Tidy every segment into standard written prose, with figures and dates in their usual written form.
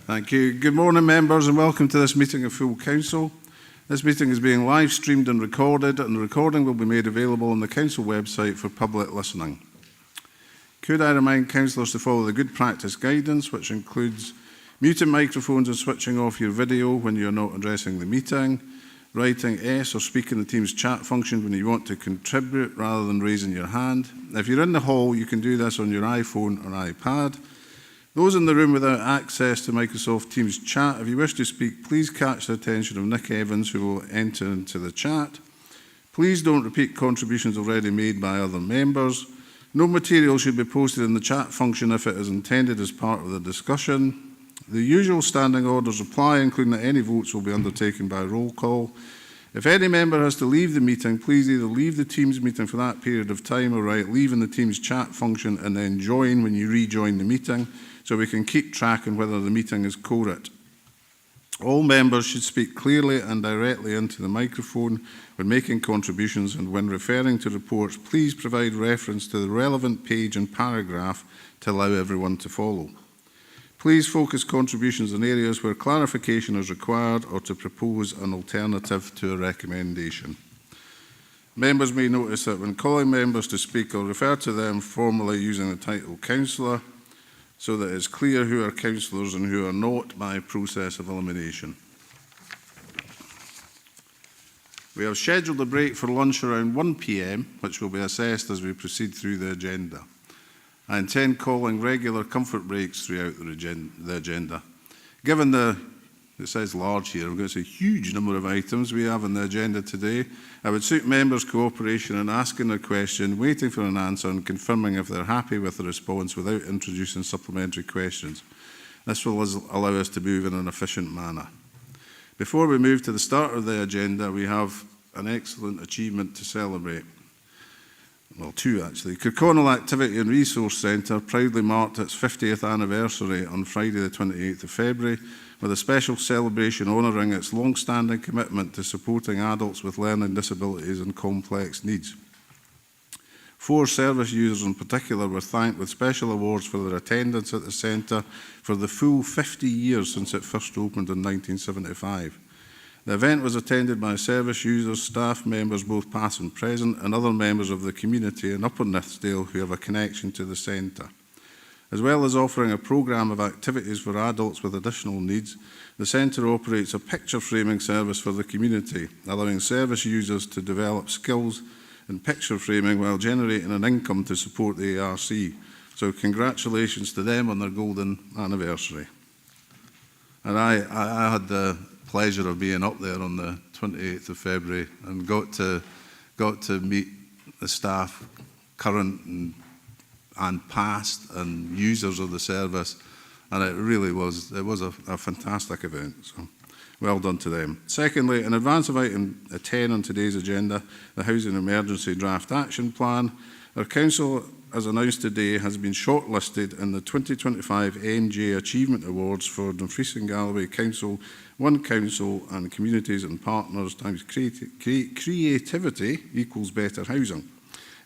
Thank you. Good morning, members, and welcome to this meeting of full council. This meeting is being live streamed and recorded, and the recording will be made available on the council website for public listening. Could I remind councillors to follow the good practice guidance, which includes muting microphones and switching off your video when you are not addressing the meeting, writing S or speaking the Teams chat function when you want to contribute rather than raising your hand. If you're in the hall, you can do this on your iPhone or iPad. Those in the room without access to Microsoft Teams chat, if you wish to speak, please catch the attention of Nick Evans, who will enter into the chat. Please don't repeat contributions already made by other members. No material should be posted in the chat function if it is intended as part of the discussion. The usual standing orders apply, including that any votes will be undertaken by roll call. If any member has to leave the meeting, please either leave the Teams meeting for that period of time or write leave in the Teams chat function and then join when you rejoin the meeting, so we can keep track on whether the meeting is quorate. All members should speak clearly and directly into the microphone when making contributions, and when referring to reports, please provide reference to the relevant page and paragraph to allow everyone to follow. Please focus contributions in areas where clarification is required or to propose an alternative to a recommendation. Members may notice that when calling members to speak, I'll refer to them formally using the title councillor, so that it's clear who are councillors and who are not by process of elimination. We have scheduled a break for lunch around 1 p.m, which will be assessed as we proceed through the agenda. I intend calling regular comfort breaks throughout the agenda. Given it says large here, I'm going to say huge number of items we have on the agenda today, I would suit members' cooperation in asking a question, waiting for an answer and confirming if they're happy with the response without introducing supplementary questions. This will allow us to move in an efficient manner. Before we move to the start of the agenda, we have an excellent achievement to celebrate. Well, two actually. Kirkconnell Activity and Resource Centre proudly marked its 50th anniversary on Friday the 28th of February with a special celebration honouring its long-standing commitment to supporting adults with learning disabilities and complex needs. 4 service users in particular were thanked with special awards for their attendance at the centre for the full 50 years since it first opened in 1975. The event was attended by service users, staff members, both past and present, and other members of the community in Upper Nithsdale who have a connection to the centre. As well as offering a programme of activities for adults with additional needs, the centre operates a picture framing service for the community, allowing service users to develop skills in picture framing while generating an income to support the ARC. So congratulations to them on their golden anniversary. And I had the pleasure of being up there on the 28th of February and got to meet the staff, current and past, and users of the service, and it really was a fantastic event. So well done to them. Secondly, in advance of item 10 on today's agenda, the Housing Emergency Draft Action Plan, our council, as announced today, has been shortlisted in the 2025 MJ Achievement Awards for Dumfries and Galloway Council, One Council and Communities and Partners times Creativity equals Better Housing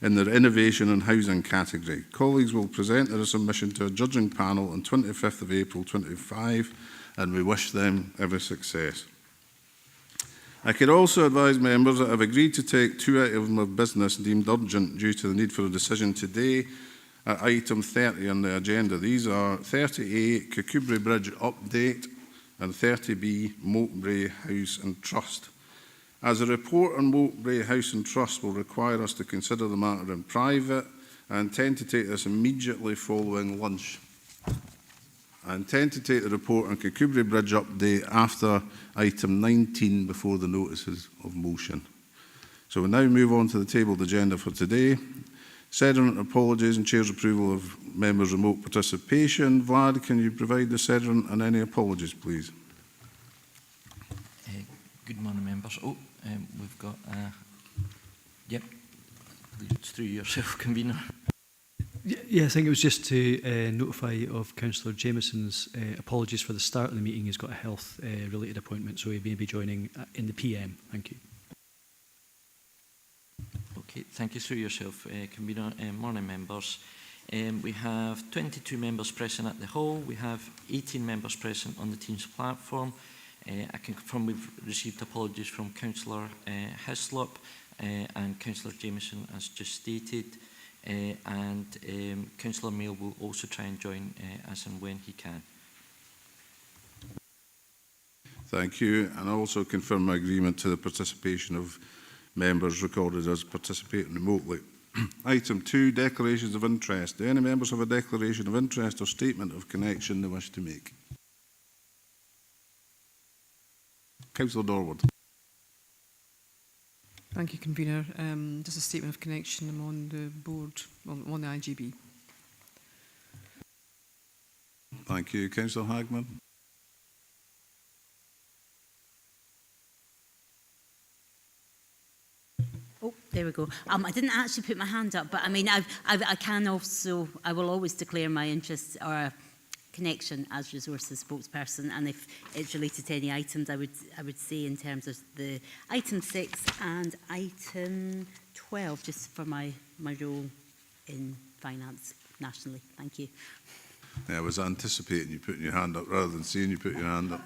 in their Innovation and Housing category. Colleagues will present their submission to a judging panel on 25th of April 2025, and we wish them every success. I could also advise members that I've agreed to take 2 items of business deemed urgent due to the need for a decision today at item 30 on the agenda. These are 30A, Kirkcudbright Bridge Update, and 30B, Mowbray House and Trust. As a report on Mowbray House and Trust will require us to consider the matter in private, I intend to take this immediately following lunch. I intend to take the report on Kirkcudbright Bridge Update after item 19 before the notices of motion. So we'll now move on to the tabled agenda for today. Sediment apologies and Chair's approval of members' remote participation. Vlad, can you provide the sediment and any apologies, please? Good morning, members. We've got, yep, it's through yourself, convener. Yeah, I think it was just to notify of Councillor Jamieson's apologies for the start of the meeting. He's got a health-related appointment, so he may be joining in the PM. Thank you. Okay, thank you through yourself, convener. Morning, members. We have 22 members present at the hall. We have 18 members present on the Teams platform. I can confirm we've received apologies from Councillor Hislop and Councillor Jameson, as just stated. And Councillor Mail will also try and join as and when he can. Thank you. And I also confirm my agreement to the participation of members recorded as participating remotely. Item 2, declarations of interest. Do any members have a declaration of interest or statement of connection they wish to make? Councillor Dorward. Thank you, Convener. Just a statement of connection. I'm on the board, on the IGB. Thank you. Councillor Hagman. Oh, there we go. I didn't actually put my hand up, but I mean, I will always declare my interest or connection as resources spokesperson, and if it's related to any items, I would say in terms of the item 6 and item 12, just for my role in finance nationally. Thank you. Yeah, I was anticipating you putting your hand up rather than seeing you put your hand up.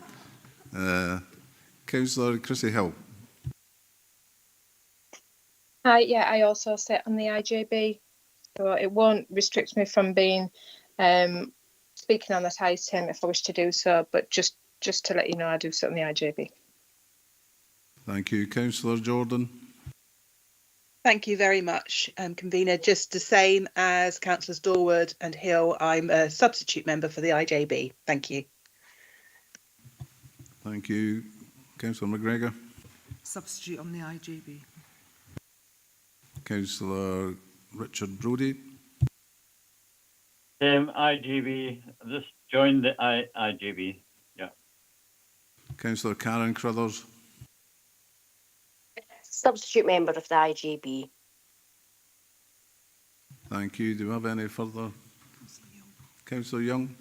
Councillor Chrissy Hill. Hi, yeah, I also sit on the IJB, so it won't restrict me from being speaking on that item if I wish to do so, but just to let you know, I do sit on the IJB. Thank you. Councillor Jordan. Thank you very much, Convener. Just the same as Councillors Dorward and Hill, I'm a substitute member for the IJB. Thank you. Thank you. Councillor McGregor. Substitute on the IGB. Councillor Richard Brodie. IGB, just joined the IGB, yeah. Councillor Karen Crothers. Substitute member of the IGB. Thank you. Do we have any further? Councillor Young.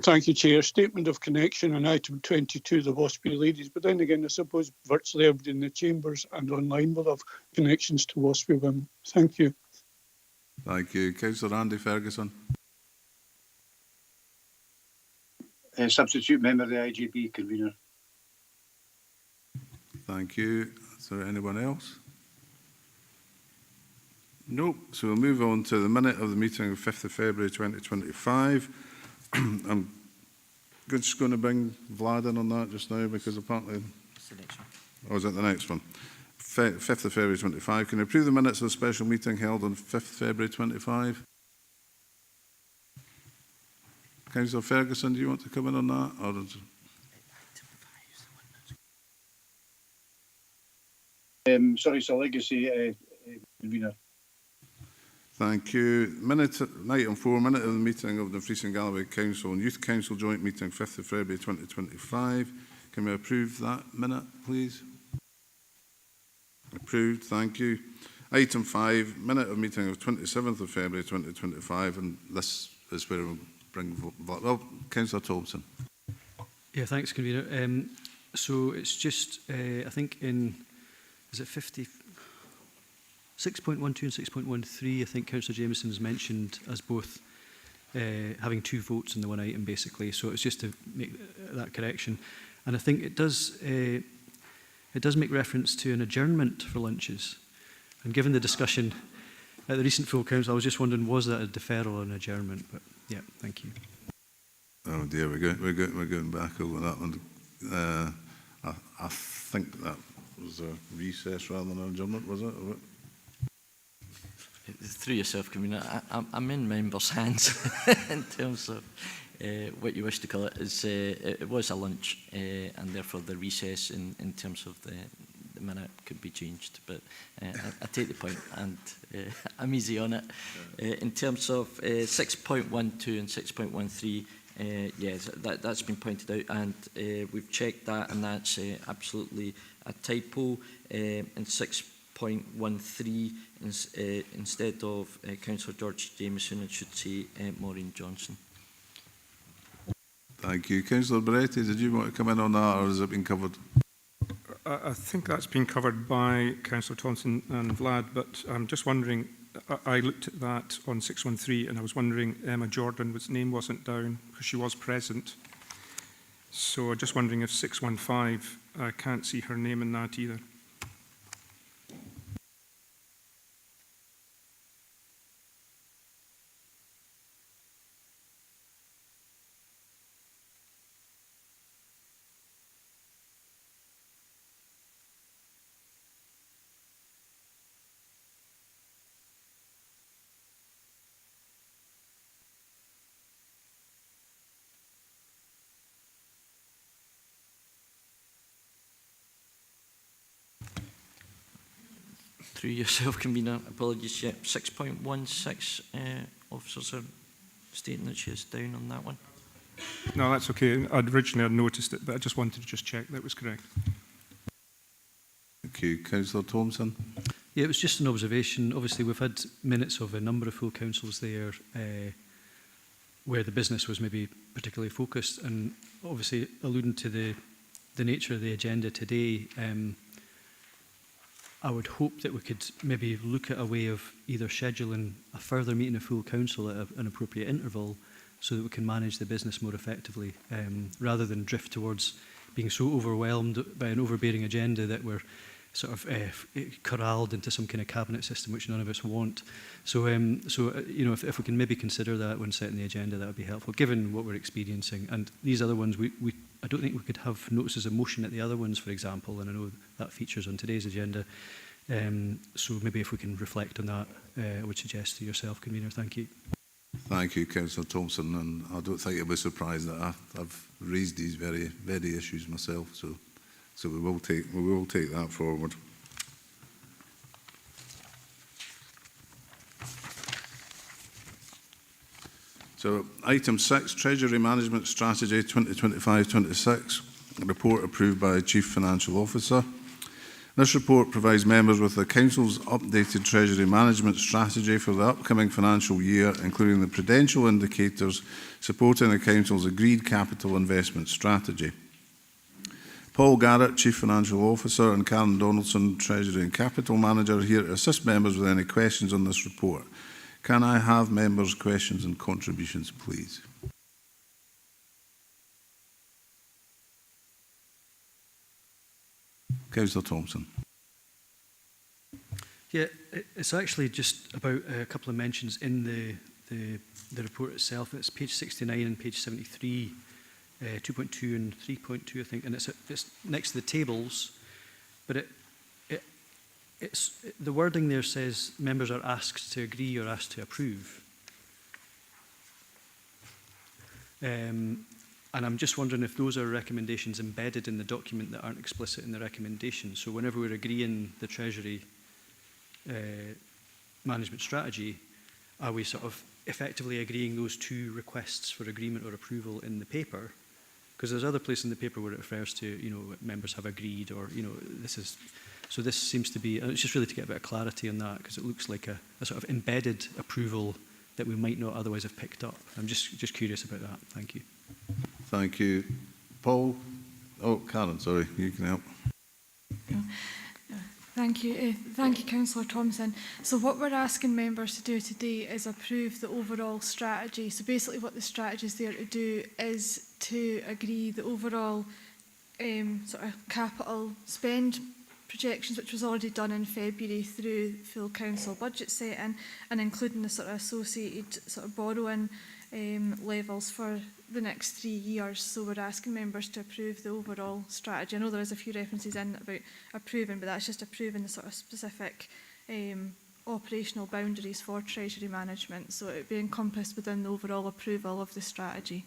Thank you, Chair. Statement of connection on item 22, the Waspy Ladies. But then again, I suppose virtually everybody in the chambers and online will have connections to Waspy Women. Thank you. Thank you. Councillor Andy Ferguson. Substitute member of the IGB, Convener. Thank you. Is there anyone else? Nope. So we'll move on to the minute of the meeting of 5th of February 2025. I'm just going to bring Vlad in on that just now because apparently... That's the next one. Oh, is that the next one? 5th of February 25. Can you approve the minutes of the special meeting held on 5th February 25? Councillor Ferguson, do you want to come in on that? Or Sorry, it's a legacy, Convener. Thank you. Item 4, minute of the meeting of the Dumfries and Galloway Council and Youth Council joint meeting 5th of February 2025. Can we approve that minute, please? Approved, thank you. Item 5, minute of meeting of 27th of February 2025, and this is where we'll bring, well, Councillor Thompson. Yeah, thanks, Convener. So it's just, I think in, is it 50? 6.12 and 6.13, I think Councillor Jameson has mentioned as both having 2 votes in the one item, basically. So it's just to make that correction. And I think it does make reference to an adjournment for lunches. And given the discussion at the recent full council, I was just wondering, was that a deferral or an adjournment? But yeah, thank you. Oh dear, we're going back over that one. I think that was a recess rather than an adjournment, was it? Through yourself, Convener, I'm in members' hands in terms of what you wish to call it. It was a lunch, and therefore the recess in terms of the minute could be changed. But I take the point, and I'm easy on it. In terms of 6.12 and 6.13, yes, that's been pointed out, and we've checked that, and that's absolutely a typo. In 6.13, instead of Councillor George Jameson, it should say Maureen Johnson. Thank you. Councillor Beretti, did you want to come in on that, or has it been covered? I think that's been covered by Councillor Thompson and Vlad, but I'm just wondering, I looked at that on 613 and I was wondering Emma Jordan's name wasn't down because she was present. So I'm just wondering if 615, I can't see her name in that either. Through yourself, convener, apologies. Yeah, 6.16 officers are stating that she is down on that one. No, that's okay. Originally I'd noticed it, but I just wanted to just check that was correct. Thank you. Councillor Thompson. Yeah, it was just an observation. Obviously, we've had minutes of a number of full councils there where the business was maybe particularly focused, and obviously alluding to the nature of the agenda today, I would hope that we could maybe look at a way of either scheduling a further meeting of full council at an appropriate interval so that we can manage the business more effectively, rather than drift towards being so overwhelmed by an overbearing agenda that we're sort of corralled into some kind of cabinet system which none of us want. So, you know, if we can maybe consider that when setting the agenda, that would be helpful, given what we're experiencing. And these other ones, I don't think we could have notices of motion at the other ones, for example, and I know that features on today's agenda. So maybe if we can reflect on that, I would suggest to yourself, convener. Thank you. Thank you, Councillor Thompson, and I don't think you'll be surprised that I've raised these very issues myself. So we will take that forward. So item 6, Treasury Management Strategy 2025-26, a report approved by Chief Financial Officer. This report provides members with the Council's updated Treasury Management Strategy for the upcoming financial year, including the prudential indicators supporting the Council's agreed capital investment strategy. Paul Garrett, Chief Financial Officer, and Karen Donaldson, Treasury and Capital Manager, are here to assist members with any questions on this report. Can I have members' questions and contributions, please? Councillor Thompson. Yeah, it's actually just about a couple of mentions in the report itself. It's page 69 and page 73, 2.2 and 3.2, I think, and it's next to the tables, but it's the wording there says members are asked to agree or asked to approve. And I'm just wondering if those are recommendations embedded in the document that aren't explicit in the recommendation. So whenever we're agreeing the Treasury management strategy, are we sort of effectively agreeing those two requests for agreement or approval in the paper? Because there's other places in the paper where it refers to, you know, members have agreed, or, you know, this is, so this seems to be, it's just really to get a bit of clarity on that, because it looks like a sort of embedded approval that we might not otherwise have picked up. I'm just curious about that. Thank you. Thank you. Paul? Oh, Karen, sorry, you can help. Thank you. Thank you, Councillor Thompson. So what we're asking members to do today is approve the overall strategy. So basically what the strategy is there to do is to agree the overall sort of capital spend projections, which was already done in February through full council budget setting, and including the sort of associated sort of borrowing levels for the next 3 years. So we're asking members to approve the overall strategy. I know there is a few references in about approving, but that's just approving the sort of specific operational boundaries for Treasury management. So it would be encompassed within the overall approval of the strategy.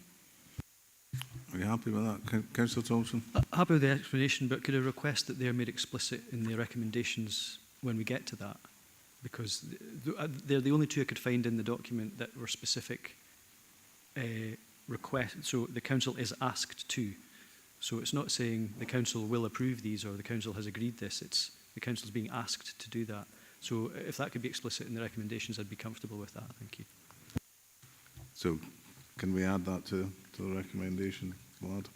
Are you happy with that, Councillor Thompson? Happy with the explanation, but could I request that they're made explicit in the recommendations when we get to that? Because they're the only two I could find in the document that were specific requests. So the council is asked to. So it's not saying the council will approve these or the council has agreed this. It's the council is being asked to do that. So if that could be explicit in the recommendations, I'd be comfortable with that. Thank you. So can we add that to the recommendation, Vlad?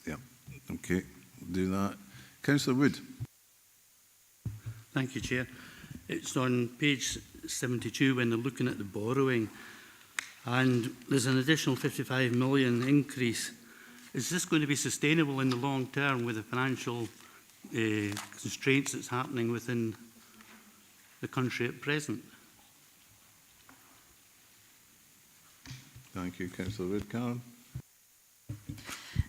Yeah. Okay, we'll do that. Councillor Wood. Thank you, Chair. It's on page 72 when they're looking at the borrowing, and there's an additional 55 million increase. Is this going to be sustainable in the long term with the financial constraints that's happening within the country at present? Thank you, Councillor Wood. Karen.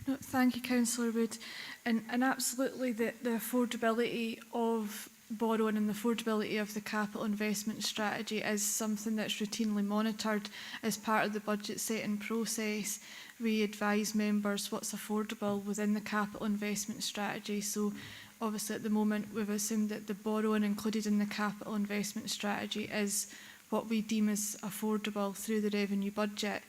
No, thank you, Councillor Wood. And absolutely the affordability of borrowing and the affordability of the capital investment strategy is something that's routinely monitored as part of the budget setting process. We advise members what's affordable within the capital investment strategy. So obviously at the moment we've assumed that the borrowing included in the capital investment strategy is what we deem as affordable through the revenue budget.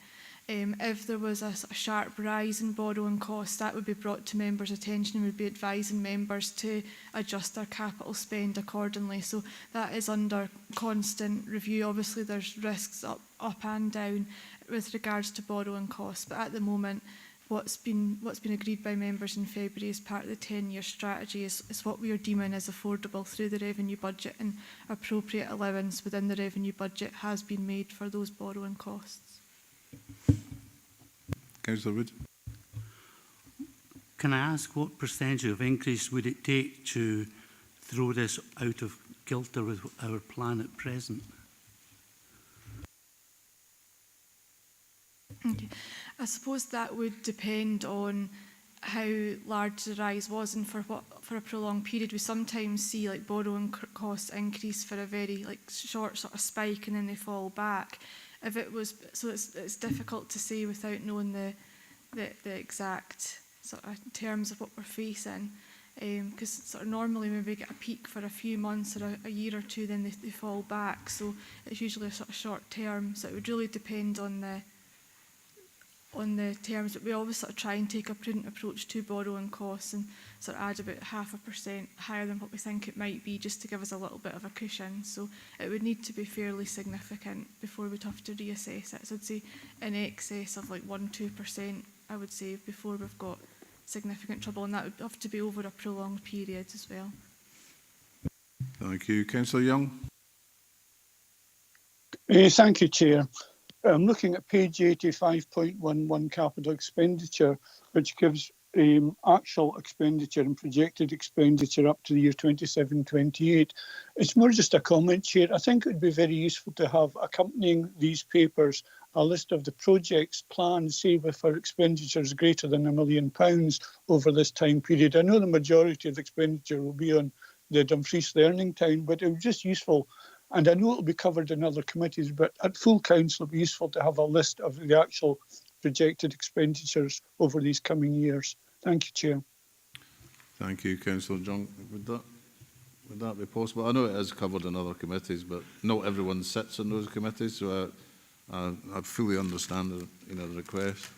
If there was a sharp rise in borrowing costs, that would be brought to members' attention and would be advising members to adjust their capital spend accordingly. So that is under constant review. Obviously there's risks up and down with regards to borrowing costs, but at the moment what's been agreed by members in February as part of the 10-year strategy is what we are deeming as affordable through the revenue budget, and appropriate allowance within the revenue budget has been made for those borrowing costs. Councillor Wood. Can I ask what percentage of increase would it take to throw this out of kilter with our plan at present? Okay. I suppose that would depend on how large the rise was and for a prolonged period. We sometimes see like borrowing costs increase for a very short sort of spike and then they fall back. If it was, so it's difficult to say without knowing the exact sort of terms of what we're facing, because sort of normally when we get a peak for a few months or a year or two, then they fall back. So it's usually a sort of short term. So it would really depend on the terms, but we always sort of try and take a prudent approach to borrowing costs and sort of add about 0.5% higher than what we think it might be, just to give us a little bit of a cushion. So it would need to be fairly significant before we'd have to reassess it. So I'd say in excess of like 1-2%, I would say, before we've got significant trouble, and that would have to be over a prolonged period as well. Thank you. Councillor Young. Thank you, Chair. I'm looking at page 85.11 capital expenditure, which gives actual expenditure and projected expenditure up to the year 27-28. It's more just a comment, Chair. I think it would be very useful to have accompanying these papers a list of the projects planned, say, if our expenditure is greater than £1 million over this time period. I know the majority of the expenditure will be on the Dumfries Learning Town, but it was just useful. And I know it will be covered in other committees, but at full council, it would be useful to have a list of the actual projected expenditures over these coming years. Thank you, Chair. Thank you, Councillor Young. Would that be possible? I know it is covered in other committees, but not everyone sits in those committees, so I fully understand the request.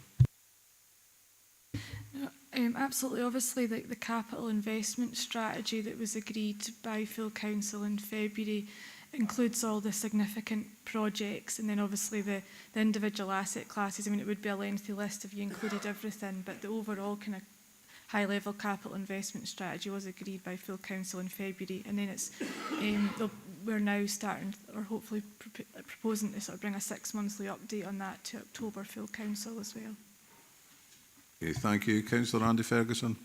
Absolutely. Obviously, the capital investment strategy that was agreed by full council in February includes all the significant projects, and then obviously the individual asset classes. I mean, it would be a lengthy list if you included everything, but the overall kind of high-level capital investment strategy was agreed by full council in February, and then it's we're now starting, or hopefully proposing to sort of bring a 6-monthly update on that to October full council as well. Okay, thank you. Councillor Andy Ferguson.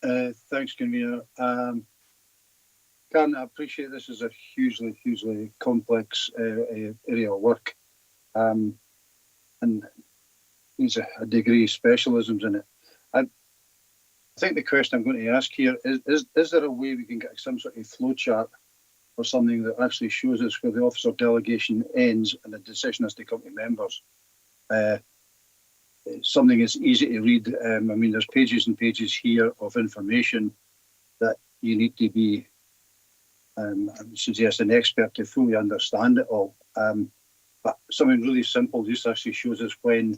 Thanks, Convener. Karen, I appreciate this is a hugely complex area of work, and needs a degree of specialisms in it. I think the question I'm going to ask here is there a way we can get some sort of flow chart or something that actually shows us where the office of delegation ends and the decision has to come to members? Something that's easy to read. I mean, there's pages and pages here of information that you need to be, I would suggest, an expert to fully understand it all. But something really simple just actually shows us when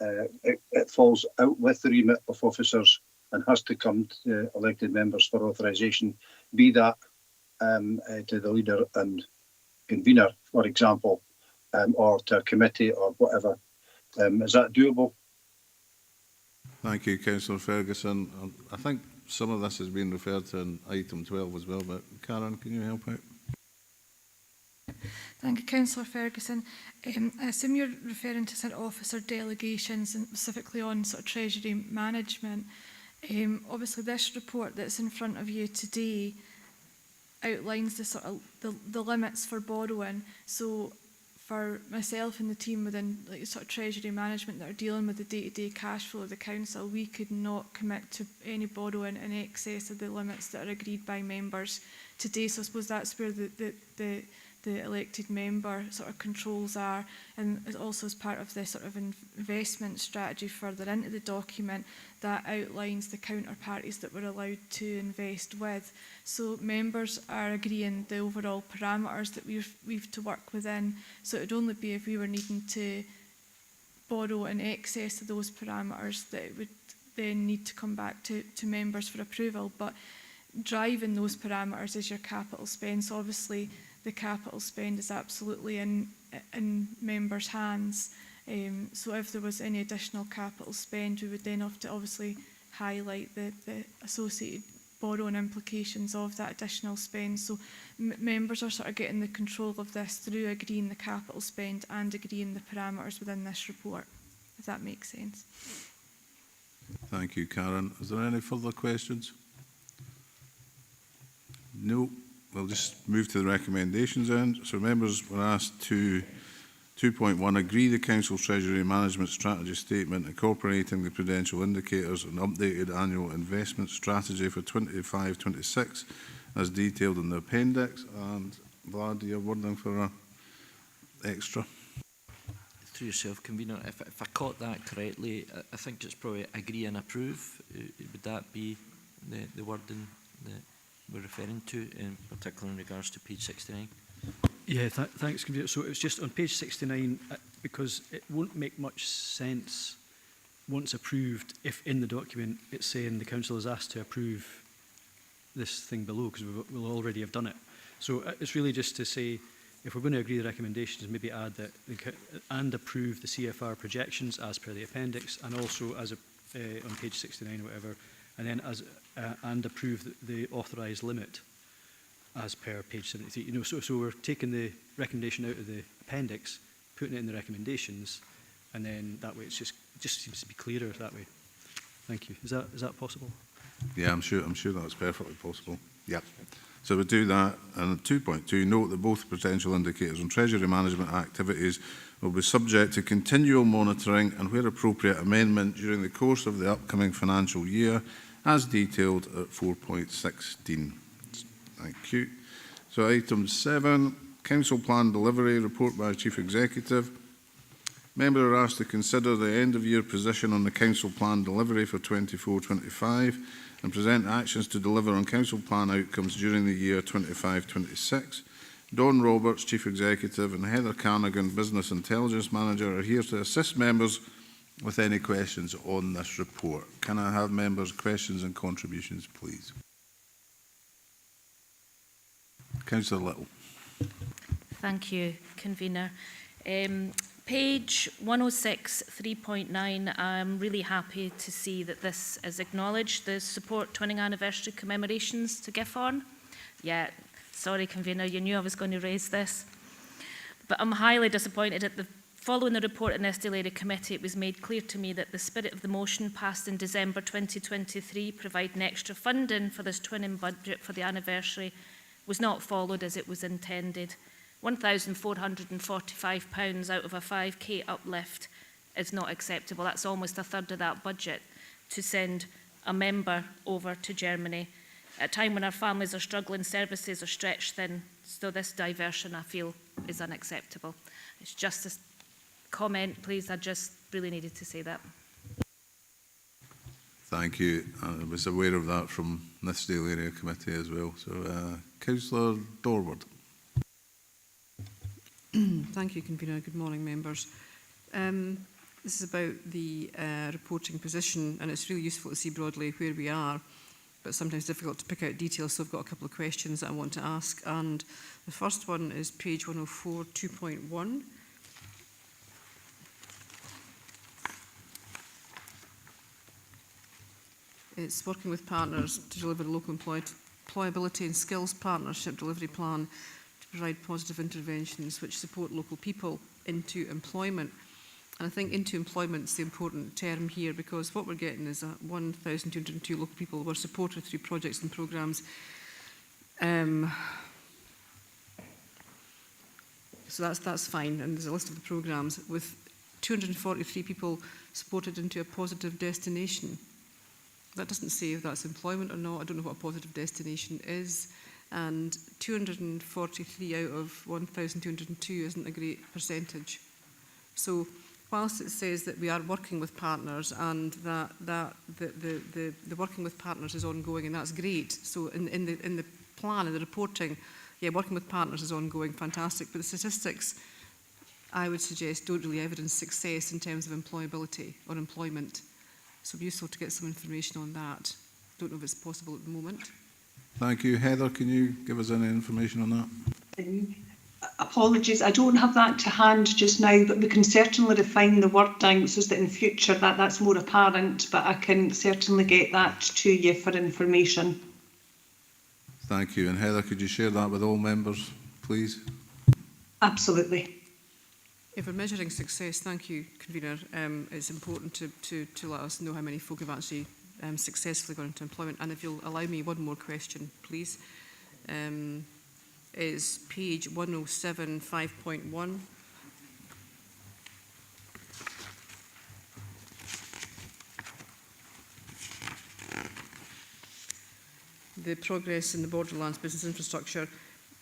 it falls out with the remit of officers and has to come to elected members for authorisation, be that to the leader and convener, for example, or to a committee or whatever. Is that doable? Thank you, Councillor Ferguson. I think some of this has been referred to in item 12 as well, but Karen, can you help out? Thank you, Councillor Ferguson. I assume you're referring to sort of officer delegations and specifically on sort of treasury management. Obviously, this report that's in front of you today outlines the sort of the limits for borrowing. So, for myself and the team within like sort of treasury management that are dealing with the day-to-day cash flow of the council, we could not commit to any borrowing in excess of the limits that are agreed by members today. So I suppose that's where the elected member sort of controls are, and also as part of the sort of investment strategy further into the document that outlines the counterparties that we're allowed to invest with. So members are agreeing the overall parameters that we've to work within. So it would only be if we were needing to borrow in excess of those parameters that it would then need to come back to members for approval. But driving those parameters is your capital spend. So obviously the capital spend is absolutely in members' hands. So if there was any additional capital spend, we would then have to obviously highlight the associated borrowing implications of that additional spend. So members are sort of getting the control of this through agreeing the capital spend and agreeing the parameters within this report, if that makes sense. Thank you, Karen. Is there any further questions? No. We'll just move to the recommendations then. So members were asked to 2.1, agree the Council Treasury Management Strategy Statement incorporating the prudential indicators and updated annual investment strategy for 25-26 as detailed in the appendix. And Vlad, you're wording for an extra. Through yourself, Convener, if I caught that correctly, I think it's probably agree and approve. Would that be the wording that we're referring to, in particular in regards to page 69? Yeah, thanks, Convener. So it's just on page 69, because it won't make much sense once approved if in the document it's saying the council is asked to approve this thing below, because we'll already have done it. So it's really just to say, if we're going to agree the recommendations, maybe add that and approve the CFR projections as per the appendix, and also as on page 69 or whatever, and then as and approve the authorised limit as per page 73. You know, so we're taking the recommendation out of the appendix, putting it in the recommendations, and then that way it just seems to be clearer that way. Thank you. Is that possible? Yeah, I'm sure that's perfectly possible. Yep. So we do that. And 2.2, note that both potential indicators and treasury management activities will be subject to continual monitoring and, where appropriate, amendment during the course of the upcoming financial year, as detailed at 4.16. Thank you. So item 7, Council Plan Delivery, report by Chief Executive. Members are asked to consider the end-of-year position on the Council Plan Delivery for 24-25 and present actions to deliver on Council Plan outcomes during the year 25-26. Dawn Roberts, Chief Executive, and Heather Carnigan, Business Intelligence Manager, are here to assist members with any questions on this report. Can I have members' questions and contributions, please? Councillor Little. Thank you, Convener. Page 106, 3.9, I'm really happy to see that this is acknowledged, the support 20th anniversary commemorations to Gifhorn. Yeah, sorry, Convener, you knew I was going to raise this. But I'm highly disappointed at following the report in this Area Committee, it was made clear to me that the spirit of the motion passed in December 2023, providing extra funding for this twinning budget for the anniversary, was not followed as it was intended. £1,445 out of a 5k uplift is not acceptable. That's almost a third of that budget to send a member over to Germany at a time when our families are struggling, services are stretched thin. So this diversion, I feel, is unacceptable. It's just a comment, please. I just really needed to say that. Thank you. I was aware of that from this Area Committee as well. So, Councillor Dorward. Thank you, Convener. Good morning, members. This is about the reporting position, and it's really useful to see broadly where we are, but sometimes difficult to pick out details, so I've got a couple of questions that I want to ask. And the first one is page 104, 2.1. It's working with partners to deliver a local employability and skills partnership delivery plan to provide positive interventions which support local people into employment. And I think into employment is the important term here, because what we're getting is 1,202 local people were supported through projects and programmes. So that's fine, and there's a list of the programmes, with 243 people supported into a positive destination. That doesn't say if that's employment or not. I don't know what a positive destination is. And 243 out of 1,202 isn't a great percentage. So whilst it says that we are working with partners and that the working with partners is ongoing, and that's great. So in the plan, in the reporting, yeah, working with partners is ongoing, fantastic. But the statistics, I would suggest, don't really evidence success in terms of employability or employment. So it'd be useful to get some information on that. Don't know if it's possible at the moment. Thank you. Heather, can you give us any information on that? Apologies, I don't have that to hand just now, but we can certainly refine the wording so that in future that's more apparent, but I can certainly get that to you for information. Thank you. And Heather, could you share that with all members, please? Absolutely. If we're measuring success, thank you, Convener. It's important to let us know how many folk have actually successfully gone into employment. And if you'll allow me one more question, please. Is page 107, 5.1. The progress in the Borderlands business infrastructure.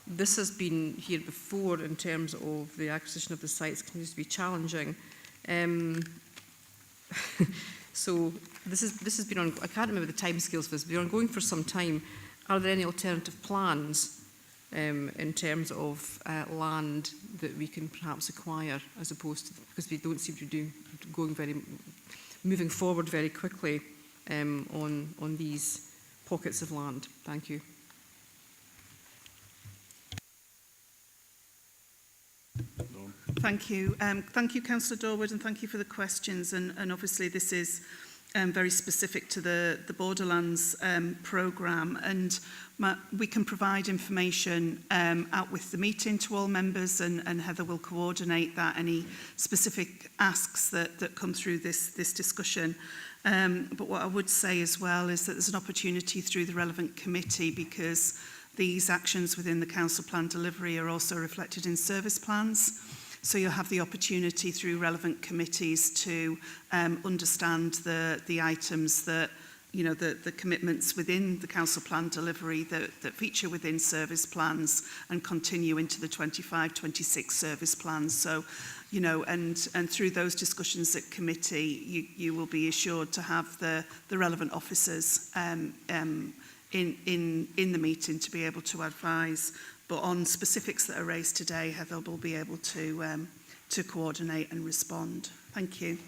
This has been here before in terms of the acquisition of the sites continues to be challenging. So this has been on, I can't remember the timescales for this, but it's been ongoing for some time. Are there any alternative plans in terms of land that we can perhaps acquire, as opposed to, because we don't seem to be moving forward very quickly on these pockets of land? Thank you. Thank you. Thank you, Councillor Dorwood, and thank you for the questions. And obviously this is very specific to the Borderlands programme, and we can provide information out with the meeting to all members, and Heather will coordinate that, any specific asks that come through this discussion. But what I would say as well is that there's an opportunity through the relevant committee, because these actions within the council plan delivery are also reflected in service plans. So you'll have the opportunity through relevant committees to understand the items that, you know, the commitments within the council plan delivery that feature within service plans and continue into the 25-26 service plans. So, you know, and through those discussions at committee, you will be assured to have the relevant officers in the meeting to be able to advise. But on specifics that are raised today, Heather will be able to coordinate and respond. Thank you.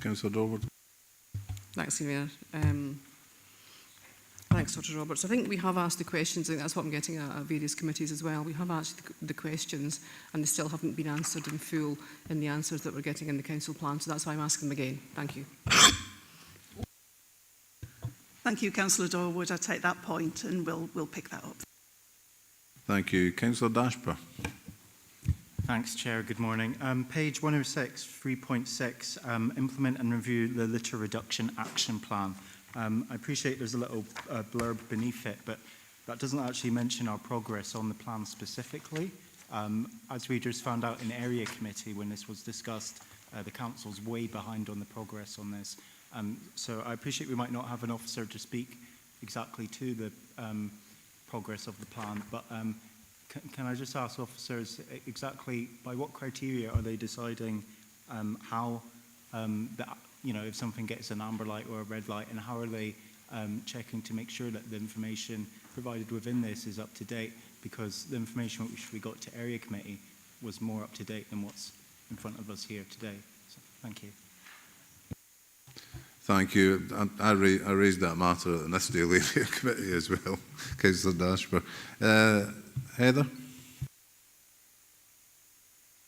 Councillor Dorwood. Thanks, Convener. Thanks, Dr. Roberts. I think we have asked the questions. I think that's what I'm getting at various committees as well. We have asked the questions, and they still haven't been answered in full in the answers that we're getting in the council plan. So that's why I'm asking them again. Thank you. Thank you, Councillor Dorwood. I take that point, and we'll pick that up. Thank you. Councillor Dashper. Thanks, Chair. Good morning. Page 106, 3.6, implement and review the litter reduction action plan. I appreciate there's a little blurb beneath it, but that doesn't actually mention our progress on the plan specifically. As readers found out in area committee when this was discussed, the council's way behind on the progress on this. So I appreciate we might not have an officer to speak exactly to the progress of the plan, but can I just ask officers exactly by what criteria are they deciding how, you know, if something gets an amber light or a red light, and how are they checking to make sure that the information provided within this is up to date? Because the information which we got to area committee was more up to date than what's in front of us here today. So, thank you. Thank you. I raised that matter at the Nistdale Area Committee as well, Councillor Dashper. Heather?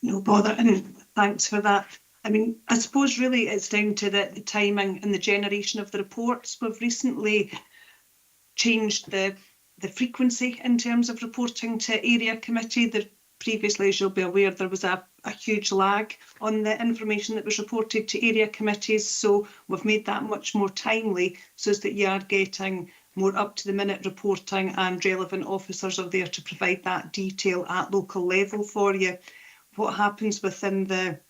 No bother, and thanks for that. I mean, I suppose really it's down to the timing and the generation of the reports. We've recently changed the frequency in terms of reporting to area committee. Previously, as you'll be aware, there was a huge lag on the information that was reported to area committees. So we've made that much more timely so that you are getting more up-to-the-minute reporting and relevant officers are there to provide that detail at local level for you. What happens within the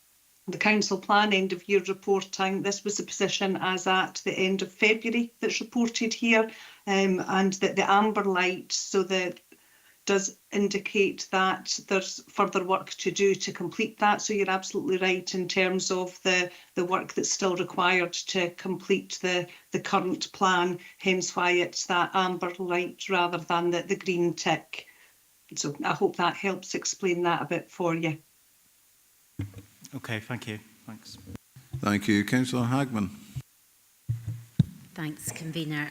council plan end of year reporting, this was the position as at the end of February that's reported here, and the amber light, so that does indicate that there's further work to do to complete that. So you're absolutely right in terms of the work that's still required to complete the current plan, hence why it's that amber light rather than the green tick. So I hope that helps explain that a bit for you. Okay, thank you. Thanks. Thank you. Councillor Hagman. Thanks, convener.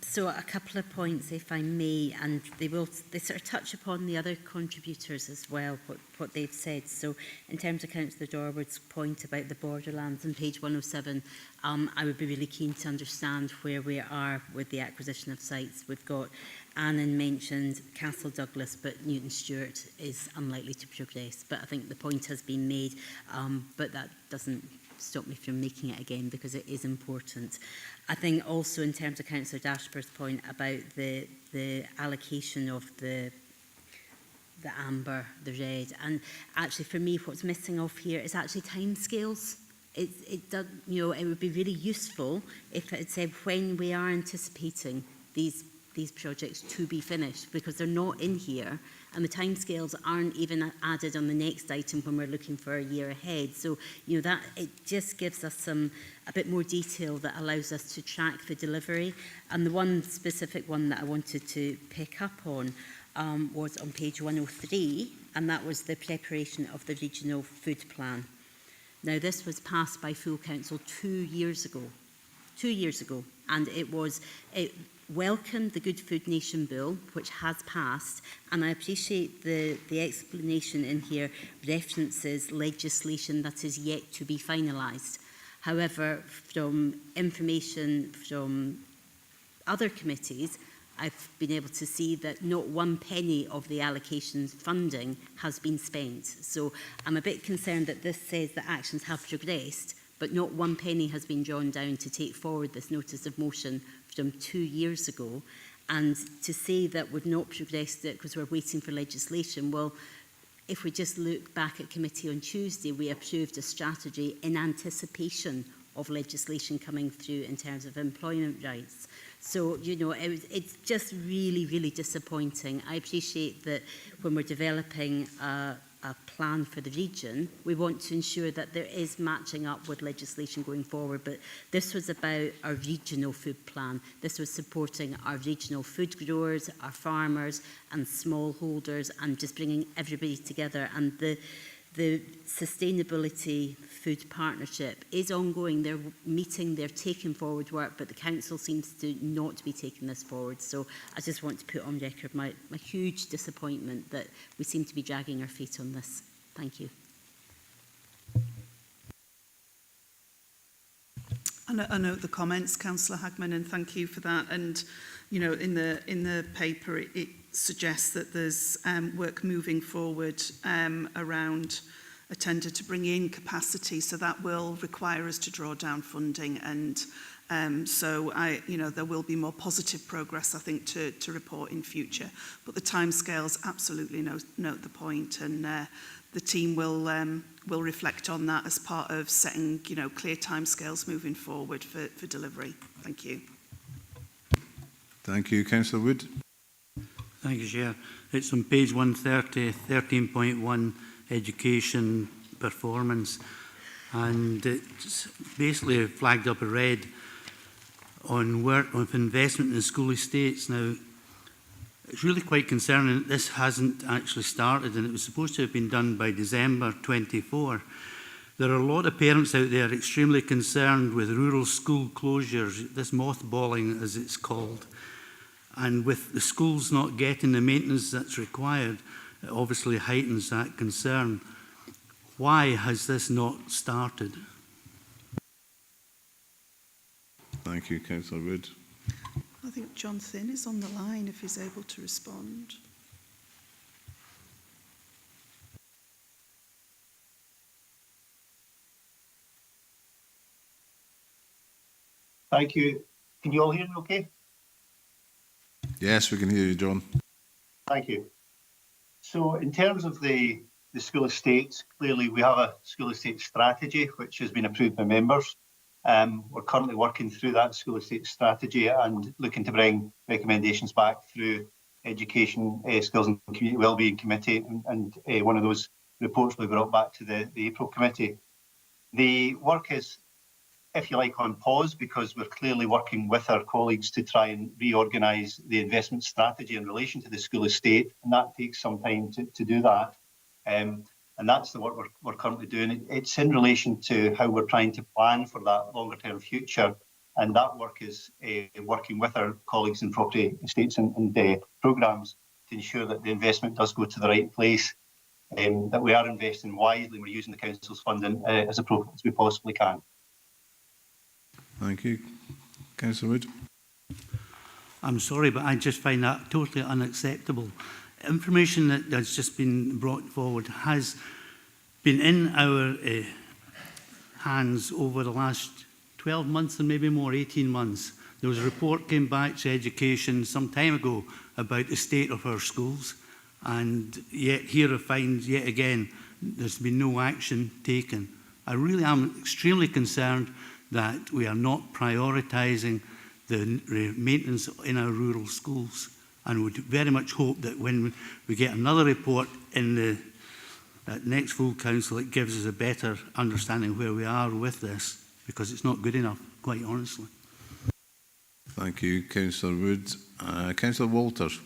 So a couple of points, if I may, and they sort of touch upon the other contributors as well, what they've said. So in terms of Councillor Dorward's point about the borderlands on page 107, I would be really keen to understand where we are with the acquisition of sites. We've got Annan mentioned Castle Douglas, but Newton Stewart is unlikely to progress. But I think the point has been made, but that doesn't stop me from making it again because it is important. I think also in terms of Councillor Dashper's point about the allocation of the amber, the red, and actually for me what's missing off here is actually timescales. It does, you know, it would be really useful if it had said when we are anticipating these projects to be finished, because they're not in here and the timescales aren't even added on the next item when we're looking for a year ahead. So, you know, that it just gives us a bit more detail that allows us to track the delivery. And the one specific one that I wanted to pick up on was on page 103, and that was the preparation of the regional food plan. Now, this was passed by full council 2 years ago. 2 years ago, and it welcomed the Good Food Nation Bill, which has passed, and I appreciate the explanation in here references legislation that is yet to be finalised. However, from information from other committees, I've been able to see that not one penny of the allocation funding has been spent. So I'm a bit concerned that this says that actions have progressed, but not one penny has been drawn down to take forward this notice of motion from 2 years ago. And to say that we've not progressed it because we're waiting for legislation, well, if we just look back at committee on Tuesday, we approved a strategy in anticipation of legislation coming through in terms of employment rights. So, you know, it's just really, really disappointing. I appreciate that when we're developing a plan for the region, we want to ensure that there is matching up with legislation going forward. But this was about our regional food plan. This was supporting our regional food growers, our farmers and smallholders, and just bringing everybody together. And the sustainability food partnership is ongoing. They're meeting, they're taking forward work, but the council seems to not be taking this forward. So I just want to put on record my huge disappointment that we seem to be dragging our feet on this. Thank you. I note the comments, Councillor Hagman, and thank you for that. And you know, in the paper, it suggests that there's work moving forward around a tender to bring in capacity, so that will require us to draw down funding, and so there will be more positive progress, I think, to report in future. But the timescales absolutely note the point, and the team will reflect on that as part of setting clear timescales moving forward for delivery. Thank you. Thank you, Councillor Wood. Thank you, Chair. It's on page 130, 13.1, education performance, and it's basically flagged up a red on work with investment in school estates. Now, it's really quite concerning that this hasn't actually started, and it was supposed to have been done by December 24. There are a lot of parents out there extremely concerned with rural school closures, this mothballing as it's called. And with the schools not getting the maintenance that's required, it obviously heightens that concern. Why has this not started? Thank you, Councillor Wood. I think John Thynne is on the line if he's able to respond. Thank you. Can you all hear me okay? Yes, we can hear you, John. Thank you. So in terms of the school estates, clearly we have a school estate strategy which has been approved by members. We're currently working through that school estate strategy and looking to bring recommendations back through Education, Skills and Community Wellbeing Committee, and one of those reports will be brought back to the April committee. The work is, if you like, on pause because we're clearly working with our colleagues to try and reorganise the investment strategy in relation to the school estate, and that takes some time to do that. And that's the work we're currently doing. It's in relation to how we're trying to plan for that longer term future, and that work is working with our colleagues in property estates and programmes to ensure that the investment does go to the right place, that we are investing wisely, we're using the council's funding as appropriate as we possibly can. Thank you. Councillor Wood. I'm sorry, but I just find that totally unacceptable. Information that has just been brought forward has been in our hands over the last 12 months and maybe more, 18 months. There was a report came back to Education some time ago about the state of our schools, and yet here I find yet again there's been no action taken. I really am extremely concerned that we are not prioritising the maintenance in our rural schools, and would very much hope that when we get another report in the next full council, it gives us a better understanding of where we are with this, because it's not good enough, quite honestly. Thank you, Councillor Wood. Councillor Walters.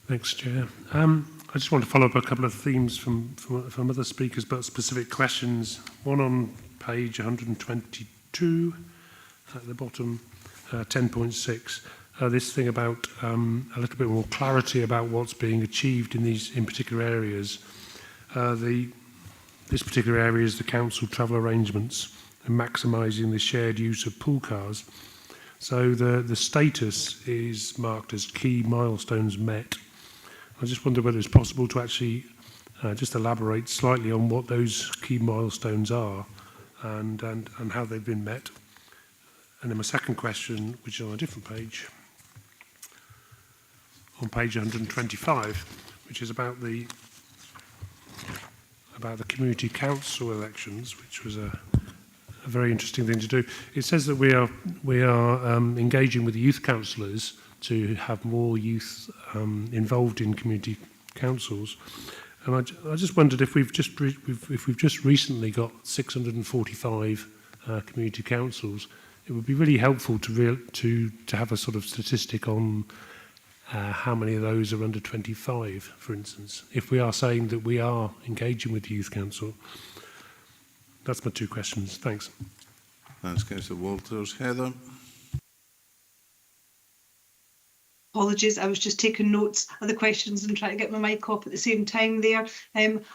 Thanks, Chair. I just want to follow up a couple of themes from other speakers, but specific questions. One on page 122 at the bottom, 10.6. This thing about a little bit more clarity about what's being achieved in particular areas. This particular area is the council travel arrangements and maximising the shared use of pool cars. So the status is marked as key milestones met. I just wonder whether it's possible to actually just elaborate slightly on what those key milestones are and how they've been met. And then my second question, which is on a different page, on page 125, which is about the community council elections, which was a very interesting thing to do. It says that we are engaging with the youth councillors to have more youth involved in community councils, and I just wondered if we've just recently got 645 community councils. It would be really helpful to have a sort of statistic on how many of those are under 25, for instance, if we are saying that we are engaging with the youth council. That's my two questions. Thanks. Thanks, Councillor Walters. Heather. Apologies, I was just taking notes of the questions and trying to get my mic off at the same time there.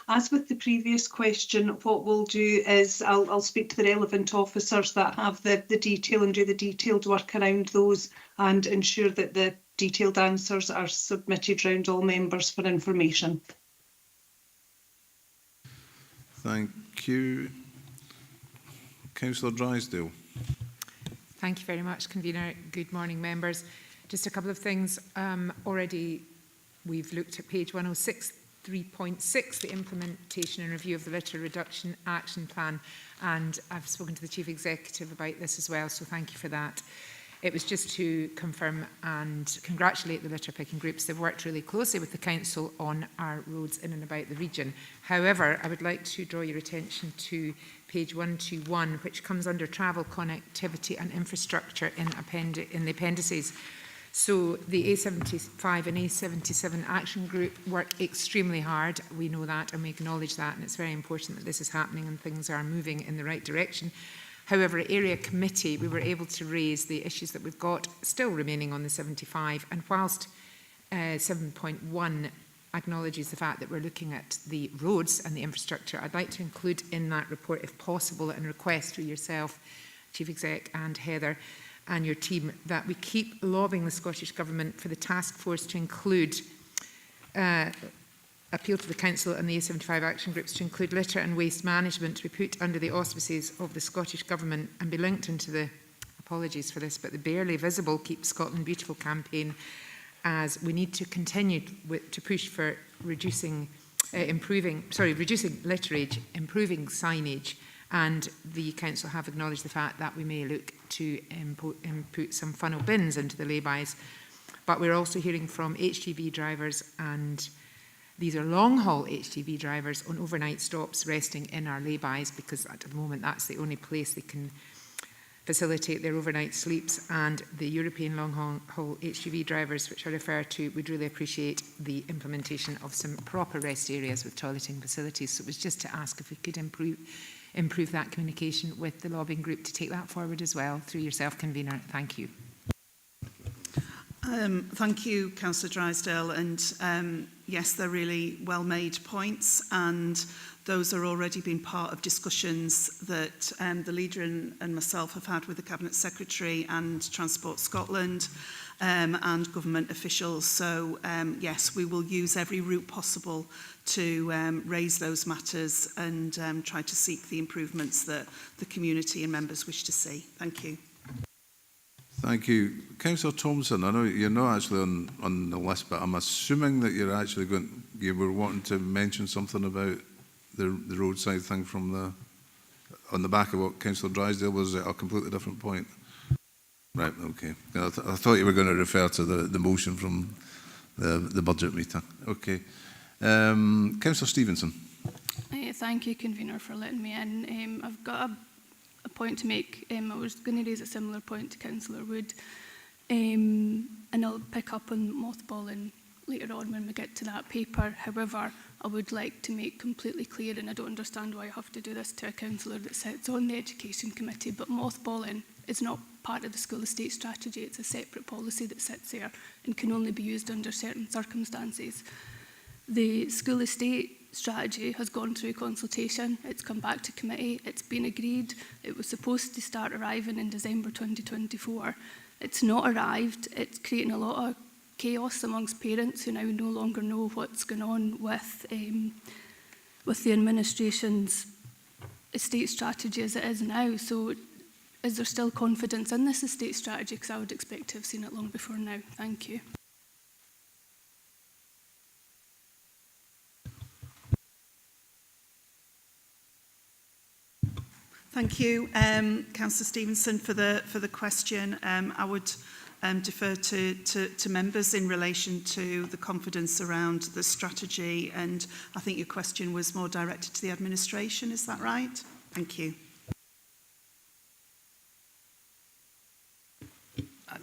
As with the previous question, what we'll do is I'll speak to the relevant officers that have the detail and do the detailed work around those and ensure that the detailed answers are submitted round all members for information. Thank you. Councillor Drysdale. Thank you very much, Convener. Good morning, members. Just a couple of things. Already we've looked at page 106, 3.6, the implementation and review of the litter reduction action plan, and I've spoken to the Chief Executive about this as well, so thank you for that. It was just to confirm and congratulate the litter picking groups. They've worked really closely with the Council on our roads in and about the region. However, I would like to draw your attention to page 121, which comes under travel, connectivity and infrastructure in the appendices. So the A75 and A77 action group work extremely hard. We know that and we acknowledge that, and it's very important that this is happening and things are moving in the right direction. However, at Area Committee, we were able to raise the issues that we've got still remaining on the 75, and whilst 7.1 acknowledges the fact that we're looking at the roads and the infrastructure. I'd like to include in that report, if possible, and request for yourself, Chief Exec and Heather, and your team, that we keep lobbying the Scottish Government for the task force to include appeal to the Council and the A75 action groups to include litter and waste management to be put under the auspices of the Scottish Government and be linked into the, apologies for this, but the Barely Visible Keep Scotland Beautiful campaign, as we need to continue to push for reducing litterage, improving signage, and the Council have acknowledged the fact that we may look to input some funnel bins into the laybys. But we're also hearing from HGV drivers, and these are long-haul HGV drivers, on overnight stops resting in our laybys, because at the moment that's the only place they can facilitate their overnight sleeps. And the European long-haul HGV drivers, which I refer to, would really appreciate the implementation of some proper rest areas with toileting facilities. So it was just to ask if we could improve that communication with the lobbying group to take that forward as well, through yourself, Convener. Thank you. Thank you, Councillor Drysdale. And yes, they're really well-made points, and those are already been part of discussions that the Leader and myself have had with the Cabinet Secretary and Transport Scotland and government officials. So yes, we will use every route possible to raise those matters and try to seek the improvements that the community and members wish to see. Thank you. Thank you. Councillor Thompson, I know you're not actually on the list, but I'm assuming that you're actually you were wanting to mention something about the roadside thing from on the back of what Councillor Drysdale was. A completely different point? Right, okay. I thought you were going to refer to the motion from the budget meeting. Okay. Councillor Stevenson. Thank you, Convener, for letting me in. I've got a point to make. I was going to raise a similar point to Councillor Wood, and I'll pick up on mothballing later on when we get to that paper. However, I would like to make completely clear, and I don't understand why I have to do this to a councillor that sits on the Education Committee, but mothballing is not part of the school estate strategy. It's a separate policy that sits there and can only be used under certain circumstances. The school estate strategy has gone through consultation. It's come back to committee. It's been agreed. It was supposed to start arriving in December 2024. It's not arrived. It's creating a lot of chaos amongst parents who now no longer know what's going on with the administration's estate strategy as it is now. So is there still confidence in this estate strategy? Because I would expect to have seen it long before now. Thank you. Thank you, Councillor Stevenson, for the question. I would defer to members in relation to the confidence around the strategy, and I think your question was more directed to the administration. Is that right? Thank you.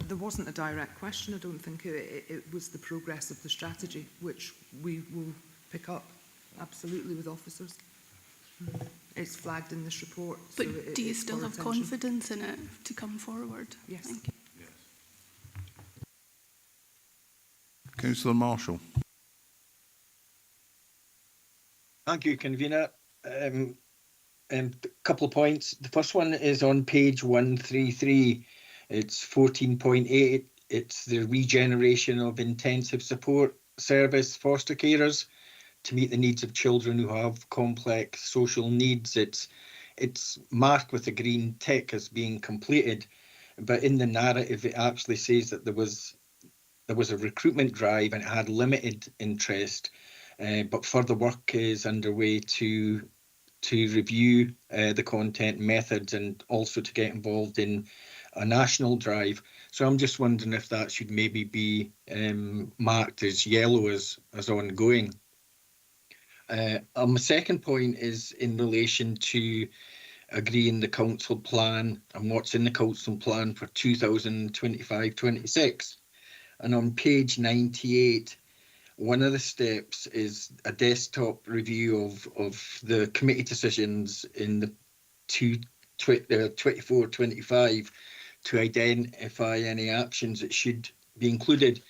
There wasn't a direct question. I don't think it was the progress of the strategy, which we will pick up absolutely with officers. It's flagged in this report. But so do you still have confidence in it to come forward? Yes. Thank you. Yes. Councillor Marshall. Thank you, Convener. A couple of points. The first one is on page 133. It's 14.8. It's the regeneration of intensive support service foster carers to meet the needs of children who have complex social needs. It's marked with a green tick as being completed, but in the narrative it actually says that there was a recruitment drive and it had limited interest, but further work is underway to review the content methods and also to get involved in a national drive. So I'm just wondering if that should maybe be marked as yellow as ongoing. My second point is in relation to agreeing the council plan and what's in the council plan for 2025-26. And on page 98, one of the steps is a desktop review of the committee decisions in the 24-25 to identify any actions that should be included.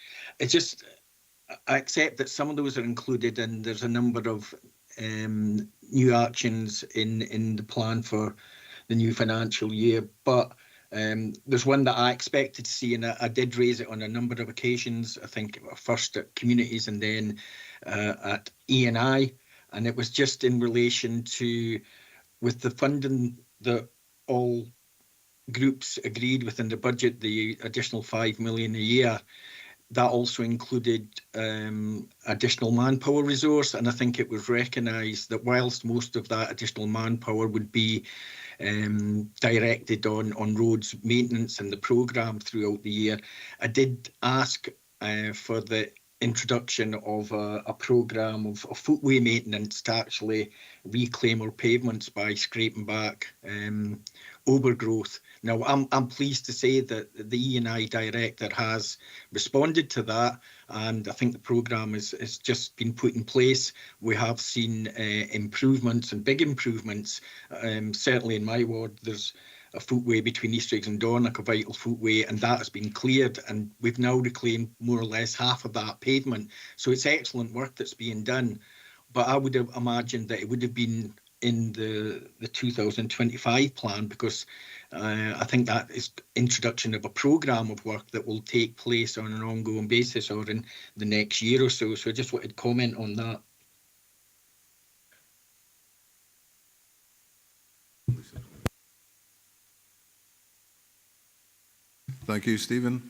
I accept that some of those are included, and there's a number of new actions in the plan for the new financial year. But there's one that I expected to see, and I did raise it on a number of occasions. I think first at communities and then at E&I, and it was just in relation to, with the funding that all groups agreed within the budget, the additional 5 million a year. That also included additional manpower resource, and I think it was recognised that whilst most of that additional manpower would be directed on roads maintenance and the programme throughout the year, I did ask for the introduction of a programme of footway maintenance to actually reclaim our pavements by scraping back overgrowth. Now, I'm pleased to say that the E&I director has responded to that, and I think the programme has just been put in place. We have seen improvements, and big improvements. Certainly in my ward, there's a footway between Eastriggs and Dornoch, a vital footway, and that has been cleared, and we've now reclaimed more or less half of that pavement. So it's excellent work that's being done, but I would have imagined that it would have been in the 2025 plan, because I think that is introduction of a programme of work that will take place on an ongoing basis or in the next year or so. So I just wanted to comment on that. Thank you, Stephen.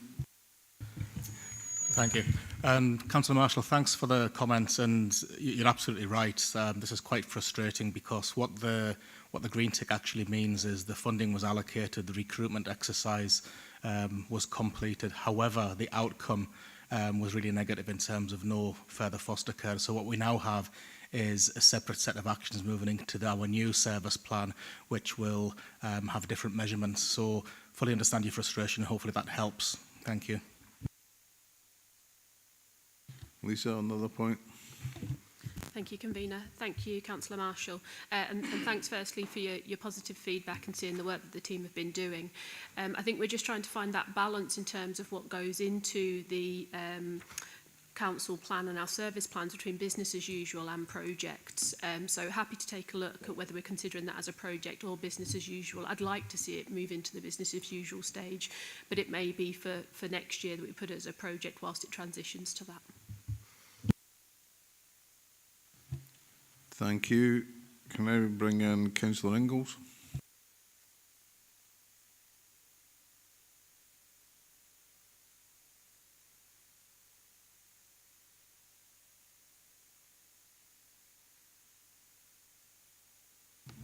Thank you. Councillor Marshall, thanks for the comments, and you're absolutely right. This is quite frustrating, because what the green tick actually means is the funding was allocated, the recruitment exercise was completed. However, the outcome was really negative in terms of no further foster care. So what we now have is a separate set of actions moving into our new service plan, which will have different measurements. So fully understand your frustration. Hopefully that helps. Thank you. Lisa, another point. Thank you, Convener. Thank you, Councillor Marshall. And thanks firstly for your positive feedback and seeing the work that the team have been doing. I think we're just trying to find that balance in terms of what goes into the council plan and our service plans between business as usual and projects. So happy to take a look at whether we're considering that as a project or business as usual. I'd like to see it move into the business as usual stage, but it may be for next year that we put it as a project whilst it transitions to that. Thank you. Can I bring in Councillor Ingalls?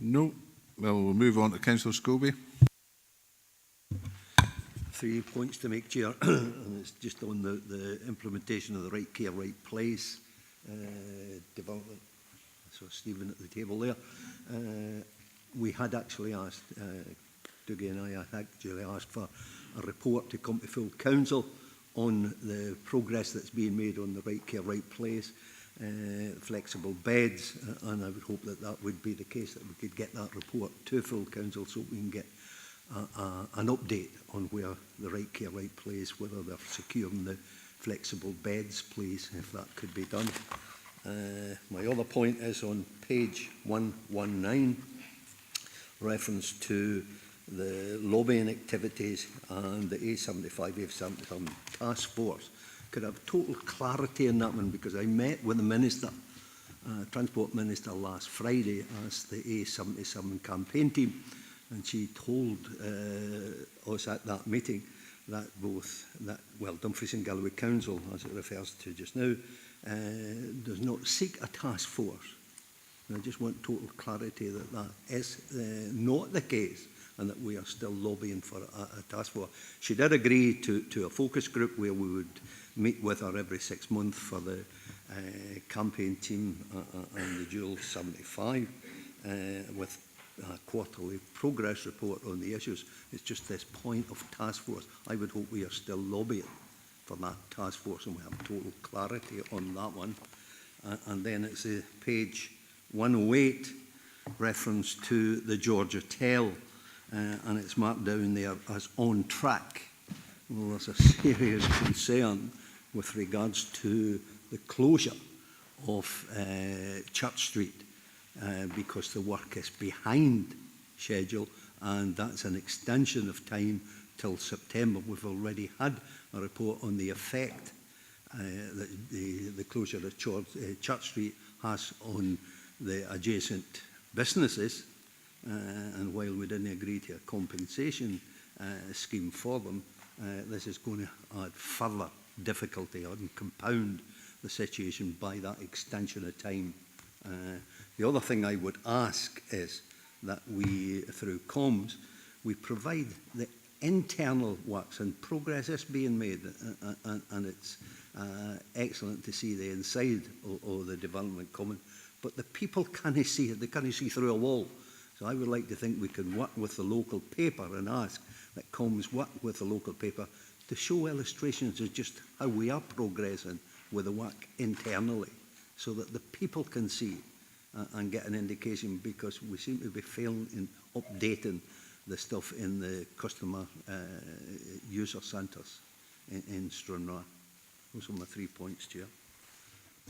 No. Well, we'll move on to Councillor Scobie. 3 points to make, Chair, and it's just on the implementation of the right care, right place development. So Stephen at the table there. We had actually asked, Dougie and I actually asked for a report to come to full council on the progress that's being made on the right care, right place, flexible beds, and I would hope that that would be the case, that we could get that report to full council so we can get an update on where the right care, right place, whether they're securing the flexible beds, please, if that could be done. My other point is on page 119, reference to the lobbying activities and the A75 task force. Could I have total clarity on that one? Because I met with the Minister, Transport Minister, last Friday as the A77 campaign team, and she told us at that meeting that Dumfries and Galloway Council, as it refers to just now, does not seek a task force. And I just want total clarity that that is not the case, and that we are still lobbying for a task force. She did agree to a focus group where we would meet with her every 6 months for the campaign team and the dual 75 with a quarterly progress report on the issues. It's just this point of task force. I would hope we are still lobbying for that task force, and we have total clarity on that one. And then it's page 108, reference to the George Hotel, and it's marked down there as on track. Well, there's a serious concern with regards to the closure of Church Street because the work is behind schedule, and that's an extension of time till September. We've already had a report on the effect that the closure of Church Street has on the adjacent businesses, and while we didn't agree to a compensation scheme for them, this is going to add further difficulty and compound the situation by that extension of time. The other thing I would ask is that we, through comms, we provide the internal works, and progress is being made, and it's excellent to see the inside of the development coming, but the people can't see it, they can't see through a wall. So I would like to think we can work with the local paper and ask that comms work with the local paper to show illustrations of just how we are progressing with the work internally, so that the people can see and get an indication, because we seem to be failing in updating the stuff in the customer user centres in Stranraer. Those are my 3 points, Chair.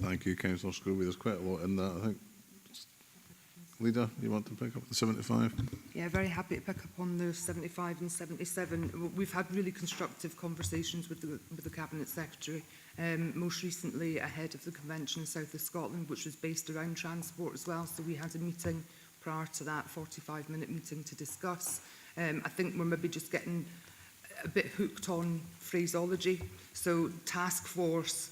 Thank you, Councillor Scrooby. There's quite a lot in that, I think. Leader, you want to pick up the 75? Yeah, very happy to pick up on the 75 and 77. We've had really constructive conversations with the Cabinet Secretary, most recently ahead of the convention in South of Scotland, which was based around transport as well. So we had a meeting prior to that, 45-minute meeting to discuss. I think we're maybe just getting a bit hooked on phraseology. So task force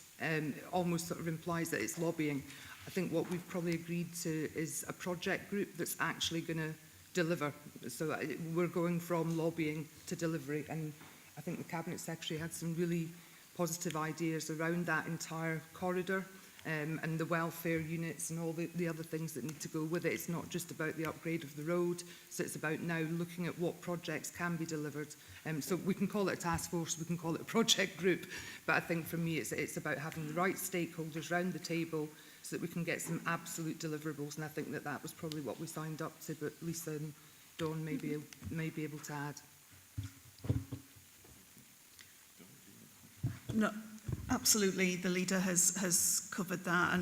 almost sort of implies that it's lobbying. I think what we've probably agreed to is a project group that's actually going to deliver. So we're going from lobbying to delivery, and I think the Cabinet Secretary had some really positive ideas around that entire corridor, and the welfare units and all the other things that need to go with it. It's not just about the upgrade of the road, so it's about now looking at what projects can be delivered. So we can call it a task force, we can call it a project group, but I think for me it's about having the right stakeholders round the table so that we can get some absolute deliverables, and I think that was probably what we signed up to, but Lisa and Dawn may be able to add. No, absolutely. The leader has covered that,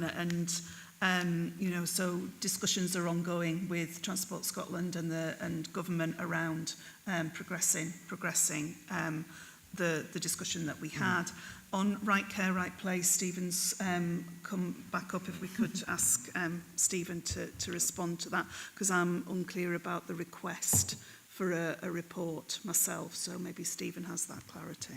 and you know, so discussions are ongoing with Transport Scotland and government around progressing the discussion that we had. On right care, right place, Stephen's come back up. If we could ask Stephen to respond to that, because I'm unclear about the request for a report myself, so maybe Stephen has that clarity.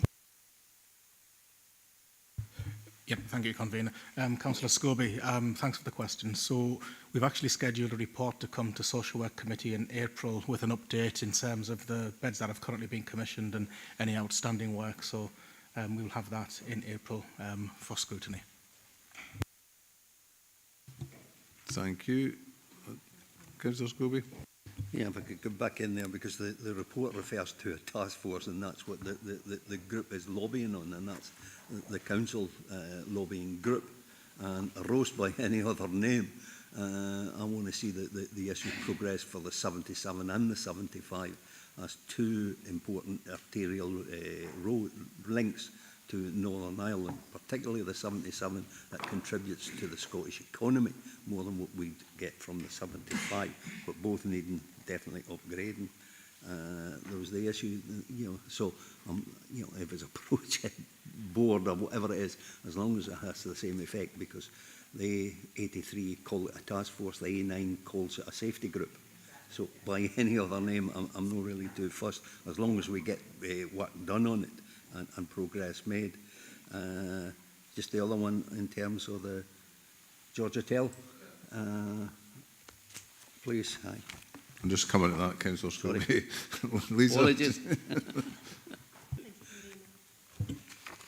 Yep, thank you, Convener. Councillor Scobie, thanks for the question. So we've actually scheduled a report to come to Social Work Committee in April with an update in terms of the beds that have currently been commissioned and any outstanding work. So we will have that in April for scrutiny. Thank you. Councillor Scobie. Yeah, if I could go back in there, because the report refers to a task force, and that's what the group is lobbying on, and that's the council lobbying group. And arose by any other name, I want to see the issue progress for the 77 and the 75 as two important arterial road links to Northern Ireland, particularly the 77 that contributes to the Scottish economy more than what we get from the 75, but both needing definitely upgrading. There was the issue, you know, so you know, if it's a project board or whatever it is, as long as it has the same effect, because the 83 call it a task force, the A9 calls it a safety group. So by any other name, I'm not really too fussed, as long as we get work done on it and progress made. Just the other one in terms of the George Hotel, please. Hi. I'm just coming to that, Councillor Scobie. Lisa. Apologies.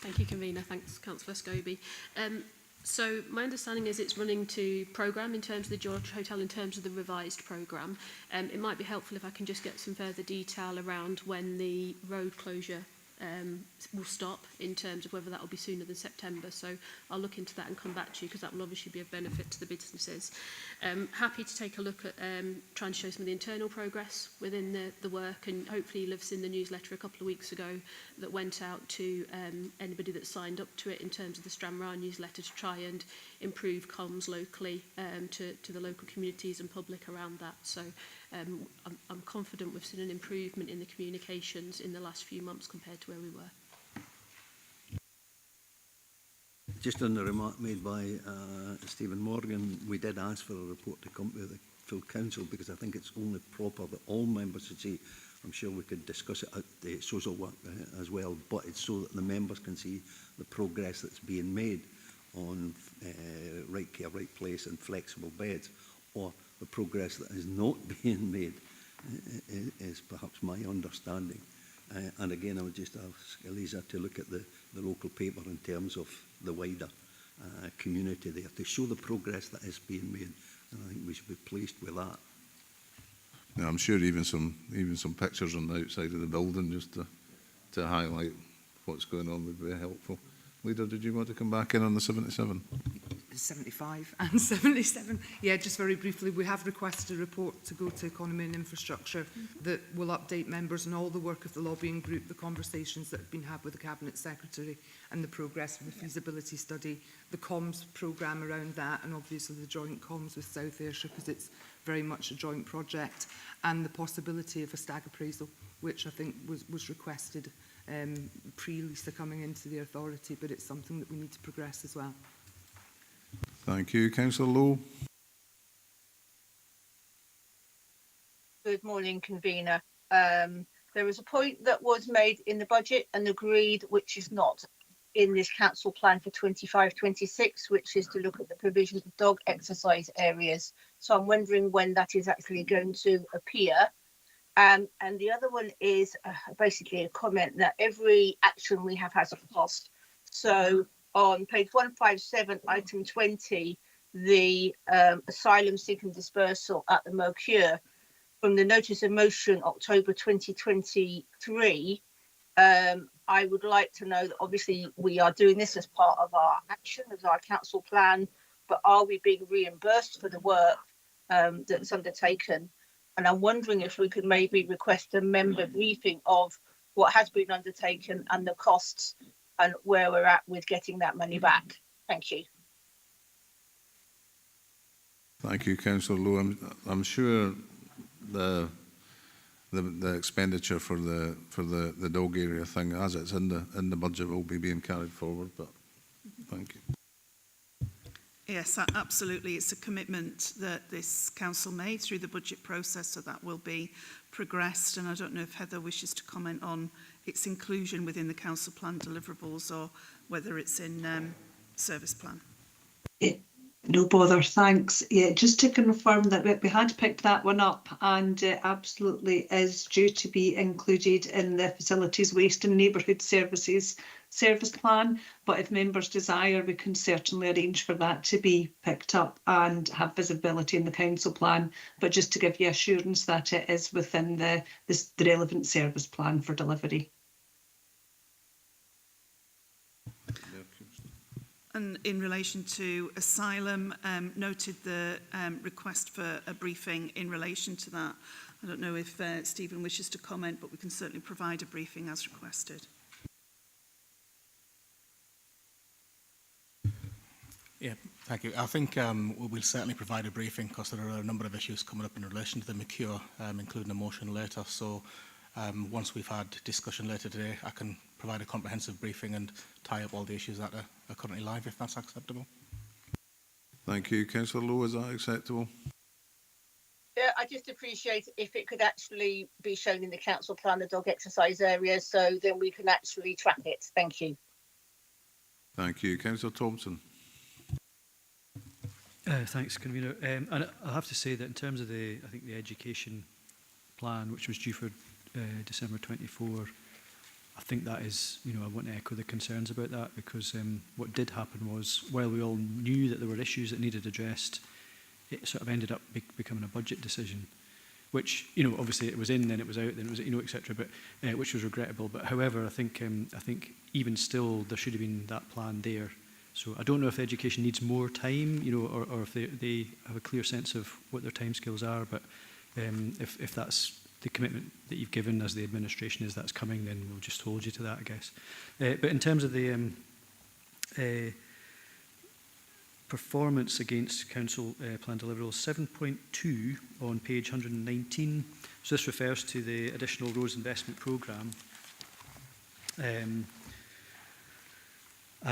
Thank you, Convener. Thanks, Councillor Scobie. So my understanding is it's running to programme in terms of the George Hotel, in terms of the revised programme. It might be helpful if I can just get some further detail around when the road closure will stop in terms of whether that will be sooner than September. So I'll look into that and come back to you, because that will obviously be of benefit to the businesses. Happy to take a look at trying to show some of the internal progress within the work, and hopefully you'll have seen the newsletter a couple of weeks ago that went out to anybody that signed up to it in terms of the Stranraer newsletter, to try and improve comms locally to the local communities and public around that. So I'm confident we've seen an improvement in the communications in the last few months compared to where we were. Just on the remark made by Stephen Morgan, we did ask for a report to come to the full council, because I think it's only proper that all members should see. I'm sure we could discuss it at the social work as well, but it's so that the members can see the progress that's being made on right care, right place and flexible beds, or the progress that is not being made, is perhaps my understanding. And again, I would just ask Elisa to look at the local paper in terms of the wider community there, to show the progress that is being made. And I think we should be pleased with that. Yeah, I'm sure even some pictures on the outside of the building, just to highlight what's going on, would be helpful. Leader, did you want to come back in on the 77? 75 and 77. Yeah, just very briefly, we have requested a report to go to Economy and Infrastructure that will update members on all the work of the lobbying group, the conversations that have been had with the Cabinet Secretary, and the progress of the feasibility study, the comms programme around that, and obviously the joint comms with South Ayrshire, because it's very much a joint project, and the possibility of a stag appraisal, which I think was requested pre-Lisa coming into the authority, but it's something that we need to progress as well. Thank you. Councillor Lowe. Good morning, convener. There was a point that was made in the budget and agreed, which is not in this council plan for 25-26, which is to look at the provision of dog exercise areas. So I'm wondering when that is actually going to appear. And the other one is basically a comment that every action we have has a cost. So on page 157, item 20, the asylum seeking dispersal at the Mercure, from the notice of motion October 2023, I would like to know that obviously we are doing this as part of our action, as our council plan, but are we being reimbursed for the work that's undertaken? And I'm wondering if we could maybe request a member briefing of what has been undertaken and the costs and where we're at with getting that money back. Thank you. Thank you, Councillor Lowe. I'm sure the expenditure for the dog area thing, as it's in the budget, will be being carried forward. But thank you. Yes, absolutely. It's a commitment that this council made through the budget process, so that will be progressed. And I don't know if Heather wishes to comment on its inclusion within the council plan deliverables, or whether it's in service plan. No bother, thanks. Yeah, just to confirm that we had picked that one up, and it absolutely is due to be included in the Facilities, Waste and Neighbourhood Services service plan. But if members desire, we can certainly arrange for that to be picked up and have visibility in the council plan. But just to give you assurance that it is within the relevant service plan for delivery. And in relation to asylum, noted the request for a briefing in relation to that. I don't know if Stephen wishes to comment, but we can certainly provide a briefing as requested. Yeah, thank you. I think we'll certainly provide a briefing, because there are a number of issues coming up in relation to the McCure, including a motion later. So once we've had discussion later today, I can provide a comprehensive briefing and tie up all the issues that are currently live, if that's acceptable. Thank you. Councillor Lowe, is that acceptable? Yeah, I just appreciate if it could actually be shown in the council plan, the dog exercise area, so then we can actually track it. Thank you. Thank you. Councillor Thompson. Thanks, convener. And I have to say that in terms of I think the education plan, which was due for December 24, I think that is, I want to echo the concerns about that, because what did happen was, while we all knew that there were issues that needed addressed, it sort of ended up becoming a budget decision, which, you know, obviously it was in, then it was out, then it was, you know, etc. But which was regrettable. But however, I think even still there should have been that plan there. So I don't know if education needs more time, you know, or if they have a clear sense of what their timescales are. But if that's the commitment that you've given as the administration is that's coming, then we'll just hold you to that, I guess. But in terms of the performance against council plan deliverables, 7.2 on page 119. So this refers to the additional roads investment programme. And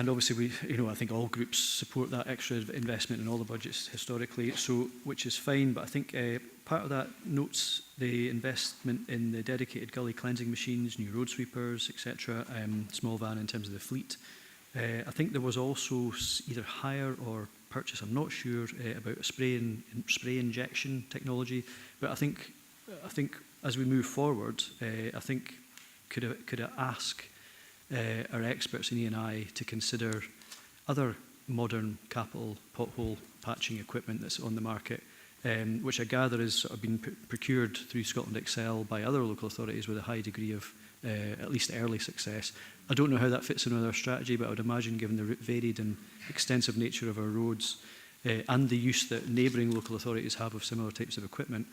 obviously, I think all groups support that extra investment in all the budgets historically, so which is fine. But I think part of that notes the investment in the dedicated gully cleansing machines, new road sweepers, etc. Small van in terms of the fleet. I think there was also either hire or purchase, I'm not sure, about spray injection technology. But I think as we move forward, I think could I ask our experts in E&I to consider other modern capital pothole patching equipment that's on the market, which I gather is sort of been procured through Scotland Excel by other local authorities with a high degree of at least early success. I don't know how that fits in with our strategy, but I would imagine, given the varied and extensive nature of our roads and the use that neighbouring local authorities have of similar types of equipment,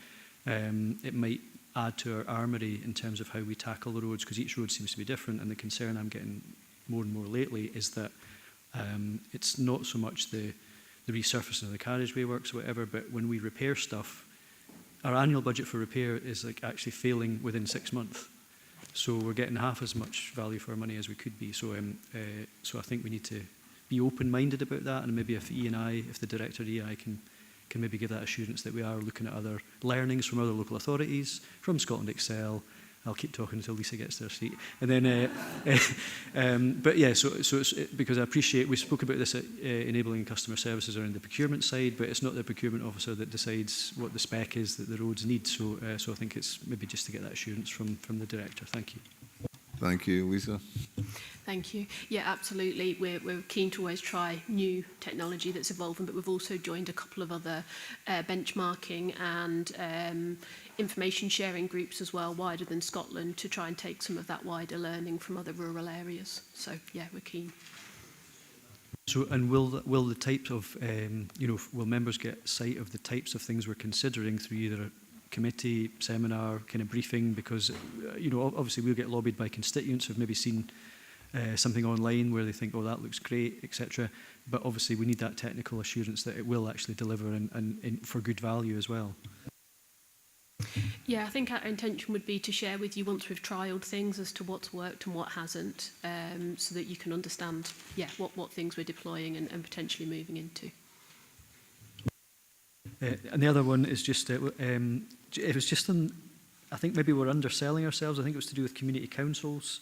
it might add to our armoury in terms of how we tackle the roads, because each road seems to be different. And the concern I'm getting more and more lately is that it's not so much the resurfacing of the carriageway works or whatever, but when we repair stuff, our annual budget for repair is like actually failing within 6 months. So we're getting half as much value for our money as we could be. So I think we need to be open-minded about that, and maybe if the director of E&I can maybe give that assurance that we are looking at other learnings from other local authorities, from Scotland Excel. I'll keep talking until Lisa gets to her seat. And then, but yeah, so it's, because I appreciate, we spoke about this at enabling customer services around the procurement side, but it's not the procurement officer that decides what the spec is that the roads need. So I think it's maybe just to get that assurance from the director. Thank you. Thank you, Lisa. Thank you. Yeah, absolutely. We're keen to always try new technology that's evolving, but we've also joined a couple of other benchmarking and information sharing groups as well, wider than Scotland, to try and take some of that wider learning from other rural areas. So yeah, we're keen. So, and will the type of, will members get sight of the types of things we're considering through either a committee, seminar, kind of briefing? Because, obviously we'll get lobbied by constituents who've maybe seen something online where they think, oh, that looks great, etc. But obviously we need that technical assurance that it will actually deliver and for good value as well. Yeah, I think our intention would be to share with you once we've trialled things as to what's worked and what hasn't, so that you can understand, what things we're deploying and potentially moving into. And the other one is just, it was just on, I think maybe we're underselling ourselves. I think it was to do with community councils,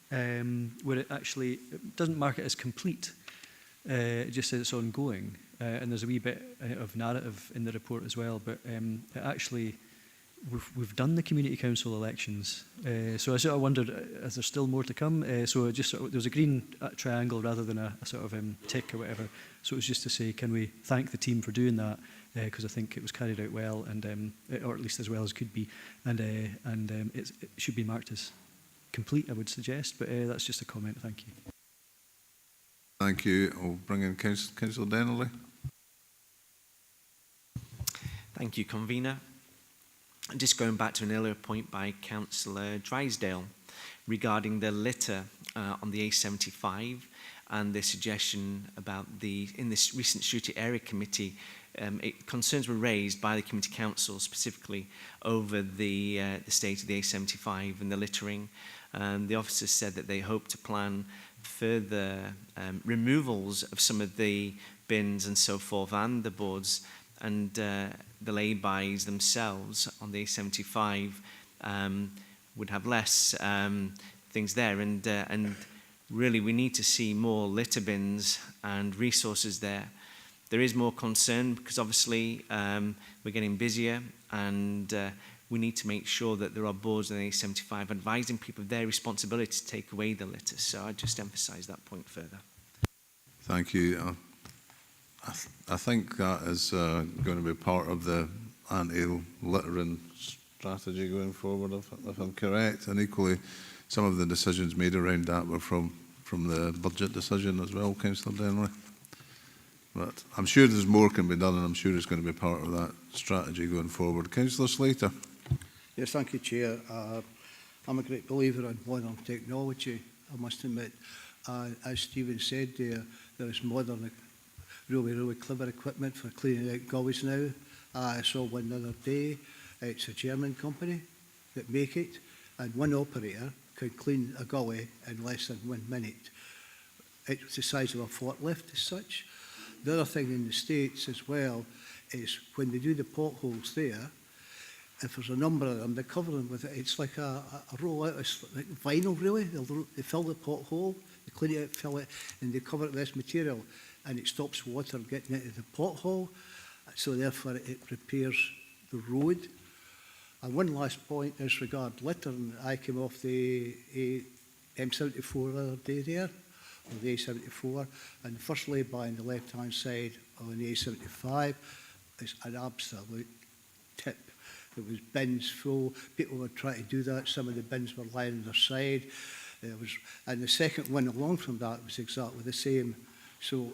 where it doesn't mark it as complete. It just says it's ongoing. And there's a wee bit of narrative in the report as well, but it actually, we've done the community council elections. So I sort of wondered, is there still more to come? So just there was a green triangle rather than a sort of tick or whatever. So it was just to say, can we thank the team for doing that? Because I think it was carried out well, and or at least as well as could be, and it should be marked as complete, I would suggest. But that's just a comment. Thank you. Thank you. I'll bring in Councillor Dennerley. Thank you, Convener. Just going back to an earlier point by Councillor Drysdale regarding the litter on the A75 and the suggestion about in this recent Shooty Area Committee, concerns were raised by the Community Council specifically over the state of the A75 and the littering. The officers said that they hope to plan further removals of some of the bins and so forth, and the boards and the lay-bys themselves on the A75 would have less things there, and really we need to see more litter bins and resources there. There is more concern because obviously we're getting busier, and we need to make sure that there are boards on the A75 advising people of their responsibility to take away the litter. So I'd just emphasise that point further. Thank you. I think that is going to be part of the anti-littering strategy going forward, if I'm correct. And equally, some of the decisions made around that were from the budget decision as well, Councillor Denley. But I'm sure there's more can be done, and I'm sure it's going to be part of that strategy going forward. Councillor Slater. Yes, thank you, Chair. I'm a great believer in modern technology, I must admit. As Stephen said, there is modern, really clever equipment for cleaning out gullies now. I saw one the other day. It's a German company that make it, and one operator could clean a gully in less than 1 minute. It's the size of a forklift as such. The other thing in the States as well is when they do the potholes there, if there's a number of them, they cover them with it. It's like a roll-out, it's like vinyl really. They fill the pothole, they clean it out, fill it, and they cover it with this material, and it stops water getting into the pothole, so therefore it repairs the road. And one last point as regard littering. I came off the M74 the other day there, or the A74, and the first lay-by on the left-hand side on the A75 is an absolute tip. There was bins full. People were trying to do that. Some of the bins were lying on their side. And the second one along from that was exactly the same. So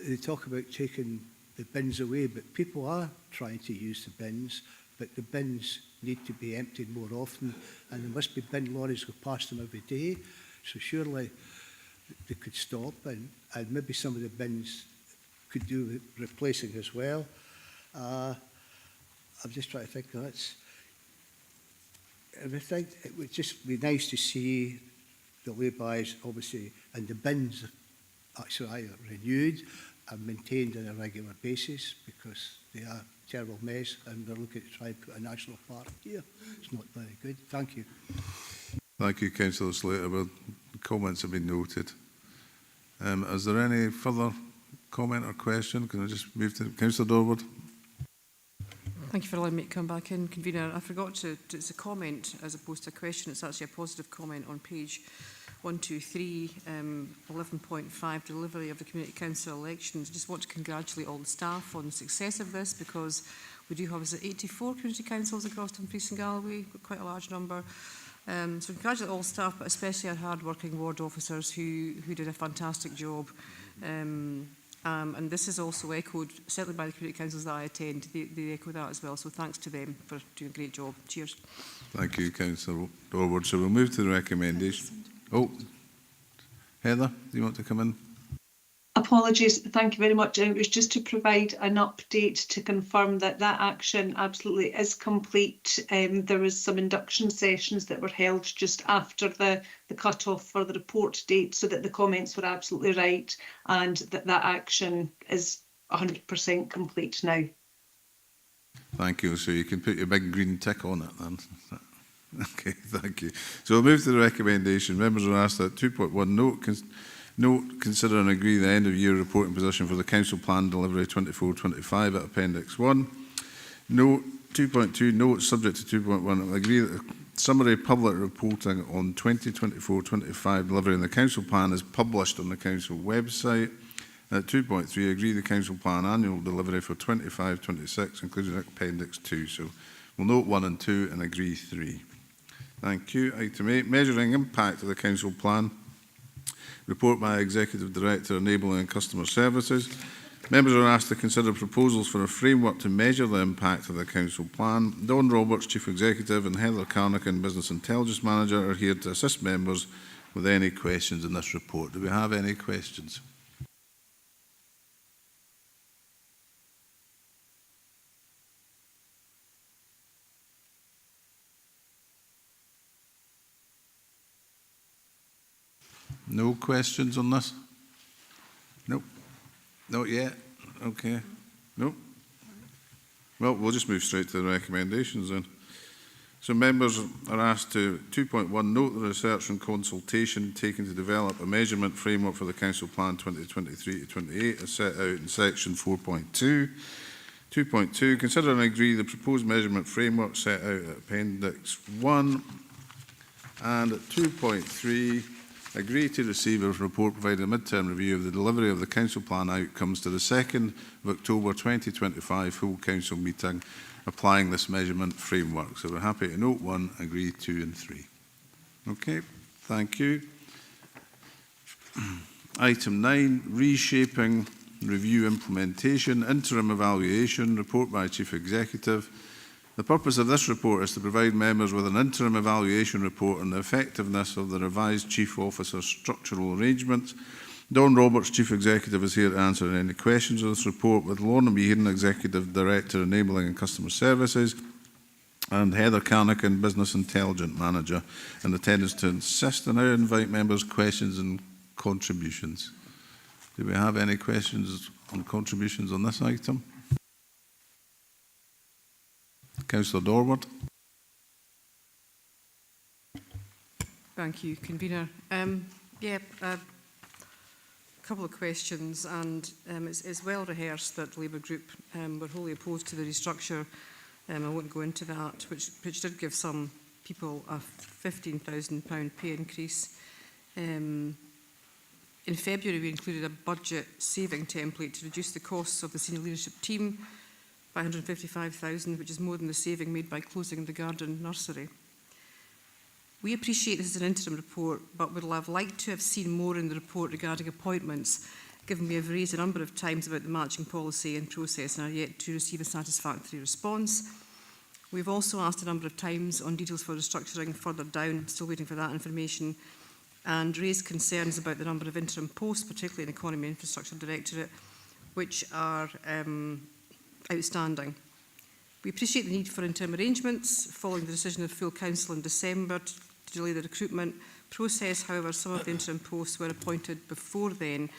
they talk about taking the bins away, but people are trying to use the bins, but the bins need to be emptied more often, and there must be bin lorries go past them every day. So surely they could stop, and maybe some of the bins could do with replacing as well. I'm just trying to think of that. And I think it would just be nice to see the lay-bys, obviously, and the bins actually either renewed and maintained on a regular basis, because they are a terrible mess, and they're looking to try and put a national park here. It's not very good. Thank you. Thank you, Councillor Slater. Well, the comments have been noted. Is there any further comment or question? Can I just move to Councillor Dorward? Thank you for allowing me to come back in, Convener. I forgot to, it's a comment as opposed to a question. It's actually a positive comment on page 123, 11.5, delivery of the Community Council elections. I just want to congratulate all the staff on the success of this, because we do have 84 community councils across Dumfries and Galloway, quite a large number. So congratulate all staff, but especially our hard-working ward officers who did a fantastic job. And this is also echoed, certainly by the community councils that I attend, they echo that as well. So thanks to them for doing a great job. Cheers. Thank you, Councillor Dorward. So we'll move to the recommendation. Oh, Heather, do you want to come in? Apologies, thank you very much. It was just to provide an update to confirm that that action absolutely is complete. There was some induction sessions that were held just after the cut-off for the report date, so that the comments were absolutely right, and that action is 100% complete now. Thank you. So you can put your big green tick on it then. Okay, thank you. So we'll move to the recommendation. Members are asked that 2.1 Note, consider and agree the end of year reporting position for the Council Plan Delivery 24-25 at Appendix 1. Note 2.2, note subject to 2.1, agree that the summary public reporting on 2024-25 delivery in the Council Plan is published on the Council website. At 2.3, agree the Council Plan annual delivery for 25-26, including Appendix 2. So we'll note 1 and 2 and agree 3. Thank you. Item 8, measuring impact of the Council Plan. Report by Executive Director, Enabling and Customer Services. Members are asked to consider proposals for a framework to measure the impact of the Council Plan. Don Roberts, Chief Executive, and Heather Carnacan, Business Intelligence Manager, are here to assist members with any questions in this report. Do we have any questions? No questions on this? Nope. Not yet? Okay. Nope. Well, we'll just move straight to the recommendations then. So members are asked to 2.1 note the research and consultation taken to develop a measurement framework for the Council Plan 2023-28 as set out in section 4.2. 2.2 consider and agree the proposed measurement framework set out at Appendix 1. And at 2.3 agree to receive a report providing a mid-term review of the delivery of the Council Plan outcomes to the 2nd of October 2025 full Council meeting applying this measurement framework. So we're happy to note 1, agree 2 and 3. Okay, thank you. Item 9, reshaping, review, implementation, interim evaluation, report by Chief Executive. The purpose of this report is to provide members with an interim evaluation report on the effectiveness of the revised Chief Officer structural arrangements. Don Roberts, Chief Executive, is here to answer any questions on this report, with Lorna Meehan, Executive Director, Enabling and Customer Services, and Heather Carnican, Business Intelligence Manager, in attendance to assist. And I invite members' questions and contributions. Do we have any questions on contributions on this item? Councillor Dorward. Thank you, Convener. A couple of questions, and it's well rehearsed that the Labour Group were wholly opposed to the restructure. I won't go into that, which did give some people a £15,000 pay increase. In February, we included a budget saving template to reduce the costs of the senior leadership team by £155,000, which is more than the saving made by closing the garden nursery. We appreciate this is an interim report, but would have liked to have seen more in the report regarding appointments, given we have raised a number of times about the matching policy and process and are yet to receive a satisfactory response. We've also asked a number of times on details for restructuring further down, still waiting for that information, and raised concerns about the number of interim posts, particularly in Economy and Infrastructure Directorate, which are outstanding. We appreciate the need for interim arrangements following the decision of full council in December to delay the recruitment process. However, some of the interim posts were appointed before then,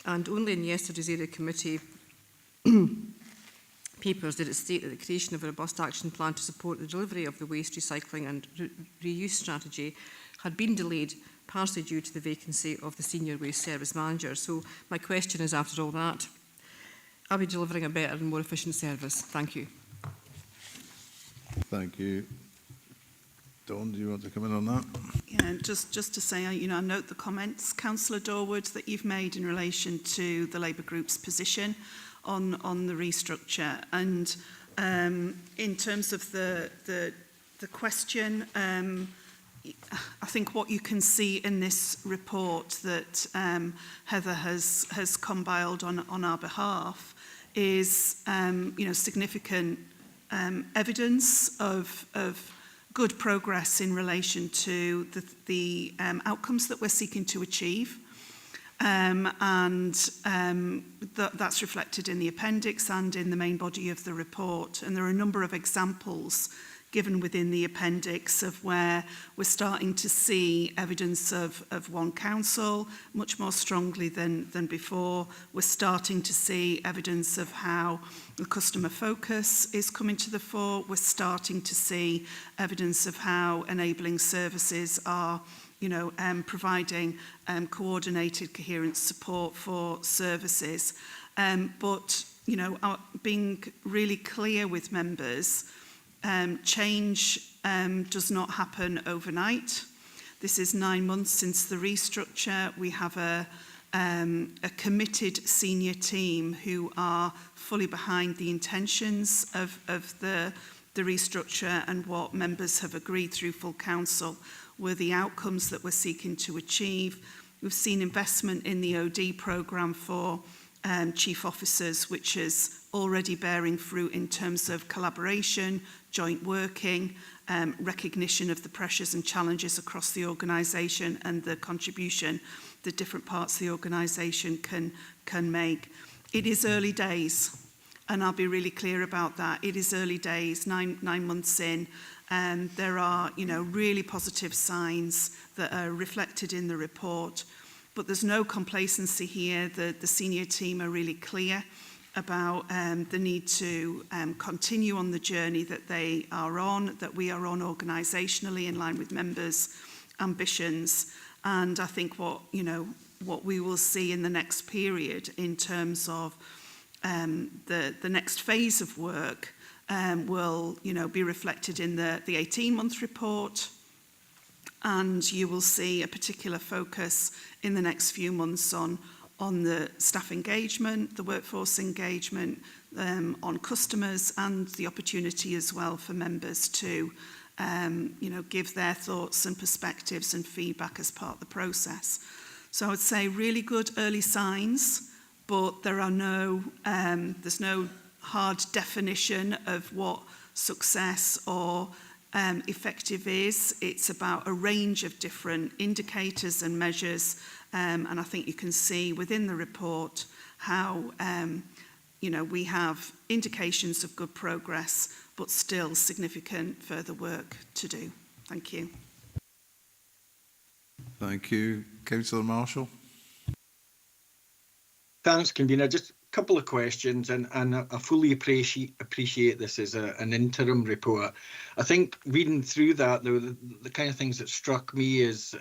and only in yesterday's area committee papers did it state that the creation of a robust action plan to support the delivery of the waste recycling and reuse strategy had been delayed, partially due to the vacancy of the Senior Waste Service Manager. So my question is, after all that, are we delivering a better and more efficient service? Thank you. Thank you. Dawn, do you want to come in on that? Yeah, just to say, I note the comments, Councillor Dorwood, that you've made in relation to the Labour Group's position on the restructure. And in terms of the question, I think what you can see in this report that Heather has compiled on our behalf is significant evidence of good progress in relation to the outcomes that we're seeking to achieve. That's reflected in the appendix and in the main body of the report. And there are a number of examples given within the appendix of where we're starting to see evidence of one council much more strongly than before. We're starting to see evidence of how the customer focus is coming to the fore. We're starting to see evidence of how enabling services are providing coordinated, coherent support for services. But being really clear with members, change does not happen overnight. This is 9 months since the restructure. We have a committed senior team who are fully behind the intentions of the restructure, and what members have agreed through full council were the outcomes that we're seeking to achieve. We've seen investment in the OD programme for chief officers, which is already bearing fruit in terms of collaboration, joint working, recognition of the pressures and challenges across the organisation and the contribution that different parts of the organisation can make. It is early days, and I'll be really clear about that. It is early days, nine months in, and there are really positive signs that are reflected in the report. But there's no complacency here. The senior team are really clear about the need to continue on the journey that they are on, that we are on organisationally in line with members' ambitions. And I think what we will see in the next period in terms of the next phase of work will be reflected in the 18-month report. And you will see a particular focus in the next few months on the staff engagement, the workforce engagement, on customers, and the opportunity as well for members to give their thoughts and perspectives and feedback as part of the process. So I would say really good early signs, but there are there's no hard definition of what success or effective is. It's about a range of different indicators and measures, and I think you can see within the report how we have indications of good progress, but still significant further work to do. Thank you. Thank you. Councillor Marshall. Thanks, Convener. Just a couple of questions, and I fully appreciate this as an interim report. I think reading through that, though, the kind of things that struck me is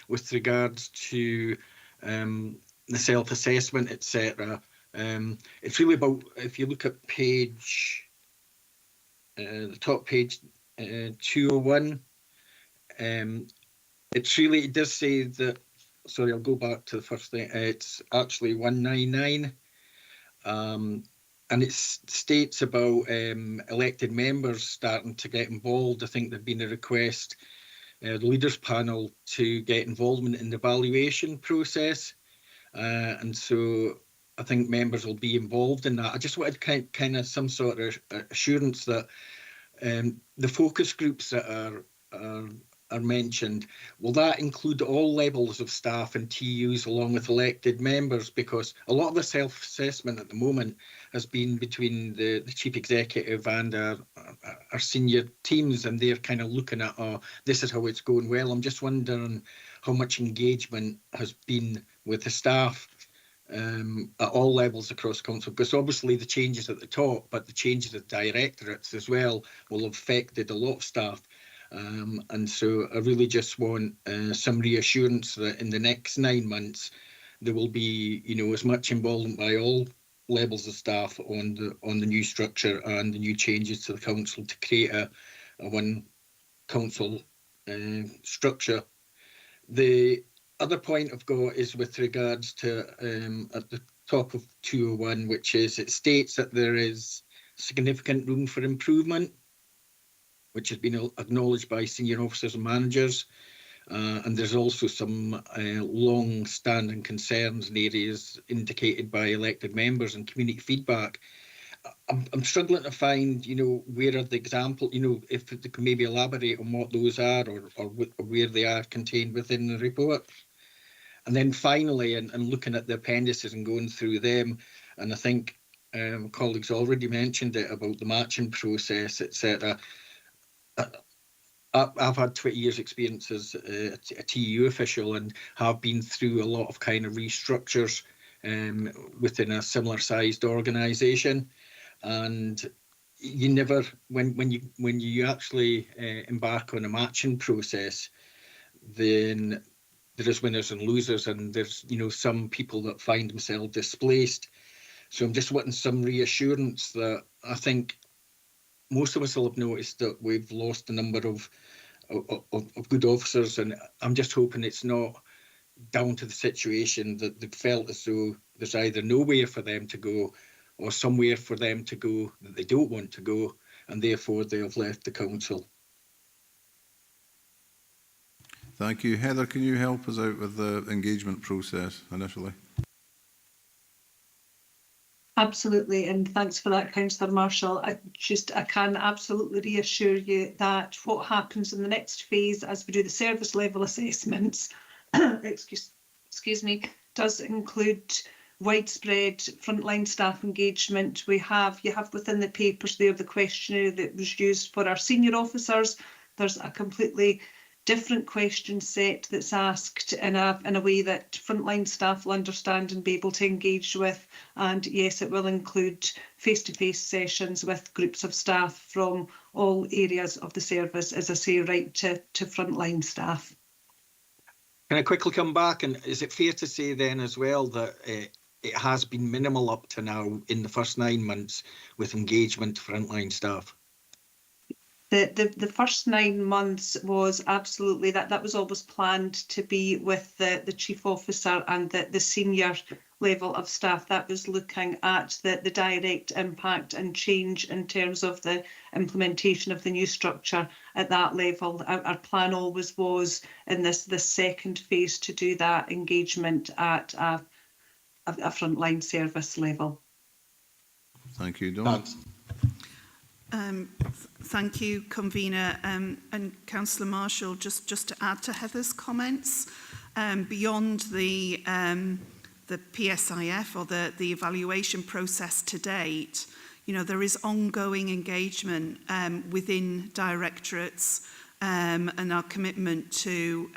with regards to the self-assessment, etc. It's really about, if you look at page, the top page 201, it does say that, sorry, I'll go back to the first thing, it's actually 199, and it states about elected members starting to get involved. I think there'd been a request, the leaders panel, to get involvement in the evaluation process, and so I think members will be involved in that. I just wanted kind of some sort of assurance that the focus groups that are mentioned, will that include all levels of staff and TUs along with elected members? Because a lot of the self-assessment at the moment has been between the chief executive and our senior teams, and they're kind of looking at, oh, this is how it's going well. I'm just wondering how much engagement has been with the staff at all levels across council, because obviously the changes at the top, but the changes at directorates as well will have affected a lot of staff. And so I really just want some reassurance that in the next 9 months there will be, as much involvement by all levels of staff on the new structure and the new changes to the council to create a one council structure. The other point I've got is with regards to at the top of 201, which is, it states that there is significant room for improvement, which has been acknowledged by senior officers and managers. And there's also some long-standing concerns in areas indicated by elected members and community feedback. I'm struggling to find, where are the examples, if they can maybe elaborate on what those are, or where they are contained within the report. And then finally, and looking at the appendices and going through them, and I think colleagues already mentioned it about the matching process, etc. I've had 20 years experience as a TU official and have been through a lot of kind of restructures within a similar sized organisation. And you never, when you actually embark on a matching process, then there is winners and losers, and there's some people that find themselves displaced. So I'm just wanting some reassurance that I think most of us will have noticed that we've lost a number of good officers, and I'm just hoping it's not down to the situation that they've felt as though there's either nowhere for them to go or somewhere for them to go that they don't want to go, and therefore they have left the council. Thank you. Heather, can you help us out with the engagement process initially? Absolutely, and thanks for that, Councillor Marshall. I can absolutely reassure you that what happens in the next phase as we do the service level assessments, excuse me, does include widespread frontline staff engagement. You have within the papers there the questionnaire that was used for our senior officers. There's a completely different question set that's asked in a way that frontline staff will understand and be able to engage with. And yes, it will include face-to-face sessions with groups of staff from all areas of the service, as I say, right to frontline staff. Can I quickly come back? And is it fair to say then as well that it has been minimal up to now in the first 9 months with engagement to frontline staff? The first 9 months was absolutely that was always planned to be with the chief officer and the senior level of staff. That was looking at the direct impact and change in terms of the implementation of the new structure at that level. Our plan always was in this second phase to do that engagement at a frontline service level. Thank you, Dawn. Thank you, Convener. And Councillor Marshall, just to add to Heather's comments, beyond the PSIF or the evaluation process to date, you know, there is ongoing engagement within directorates, and our commitment to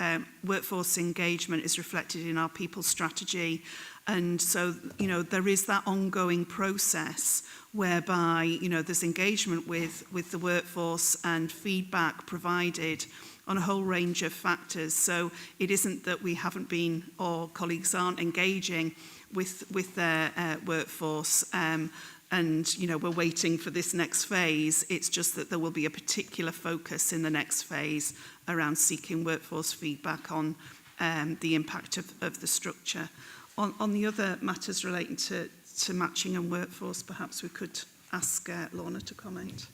workforce engagement is reflected in our people strategy. And so, you know, there is that ongoing process whereby, you know, there's engagement with the workforce and feedback provided on a whole range of factors. So it isn't that we haven't been, or colleagues aren't engaging with their workforce and, you know, we're waiting for this next phase. It's just that there will be a particular focus in the next phase around seeking workforce feedback on the impact of the structure. On the other matters relating to matching and workforce, perhaps we could ask Lorna to comment.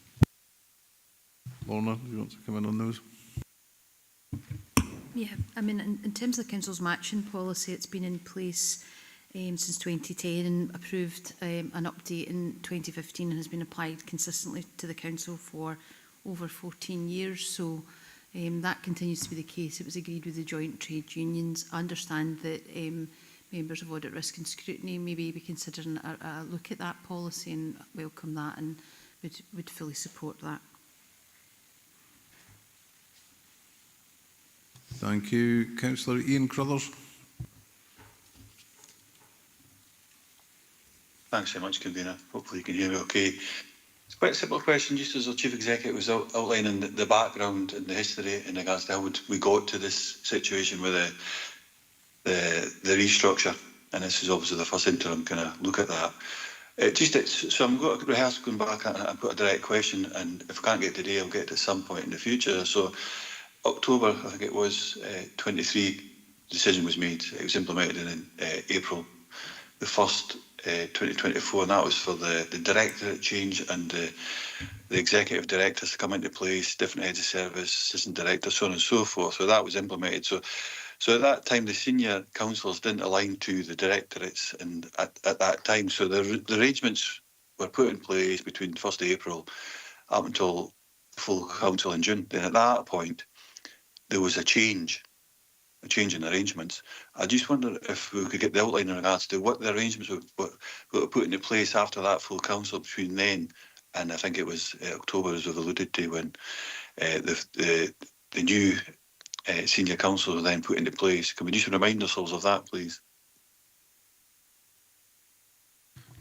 Lorna, do you want to come in on those? Yeah, I mean, in terms of the Council's matching policy, it's been in place since 2010 and approved an update in 2015 and has been applied consistently to the Council for over 14 years. So that continues to be the case. It was agreed with the joint trade unions. I understand that members of Audit, Risk and Scrutiny may be considering a look at that policy and welcome that and would fully support that. Thank you. Councillor Ian Crothers. Thanks very much, Convener. Hopefully you can hear me okay. It's quite a simple question, just as our Chief Executive was outlining the background and the history in regards to how we got to this situation with the restructure, and this is obviously the first interim kind of look at that. So I'm going to rehearse going back and put a direct question, and if I can't get today, I'll get it at some point in the future. So October, I think it was, 23, decision was made. It was implemented in April the 1st, 2024, and that was for the directorate change and the executive directors to come into place, different heads of service, assistant directors, so on and so forth. So that was implemented. So at that time, the senior councillors didn't align to the directorates, and at that time, so the arrangements were put in place between 1st of April up until the full council in June. Then at that point, there was a change in arrangements. I just wonder if we could get the outline in regards to what the arrangements were put into place after that full council between then and I think it was October, as we've alluded to, when the new senior council were then put into place. Can we just remind ourselves of that, please?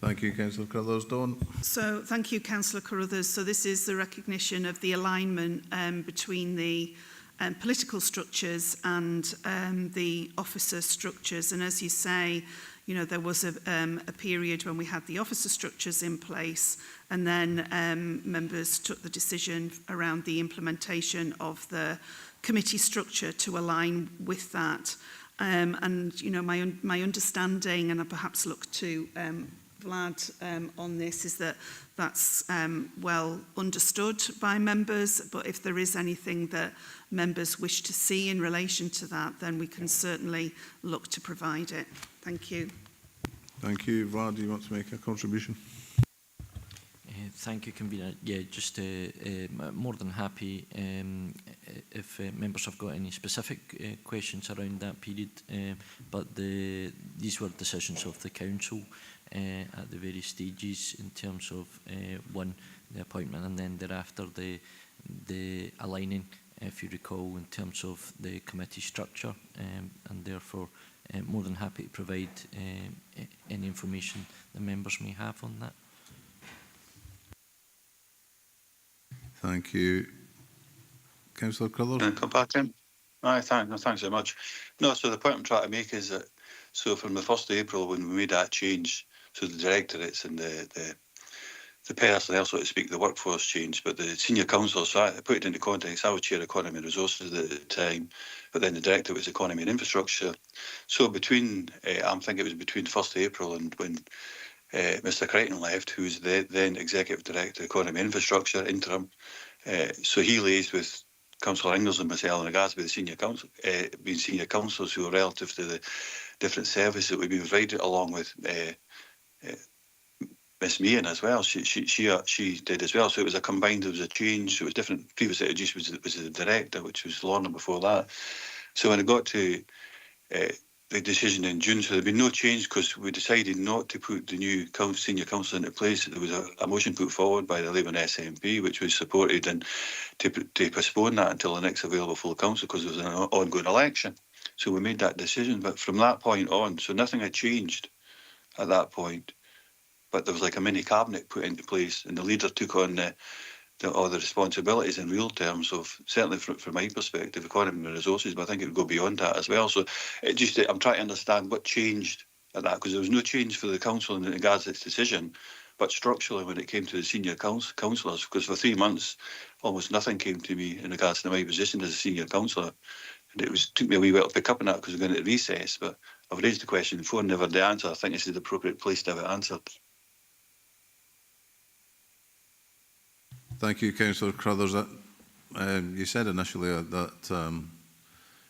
Thank you, Councillor Carruthers. Dawn. So thank you, Councillor Carruthers. So this is the recognition of the alignment between the political structures and the officer structures. And as you say, you know, there was a period when we had the officer structures in place, and then members took the decision around the implementation of the committee structure to align with that. And, you know, my understanding, and I perhaps look to Vlad on this, is that that's well understood by members, but if there is anything that members wish to see in relation to that, then we can certainly look to provide it. Thank you. Thank you. Vlad, do you want to make a contribution? Thank you, Convener. Yeah, just more than happy if members have got any specific questions around that period, but these were decisions of the Council at the various stages in terms of one, the appointment, and then thereafter the aligning, if you recall, in terms of the committee structure, and therefore more than happy to provide any information the members may have on that. Thank you. Councillor Carruthers. Come back in. Aye, thanks very much. No, so the point I'm trying to make is that, so from the 1st of April, when we made that change, so the directorates and the the personnel, so to speak, the workforce changed, but the senior councillors, so I put it into context, I was chair of Economy and Resources at the time, but then the director was Economy and Infrastructure. So between, I'm thinking it was between 1st of April and when Mr Crichton left, who was the then Executive Director of Economy and Infrastructure, interim. So he liaised with Councillor Ingles and myself in regards to the senior council, being senior councillors who were relative to the different services that would be provided, along with Miss Meehan as well. She did as well. So it was a combined. There was a change. So it was different. Previous introduced was the director, which was Lorna before that. So when it got to the decision in June, so there'd been no change because we decided not to put the new senior council into place. There was a motion put forward by the Labour and SNP, which was supported, and to postpone that until the next available full council because there was an ongoing election. So we made that decision. But from that point on, so nothing had changed at that point. But there was like a mini cabinet put into place, and the leader took on all the responsibilities in real terms of, certainly from my perspective, economy and resources, but I think it would go beyond that as well. So it just, I'm trying to understand what changed at that, because there was no change for the council in regards to its decision, but structurally when it came to the senior councillors, because for 3 months almost nothing came to me in regards to my position as a senior councillor, and it took me a wee while to pick up on that because we're going to recess. But I've raised the question before and never the answer. I think this is the appropriate place to have it answered. Thank you, Councillor Crothers. You said initially that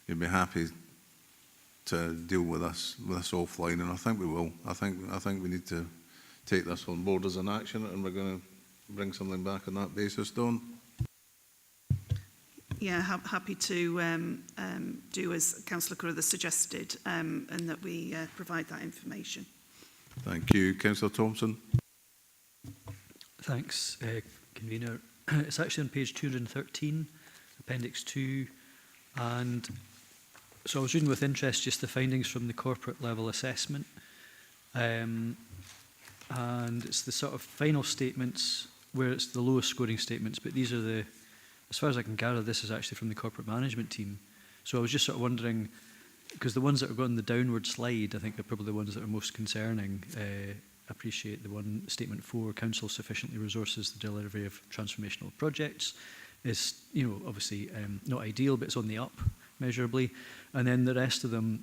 you'd be happy to deal with this offline, and I think we will. I think we need to take this on board as an action, and we're going to bring something back on that basis, Dawn. Yeah, happy to do as Councillor Crothers suggested, and that we provide that information. Thank you, Councillor Thompson. Thanks, Convener. It's actually on page 213, Appendix 2, and so I was reading with interest just the findings from the corporate level assessment, and it's the sort of final statements where it's the lowest scoring statements, but these are the, as far as I can gather, this is actually from the corporate management team. So I was just sort of wondering, because the ones that are on the downward slide, I think are probably the ones that are most concerning. Appreciate the one, statement 4, council sufficiently resources the delivery of transformational projects is, obviously not ideal, but it's on the up measurably. And then the rest of them,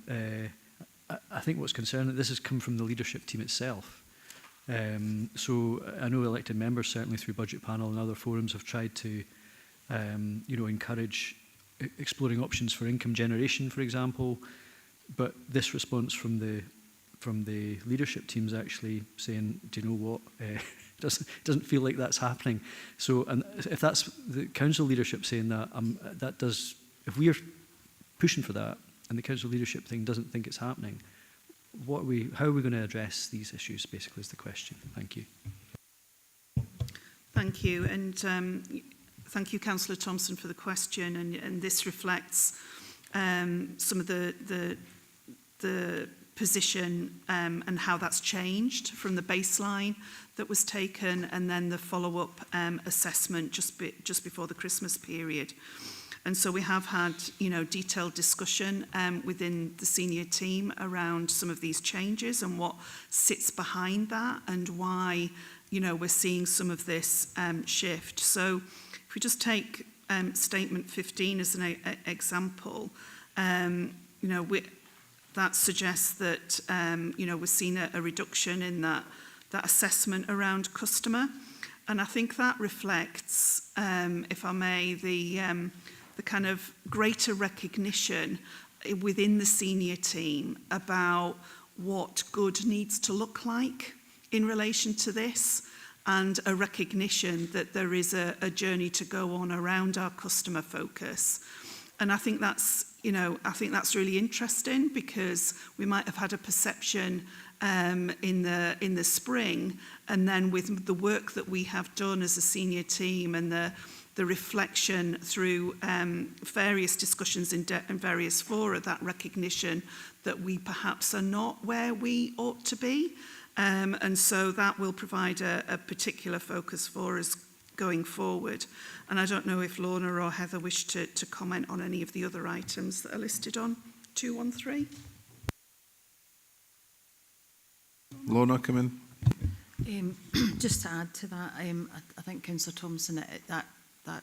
I think what's concerning, this has come from the leadership team itself. So I know elected members, certainly through budget panel and other forums, have tried to, encourage exploring options for income generation, for example. But this response from the leadership team's actually saying, do you know what, it doesn't feel like that's happening. So, and if that's the council leadership saying that, that does, if we're pushing for that and the council leadership thing doesn't think it's happening, how are we going to address these issues, basically, is the question. Thank you. Thank you, and thank you, Councillor Thompson, for the question, and this reflects some of the position and how that's changed from the baseline that was taken and then the follow-up assessment just before the Christmas period. And so we have had, detailed discussion within the senior team around some of these changes and what sits behind that and why, we're seeing some of this shift. So if we just take statement 15 as an example, that suggests that, we're seeing a reduction in that assessment around customer. And I think that reflects, if I may, the kind of greater recognition within the senior team about what good needs to look like in relation to this, and a recognition that there is a journey to go on around our customer focus. And I think that's, really interesting, because we might have had a perception in the spring, and then with the work that we have done as a senior team and the reflection through various discussions in various fora, that recognition that we perhaps are not where we ought to be. And so that will provide a particular focus for us going forward. And I don't know if Lorna or Heather wish to comment on any of the other items that are listed on 213. Lorna, come in. Just to add to that, I think Councillor Thompson, that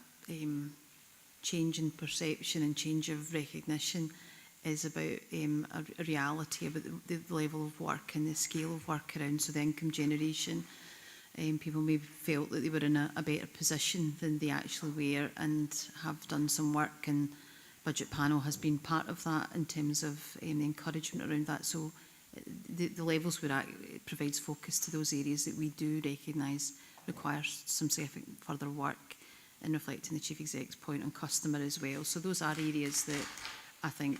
change in perception and change of recognition is about a reality about the level of work and the scale of work around, so the income generation. People maybe felt that they were in a better position than they actually were and have done some work, and Budget Panel has been part of that in terms of the encouragement around that. So the levels we're at, it provides focus to those areas that we do recognise require some significant further work, and reflecting the Chief Exec's point on customer as well. So those are areas that I think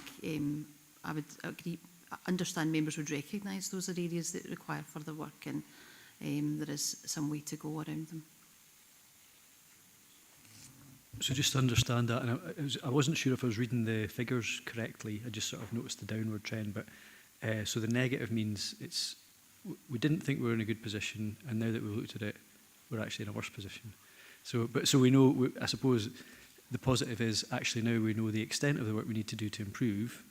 I would agree, understand members would recognise those are areas that require further work, and there is some way to go around them. So just to understand that, and I wasn't sure if I was reading the figures correctly. I just sort of noticed the downward trend, but so the negative means we didn't think we were in a good position, and now that we've looked at it, we're actually in a worse position. So we know, I suppose the positive is actually now we know the extent of the work we need to do to improve,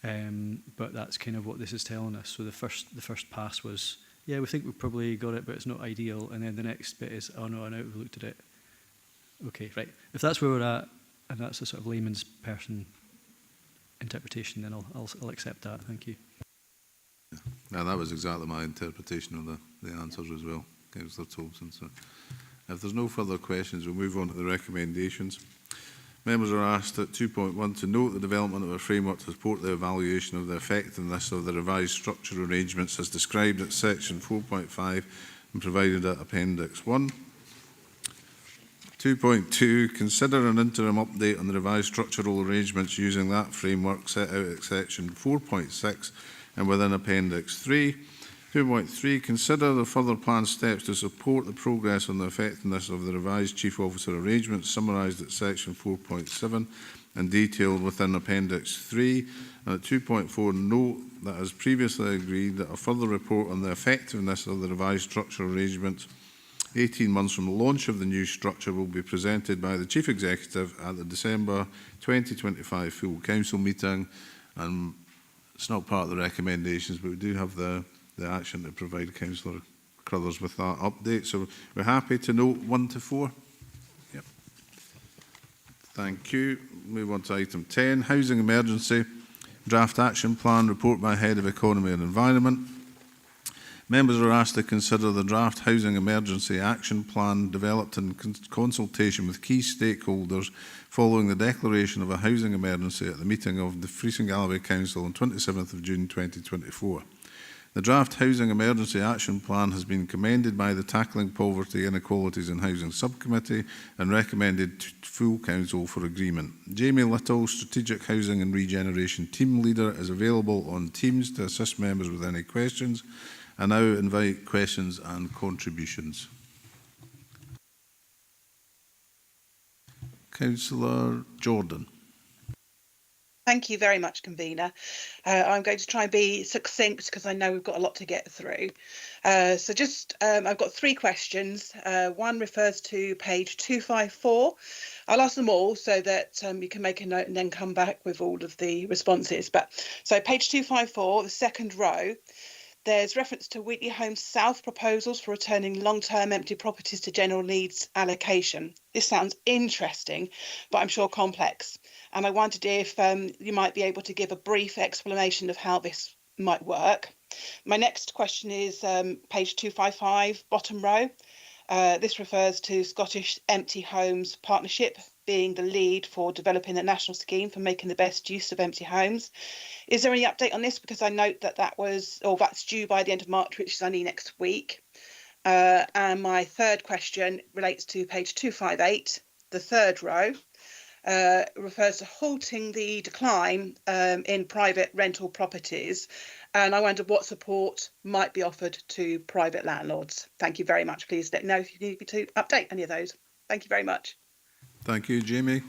but that's kind of what this is telling us. So the first pass was, yeah, we think we've probably got it, but it's not ideal, and then the next bit is, oh no, now we've looked at it. Okay, right. If that's where we're at, and that's a sort of layman's person interpretation, then I'll accept that. Thank you. Yeah, that was exactly my interpretation of the answers as well, Councillor Thompson. So if there's no further questions, we'll move on to the recommendations. Members are asked at 2.1 to note the development of a framework to support the evaluation of the effectiveness of the revised structure arrangements as described at section 4.5 and provided at Appendix 1. 2.2, consider an interim update on the revised structural arrangements using that framework set out at section 4.6 and within Appendix 3. 2.3, consider the further planned steps to support the progress on the effectiveness of the revised Chief Officer arrangements summarised at section 4.7 and detailed within Appendix 3. And at 2.4, note that as previously agreed that a further report on the effectiveness of the revised structural arrangements 18 months from the launch of the new structure will be presented by the Chief Executive at the December 2025 full council meeting. And it's not part of the recommendations, but we do have the action to provide Councillor Crothers with that update. So we're happy to note 1 to 4. Yep. Thank you. Move on to item 10, Housing Emergency Draft Action Plan, report by Head of Economy and Environment. Members are asked to consider the draft Housing Emergency Action Plan developed in consultation with key stakeholders following the declaration of a housing emergency at the meeting of the Dumfries and Galloway Council on 27th of June 2024. The draft Housing Emergency Action Plan has been commended by the Tackling Poverty, Inequalities and Housing Subcommittee and recommended to full council for agreement. Jamie Little, Strategic Housing and Regeneration Team Leader, is available on Teams to assist members with any questions. I now invite questions and contributions. Councillor Jordan. Thank you very much, Convener. I'm going to try and be succinct because I know we've got a lot to get through. So just, I've got 3 questions. One refers to page 254. I'll ask them all so that you can make a note and then come back with all of the responses. So page 254, the second row, there's reference to Wheatley Homes South proposals for returning long-term empty properties to general needs allocation. This sounds interesting, but I'm sure complex. And I wondered if you might be able to give a brief explanation of how this might work. My next question is page 255, bottom row. This refers to Scottish Empty Homes Partnership being the lead for developing a national scheme for making the best use of empty homes. Is there any update on this? Because I note that that's due by the end of March, which is only next week. And my third question relates to page 258, the third row. Refers to halting the decline in private rental properties. And I wondered what support might be offered to private landlords. Thank you very much. Please let me know if you need me to update any of those. Thank you very much. Thank you, Jamie.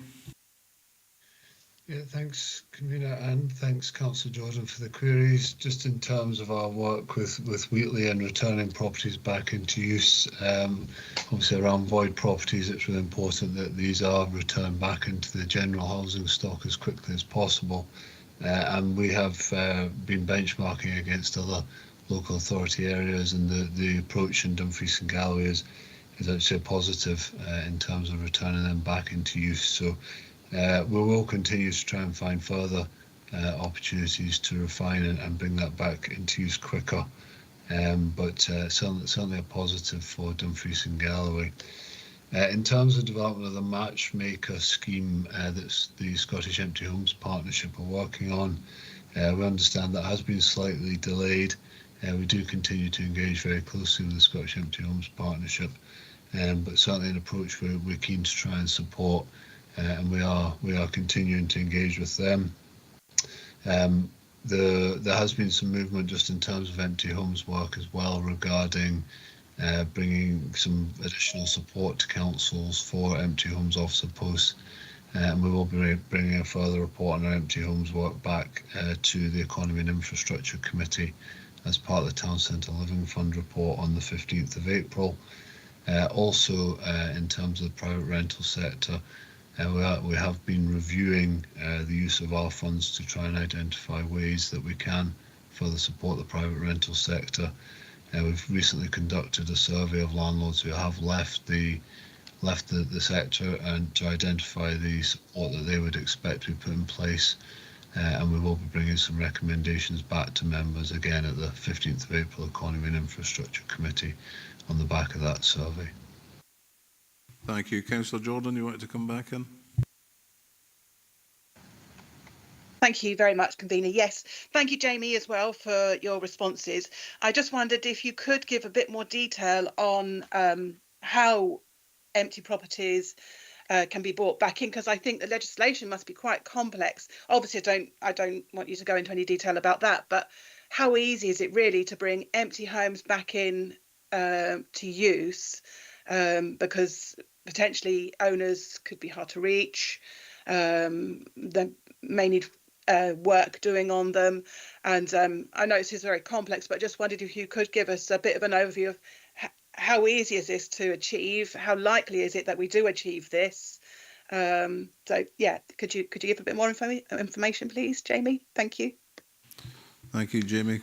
Yeah, thanks, Convener, and thanks, Councillor Jordan, for the queries. Just in terms of our work with Wheatley and returning properties back into use, obviously around void properties, it's really important that these are returned back into the general housing stock as quickly as possible. And we have been benchmarking against other local authority areas, and the approach in Dumfries and Galloway is actually a positive in terms of returning them back into use. So we will continue to try and find further opportunities to refine and bring that back into use quicker. But certainly a positive for Dumfries and Galloway. In terms of development of the matchmaker scheme that the Scottish Empty Homes Partnership are working on, we understand that has been slightly delayed. We do continue to engage very closely with the Scottish Empty Homes Partnership, but certainly an approach we're keen to try and support, and we are continuing to engage with them. There has been some movement just in terms of empty homes work as well, regarding bringing some additional support to councils for empty homes officer posts, and we will be bringing a further report on our empty homes work back to the Economy and Infrastructure Committee as part of the Town Centre Living Fund report on the 15th of April. Also, in terms of the private rental sector, we have been reviewing the use of our funds to try and identify ways that we can further support the private rental sector. We've recently conducted a survey of landlords who have left the sector, and to identify the support that they would expect to be put in place, and we will be bringing some recommendations back to members again at the 15th of April Economy and Infrastructure Committee on the back of that survey. Thank you. Councillor Jordan, you wanted to come back in? Thank you very much, Convener. Yes, thank you, Jamie, as well for your responses. I just wondered if you could give a bit more detail on how empty properties can be brought back in, because I think the legislation must be quite complex. Obviously, I don't want you to go into any detail about that, but how easy is it really to bring empty homes back in to use? Because potentially owners could be hard to reach. They may need work doing on them, and I know this is very complex, but I just wondered if you could give us a bit of an overview of how easy is this to achieve, how likely is it that we do achieve this. So yeah, could you give a bit more information, please, Jamie? Thank you. Thank you, Jamie.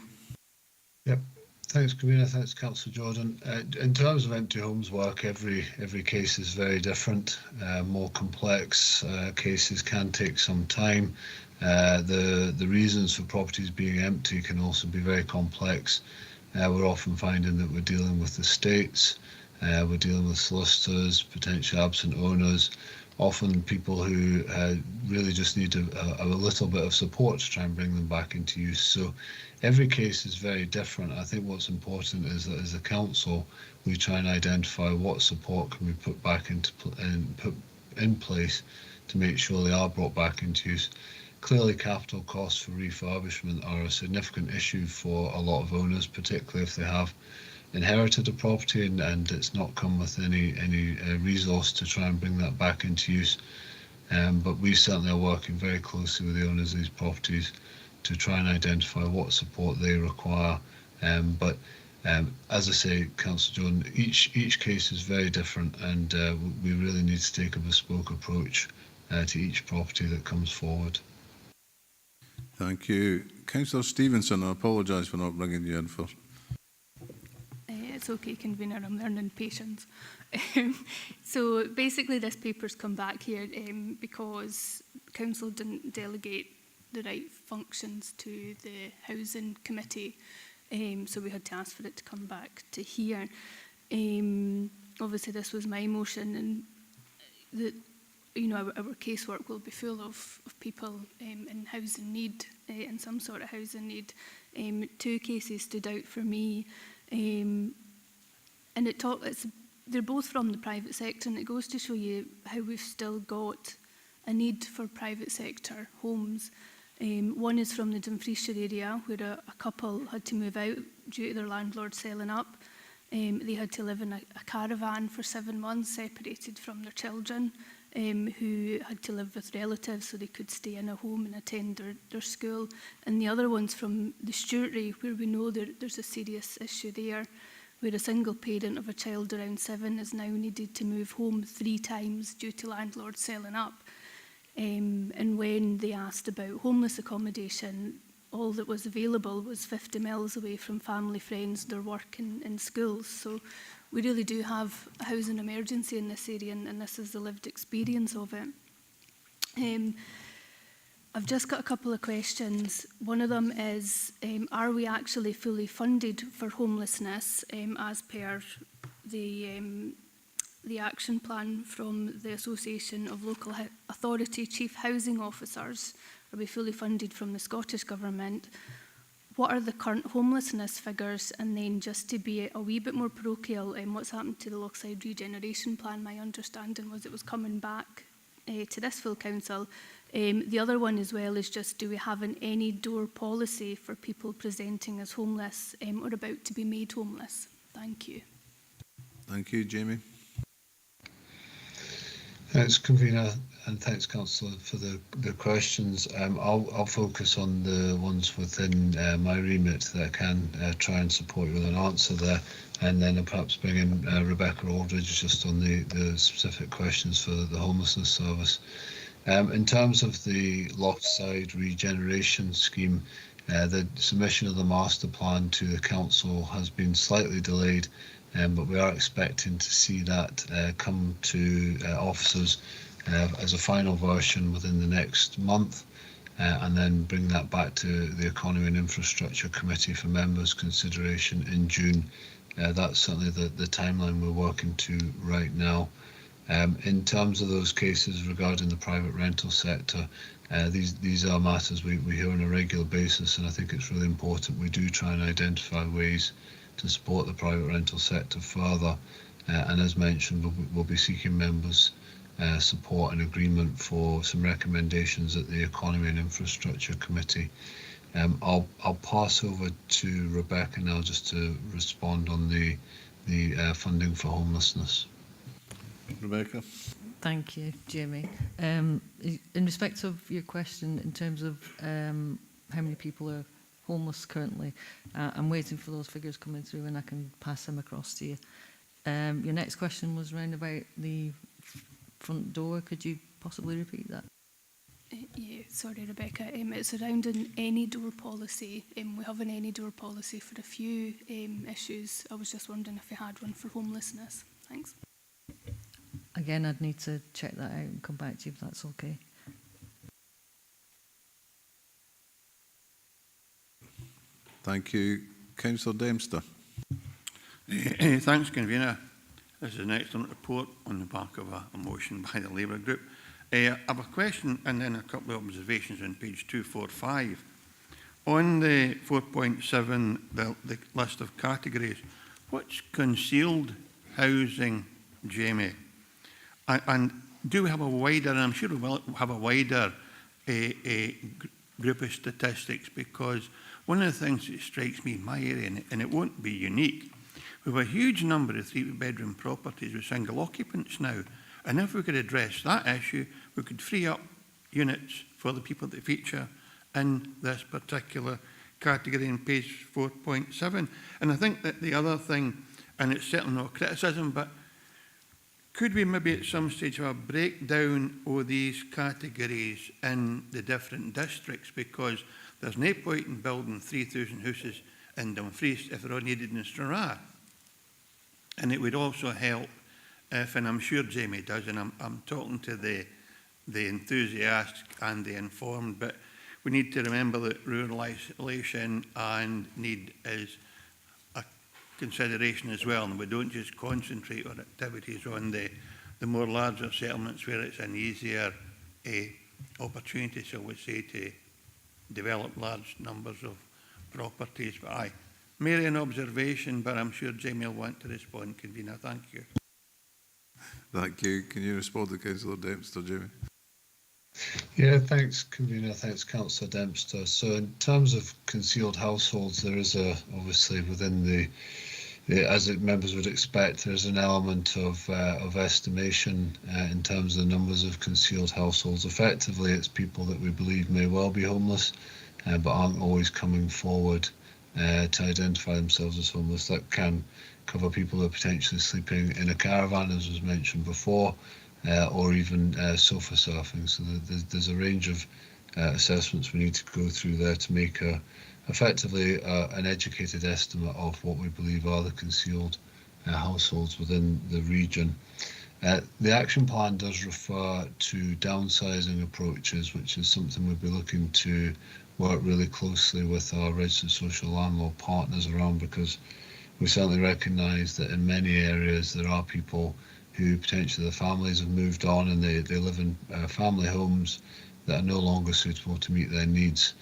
Yep. Thanks, Convener. Thanks, Councillor Jordan. In terms of empty homes work, every case is very different. More complex cases can take some time. The reasons for properties being empty can also be very complex. We're often finding that we're dealing with estates, we're dealing with solicitors, potentially absent owners, often people who really just need a little bit of support to try and bring them back into use. So every case is very different. I think what's important is that as a council, we try and identify what support can we put back put in place to make sure they are brought back into use. Clearly, capital costs for refurbishment are a significant issue for a lot of owners, particularly if they have inherited a property and it's not come with any resource to try and bring that back into use. But we certainly are working very closely with the owners of these properties to try and identify what support they require. But as I say, Councillor Jordan, each case is very different, and we really need to take a bespoke approach to each property that comes forward. Thank you. Councillor Stevenson, I apologise for not bringing you in first. It's okay, Convener, I'm learning patience. So basically this paper's come back here because Council didn't delegate the right functions to the Housing Committee, so we had to ask for it to come back to here. Obviously this was my motion, and our casework will be full of people in housing need, in some sort of housing need. Two cases stood out for me, and they're both from the private sector, and it goes to show you how we've still got a need for private sector homes. One is from the Dumfriesshire area, where a couple had to move out due to their landlord selling up. They had to live in a caravan for 7 months, separated from their children, who had to live with relatives so they could stay in a home and attend their school. And the other one's from the Stewartry, where we know there's a serious issue there, where a single parent of a child around 7 is now needed to move home 3 times due to landlord selling up. And when they asked about homeless accommodation, all that was available was 50 miles away from family, friends, their work and schools. So we really do have a housing emergency in this area, and this is the lived experience of it. I've just got a couple of questions. One of them is, are we actually fully funded for homelessness as per the action plan from the Association of Local Authority Chief Housing Officers? Are we fully funded from the Scottish Government? What are the current homelessness figures? And then just to be a wee bit more parochial, what's happened to the Lochside Regeneration Plan? My understanding was it was coming back to this full council. The other one as well is just, do we have an any door policy for people presenting as homeless or about to be made homeless? Thank you. Thank you, Jamie. Thanks, Convener, and thanks, Councillor, for the questions. I'll focus on the ones within my remit that I can try and support you with an answer there, and then I'll perhaps bring in Rebecca Aldridge just on the specific questions for the homelessness service. In terms of the Lochside Regeneration Scheme, the submission of the master plan to the council has been slightly delayed, but we are expecting to see that come to officers as a final version within the next month, and then bring that back to the Economy and Infrastructure Committee for members' consideration in June. That's certainly the timeline we're working to right now. In terms of those cases regarding the private rental sector, these are matters we hear on a regular basis, and I think it's really important we do try and identify ways to support the private rental sector further. And as mentioned, we'll be seeking members' support and agreement for some recommendations at the Economy and Infrastructure Committee. I'll pass over to Rebecca now just to respond on the funding for homelessness. Rebecca. Thank you, Jamie. In respect of your question in terms of how many people are homeless currently, I'm waiting for those figures coming through and I can pass them across to you. Your next question was round about the front door. Could you possibly repeat that? Yeah, sorry, Rebecca. It's around an any door policy. We have an any door policy for a few issues. I was just wondering if you had one for homelessness. Thanks. Again, I'd need to check that out and come back to you if that's okay. Thank you. Councillor Dempster. Thanks, Convener. This is an excellent report on the back of a motion by the Labour Group. I have a question and then a couple of observations on page 245. On the 4.7, the list of categories, what's concealed housing, Jamie? And do we have a wider, and I'm sure we will have a wider group of statistics, because one of the things that strikes me in my area, and it won't be unique, we have a huge number of three-bedroom properties with single occupants now, and if we could address that issue, we could free up units for the people that feature in this particular category in page 4.7. And I think that the other thing, and it's certainly not criticism, but could we maybe at some stage have a breakdown of these categories in the different districts? Because there's no point in building 3,000 houses in Dumfries if they're all needed in Stranraer. And it would also help if, and I'm sure Jamie does, and I'm talking to the enthusiasts and the informed, but we need to remember that rural isolation and need is a consideration as well, and we don't just concentrate on activities on the more larger settlements where it's an easier opportunity, shall we say, to develop large numbers of properties. But aye, merely an observation, but I'm sure Jamie will want to respond. Convener, thank you. Thank you. Can you respond to Councillor Dempster, Jamie? Yeah, thanks, Convener. Thanks, Councillor Dempster. So in terms of concealed households, there is obviously within as members would expect, there's an element of estimation in terms of the numbers of concealed households. Effectively, it's people that we believe may well be homeless, but aren't always coming forward to identify themselves as homeless. That can cover people who are potentially sleeping in a caravan, as was mentioned before, or even sofa surfing. So there's a range of assessments we need to go through there to make effectively an educated estimate of what we believe are the concealed households within the region. The action plan does refer to downsizing approaches, which is something we'll be looking to work really closely with our registered social landlord partners around, because we certainly recognise that in many areas there are people who potentially the families have moved on and they live in family homes that are no longer suitable to meet their needs.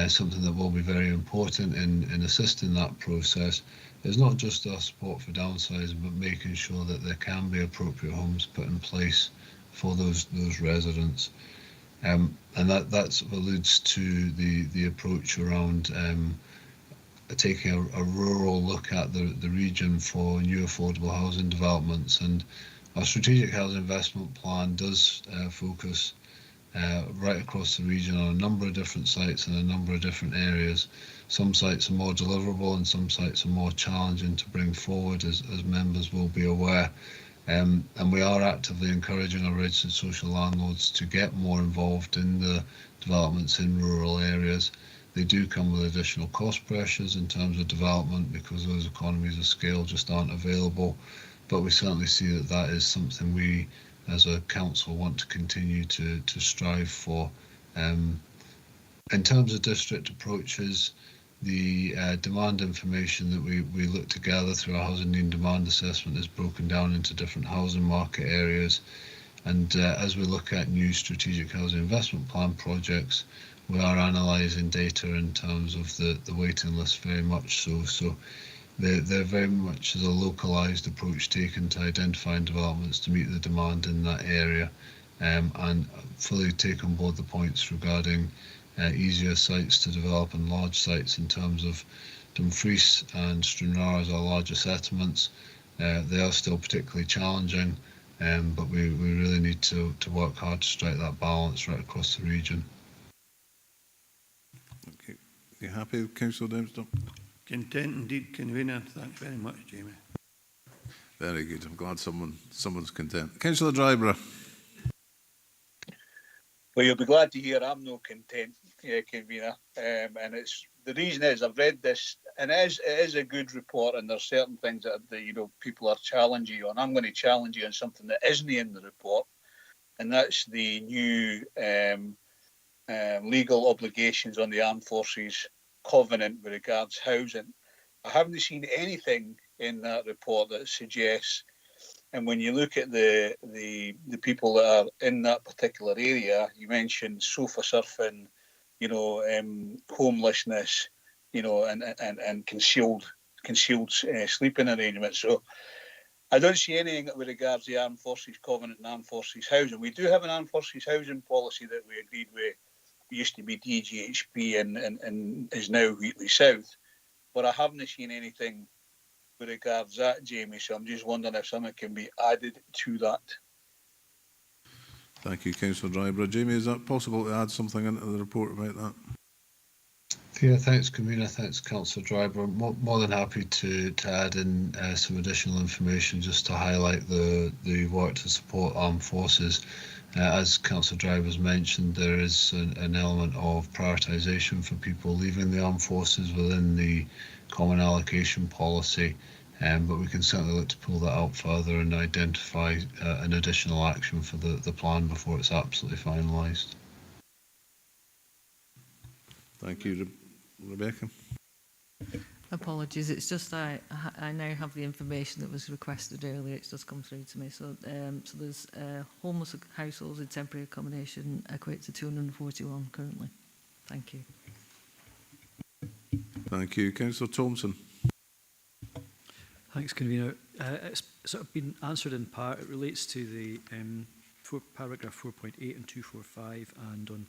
Something that will be very important in assisting that process is not just our support for downsizing, but making sure that there can be appropriate homes put in place for those residents. And that sort of alludes to the approach around taking a rural look at the region for new affordable housing developments. And our strategic housing investment plan does focus right across the region on a number of different sites in a number of different areas. Some sites are more deliverable and some sites are more challenging to bring forward, as members will be aware. And we are actively encouraging our registered social landlords to get more involved in the developments in rural areas. They do come with additional cost pressures in terms of development because those economies of scale just aren't available. But we certainly see that that is something we as a council want to continue to strive for. In terms of district approaches, the demand information that we look to gather through our housing need and demand assessment is broken down into different housing market areas. And as we look at new strategic housing investment plan projects, we are analysing data in terms of the waiting list very much so. So they're very much as a localised approach taken to identifying developments to meet the demand in that area, and fully take on board the points regarding easier sites to develop and large sites in terms of Dumfries and Stranraer as our larger settlements. They are still particularly challenging, but we really need to work hard to strike that balance right across the region. Okay. You happy with Councillor Dempster? Content indeed, convener. Thanks very much, Jamie. Very good. I'm glad someone's content. Councillor Dryborough. Well, you'll be glad to hear I'm no content, convener. And it's the reason is I've read this, and it is a good report, and there's certain things that people are challenging you on. I'm going to challenge you on something that isn't in the report, and that's the new legal obligations on the Armed Forces Covenant with regards housing. I haven't seen anything in that report that suggests, and when you look at the people that are in that particular area, you mentioned sofa surfing, homelessness, and concealed sleeping arrangements. So I don't see anything with regards to the Armed Forces Covenant and Armed Forces housing. We do have an Armed Forces housing policy that we agreed with. It used to be DGHP and is now Wheatley South. But I haven't seen anything with regards to that, Jamie, so I'm just wondering if something can be added to that. Thank you, Councillor Dryborough. Jamie, is that possible to add something into the report about that? Yeah, thanks, Convener. Thanks, Councillor Dryborough. More than happy to add in some additional information just to highlight the work to support armed forces. As Councillor Dryborough mentioned, there is an element of prioritisation for people leaving the armed forces within the common allocation policy, but we can certainly look to pull that out further and identify an additional action for the plan before it's absolutely finalised. Thank you, Rebecca. Apologies, it's just I now have the information that was requested earlier. It's just come through to me. So there's homeless households in temporary accommodation equate to 241 currently. Thank you. Thank you, Councillor Thompson. Thanks, Convener. It's sort of been answered in part. It relates to the paragraph 4.8 and 245, and on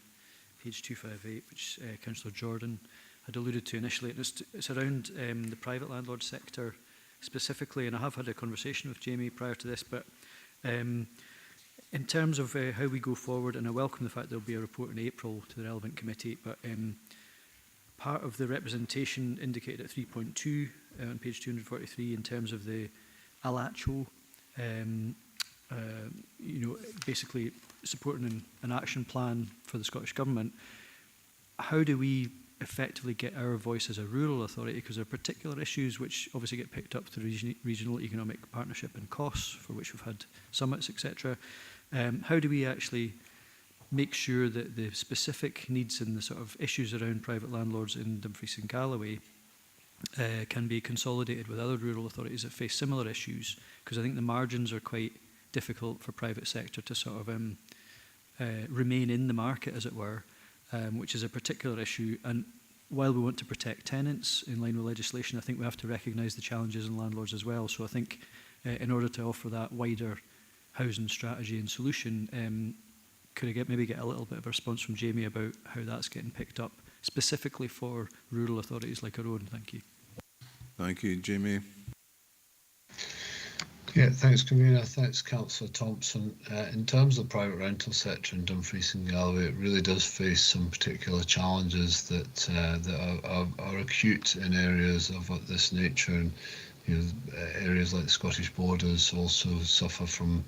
page 258, which Councillor Jordan had alluded to initially. It's around the private landlord sector specifically, and I have had a conversation with Jamie prior to this, but in terms of how we go forward, and I welcome the fact there will be a report in April to the relevant committee, but part of the representation indicated at 3.2 on page 243 in terms of the Alacho you know, basically supporting an action plan for the Scottish Government, how do we effectively get our voice as a rural authority? Because there are particular issues which obviously get picked up through regional economic partnership and costs, for which we've had summits, etc. How do we actually make sure that the specific needs and the sort of issues around private landlords in Dumfries and Galloway can be consolidated with other rural authorities that face similar issues? Because I think the margins are quite difficult for private sector to sort of remain in the market, as it were, which is a particular issue. And while we want to protect tenants in line with legislation, I think we have to recognise the challenges in landlords as well. So I think in order to offer that wider housing strategy and solution, could I maybe get a little bit of a response from Jamie about how that's getting picked up, specifically for rural authorities like our own? Thank you. Thank you, Jamie. Yeah, thanks, Convener. Thanks, Councillor Thompson. In terms of the private rental sector in Dumfries and Galloway, it really does face some particular challenges that are acute in areas of this nature, and you know, areas like the Scottish Borders also suffer from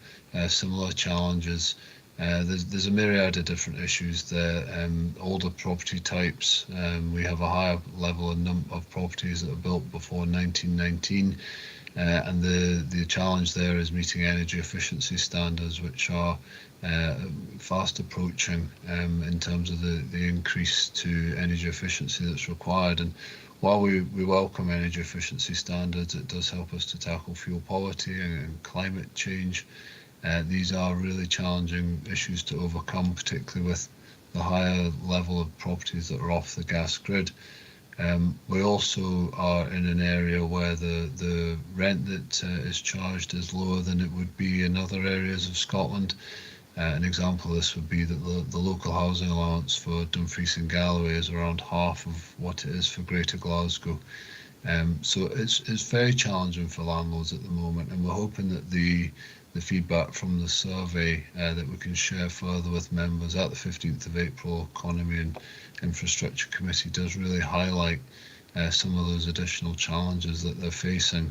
similar challenges. There's a myriad of different issues there. Older property types, we have a higher level of properties that are built before 1919. And the challenge there is meeting energy efficiency standards, which are fast approaching in terms of the increase to energy efficiency that's required. And while we welcome energy efficiency standards, it does help us to tackle fuel poverty and climate change. These are really challenging issues to overcome, particularly with the higher level of properties that are off the gas grid. We also are in an area where the rent that is charged is lower than it would be in other areas of Scotland. An example of this would be that the local housing allowance for Dumfries and Galloway is around half of what it is for Greater Glasgow. So it's very challenging for landlords at the moment, and we're hoping that the feedback from the survey that we can share further with members at the 15th of April Economy and Infrastructure Committee does really highlight some of those additional challenges that they're facing.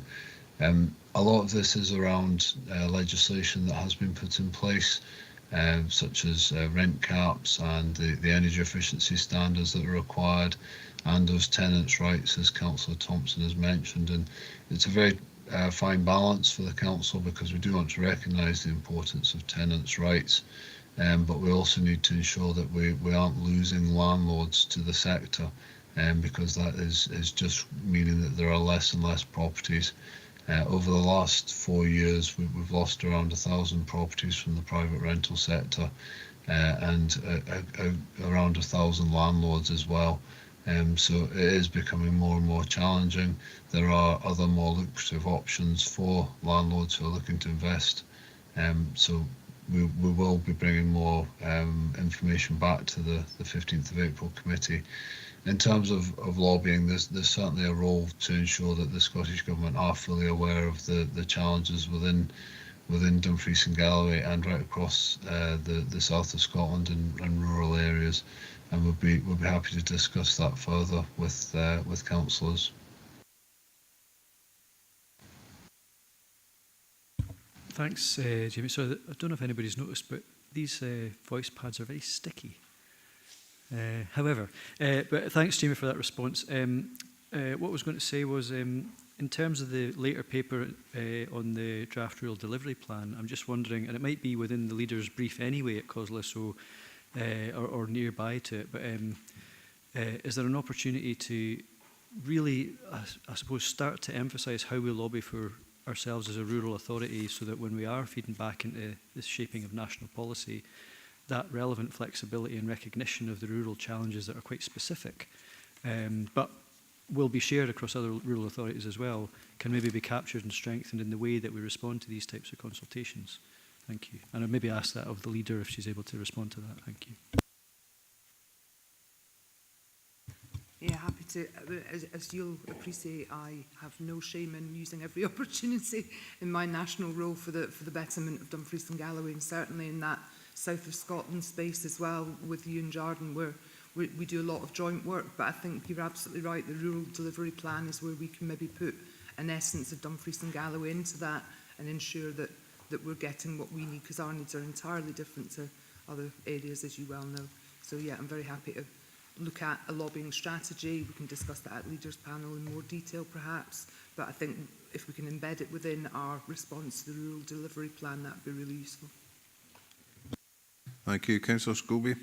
A lot of this is around legislation that has been put in place, such as rent caps and the energy efficiency standards that are required, and those tenants' rights, as Councillor Thompson has mentioned. And it's a very fine balance for the council, because we do want to recognise the importance of tenants' rights, but we also need to ensure that we aren't losing landlords to the sector, because that is just meaning that there are less and less properties. Over the last 4 years, we've lost around 1,000 properties from the private rental sector, and around 1,000 landlords as well. So it is becoming more and more challenging. There are other more lucrative options for landlords who are looking to invest. So we will be bringing more information back to the 15th of April committee. In terms of lobbying, there's certainly a role to ensure that the Scottish Government are fully aware of the challenges within Dumfries and Galloway and right across the south of Scotland and rural areas. And we'll be happy to discuss that further with councillors. Thanks, Jamie. So I don't know if anybody's noticed, but these voice pads are very sticky. However, but thanks, Jamie, for that response. What I was going to say was, in terms of the later paper on the draft rural delivery plan, I'm just wondering, and it might be within the leader's brief anyway at COSLA, so or nearby to it, but is there an opportunity to really, I suppose, start to emphasise how we lobby for ourselves as a rural authority, so that when we are feeding back into the shaping of national policy, that relevant flexibility and recognition of the rural challenges that are quite specific, but will be shared across other rural authorities as well, can maybe be captured and strengthened in the way that we respond to these types of consultations. Thank you. And I'll maybe ask that of the leader if she's able to respond to that. Thank you. Yeah, happy to. As you'll appreciate, I have no shame in using every opportunity in my national role for the betterment of Dumfries and Galloway, and certainly in that south of Scotland space as well with you and Jarden, where we do a lot of joint work. But I think you're absolutely right. The rural delivery plan is where we can maybe put an essence of Dumfries and Galloway into that and ensure that that we're getting what we need, because our needs are entirely different to other areas, as you well know. So yeah, I'm very happy to look at a lobbying strategy. We can discuss that at Leaders Panel in more detail perhaps, but I think if we can embed it within our response to the rural delivery plan, that would be really useful. Thank you. Councillor Scobie.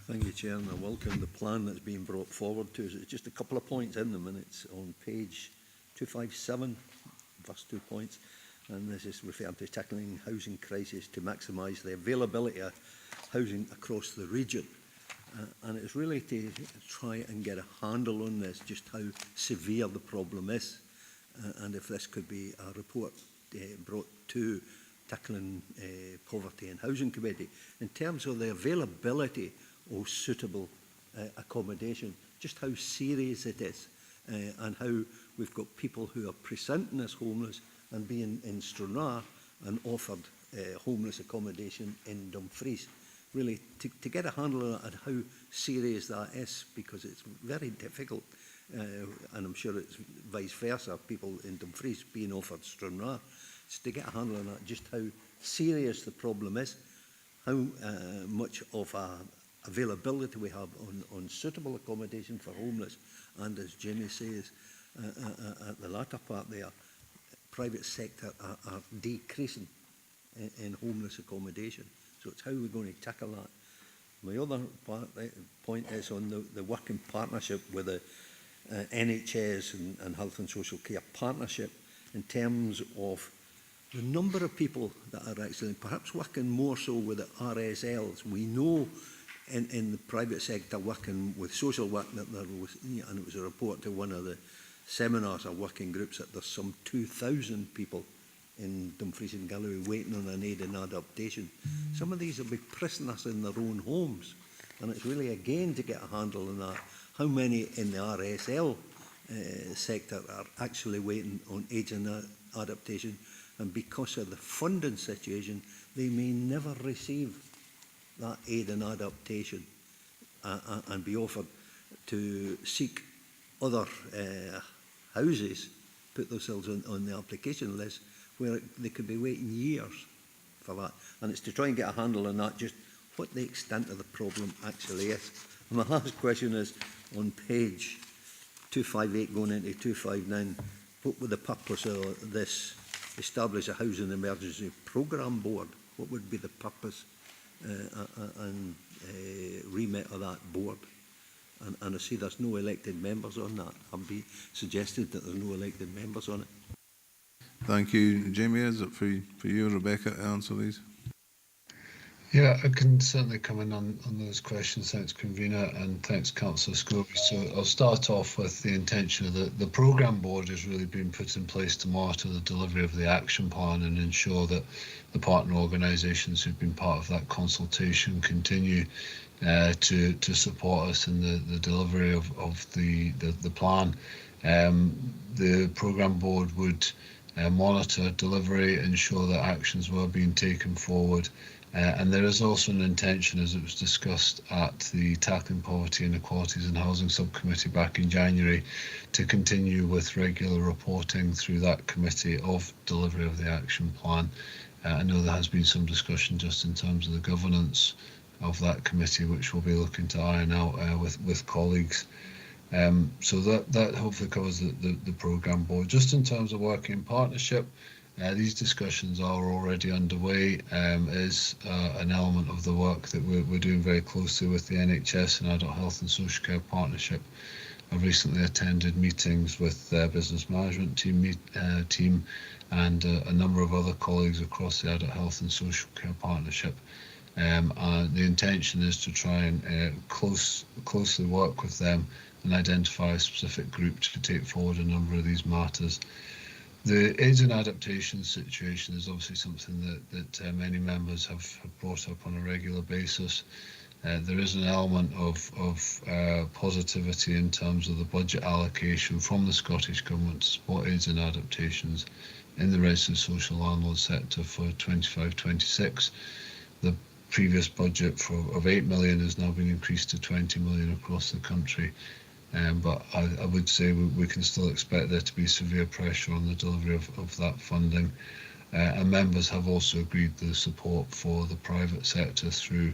Thank you, Chair, and I welcome the plan that's being brought forward to us. It's just a couple of points in the minutes on page 257, first 2 points, and this is referring to tackling housing crisis to maximise the availability of housing across the region. And it's really to try and get a handle on this, just how severe the problem is, and if this could be a report brought to Tackling Poverty and Housing Committee in terms of the availability of suitable accommodation, just how serious it is, and how we've got people who are presenting as homeless and being in Stranraer and offered homeless accommodation in Dumfries. Really, to get a handle on how serious that is, because it's very difficult, and I'm sure it's vice versa, people in Dumfries being offered Stranraer. It's to get a handle on that, just how serious the problem is, how much of availability we have on suitable accommodation for homeless, and as Jamie says at the latter part there, private sector are decreasing in homeless accommodation. So it's how we're going to tackle that. My other point is on the working partnership with the NHS and Health and Social Care Partnership in terms of the number of people that are actually perhaps working more so with the RSLs. We know in the private sector working with social work that there was, and it was a report to one of the seminars or working groups, that there's some 2,000 people in Dumfries and Galloway waiting on an aid and adaptation. Some of these will be prisoners in their own homes, and it's really again to get a handle on that. How many in the RSL sector are actually waiting on aid and adaptation, and because of the funding situation they may never receive that aid and adaptation and be offered to seek other houses, put themselves on the application list, where they could be waiting years for that. And it's to try and get a handle on that, just what the extent of the problem actually is. And my last question is on page 258 going into 259, what would the purpose of this establish a housing emergency programme board? What would be the purpose and remit of that board? And I see there's no elected members on that. I'd be suggested that there's no elected members on it. Thank you. Jamie, is it for you, Rebecca, to answer these? Yeah, I can certainly come in on those questions. Thanks, Convener, and thanks, Councillor Scobie. So I'll start off with the intention of the programme board has really been put in place to monitor the delivery of the action plan and ensure that the partner organisations who've been part of that consultation continue to support us in the delivery of the plan. The programme board would monitor delivery, ensure that actions were being taken forward, and there is also an intention, as it was discussed at the Tackling Poverty, Inequalities and Housing Subcommittee back in January, to continue with regular reporting through that committee of delivery of the action plan. I know there has been some discussion just in terms of the governance of that committee, which we'll be looking to iron out with colleagues. So that hopefully covers the programme board. Just in terms of working in partnership, these discussions are already underway. Is an element of the work that we're doing very closely with the NHS and Adult Health and Social Care Partnership. I've recently attended meetings with the business management team and a number of other colleagues across the Adult Health and Social Care Partnership. And the intention is to try and closely work with them and identify a specific group to take forward a number of these matters. The AIDS and adaptation situation is obviously something that many members have brought up on a regular basis. There is an element of positivity in terms of the budget allocation from the Scottish Government to support AIDS and adaptations in the resident social landlord sector for 25-26. The previous budget of 8 million has now been increased to 20 million across the country. But I would say we can still expect there to be severe pressure on the delivery of that funding. and members have also agreed the support for the private sector through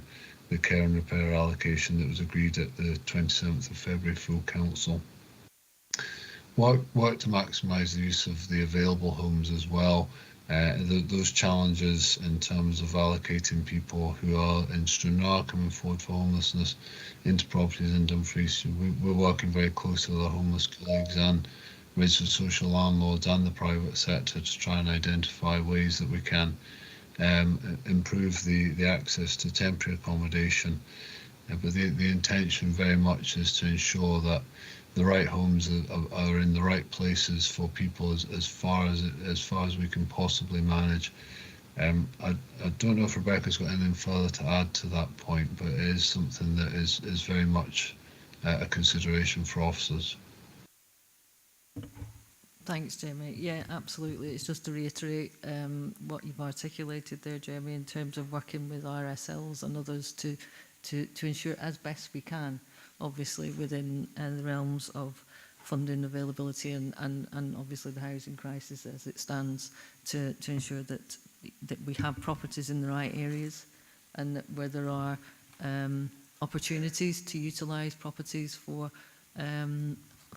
the care and repair allocation that was agreed at the 27th of February full council. Work to maximise the use of the available homes as well. Those challenges in terms of allocating people who are in Stranraer coming forward for homelessness into properties in Dumfries. We're working very closely with our homeless colleagues and registered social landlords and the private sector to try and identify ways that we can improve the access to temporary accommodation. But the intention very much is to ensure that the right homes are in the right places for people as far as we can possibly manage. I don't know if Rebecca's got anything further to add to that point, but it is something that is very much a consideration for officers. Thanks, Jamie. Yeah, absolutely. It's just to reiterate what you've articulated there, Jamie, in terms of working with RSLs and others to ensure as best we can, obviously within the realms of funding availability and obviously the housing crisis as it stands, to ensure that we have properties in the right areas and that where there are opportunities to utilise properties for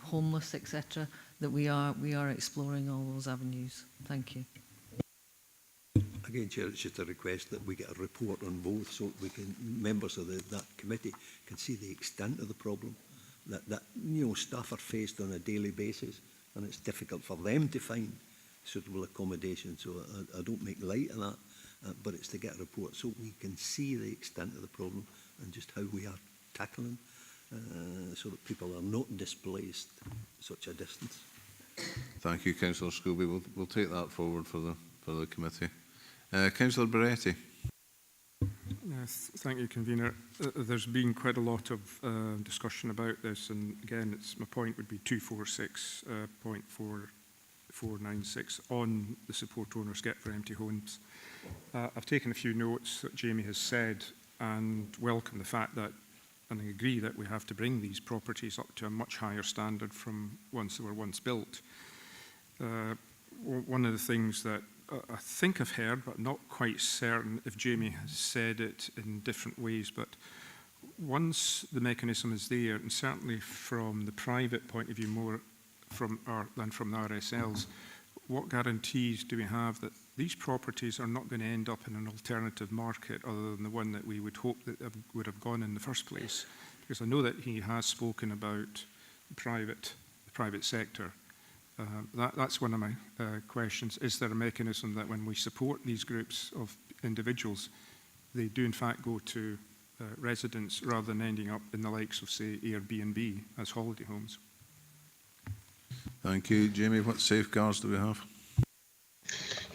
homeless, etc., that we are exploring all those avenues. Thank you. Again, Chair, it's just a request that we get a report on both so we can, members of that committee can see the extent of the problem that staff are faced on a daily basis, and it's difficult for them to find suitable accommodation. So I don't make light of that, but it's to get a report so we can see the extent of the problem and just how we are tackling so that people are not displaced such a distance. Thank you, Councillor Scobie. We'll take that forward for the committee. Councillor Beretti. Yes, thank you, Convener. There's been quite a lot of discussion about this, and again, my point would be 246.4496 on the support owners get for empty homes. I've taken a few notes that Jamie has said and welcome the fact that, and I agree that we have to bring these properties up to a much higher standard from once they were once built. One of the things that I think I've heard, but not quite certain if Jamie has said it in different ways, but once the mechanism is there, and certainly from the private point of view more than from the RSLs, what guarantees do we have that these properties are not going to end up in an alternative market other than the one that we would hope that would have gone in the first place? Because I know that he has spoken about the private sector. That's one of my questions. Is there a mechanism that when we support these groups of individuals, they do in fact go to residents rather than ending up in the likes of, say, Airbnb as holiday homes? Thank you. Jamie, what safeguards do we have?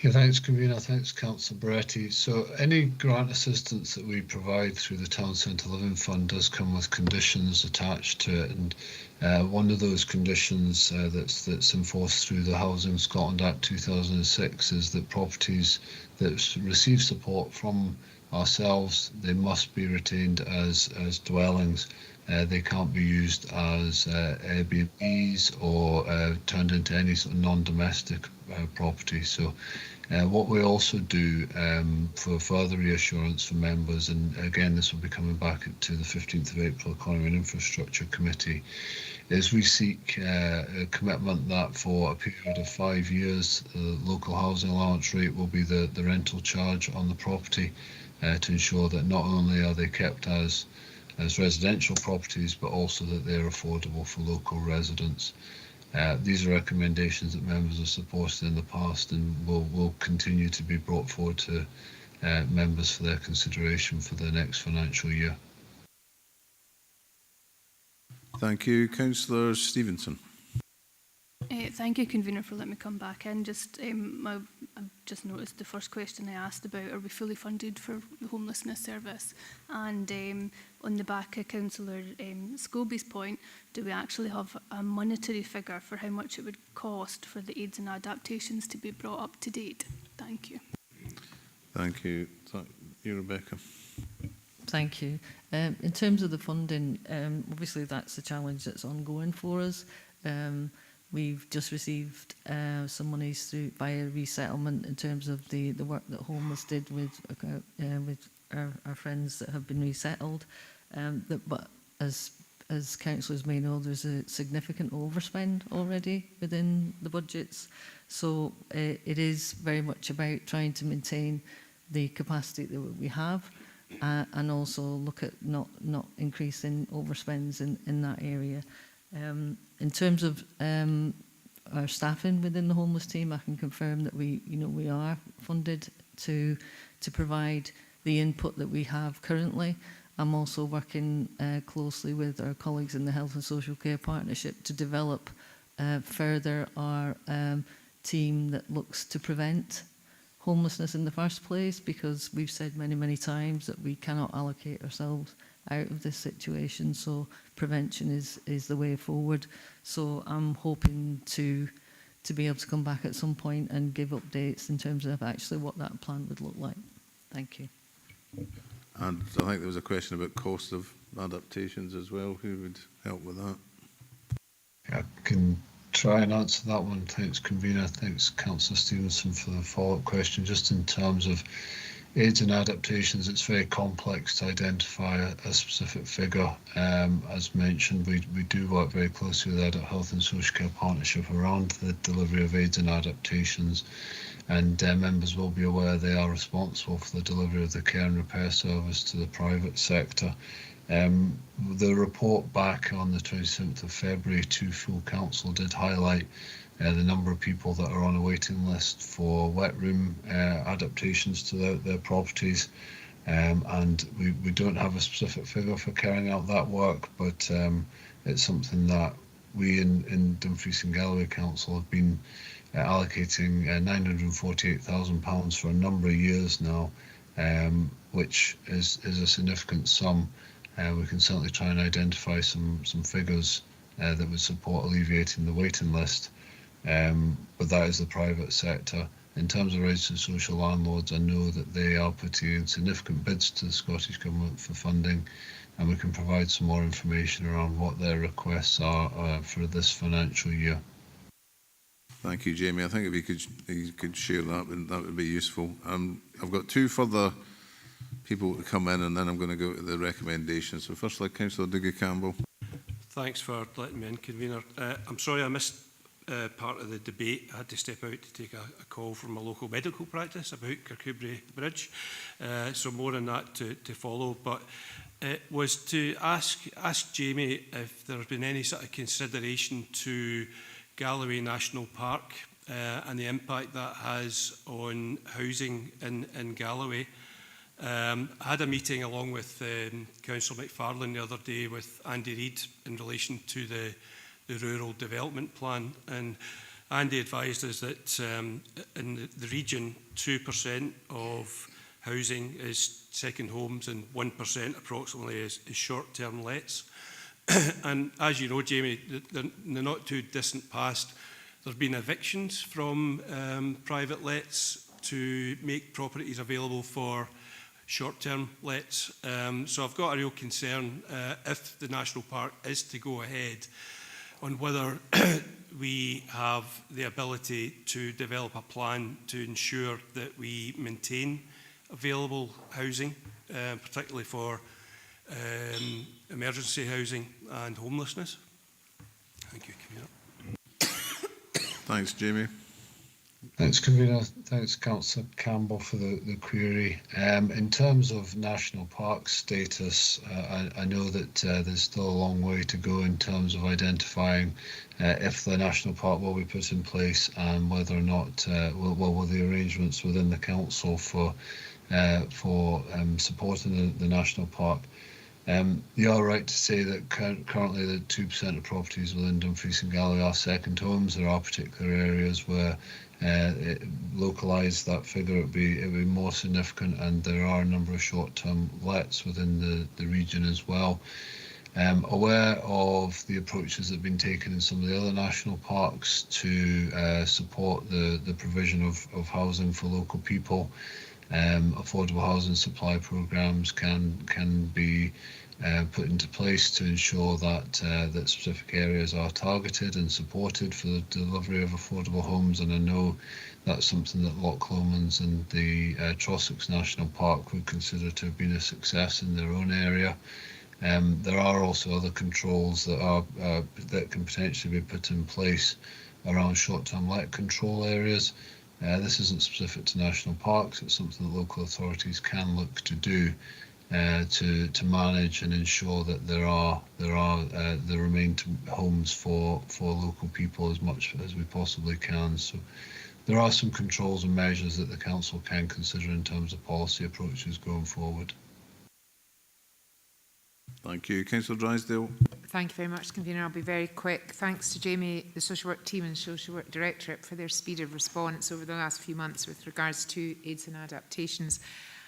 Yeah, thanks, Convener. Thanks, Councillor Beretti. So any grant assistance that we provide through the Town Centre Living Fund does come with conditions attached to it, and one of those conditions that's enforced through the Housing Scotland Act 2006 is that properties that receive support from ourselves, they must be retained as dwellings. They can't be used as Airbnbs or turned into any sort of non-domestic property. So what we also do for further reassurance for members, and again this will be coming back to the 15th of April Economy and Infrastructure Committee, is we seek a commitment that for a period of 5 years the local housing allowance rate will be the rental charge on the property, to ensure that not only are they kept as residential properties, but also that they're affordable for local residents. These are recommendations that members have supported in the past and will continue to be brought forward to members for their consideration for the next financial year. Thank you. Councillor Stevenson. Thank you, Convener, for letting me come back in. I've just noticed the first question I asked about, are we fully funded for the homelessness service? And on the back of Councillor Scobie's point, do we actually have a monetary figure for how much it would cost for the aids and adaptations to be brought up to date? Thank you. Thank you. You, Rebecca. Thank you. In terms of the funding, obviously that's a challenge that's ongoing for us. We've just received some monies through via resettlement in terms of the work that Homeless did with our friends that have been resettled. But as councillors may know, there's a significant overspend already within the budgets. So it is very much about trying to maintain the capacity that we have and also look at not increasing overspends in that area. In terms of our staffing within the homeless team, I can confirm that we are funded to provide the input that we have currently. I'm also working closely with our colleagues in the Health and Social Care Partnership to develop further our team that looks to prevent homelessness in the first place, because we've said many times that we cannot allocate ourselves out of this situation, so prevention is the way forward. So I'm hoping to be able to come back at some point and give updates in terms of actually what that plan would look like. Thank you. And I think there was a question about cost of adaptations as well. Who would help with that? I can try and answer that one. Thanks, Convener. Thanks, Councillor Stevenson, for the follow-up question. Just in terms of aids and adaptations, it's very complex to identify a specific figure. As mentioned, we do work very closely with the Health and Social Care Partnership around the delivery of aids and adaptations, and members will be aware they are responsible for the delivery of the care and repair service to the private sector. The report back on the 27th of February to full council did highlight the number of people that are on a waiting list for wet room adaptations to their properties, and we don't have a specific figure for carrying out that work, but it's something that we in Dumfries and Galloway Council have been allocating £948,000 for a number of years now, which is a significant sum. We can certainly try and identify some figures that would support alleviating the waiting list, but that is the private sector. In terms of registered social landlords, I know that they are putting in significant bids to the Scottish Government for funding, and we can provide some more information around what their requests are for this financial year. Thank you, Jamie. I think if you could share that would be useful. I've got two further people to come in, and then I'm going to go to the recommendations. So firstly, Councillor Dougie Campbell. Thanks for letting me in, Convener. I'm sorry I missed part of the debate. I had to step out to take a call from a local medical practice about Kirkcudbright Bridge, so more on that to follow. But it was to ask Jamie if there has been any sort of consideration to Galloway National Park and the impact that has on housing in Galloway. I had a meeting along with Councillor McFarlane the other day with Andy Reid in relation to the rural development plan, and Andy advised us that in the region 2% of housing is second homes and 1% approximately is short-term lets. And as you know, Jamie, in the not too distant past, there have been evictions from private lets to make properties available for short-term lets. So I've got a real concern if the National Park is to go ahead on whether we have the ability to develop a plan to ensure that we maintain available housing, particularly for emergency housing and homelessness. Thank you, Convener. Thanks, Jamie. Thanks, Convener. Thanks, Councillor Campbell, for the query. In terms of national park status, I know that there's still a long way to go in terms of identifying if the national park will be put in place and whether or not will the arrangements within the council for supporting the national park. You are right to say that currently the 2% of properties within Dumfries and Galloway are second homes. There are particular areas where localised that figure would be more significant, and there are a number of short-term lets within the region as well. Aware of the approaches that have been taken in some of the other national parks to support the provision of housing for local people. Affordable housing supply programmes can be put into place to ensure that that specific areas are targeted and supported for the delivery of affordable homes. And I know that's something that Loch Lomond's and the Trossachs National Park would consider to have been a success in their own area. There are also other controls that are that can potentially be put in place around short-term let control areas. This isn't specific to national parks. It's something that local authorities can look to do to manage and ensure that there remain homes for local people as much as we possibly can. So there are some controls and measures that the council can consider in terms of policy approaches going forward. Thank you. Councillor Drysdale. Thank you very much, Convener. I'll be very quick. Thanks to Jamie, the Social Work Team and Social Work Directorate for their speed of response over the last few months with regards to aids and adaptations.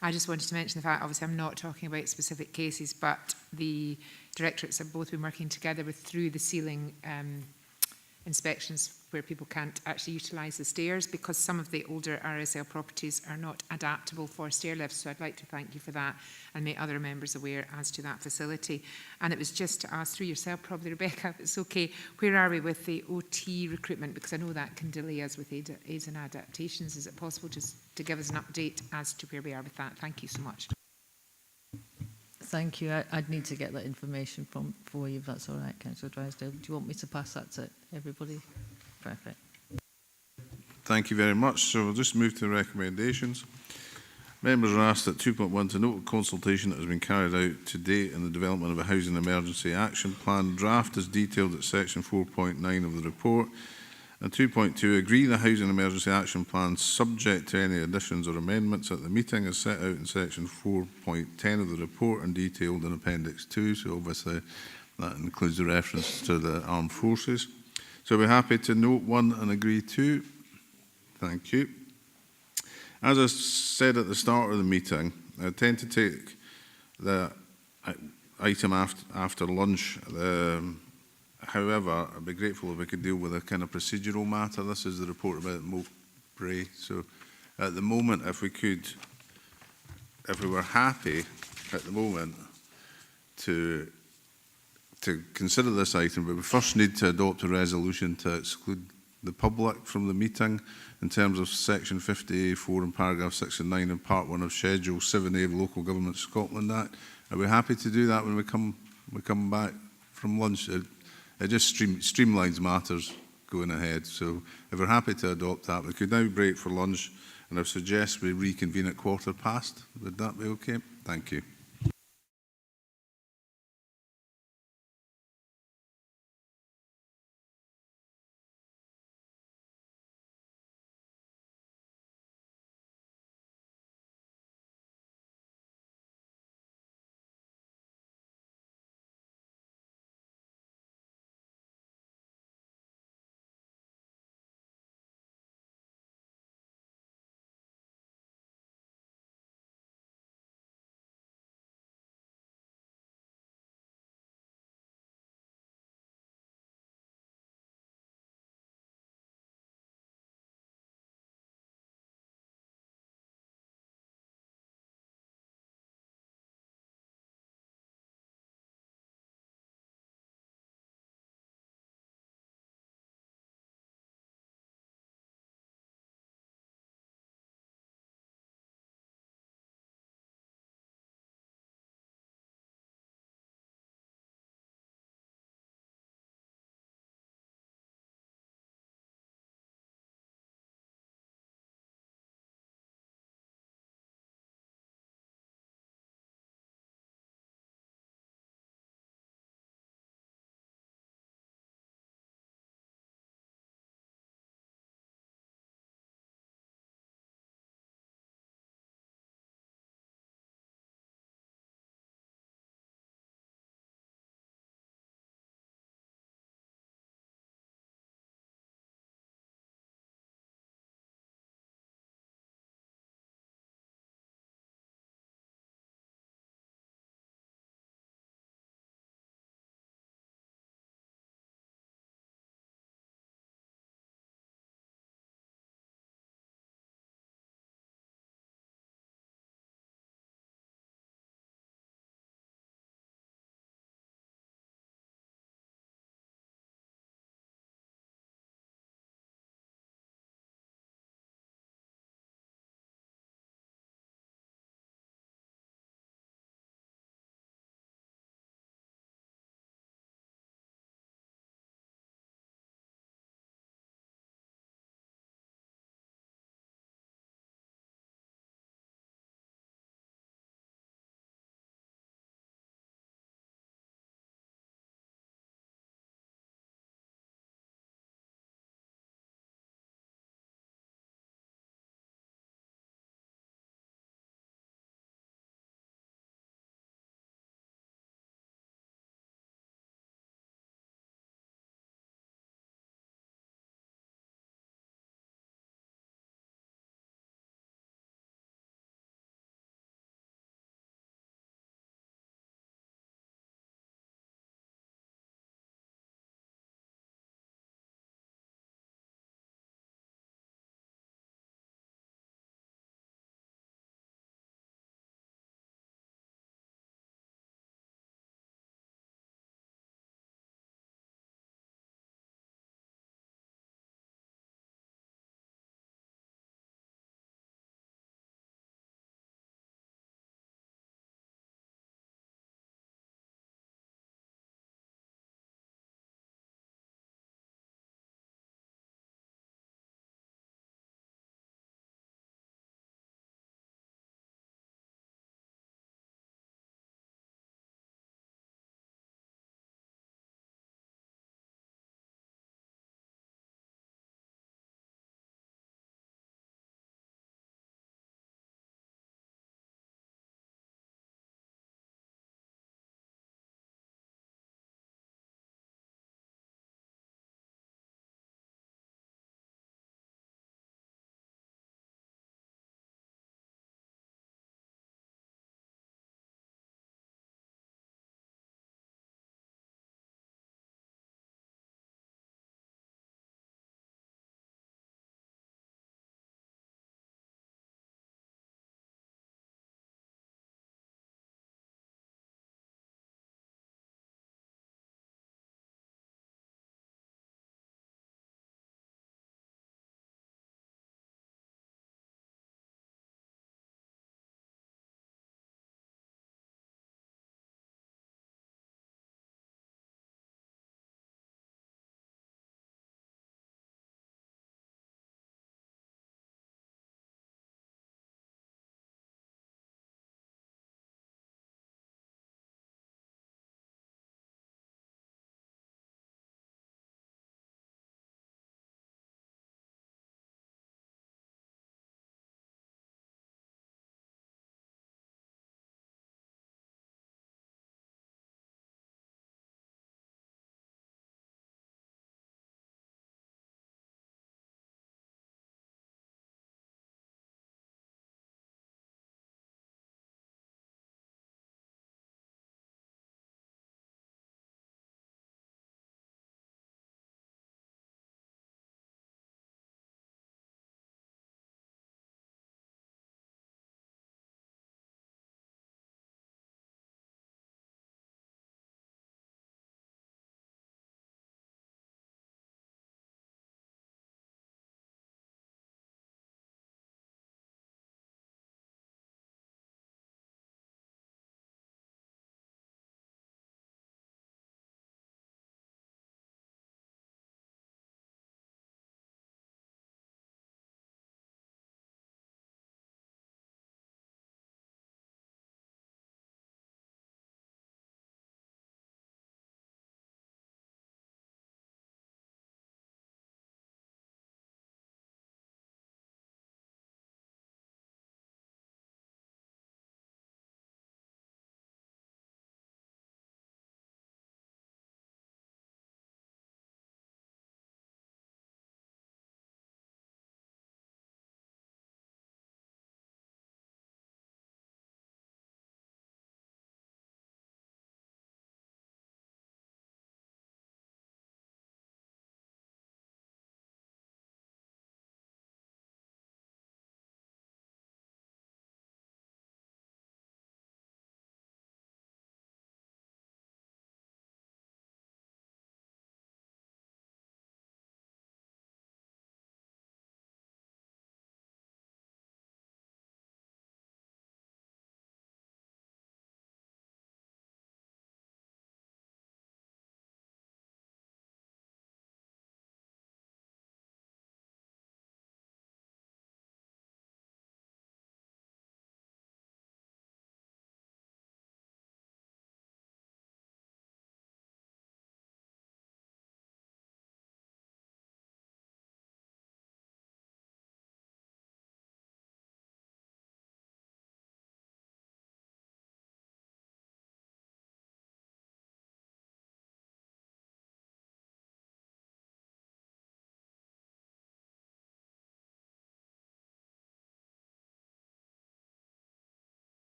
I just wanted to mention the fact, obviously I'm not talking about specific cases, but the directorates have both been working together with through the ceiling inspections where people can't actually utilise the stairs because some of the older RSL properties are not adaptable for stair lifts. So I'd like to thank you for that and make other members aware as to that facility. And it was just to ask through yourself, probably Rebecca, if it's okay, where are we with the OT recruitment? Because I know that can delay us with aids and adaptations. Is it possible just to give us an update as to where we are with that? Thank you so much. Thank you. I'd need to get that information for you, if that's all right, Councillor Drysdale. Do you want me to pass that to everybody? Perfect. Thank you very much. So we'll just move to recommendations. Members are asked at 2.1 to note the consultation that has been carried out to date in the development of a housing emergency action plan draft as detailed at section 4.9 of the report. And 2.2, agree the housing emergency action plan subject to any additions or amendments at the meeting as set out in section 4.10 of the report and detailed in appendix 2. So obviously that includes the reference to the armed forces. So we're happy to note 1 and agree 2. Thank you. As I said at the start of the meeting, I tend to take the item after lunch. However, I'd be grateful if we could deal with a kind of procedural matter. This is the report about Mowbray. So at the moment, if we were happy at the moment to consider this item, but we first need to adopt a resolution to exclude the public from the meeting in terms of section 50A4 and paragraph 6 and 9 in part 1 of schedule 7A of the Local Government Scotland Act. Are we happy to do that when we come back from lunch? It just streamlines matters going ahead. So if we're happy to adopt that, we could now break for lunch, and I suggest we reconvene at 15:15. Would that be okay? Thank you.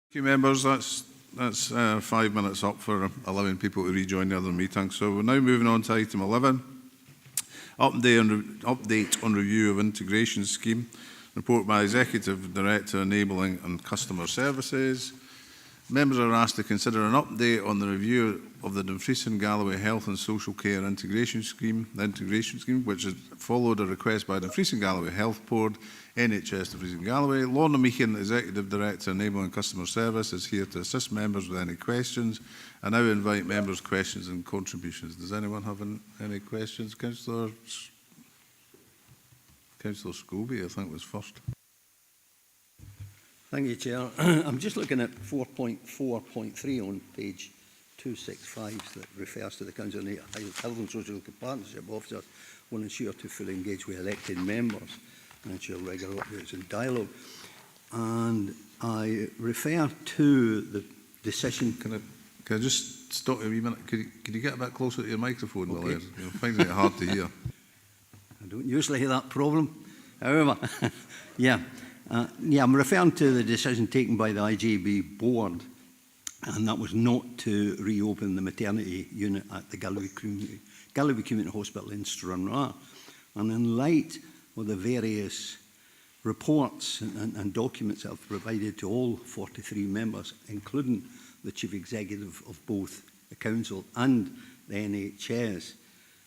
Thank you, members. That's 5 minutes up for allowing people to rejoin the other meeting. So we're now moving on to item 11. Update on review of integration scheme. Report by Executive Director Enabling and Customer Services. Members are asked to consider an update on the review of the Dumfries and Galloway Health and Social Care Integration Scheme, which has followed a request by Dumfries and Galloway Health Board, NHS Dumfries and Galloway. Lorna Meehan, Executive Director Enabling Customer Service, is here to assist members with any questions. I now invite members' questions and contributions. Does anyone have any questions? Councillor Scobie, I think, was first. Thank you, Chair. I'm just looking at 4.4.3 on page 265 that refers to the Council and Health and Social Partnership Officers will ensure to fully engage with elected members and ensure regular updates and dialogue. And I refer to the decision. Can I just stop you a wee minute? Could you get a bit closer to your microphone? Okay. While you're finding it hard to hear. I don't usually have that problem. However, I'm referring to the decision taken by the IJB board, and that was not to reopen the maternity unit at the Galloway Community Hospital in Stranraer. And in light of the various reports and documents that I've provided to all 43 members, including the Chief Executive of both the Council and the NHS,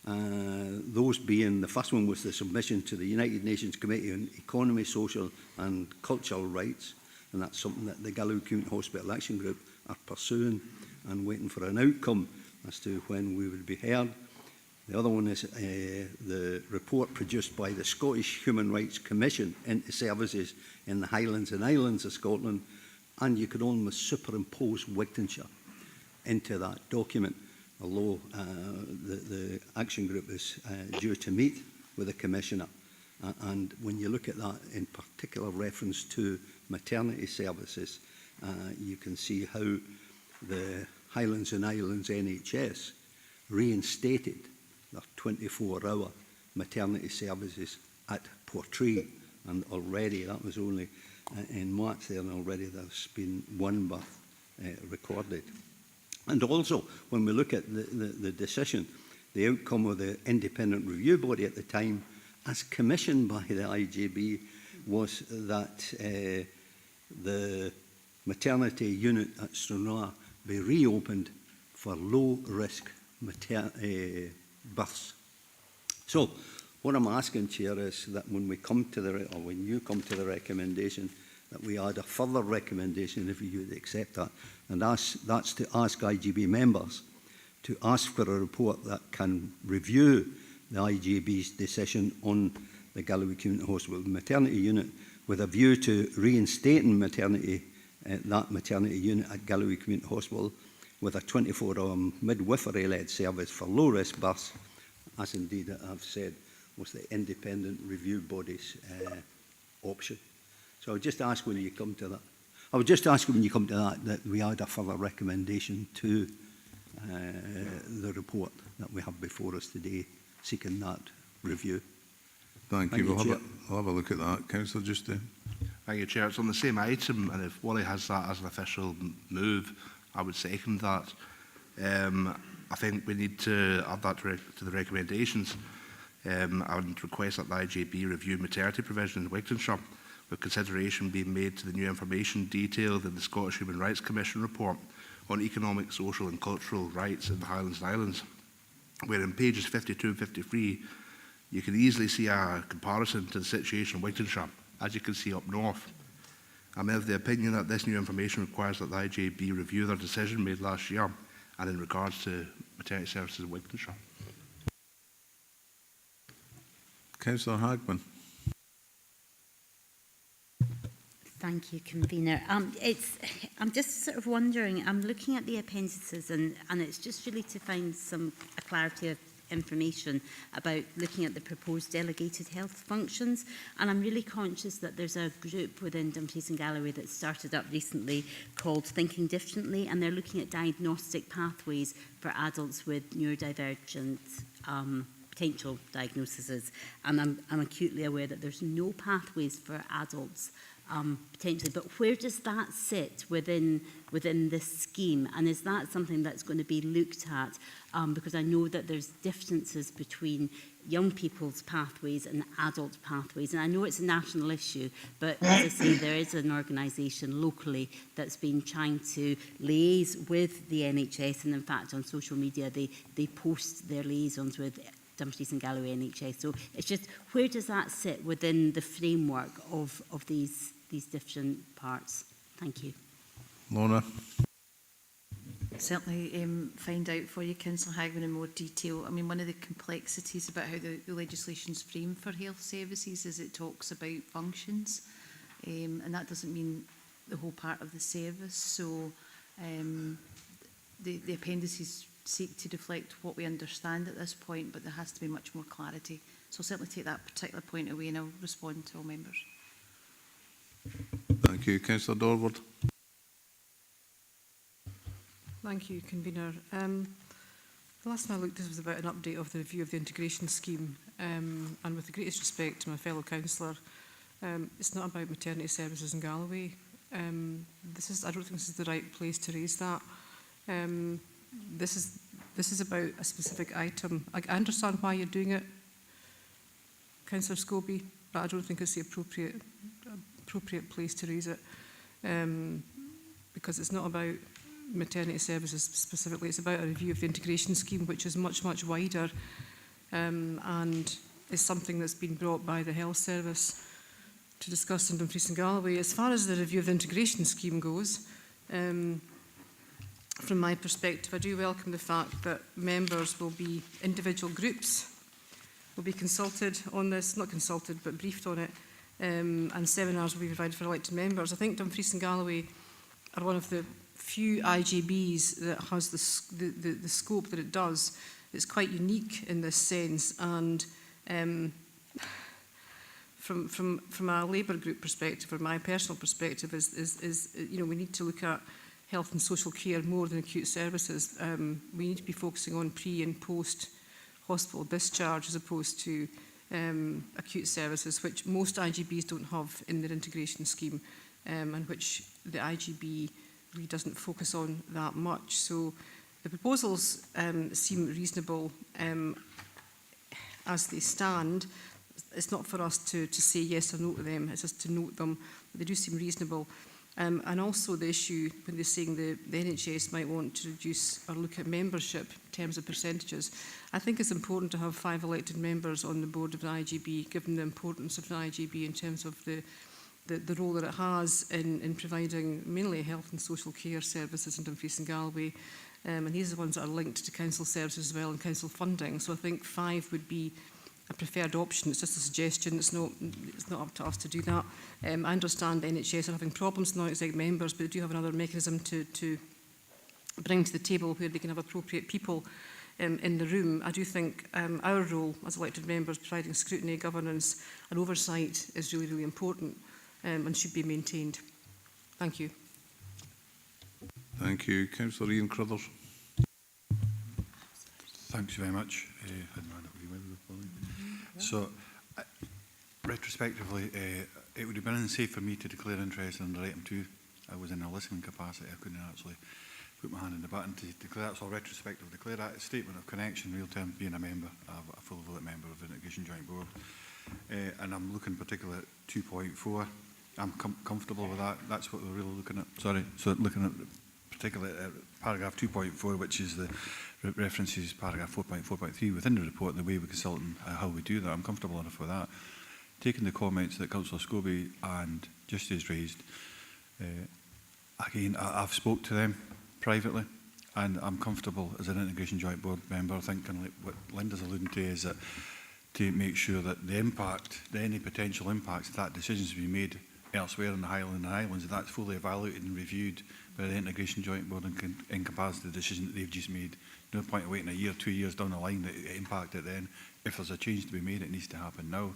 those being, the first one was the submission to the United Nations Committee on Economy, Social and Cultural Rights, and that's something that the Galloway Community Hospital Action Group are pursuing and waiting for an outcome as to when we would be heard. The other one is the report produced by the Scottish Human Rights Commission into services in the Highlands and Islands of Scotland, and you could almost superimpose Wigtonshire into that document. Although the action group is due to meet with the Commissioner. And when you look at that in particular reference to maternity services, you can see how the Highlands and Islands NHS reinstated their 24-hour maternity services at Portree. And already, that was only in March there, and already there's been one birth recorded. And also, when we look at the decision, the outcome of the independent review body at the time, as commissioned by the IJB, was that the maternity unit at Stranraer be reopened for low-risk births. So, what I'm asking, Chair, is that when we come to when you come to the recommendation, that we add a further recommendation, if you would accept that, and that's to ask IGB members to ask for a report that can review the IGB's decision on the Galloway Community Hospital maternity unit with a view to reinstating that maternity unit at Galloway Community Hospital with a 24-hour midwifery-led service for low-risk births, as indeed I've said was the independent review body's option. So I would just ask when you come to that. I would just ask when you come to that we add a further recommendation to the report that we have before us today, seeking that review. Thank you. We'll have a look at that, Councillor Juste. Thank you, Chair. It's on the same item, and if Wally has that as an official move, I would second that. I think we need to add that to the recommendations. I would request that the IJB review maternity provision in Wigtonshire, with consideration being made to the new information detailed in the Scottish Human Rights Commission report on economic, social and cultural rights in the Highlands and Islands, where in pages 52 and 53 you can easily see a comparison to the situation in Wigtonshire, as you can see up north. I'm of the opinion that this new information requires that the IJB review their decision made last year and in regards to maternity services in Wigtonshire. Councillor Hagman. Thank you, Convener. I'm just sort of wondering, I'm looking at the appendices and it's just really to find a clarity of information about looking at the proposed delegated health functions. And I'm really conscious that there's a group within Dumfries and Galloway that started up recently called Thinking Differently, and they're looking at diagnostic pathways for adults with neurodivergent potential diagnoses. And I'm acutely aware that there's no pathways for adults potentially. But where does that sit within this scheme? And is that something that's going to be looked at? Because I know that there's differences between young people's pathways and adult pathways. And I know it's a national issue, but as I say, there is an organisation locally that's been trying to liaise with the NHS. And in fact, on social media, they post their liaisons with Dumfries and Galloway NHS. So it's just, where does that sit within the framework of these different parts? Thank you. Lorna. Certainly find out for you, Councillor Hagman, in more detail. I mean, one of the complexities about how the legislation's framed for health services is it talks about functions, and that doesn't mean the whole part of the service. So the appendices seek to reflect what we understand at this point, but there has to be much more clarity. So I'll certainly take that particular point away and I'll respond to all members. Thank you. Councillor Dorward. Thank you, Convener. The last time I looked, this was about an update of the review of the integration scheme, and with the greatest respect to my fellow councillor, it's not about maternity services in Galloway. I don't think this is the right place to raise that. This is about a specific item. I understand why you're doing it, Councillor Scobie, but I don't think it's the appropriate place to raise it, because it's not about maternity services specifically. It's about a review of the integration scheme, which is much, much wider, and is something that's been brought by the health service to discuss in Dumfries and Galloway. As far as the review of the integration scheme goes, from my perspective, I do welcome the fact that members will be, individual groups will be consulted on this, not consulted, but briefed on it, and seminars will be provided for elected members. I think Dumfries and Galloway are one of the few IGBs that has the scope that it does. It's quite unique in this sense, and from a Labour group perspective, or my personal perspective, is we need to look at health and social care more than acute services. We need to be focusing on pre and post hospital discharge as opposed to acute services, which most IGBs don't have in their integration scheme, and which the IGB really doesn't focus on that much. So the proposals seem reasonable as they stand. It's not for us to say yes or no to them, it's just to note them, but they do seem reasonable. And also the issue when they're saying the NHS might want to reduce or look at membership in terms of percentages. I think it's important to have 5 elected members on the board of the IGB, given the importance of the IGB in terms of the role that it has in providing mainly health and social care services in Dumfries and Galloway. And these are the ones that are linked to council services as well and council funding. So I think 5 would be a preferred option. It's just a suggestion. It's not up to us to do that. I understand the NHS are having problems now as members, but they do have another mechanism to bring to the table where they can have appropriate people in the room. I do think our role as elected members, providing scrutiny, governance and oversight is really, really important and should be maintained. Thank you. Thank you. Councillor Ian Crothers. Thanks very much. So, retrospectively, it would have been unsafe for me to declare interest under item 2. I was in a listening capacity. I couldn't actually put my hand in the button to declare that. So, retrospective, declare that a statement of connection, real term, being a member, a full vote member of the Integration Joint Board. And I'm looking particularly at 2.4. I'm comfortable with that. That's what we're really looking at. Sorry. So, looking at particularly paragraph 2.4, which is the references paragraph 4.4.3 within the report, the way we consult and how we do that. I'm comfortable enough with that. Taking the comments that Councillor Scobie and Justice raised, again, I've spoke to them privately, and I'm comfortable as an Integration Joint Board member. I think what Linda's alluding to is that to make sure that the impact, any potential impacts of that decision to be made elsewhere in the Highlands, that's fully evaluated and reviewed by the Integration Joint Board in comparison to the decision that they've just made. No point in waiting a year, 2 years down the line that it impacted then. If there's a change to be made, it needs to happen now.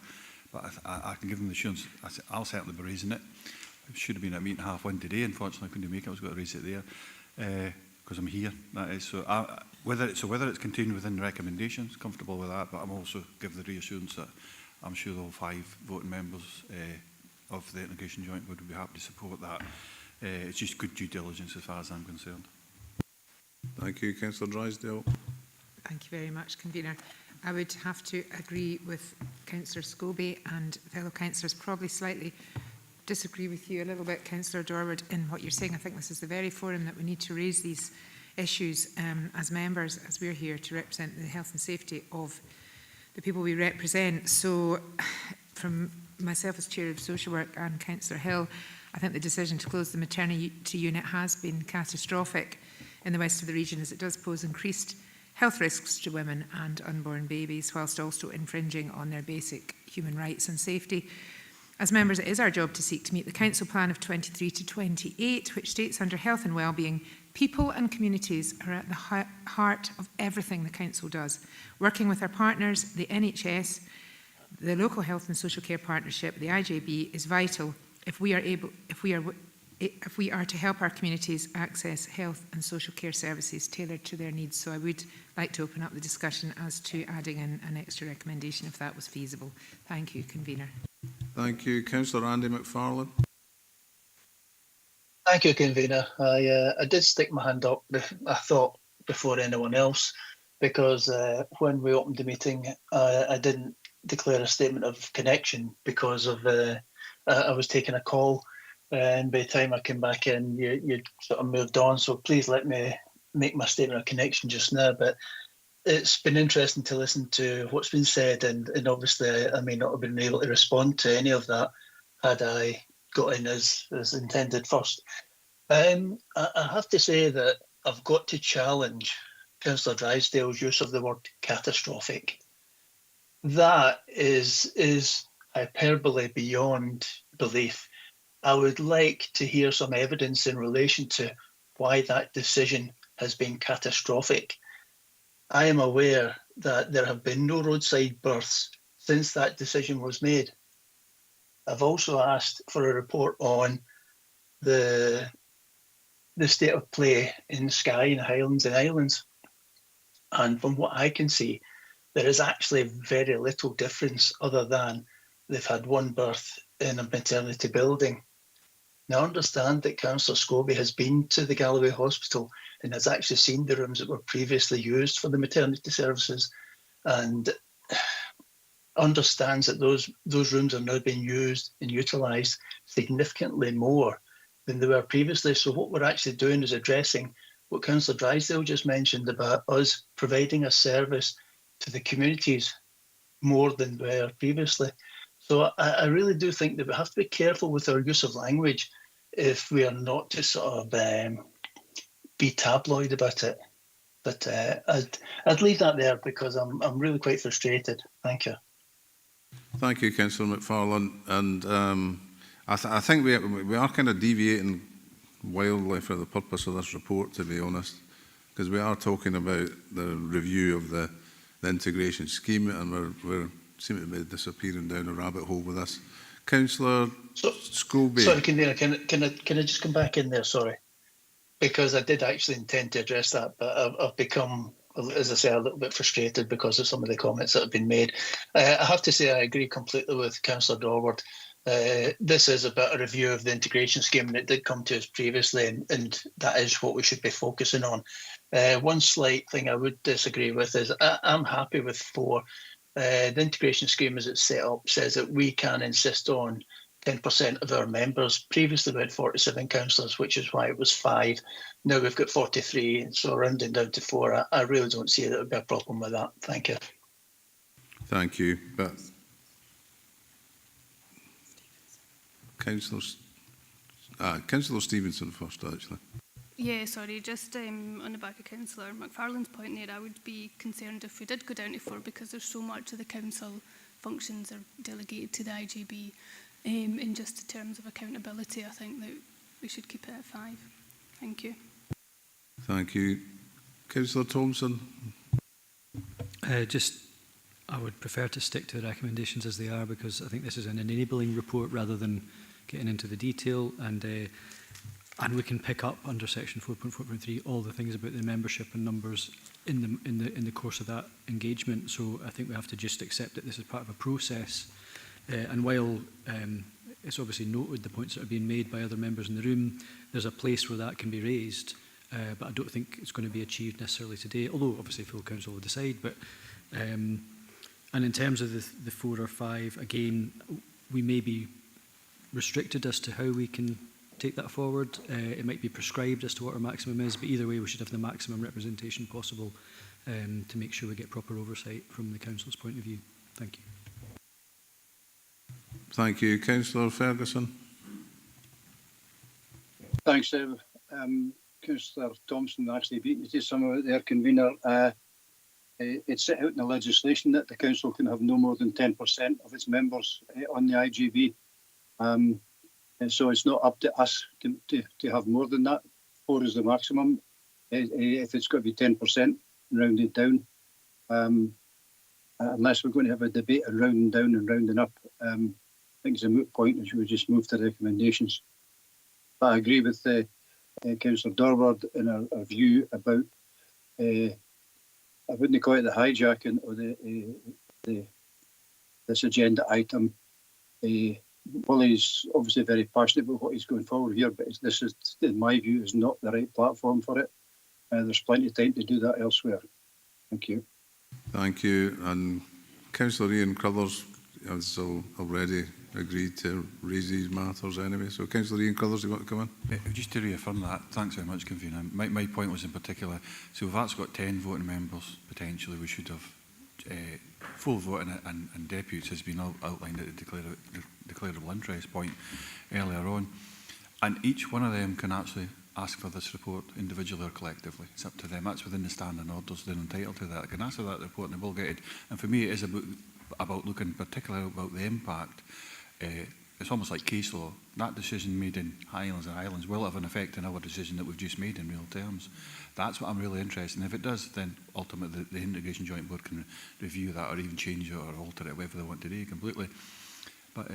But I can give them the assurance, I'll certainly be raising it. It should have been at meeting 1:30 today. Unfortunately, I couldn't make it. I was going to raise it there because I'm here. That is so. Whether it's contained within the recommendations, comfortable with that. But I'm also give the reassurance that I'm sure all 5 voting members of the Integration Joint Board would be happy to support that. It's just good due diligence as far as I'm concerned. Thank you, Councillor Drysdale. Thank you very much, Convener. I would have to agree with Councillor Scobie and fellow councillors, probably slightly disagree with you a little bit, Councillor Dorward, in what you're saying. I think this is the very forum that we need to raise these issues as members, as we're here to represent the health and safety of the people we represent. So from myself as Chair of Social Work and Councillor Hill, I think the decision to close the maternity unit has been catastrophic in the west of the region, as it does pose increased health risks to women and unborn babies, whilst also infringing on their basic human rights and safety. As members, it is our job to seek to meet the Council Plan of 23 to 28, which states under health and wellbeing, people and communities are at the heart of everything the Council does. Working with our partners, the NHS, the Local Health and Social Care Partnership, the IJB, is vital if we are to help our communities access health and social care services tailored to their needs. So I would like to open up the discussion as to adding in an extra recommendation if that was feasible. Thank you, Convener. Thank you, Councillor Andy McFarlane. Thank you, Convener. I did stick my hand up, I thought, before anyone else, because when we opened the meeting, I didn't declare a statement of connection because of I was taking a call, and by the time I came back in, you'd sort of moved on. So please let me make my statement of connection just now. But it's been interesting to listen to what's been said, and obviously I may not have been able to respond to any of that had I got in as intended first. I have to say that I've got to challenge Councillor Drysdale's use of the word catastrophic. That is hyperbole beyond belief. I would like to hear some evidence in relation to why that decision has been catastrophic. I am aware that there have been no roadside births since that decision was made. I've also asked for a report on the state of play in Skye and Highlands and Islands. And from what I can see, there is actually very little difference other than they've had one birth in a maternity building. Now, I understand that Councillor Scobie has been to the Galloway Hospital and has actually seen the rooms that were previously used for the maternity services, and understands that those rooms are now being used and utilised significantly more than they were previously. So what we're actually doing is addressing what Councillor Drysdale just mentioned about us providing a service to the communities more than we were previously. So I really do think that we have to be careful with our use of language if we are not to sort of be tabloid about it. But I'd leave that there because I'm really quite frustrated. Thank you. Thank you, Councillor McFarlane. And I think we are kind of deviating wildly for the purpose of this report, to be honest, because we are talking about the review of the integration scheme, and we're seem to be disappearing down a rabbit hole with this. Councillor Scobie. Sorry, can I just come back in there? Sorry, because I did actually intend to address that, but I've become, as I say, a little bit frustrated because of some of the comments that have been made. I have to say I agree completely with Councillor Dorward. This is about a review of the integration scheme, and it did come to us previously, and that is what we should be focusing on. One slight thing I would disagree with is I'm happy with 4. The integration scheme as it's set up says that we can insist on 10% of our members. Previously we had 47 councillors, which is why it was 5. Now we've got 43, so rounding down to 4. I really don't see that there would be a problem with that. Thank you. Thank you. But Councillor Stevenson first, actually. Yeah, sorry, just on the back of Councillor McFarlane's point there, I would be concerned if we did go down to 4 because there's so much of the council functions are delegated to the IJB. In just in terms of accountability, I think that we should keep it at 5. Thank you. Thank you. Councillor Thompson. I would prefer to stick to the recommendations as they are, because I think this is an enabling report rather than getting into the detail, and we can pick up under section 4.4.3 all the things about the membership and numbers in the course of that engagement. So I think we have to just accept that this is part of a process. And while it's obviously noted the points that are being made by other members in the room. There's a place where that can be raised, but I don't think it's going to be achieved necessarily today, although obviously full council will decide. But and in terms of the 4 or 5, again, we may be restricted as to how we can take that forward. It might be prescribed as to what our maximum is, but either way we should have the maximum representation possible to make sure we get proper oversight from the council's point of view. Thank you. Thank you. Councillor Ferguson. Thanks, Councillor Thompson actually beat me to some of their convener. It's set out in the legislation that the council can have no more than 10% of its members on the IGB. And so it's not up to us to have more than that. 4 is the maximum. If it's got to be 10%, rounded down. Unless we're going to have a debate on rounding down and rounding up, I think it's a moot point and we would just move to recommendations. But I agree with Councillor Dorward in our view about, I wouldn't call it the hijacking or this agenda item. Willie's obviously very passionate about what he's going forward here, but this is, in my view, is not the right platform for it. There's plenty of time to do that elsewhere. Thank you. Thank you. And Councillor Ian Crothers has already agreed to raise these matters anyway. So Councillor Ian Crothers, you want to come in? Just to reaffirm that, thanks very much, Convener. My point was in particular, so if that's got 10 voting members, potentially we should have full voting and deputies has been outlined at the declarable interest point earlier on. And each one of them can actually ask for this report individually or collectively. It's up to them. That's within the standing orders. They're entitled to that. They can ask for that report and they will get it. And for me, it is about looking particularly about the impact. It's almost like case law. That decision made in Highlands and Islands will have an effect on our decision that we've just made in real terms. That's what I'm really interested in. If it does, then ultimately the Integration Joint Board can review that or even change it or alter it, whatever they want to do completely. But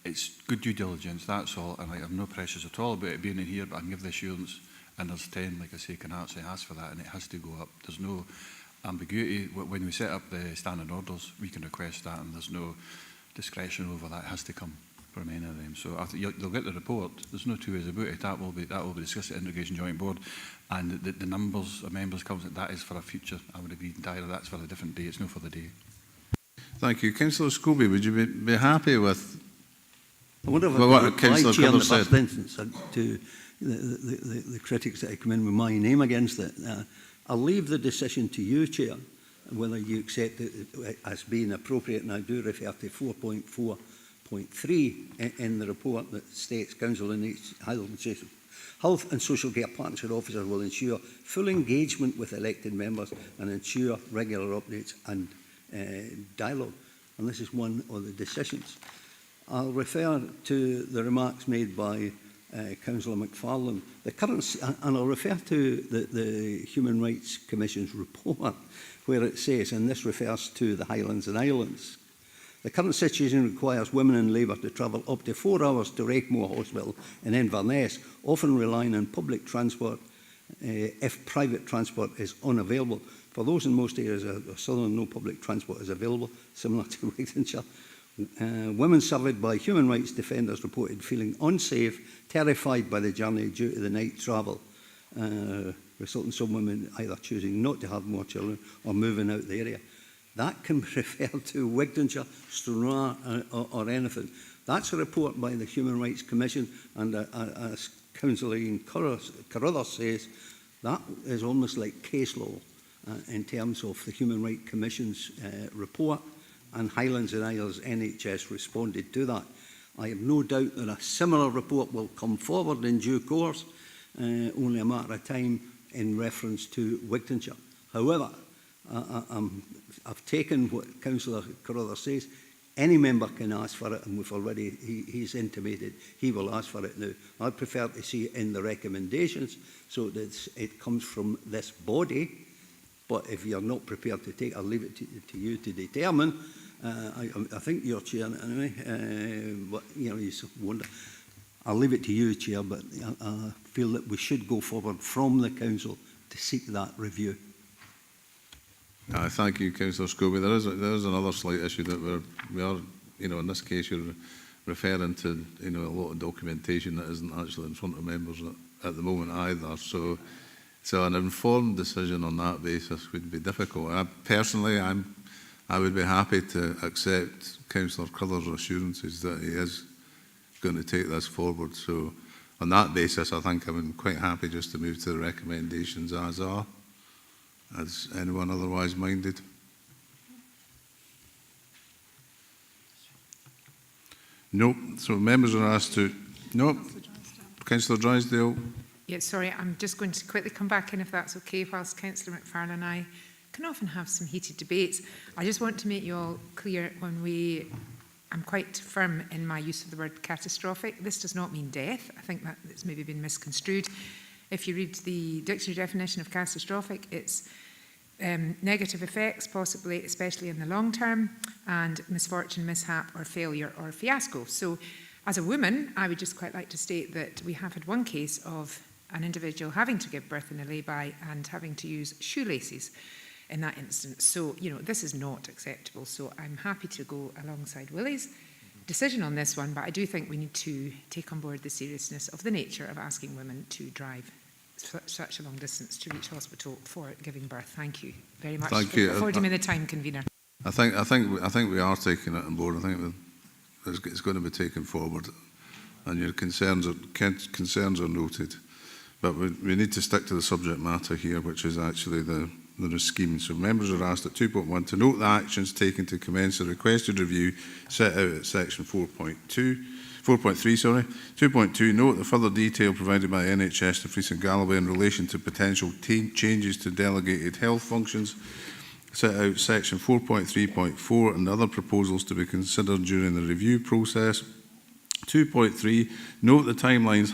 it's good due diligence, that's all. And I have no pressures at all about it being in here, but I can give the assurance, and there's 10, like I say, can actually ask for that, and it has to go up. There's no ambiguity. When we set up the standing orders, we can request that, and there's no discretion over that. It has to come from any of them. So they'll get the report. There's no two ways about it. That will be discussed at the Integration Joint Board, and the numbers of members comes. That is for a future. I would agree entirely. That's for a different day. It's not for the day. Thank you, Councillor Scobie. Would you be happy with I wonder if what Councillor Crothers said? In the first instance, to the critics that have come in with my name against it. I'll leave the decision to you, Chair, whether you accept it as being appropriate, and I do refer to 4.4.3 in the report that states Council in each Health and Social Care Partnership Officer will ensure full engagement with elected members and ensure regular updates and dialogue. And this is one of the decisions. I'll refer to the remarks made by Councillor McFarlane. And I'll refer to the Human Rights Commission's report, where it says, and this refers to the Highlands and Islands, the current situation requires women in labour to travel up to 4 hours to Rakemoor Hospital in Inverness, often relying on public transport if private transport is unavailable. For those in most areas of Southern, no public transport is available, similar to Wigtonshire. Women surveyed by human rights defenders reported feeling unsafe, terrified by the journey due to the night travel, resulting in some women either choosing not to have more children or moving out the area. That can refer to Wigtonshire, Stranraer or anything. That's a report by the Human Rights Commission, and as Councillor Ian Carruthers says, that is almost like case law in terms of the Human Rights Commission's report, and Highlands and Isles NHS responded to that. I have no doubt that a similar report will come forward in due course, only a matter of time in reference to Wigtonshire. However, I've taken what Councillor Carruthers says. Any member can ask for it, and we've already, he's intimated he will ask for it now. I'd prefer to see it in the recommendations so that it comes from this body. But if you're not prepared to take, I'll leave it to you to determine. I think you're chair anyway, but you know, you wonder. I'll leave it to you, Chair, but I feel that we should go forward from the Council to seek that review. Thank you, Councillor Scobie. There is another slight issue that we are, you know, in this case you're referring to, you know, a lot of documentation that isn't actually in front of members at the moment either. So an informed decision on that basis would be difficult. I would be happy to accept Councillor Cruthers' assurances that he is going to take this forward. So on that basis, I think I'm quite happy just to move to the recommendations as are. Is anyone otherwise minded? Nope. So members are asked to... Nope. Councillor Drysdale. Yeah, sorry, I'm just going to quickly come back in if that's okay, whilst Councillor McFarlane and I can often have some heated debates. I just want to make you all clear I'm quite firm in my use of the word catastrophic. This does not mean death. I think that it's maybe been misconstrued. If you read the dictionary definition of catastrophic, it's negative effects, possibly, especially in the long term, and misfortune, mishap, or failure, or fiasco. So, as a woman, I would just quite like to state that we have had one case of an individual having to give birth in a lay-by and having to use shoelaces in that instance. So, you know, this is not acceptable. So I'm happy to go alongside Willie's decision on this one, but I do think we need to take on board the seriousness of the nature of asking women to drive such a long distance to reach hospital for giving birth. Thank you very much for affording me the time, convener. I think we are taking it on board. I think it's going to be taken forward, and your concerns are noted. But we need to stick to the subject matter here, which is actually the scheme. So members are asked at 2.1 to note the actions taken to commence the requested review set out at section 4.3. 2.2, note the further detail provided by NHS Dumfries and Galloway in relation to potential changes to delegated health functions set out section 4.3.4 and other proposals to be considered during the review process. 2.3, note the timelines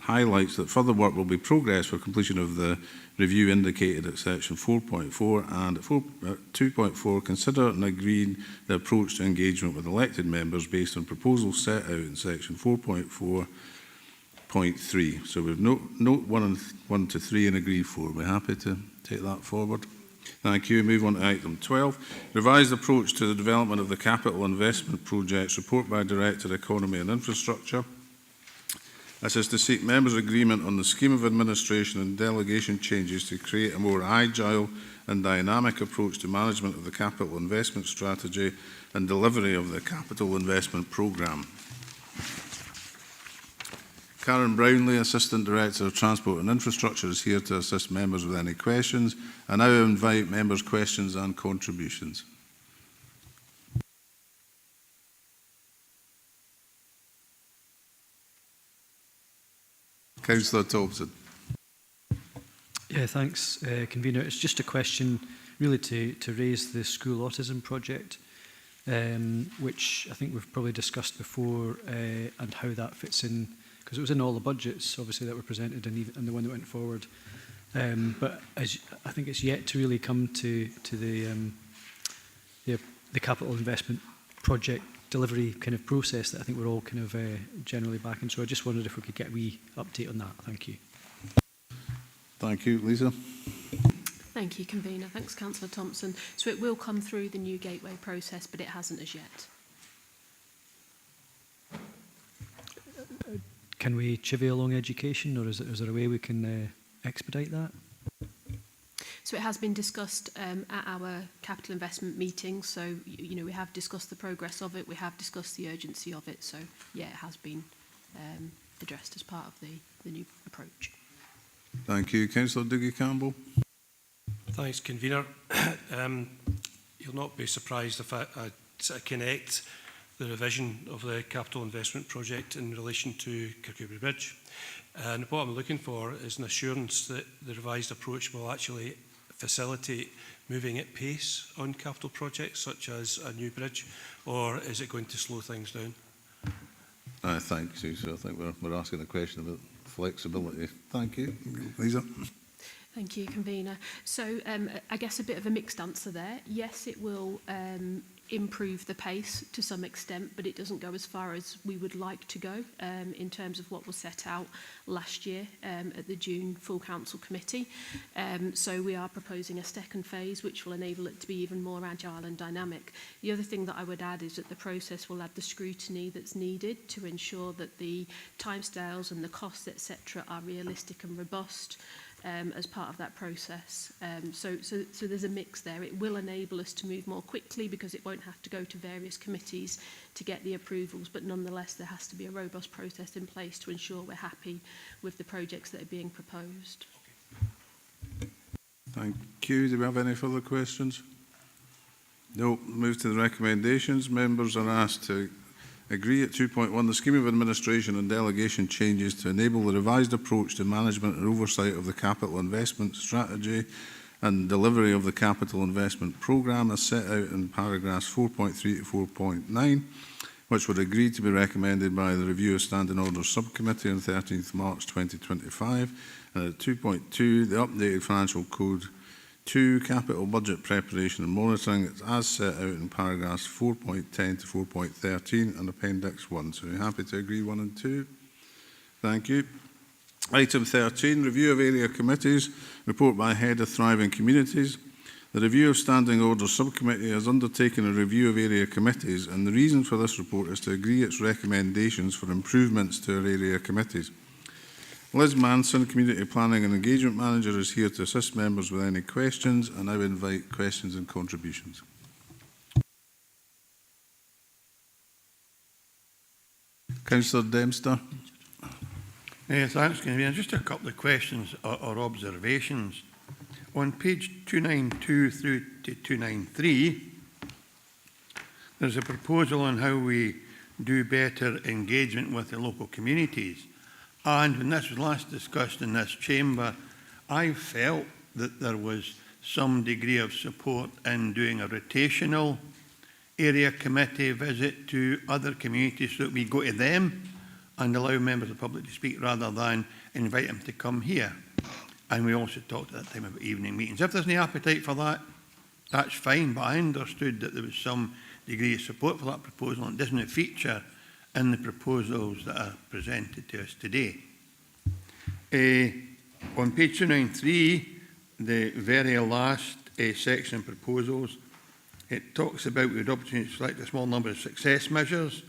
highlights that further work will be progressed for completion of the review indicated at section 4.4 and at 2.4, consider and agree the approach to engagement with elected members based on proposals set out in section 4.4.3. So we've note 1 to 3 and agree 4. We're happy to take that forward. Thank you. Move on to item 12. Revised approach to the development of the capital investment projects. Report by Director Economy and Infrastructure. This is to seek members' agreement on the scheme of administration and delegation changes to create a more agile and dynamic approach to management of the capital investment strategy and delivery of the capital investment programme. Karen Brownlee, Assistant Director of Transport and Infrastructure, is here to assist members with any questions. I now invite members' questions and contributions. Councillor Thompson. Yeah, thanks, Convener. It's just a question really to raise the school autism project, which I think we've probably discussed before, and how that fits in, because it was in all the budgets, obviously, that were presented and the one that went forward. But I think it's yet to really come to the capital investment project delivery kind of process that I think we're all kind of generally backing. So I just wondered if we could get a wee update on that. Thank you. Thank you. Lisa. Thank you, Convener. Thanks, Councillor Thompson. So it will come through the new gateway process, but it hasn't as yet. Can we chivvy along education, or is there a way we can expedite that? So it has been discussed at our capital investment meeting. So, you know, we have discussed the progress of it. We have discussed the urgency of it. So, yeah, it has been addressed as part of the new approach. Thank you. Councillor Dougie Campbell. Thanks, Convener. You'll not be surprised if I connect the revision of the capital investment project in relation to Kirkcudbright Bridge. And what I'm looking for is an assurance that the revised approach will actually facilitate moving at pace on capital projects such as a new bridge, or is it going to slow things down? Thank you. So I think we're asking a question about flexibility. Thank you. Lisa. Thank you, Convener. So I guess a bit of a mixed answer there. Yes, it will improve the pace to some extent, but it doesn't go as far as we would like to go in terms of what was set out last year at the June Full Council Committee. So we are proposing a second phase, which will enable it to be even more agile and dynamic. The other thing that I would add is that the process will add the scrutiny that's needed to ensure that the timescales and the costs, etc., are realistic and robust as part of that process. So there's a mix there. It will enable us to move more quickly because it won't have to go to various committees to get the approvals, but nonetheless there has to be a robust process in place to ensure we're happy with the projects that are being proposed. Thank you. Do we have any further questions? No. Move to the recommendations. Members are asked to agree at 2.1 the scheme of administration and delegation changes to enable the revised approach to management and oversight of the capital investment strategy and delivery of the capital investment programme as set out in paragraphs 4.3 to 4.9, which were agreed to be recommended by the Review of Standing Orders Subcommittee on 13th March 2025. And at 2.2, the updated Financial Code 2, capital budget preparation and monitoring, as set out in paragraphs 4.10 to 4.13 and Appendix 1. So you're happy to agree 1 and 2? Thank you. Item 13, review of area committees, report by Head of Thriving Communities. The Review of Standing Orders Subcommittee has undertaken a review of area committees, and the reason for this report is to agree its recommendations for improvements to our area committees. Liz Manson, Community Planning and Engagement Manager, is here to assist members with any questions, and I would invite questions and contributions. Councillor Dempster. Yes, thanks, Convener. Just a couple of questions or observations. On page 292 through to 293, there's a proposal on how we do better engagement with the local communities. And when this was last discussed in this chamber, I felt that there was some degree of support in doing a rotational area committee visit to other communities so that we go to them and allow members of the public to speak rather than invite them to come here. And we also talked at that time about evening meetings. If there's any appetite for that, that's fine, but I understood that there was some degree of support for that proposal, and it doesn't feature in the proposals that are presented to us today. On page 293, the very last section proposals, it talks about the opportunity to select a small number of success measures,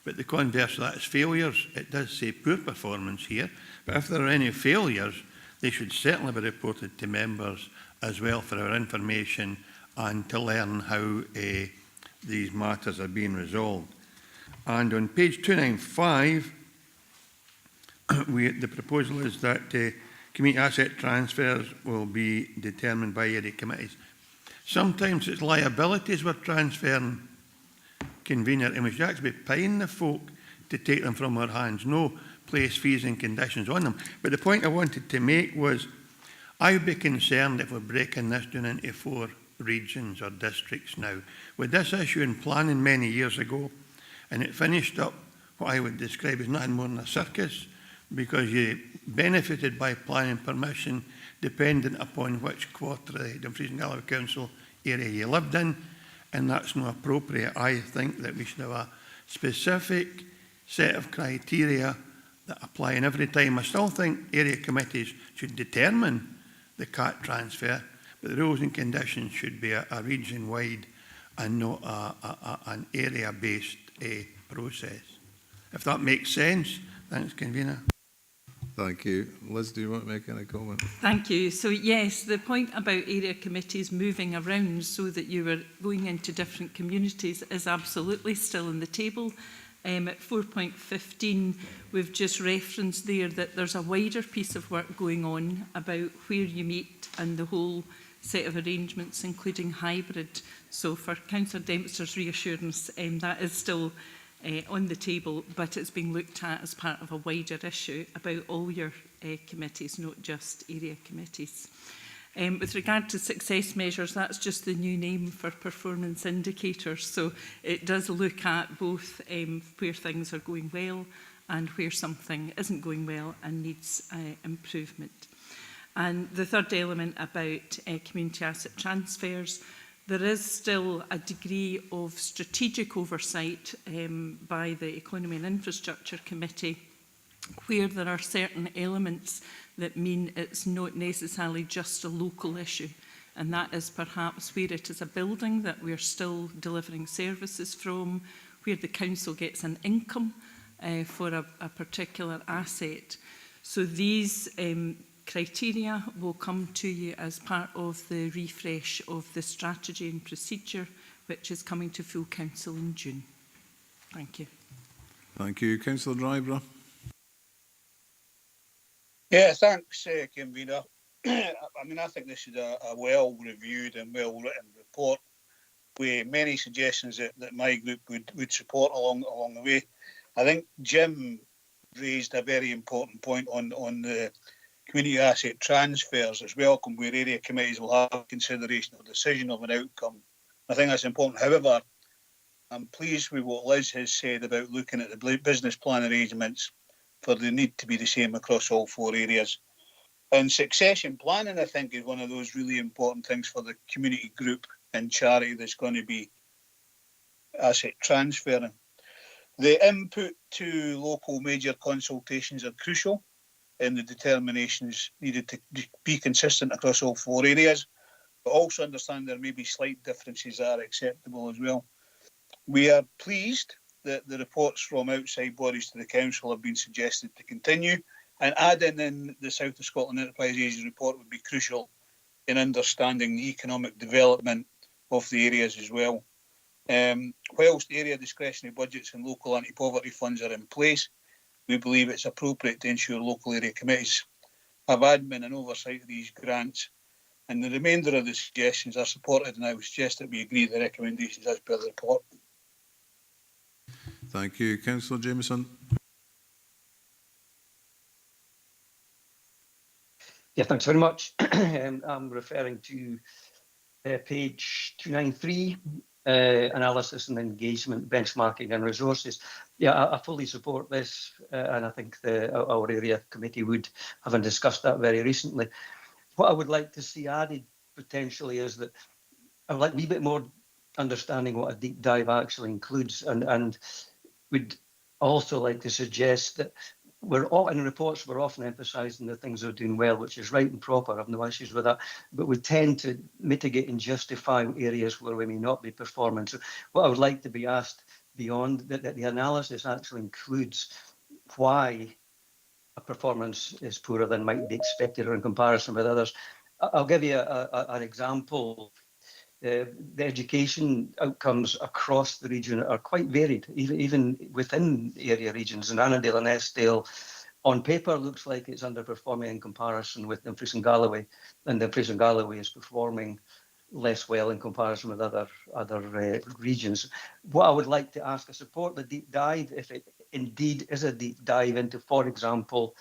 but the converse of that is failures. It does say poor performance here, but if there are any failures, they should certainly be reported to members as well for our information and to learn how these matters are being resolved. And on page 295, the proposal is that community asset transfers will be determined by area committees. Sometimes it's liabilities we're transferring, Convener, and we should actually be paying the folk to take them from our hands. No place fees and conditions on them. But the point I wanted to make was I would be concerned if we're breaking this down into 4 regions or districts now. With this issue in planning many years ago, and it finished up what I would describe as nothing more than a circus, because you benefited by planning permission dependent upon which quarter of the Dumfries and Galloway Council area you lived in, and that's not appropriate. I think that we should have a specific set of criteria that apply, and every time I still think area committees should determine the CAT transfer, but the rules and conditions should be a region-wide and not an area-based process. If that makes sense, thanks, Convener. Thank you. Liz, do you want to make any comment? Thank you. So yes, the point about area committees moving around so that you were going into different communities is absolutely still on the table. At 4.15, we've just referenced there that there's a wider piece of work going on about where you meet and the whole set of arrangements, including hybrid. So for Councillor Dempster's reassurance, that is still on the table, but it's being looked at as part of a wider issue about all your committees, not just area committees. With regard to success measures, that's just the new name for performance indicators. So it does look at both where things are going well and where something isn't going well and needs improvement. And the third element about community asset transfers, There is still a degree of strategic oversight by the Economy and Infrastructure Committee, where there are certain elements that mean it's not necessarily just a local issue. And that is perhaps where it is a building that we're still delivering services from, where the council gets an income for a particular asset. So these criteria will come to you as part of the refresh of the strategy and procedure, which is coming to full council in June. Thank you. Thank you. Councillor Dryborough. Yeah, thanks, Convener. I mean, I think this is a well-reviewed and well-written report with many suggestions that my group would support along the way. I think Jim raised a very important point on the community asset transfers. It's welcome where area committees will have consideration of decision of an outcome. I think that's important. However, I'm pleased with what Liz has said about looking at the business plan arrangements for the need to be the same across all 4 areas. And succession planning, I think, is one of those really important things for the community group and charity that's going to be asset transferring. The input to local major consultations are crucial in the determinations needed to be consistent across all 4 areas, but also understand there may be slight differences that are acceptable as well. We are pleased that the reports from outside bodies to the council have been suggested to continue, and adding in the South of Scotland Enterprise Agency report would be crucial in understanding the economic development of the areas as well. Whilst area discretionary budgets and local anti-poverty funds are in place, we believe it's appropriate to ensure local area committees have admin and oversight of these grants. And the remainder of the suggestions are supported, and I would suggest that we agree the recommendations as per the report. Thank you. Councillor Jameson. Yeah, thanks very much. I'm referring to page 293, analysis and engagement, benchmarking and resources. Yeah, I fully support this, and I think our area committee would, having discussed that very recently. What I would like to see added potentially is that I would like a wee bit more understanding what a deep dive actually includes, and would also like to suggest that in reports we're often emphasising the things we're doing well, which is right and proper. I've no issues with that, but we tend to mitigate and justify areas where we may not be performing. So what I would like to be asked beyond that, the analysis actually includes why a performance is poorer than might be expected or in comparison with others. I'll give you an example. The education outcomes across the region are quite varied, even within area regions. And Annandale and Eskdale, on paper, looks like it's underperforming in comparison with Dumfries and Galloway, and Dumfries and Galloway is performing less well in comparison with other regions. What I would like to ask, I support the deep dive, if it indeed is a deep dive into, for example,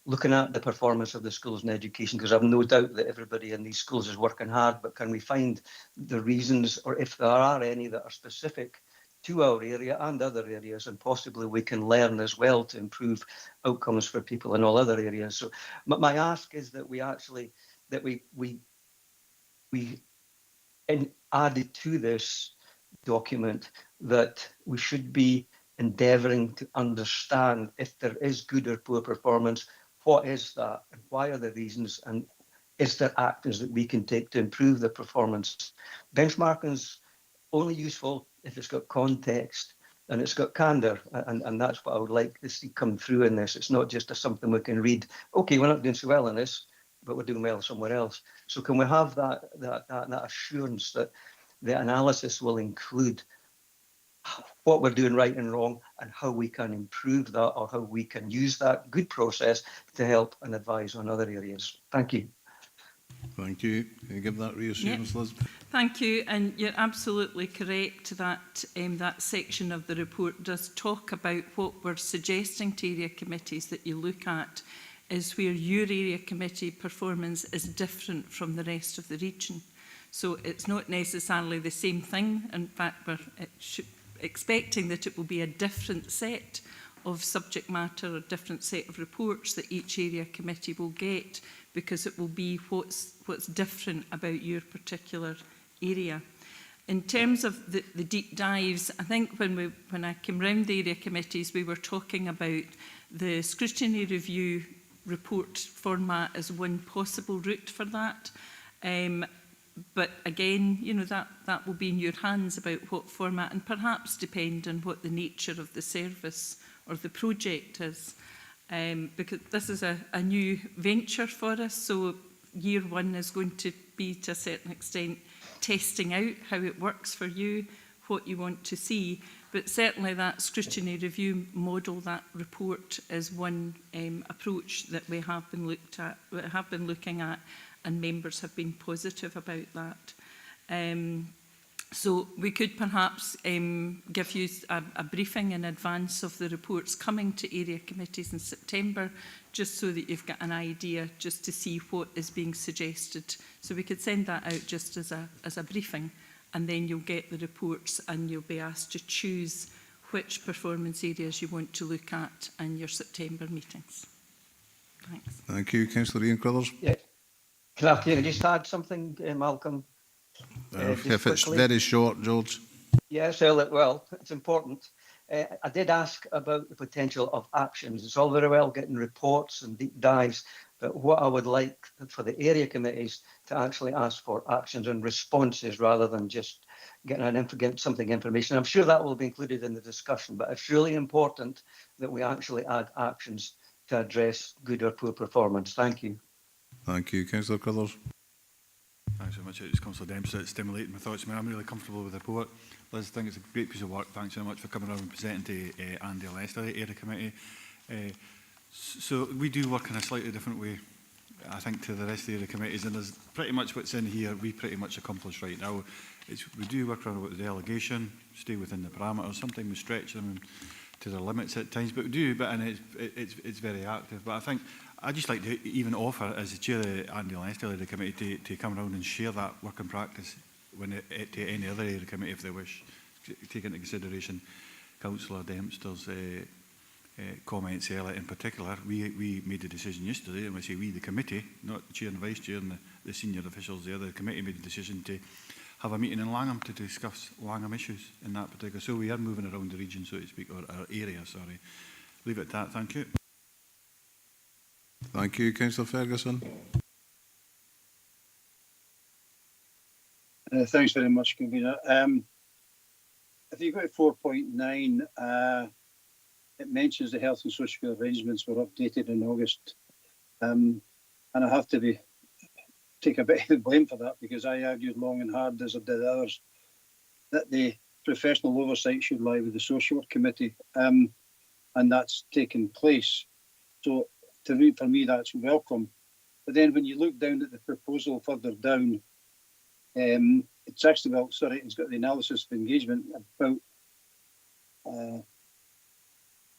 looking at the performance of the schools in education, because I've no doubt that everybody in these schools is working hard, but can we find the reasons, or if there are any that are specific to our area and other areas, and possibly we can learn as well to improve outcomes for people in all other areas. So my ask is that we actually, that we added to this document that we should be endeavouring to understand if there is good or poor performance. What is that, and why are the reasons, and is there actions that we can take to improve the performance? Benchmarking is only useful if it's got context and it's got candour, and that's what I would like to see come through in this. It's not just something we can read, okay, we're not doing so well in this, but we're doing well somewhere else. So can we have that assurance that the analysis will include what we're doing right and wrong, and how we can improve that, or how we can use that good process to help and advise on other areas. Thank you. Thank you. Can you give that reassurance, Liz? Thank you, and you're absolutely correct that that section of the report does talk about what we're suggesting to area committees that you look at is where your area committee performance is different from the rest of the region. So it's not necessarily the same thing. In fact, we're expecting that it will be a different set of subject matter, a different set of reports that each area committee will get, because it will be what's different about your particular area. In terms of the deep dives, I think when I came round the area committees, we were talking about the scrutiny review report format as one possible route for that. But again, you know, that will be in your hands about what format, and perhaps depend on what the nature of the service or the project is. Because this is a new venture for us, so year one is going to be, to a certain extent, testing out how it works for you, what you want to see. But certainly that scrutiny review model, that report, is one approach that we have been looking at, and members have been positive about that. So we could perhaps give you a briefing in advance of the reports coming to area committees in September, just so that you've got an idea, just to see what is being suggested. So we could send that out just as a briefing, and then you'll get the reports and you'll be asked to choose which performance areas you want to look at in your September meetings. Thanks. Thank you. Councillor Ian Crothers. Yeah. Can I just add something, Malcolm? If it's very short, George. Yes, well, it's important. I did ask about the potential of actions. It's all very well getting reports and deep dives, but what I would like for the area committees to actually ask for actions and responses rather than just getting something information. I'm sure that will be included in the discussion, but it's really important that we actually add actions to address good or poor performance. Thank you. Thank you. Councillor Crothers. Thanks very much. It's Councillor Dempsey. It's stimulating my thoughts. I'm really comfortable with the report. Liz, I think it's a great piece of work. Thanks very much for coming around and presenting to Andy Lester, the Area Committee. So we do work in a slightly different way, I think, to the rest of the Area Committees, and there's pretty much what's in here we pretty much accomplish right now. We do work around about the delegation, stay within the parameters. Sometimes we stretch them to their limits at times, but we do, and it's very active. But I think I'd just like to even offer, as the chair of the Andy Lester Area Committee, to come around and share that work in practice to any other area committee if they wish. Take into consideration Councillor Dempster's comments earlier. In particular, we made a decision yesterday, and I say we, the committee, not the chair and vice chair and the senior officials, the other committee made a decision to have a meeting in Langham to discuss Langham issues in that particular. So we are moving around the region, so to speak, or our area, sorry. Leave it at that. Thank you. Thank you. Councillor Ferguson. Thanks very much, Convener. If you go to 4.9, it mentions the health and social care arrangements were updated in August. And I have to take a bit of the blame for that, because I argued long and hard, as did others, that the professional oversight should lie with the Social Work Committee, and that's taken place. So for me, that's welcome. But then when you look down at the proposal further down, it's actually, it's got the analysis of engagement about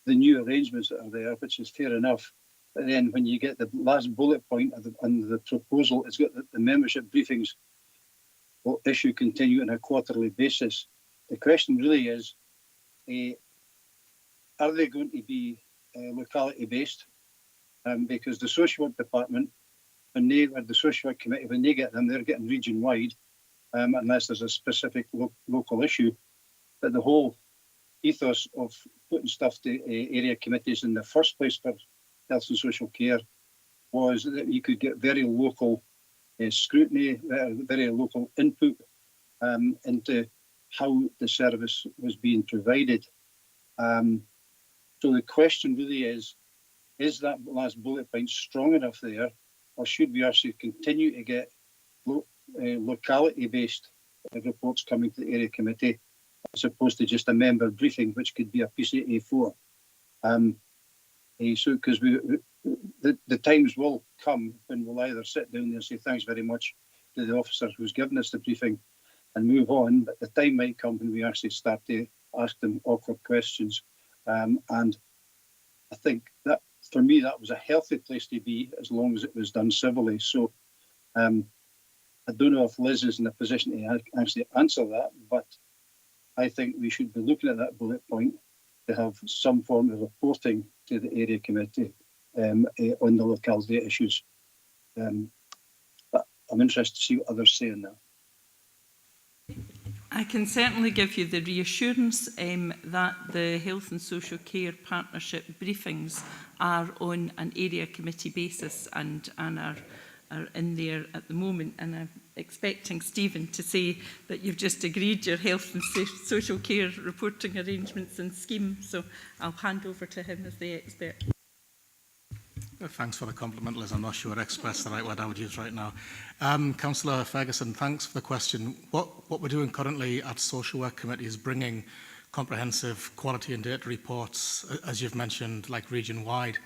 the new arrangements that are there, which is fair enough. But then when you get the last bullet point under the proposal, it's got the membership briefings will continue on a quarterly basis. The question really is, are they going to be locality based? Because the social work department, the social work committee, when they get them, they're getting region wide, unless there's a specific local issue. But the whole ethos of putting stuff to area committees in the first place for health and social care was that you could get very local scrutiny, very local input into how the service was being provided. So the question really is that last bullet point strong enough there, or should we actually continue to get locality-based reports coming to the area committee, as opposed to just a member briefing, which could be a piece of A4? So, because the times will come when we'll either sit down there and say thanks very much to the officer who's given us the briefing and move on, but the time might come when we actually start to ask them awkward questions. And I think that, for me, that was a healthy place to be, as long as it was done civilly. So I don't know if Liz is in a position to actually answer that, but I think we should be looking at that bullet point to have some form of reporting to the area committee on the locality issues. But I'm interested to see what others say on that. I can certainly give you the reassurance that the Health and Social Care Partnership briefings are on an area committee basis and are in there at the moment. And I'm expecting Stephen to say that you've just agreed your health and social care reporting arrangements and scheme. So I'll hand over to him as the expert. Thanks for the compliment, Liz. I'm not sure express the right word I would use right now. Councillor Ferguson, thanks for the question. What we're doing currently at Social Work Committee is bringing comprehensive quality and data reports, as you've mentioned, like region-wide.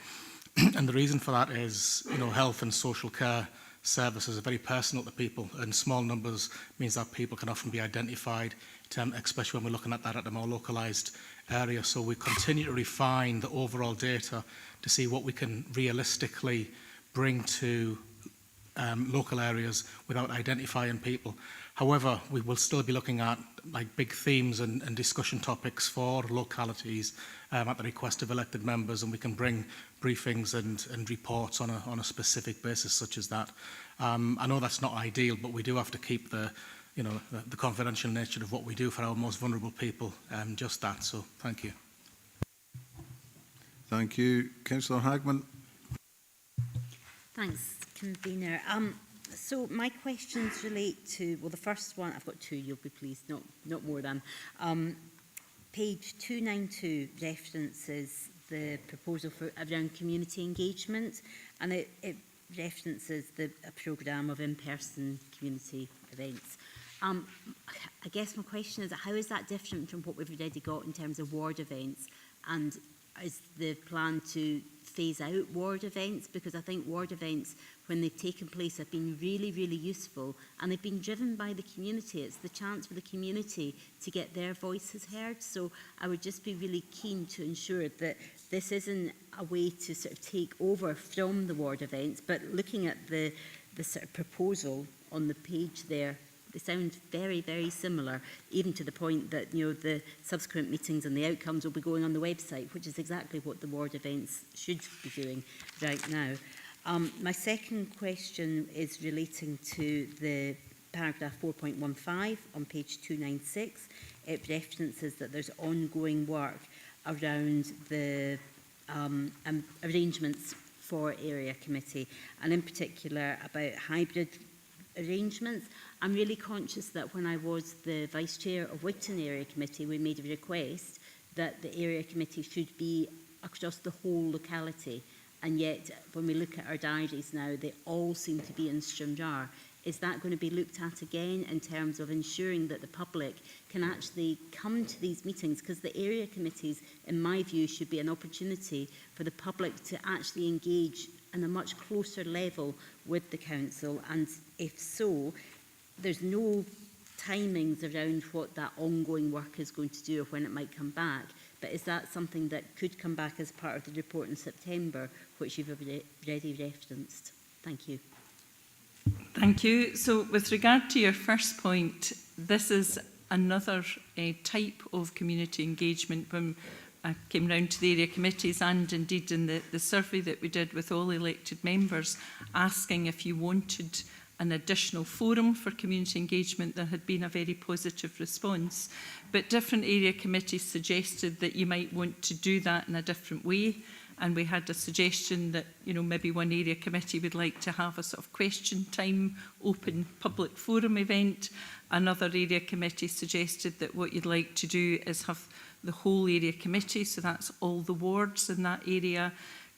And the reason for that is, health and social care services are very personal to people, and small numbers means that people can often be identified, especially when we're looking at that at a more localised area. So we continue to refine the overall data to see what we can realistically bring to local areas without identifying people. However, we will still be looking at big themes and discussion topics for localities at the request of elected members, and we can bring briefings and reports on a specific basis such as that. I know that's not ideal, but we do have to keep the confidential nature of what we do for our most vulnerable people, just that. So thank you. Thank you. Councillor Hagman. Thanks, Convener. So my questions relate to, well, the first one, I've got two, you'll be pleased, not more than. Page 292 references the proposal for around community engagement, and it references a programme of in-person community events. I guess my question is, how is that different from what we've already got in terms of ward events? And is the plan to phase out ward events? Because I think ward events, when they've taken place, have been really, really useful, and they've been driven by the community. It's the chance for the community to get their voices heard. So I would just be really keen to ensure that this isn't a way to sort of take over from the ward events, but looking at the sort of proposal on the page there, they sound very, very similar, even to the point that the subsequent meetings and the outcomes will be going on the website, which is exactly what the ward events should be doing right now. My second question is relating to the paragraph 4.15 on page 296. It references that there's ongoing work around the arrangements for area committee, and in particular about hybrid arrangements. I'm really conscious that when I was the Vice Chair of Wigton Area Committee, we made a request that the Area Committee should be across the whole locality, and yet when we look at our diaries now, they all seem to be in Stranraer. Is that going to be looked at again in terms of ensuring that the public can actually come to these meetings? Because the area committees, in my view, should be an opportunity for the public to actually engage on a much closer level with the council. And if so, there's no timings around what that ongoing work is going to do or when it might come back. But is that something that could come back as part of the report in September, which you've already referenced? Thank you. Thank you. So with regard to your first point, this is another type of community engagement. When I came round to the area committees and indeed in the survey that we did with all elected members, asking if you wanted an additional forum for community engagement, there had been a very positive response. But different area committees suggested that you might want to do that in a different way. And we had a suggestion that, maybe one area committee would like to have a sort of question time, open public forum event. Another area committee suggested that what you'd like to do is have the whole area committee, so that's all the wards in that area,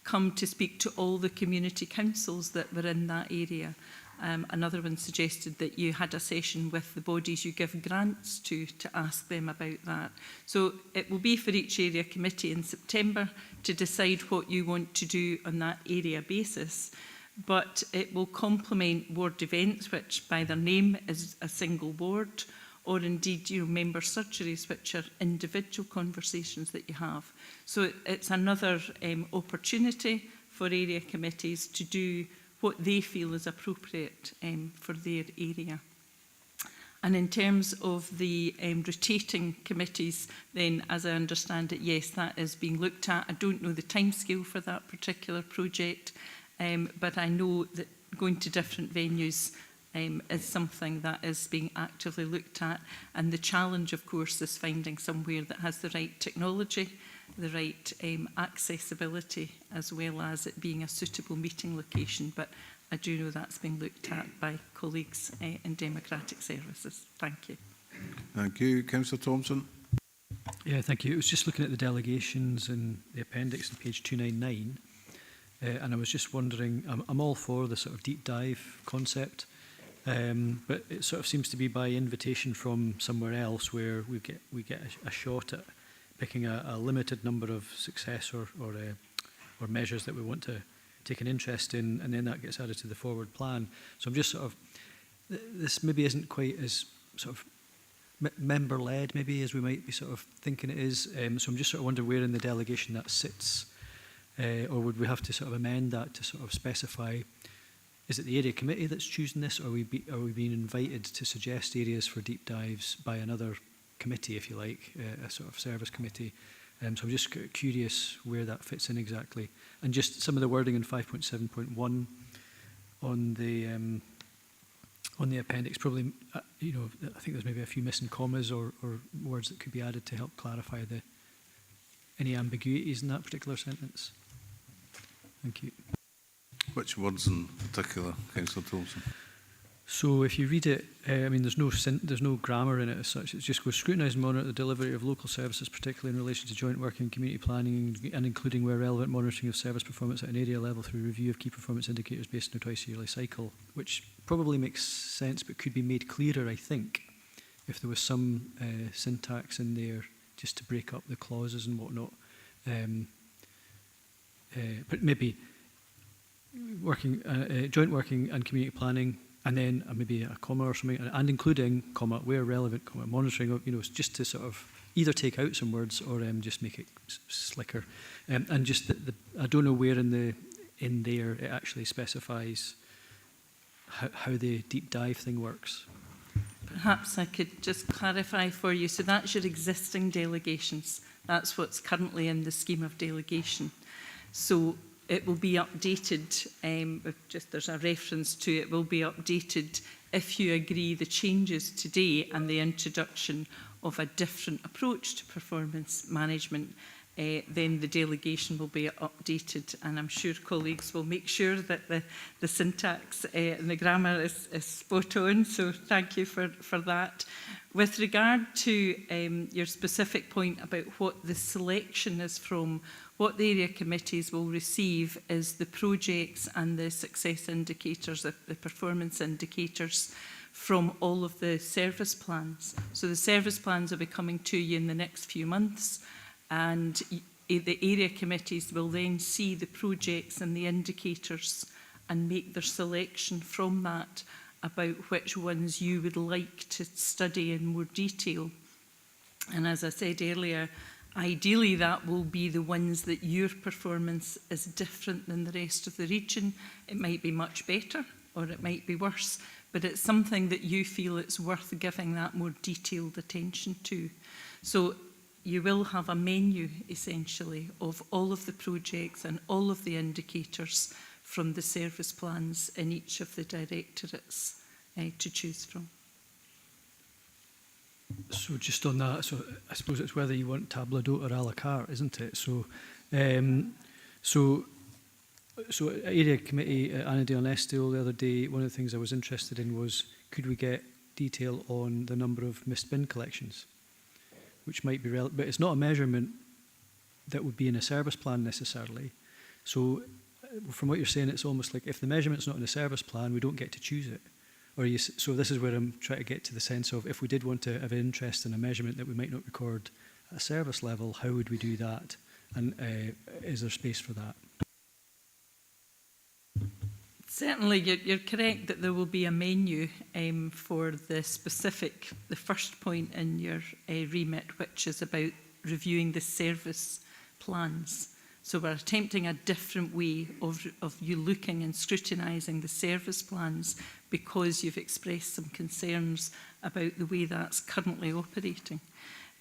come to speak to all the community councils that were in that area. Another one suggested that you had a session with the bodies you give grants to ask them about that. So it will be for each area committee in September to decide what you want to do on that area basis. But it will complement ward events, which by their name is a single ward, or indeed member surgeries, which are individual conversations that you have. So it's another opportunity for area committees to do what they feel is appropriate for their area. And in terms of the rotating committees, then as I understand it, yes, that is being looked at. I don't know the timescale for that particular project, but I know that going to different venues is something that is being actively looked at. And the challenge, of course, is finding somewhere that has the right technology, the right accessibility, as well as it being a suitable meeting location. But I do know that's being looked at by colleagues in Democratic Services. Thank you. Thank you. Councillor Thompson. Yeah, thank you. It was just looking at the delegations in the appendix on page 299, and I was just wondering, I'm all for the sort of deep dive concept, but it sort of seems to be by invitation from somewhere else where we get a shot at picking a limited number of success or measures that we want to take an interest in, and then that gets added to the forward plan. So I'm just sort of, this maybe isn't quite as sort of member-led maybe as we might be sort of thinking it is. So I'm just sort of wondering where in the delegation that sits, or would we have to sort of amend that to sort of specify, is it the area committee that's choosing this, or are we being invited to suggest areas for deep dives by another committee, if you like, a sort of service committee? So I'm just curious where that fits in exactly. And just some of the wording in 5.7.1 on the appendix, probably, you know, I think there's maybe a few missing commas or words that could be added to help clarify any ambiguities in that particular sentence. Thank you. Which words in particular, Councillor Thompson? So if you read it, I mean, there's no grammar in it as such. It just goes, scrutinise and monitor the delivery of local services, particularly in relation to joint working and community planning, and including where relevant monitoring of service performance at an area level through review of key performance indicators based on a twice-yearly cycle, which probably makes sense but could be made clearer, I think, if there was some syntax in there just to break up the clauses and whatnot. But maybe joint working and community planning, and then maybe a comma or something, and including, comma, where relevant, comma, monitoring of, you know, just to sort of either take out some words or just make it slicker. And just I don't know where in there it actually specifies how the deep dive thing works. Perhaps I could just clarify for you. So that's your existing delegations. That's what's currently in the scheme of delegation. So it will be updated, there's a reference to it, will be updated if you agree the changes today and the introduction of a different approach to performance management, then the delegation will be updated, and I'm sure colleagues will make sure that the syntax and the grammar is spot on, so thank you for that. With regard to your specific point about what the selection is from, what the area committees will receive is the projects and the success indicators, the performance indicators from all of the service plans. So the service plans will be coming to you in the next few months, and the area committees will then see the projects and the indicators and make their selection from that about which ones you would like to study in more detail. And as I said earlier, ideally that will be the ones that your performance is different than the rest of the region. It might be much better or it might be worse, but it's something that you feel it's worth giving that more detailed attention to. So you will have a menu essentially of all of the projects and all of the indicators from the service plans in each of the directorates to choose from. So just on that, so I suppose it's whether you want table d'hote or a la carte, isn't it? So, so area committee, Anna de Onestio the other day, one of the things I was interested in was, could we get detail on the number of missed bin collections, which might be relevant, but it's not a measurement that would be in a service plan necessarily. So from what you're saying, it's almost like if the measurement's not in a service plan, we don't get to choose it. Or so this is where I'm trying to get to the sense of, if we did want to have an interest in a measurement that we might not record at a service level, how would we do that? And is there space for that? Certainly, you're correct that there will be a menu for the first point in your remit, which is about reviewing the service plans. So we're attempting a different way of you looking and scrutinising the service plans because you've expressed some concerns about the way that's currently operating.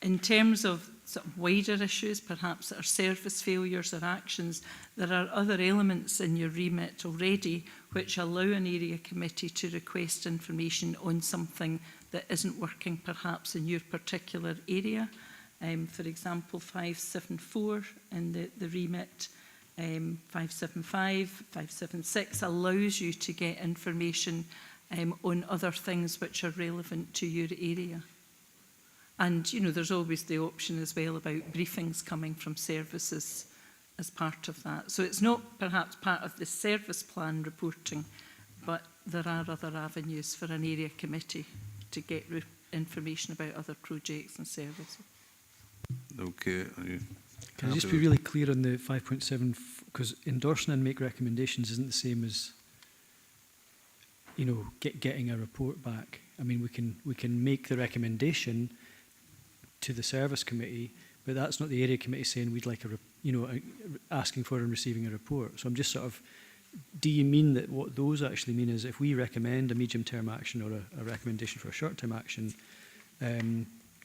In terms of sort of wider issues, perhaps that are service failures or actions, there are other elements in your remit already which allow an area committee to request information on something that isn't working perhaps in your particular area. For example, 574 in the remit, 575, 576 allows you to get information on other things which are relevant to your area. And, you know, there's always the option as well about briefings coming from services as part of that. So it's not perhaps part of the service plan reporting, but there are other avenues for an area committee to get information about other projects and services. Okay. Can I just be really clear on the 5.7? Because endorsing and make recommendations isn't the same as, you know, getting a report back. I mean, we can make the recommendation to the service committee, but that's not the area committee saying we'd like asking for and receiving a report. So I'm just sort of, do you mean that what those actually mean is if we recommend a medium-term action or a recommendation for a short-term action,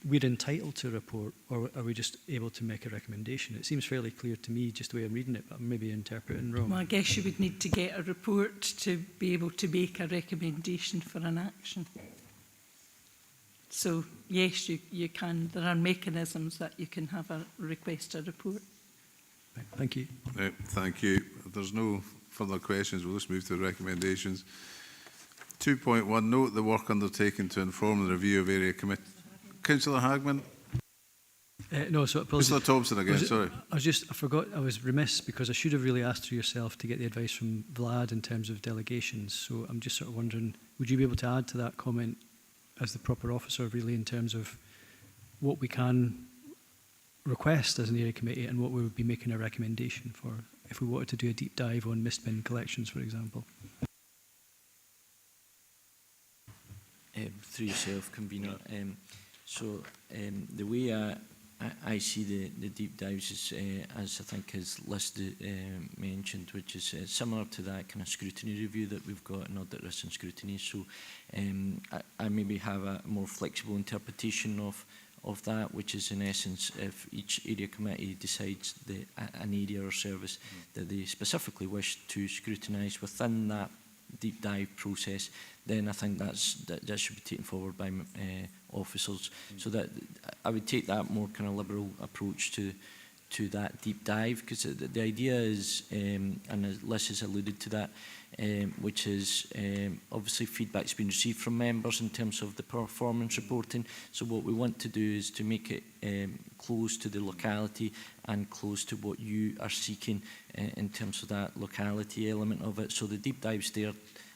we're entitled to a report, or are we just able to make a recommendation? It seems fairly clear to me just the way I'm reading it, but I'm maybe interpreting wrong. Well, I guess you would need to get a report to be able to make a recommendation for an action. So, yes, you can. There are mechanisms that you can have a request a report. Thank you. Right, thank you. If there's no further questions, we'll just move to the recommendations. 2.1, note the work undertaken to inform the review of area committee. Councillor Hagman? No, so apologies. Councillor Thompson again, sorry. I forgot, I was remiss because I should have really asked for yourself to get the advice from Vlad in terms of delegations. So I'm just sort of wondering, would you be able to add to that comment as the proper officer, really, in terms of what we can request as an area committee and what we would be making a recommendation for if we wanted to do a deep dive on mist bin collections, for example? Through yourself, convener. The way I see the deep dives is, as I think is listed, mentioned, which is similar to that kind of scrutiny review that we've got in audit risk and scrutiny. So I maybe have a more flexible interpretation of that, which is in essence, if each area committee decides an area or service that they specifically wish to scrutinise within that deep dive process, then I think that should be taken forward by officers. So that I would take that more kind of liberal approach to that deep dive, because the idea is, and Liz has alluded to that, which is obviously feedback's been received from members in terms of the performance reporting. So what we want to do is to make it close to the locality and close to what you are seeking in terms of that locality element of it. So the deep dive's there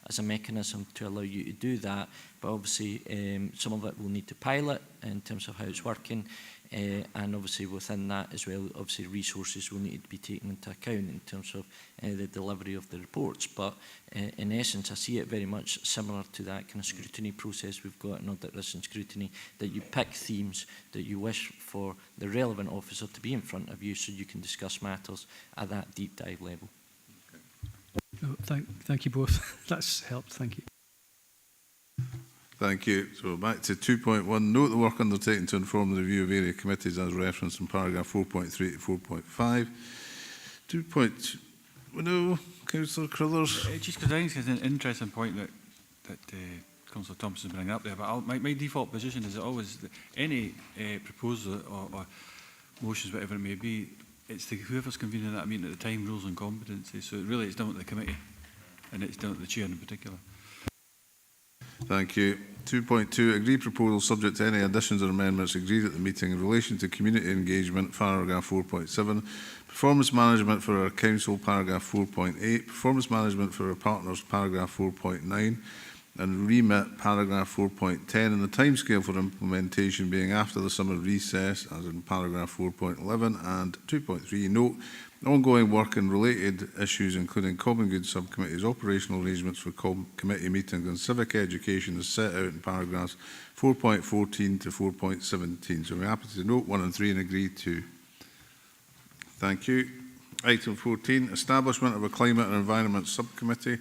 as a mechanism to allow you to do that, but obviously some of it will need to pilot in terms of how it's working, and obviously within that as well, obviously resources will need to be taken into account in terms of the delivery of the reports. But in essence, I see it very much similar to that kind of scrutiny process we've got in audit risk and scrutiny, that you pick themes that you wish for the relevant officer to be in front of you so you can discuss matters at that deep dive level. Oh, thank you both. That's helped. Thank you. Thank you. So back to 2.1. Note the work undertaken to inform the review of area committees as referenced in paragraph 4.3 to 4.5. 2.2. No, Councillor Crothers. Just because I think it's an interesting point that Councillor Thompson is bringing up there, but my default position is that always any proposal or motions, whatever it may be, it's whoever's convening that meeting at the time, rules and competencies. So really it's down to the committee, and it's down to the chair in particular. Thank you. 2.2, agree proposal subject to any additions or amendments agreed at the meeting in relation to community engagement, paragraph 4.7, performance management for our council, paragraph 4.8, performance management for our partners, paragraph 4.9, and remit, paragraph 4.10, and the timescale for implementation being after the summer recess, as in paragraph 4.11, and 2.3, note ongoing work and related issues, including Common Good Subcommittee's operational arrangements for committee meetings and civic education, is set out in paragraphs 4.14 to 4.17. So we're happy to note 1 and 3 and agree to. Thank you. Item 14, establishment of a climate and environment subcommittee.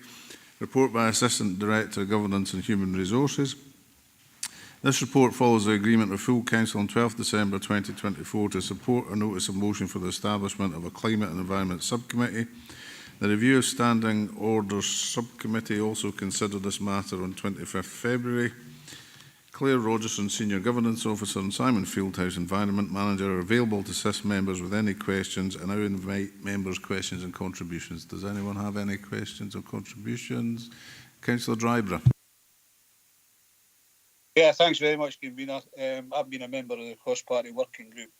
Report by Assistant Director of Governance and Human Resources. This report follows the agreement of full council on 12 December 2024 to support a notice of motion for the establishment of a climate and environment subcommittee. The review of standing orders subcommittee also considered this matter on 25th February. Claire Rogerson, Senior Governance Officer, and Simon Fieldhouse, Environment Manager, are available to assist members with any questions, and I invite members' questions and contributions. Does anyone have any questions or contributions? Councillor Dryborough. Yeah, thanks very much, Convener. I've been a member of the cross-party working group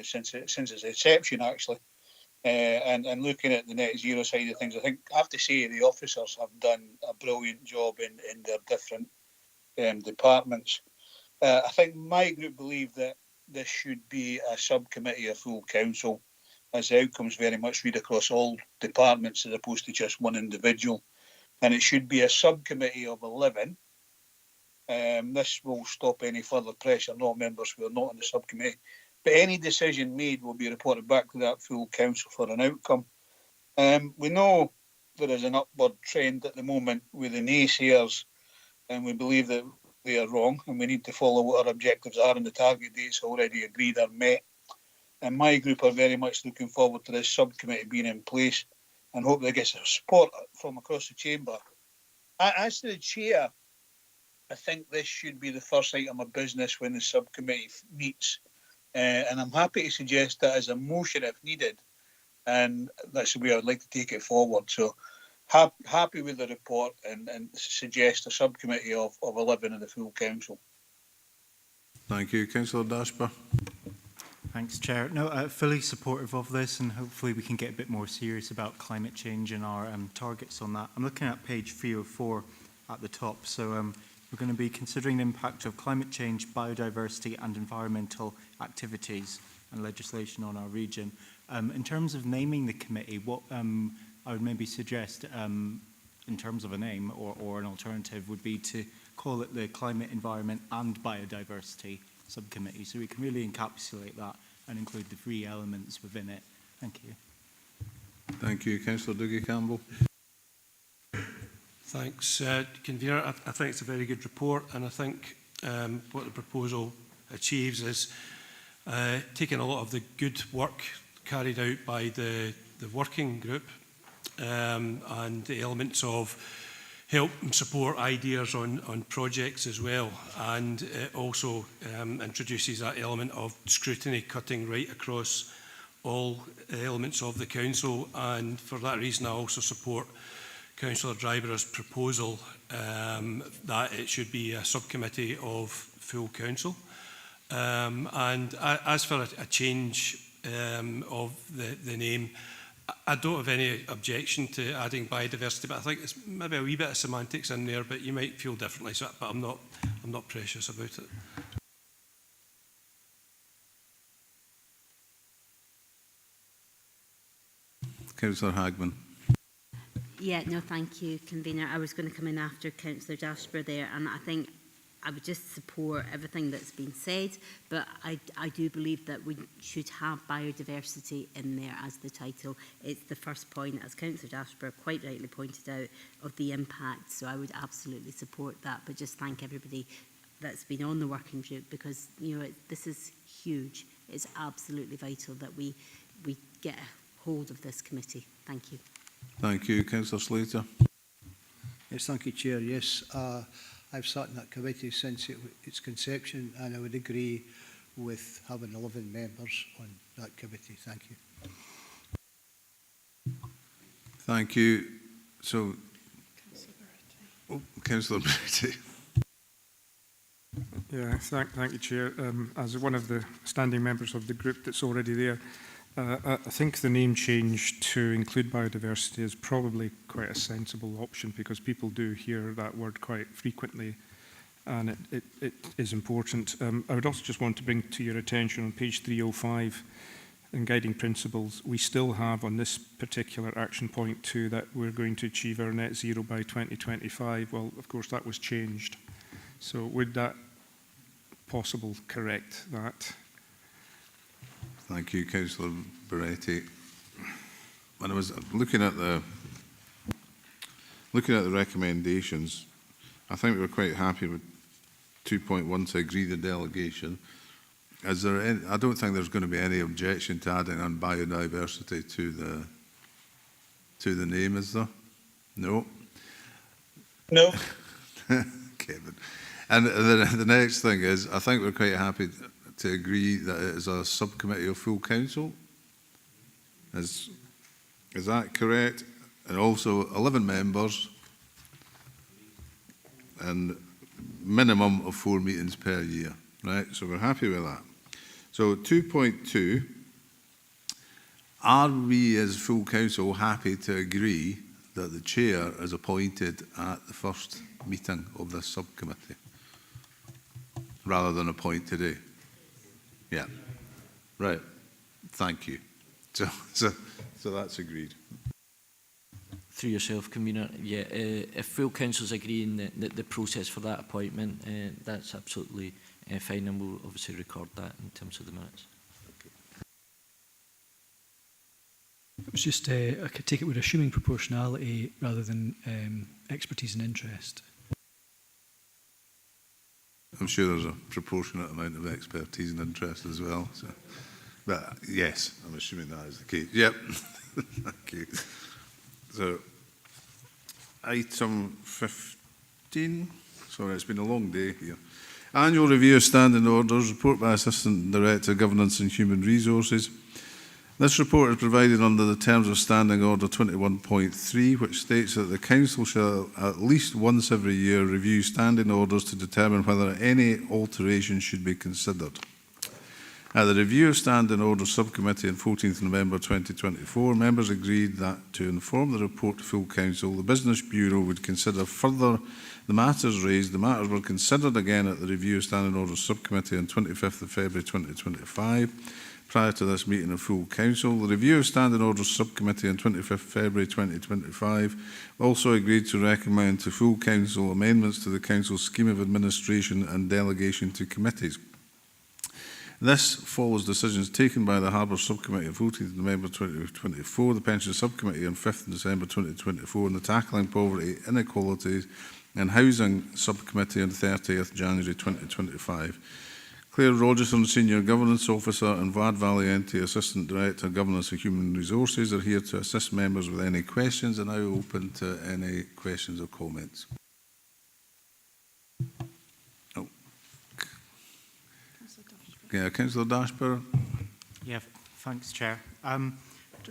since its inception, actually. And looking at the net zero side of things, I have to say the officers have done a brilliant job in their different departments. I think my group believe that this should be a subcommittee of full council, as the outcomes very much read across all departments as opposed to just one individual. And it should be a subcommittee of 11. This will stop any further pressure on all members who are not on the subcommittee. But any decision made will be reported back to that full council for an outcome. We know there is an upward trend at the moment with the naysayers, and we believe that they are wrong, and we need to follow what our objectives are and the target dates already agreed are met. And my group are very much looking forward to this subcommittee being in place and hope they get support from across the chamber. As to the chair, I think this should be the first item of business when the subcommittee meets. And I'm happy to suggest that as a motion if needed, and that's the way I would like to take it forward. So happy with the report and suggest a subcommittee of 11 in the full council. Thank you. Councillor Dashper. Thanks, Chair. No, fully supportive of this, and hopefully we can get a bit more serious about climate change and our targets on that. I'm looking at page 304 at the top. So we're going to be considering the impact of climate change, biodiversity and environmental activities and legislation on our region. In terms of naming the committee, what I would maybe suggest in terms of a name or an alternative would be to call it the Climate, Environment and Biodiversity Subcommittee, so we can really encapsulate that and include the three elements within it. Thank you. Thank you. Councillor Dougie Campbell. Thanks, Convener. I think it's a very good report, and I think what the proposal achieves is taking a lot of the good work carried out by the working group and the elements of help and support ideas on projects as well, and it also introduces that element of scrutiny cutting right across all elements of the council, and for that reason I also support Councillor Dryborough's proposal that it should be a subcommittee of full council. And as for a change of the name, I don't have any objection to adding biodiversity, but I think it's maybe a wee bit of semantics in there, but you might feel differently, so, but I'm not precious about it. Councillor Hagman. Yeah, no, thank you, Convener. I was going to come in after Councillor Dashper there, and I think I would just support everything that's been said, but I do believe that we should have biodiversity in there as the title. It's the first point, as Councillor Dashper quite rightly pointed out, of the impact, so I would absolutely support that, but just thank everybody that's been on the working group, because you know this is huge. It's absolutely vital that we get a hold of this committee. Thank you. Thank you. Councillor Slater. Yes, thank you, Chair. Yes, I've sat in that committee since its conception, and I would agree with having 11 members on that committee. Thank you. Thank you. So, Councillor Beattie. Yeah, thank you, Chair. As one of the standing members of the group that's already there, I think the name change to include biodiversity is probably quite a sensible option, because people do hear that word quite frequently, and it is important. I would also just want to bring to your attention on page 305 in guiding principles, we still have on this particular action point 2 that we're going to achieve our net zero by 2025. Well, of course, that was changed. So would that possible correct that? Thank you, Councillor Beretti. When I was looking at the recommendations, I think we were quite happy with 2.1 to agree the delegation. Is there any, I don't think there's going to be any objection to adding on biodiversity to the name, is there? No. No. Kevin. And the next thing is, I think we're quite happy to agree that it is a subcommittee of full council. Is that correct? And also 11 members and minimum of 4 meetings per year, right? So we're happy with that. So 2.2, are we as full council happy to agree that the chair is appointed at the first meeting of this subcommittee rather than appoint today? Yeah. Right. Thank you. So that's agreed. Through yourself, convener, yeah, if full council's agreeing that the process for that appointment, that's absolutely fine, and we'll obviously record that in terms of the minutes. It was just, I could take it with assuming proportionality rather than expertise and interest. I'm sure there's a proportionate amount of expertise and interest as well. So, but yes, I'm assuming that is the case. Yep. Thank you. So, item 15. Sorry, it's been a long day here. Annual review of standing orders, report by Assistant Director, Governance and Human Resources. This report is provided under the terms of Standing Order 21.3, which states that the Council shall at least once every year review standing orders to determine whether any alterations should be considered. At the Review of Standing Orders Subcommittee on 14th November 2024, members agreed that to inform the report to full Council, the Business Bureau would consider further the matters raised. The matters were considered again at the Review of Standing Orders Subcommittee on 25th of February 2025. Prior to this meeting of full Council, the Review of Standing Orders Subcommittee on 25th February 2025 also agreed to recommend to full Council amendments to the Council's scheme of administration and delegation to committees. This follows decisions taken by the Harbour Subcommittee on 14th November 2024, the Pension Subcommittee on 5th December 2024, and the Tackling Poverty, Inequalities and Housing Subcommittee on 30th January 2025. Claire Rogerson, Senior Governance Officer, and Vlad Valiente, Assistant Director, Governance and Human Resources, are here to assist members with any questions, and now open to any questions or comments. Oh. Yeah, Councillor Dashburn. Yeah, thanks, Chair.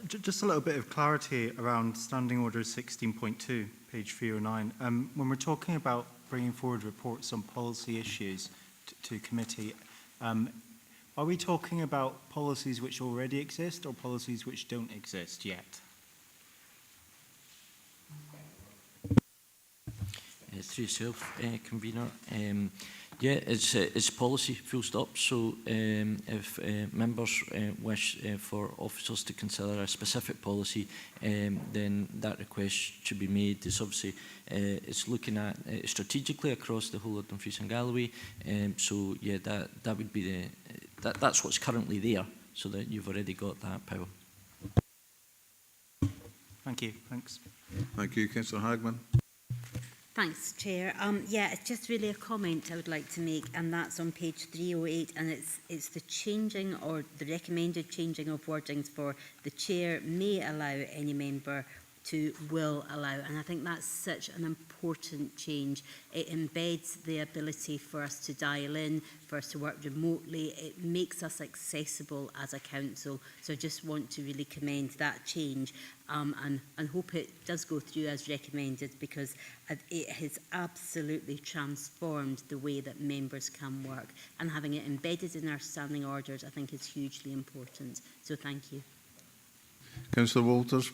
Just a little bit of clarity around Standing Order 16.2, page 309. When we're talking about bringing forward reports on policy issues to committee, are we talking about policies which already exist or policies which don't exist yet? Through yourself, convener. Yeah, it's policy, full stop. So if members wish for officers to consider a specific policy, then that request should be made. It's obviously it's looking at strategically across the whole of Dumfries and Galloway. So yeah, that would be that's what's currently there, so that you've already got that power. Thank you. Thanks. Thank you, Councillor Hagman. Thanks, Chair. Yeah, it's just really a comment I would like to make, and that's on page 308, and it's the changing or the recommended changing of wordings for the Chair may allow any member to will allow, and I think that's such an important change. It embeds the ability for us to dial in, for us to work remotely. It makes us accessible as a council, so I just want to really commend that change and hope it does go through as recommended, because it has absolutely transformed the way that members can work, and having it embedded in our standing orders I think is hugely important, so thank you. Councillor Walters.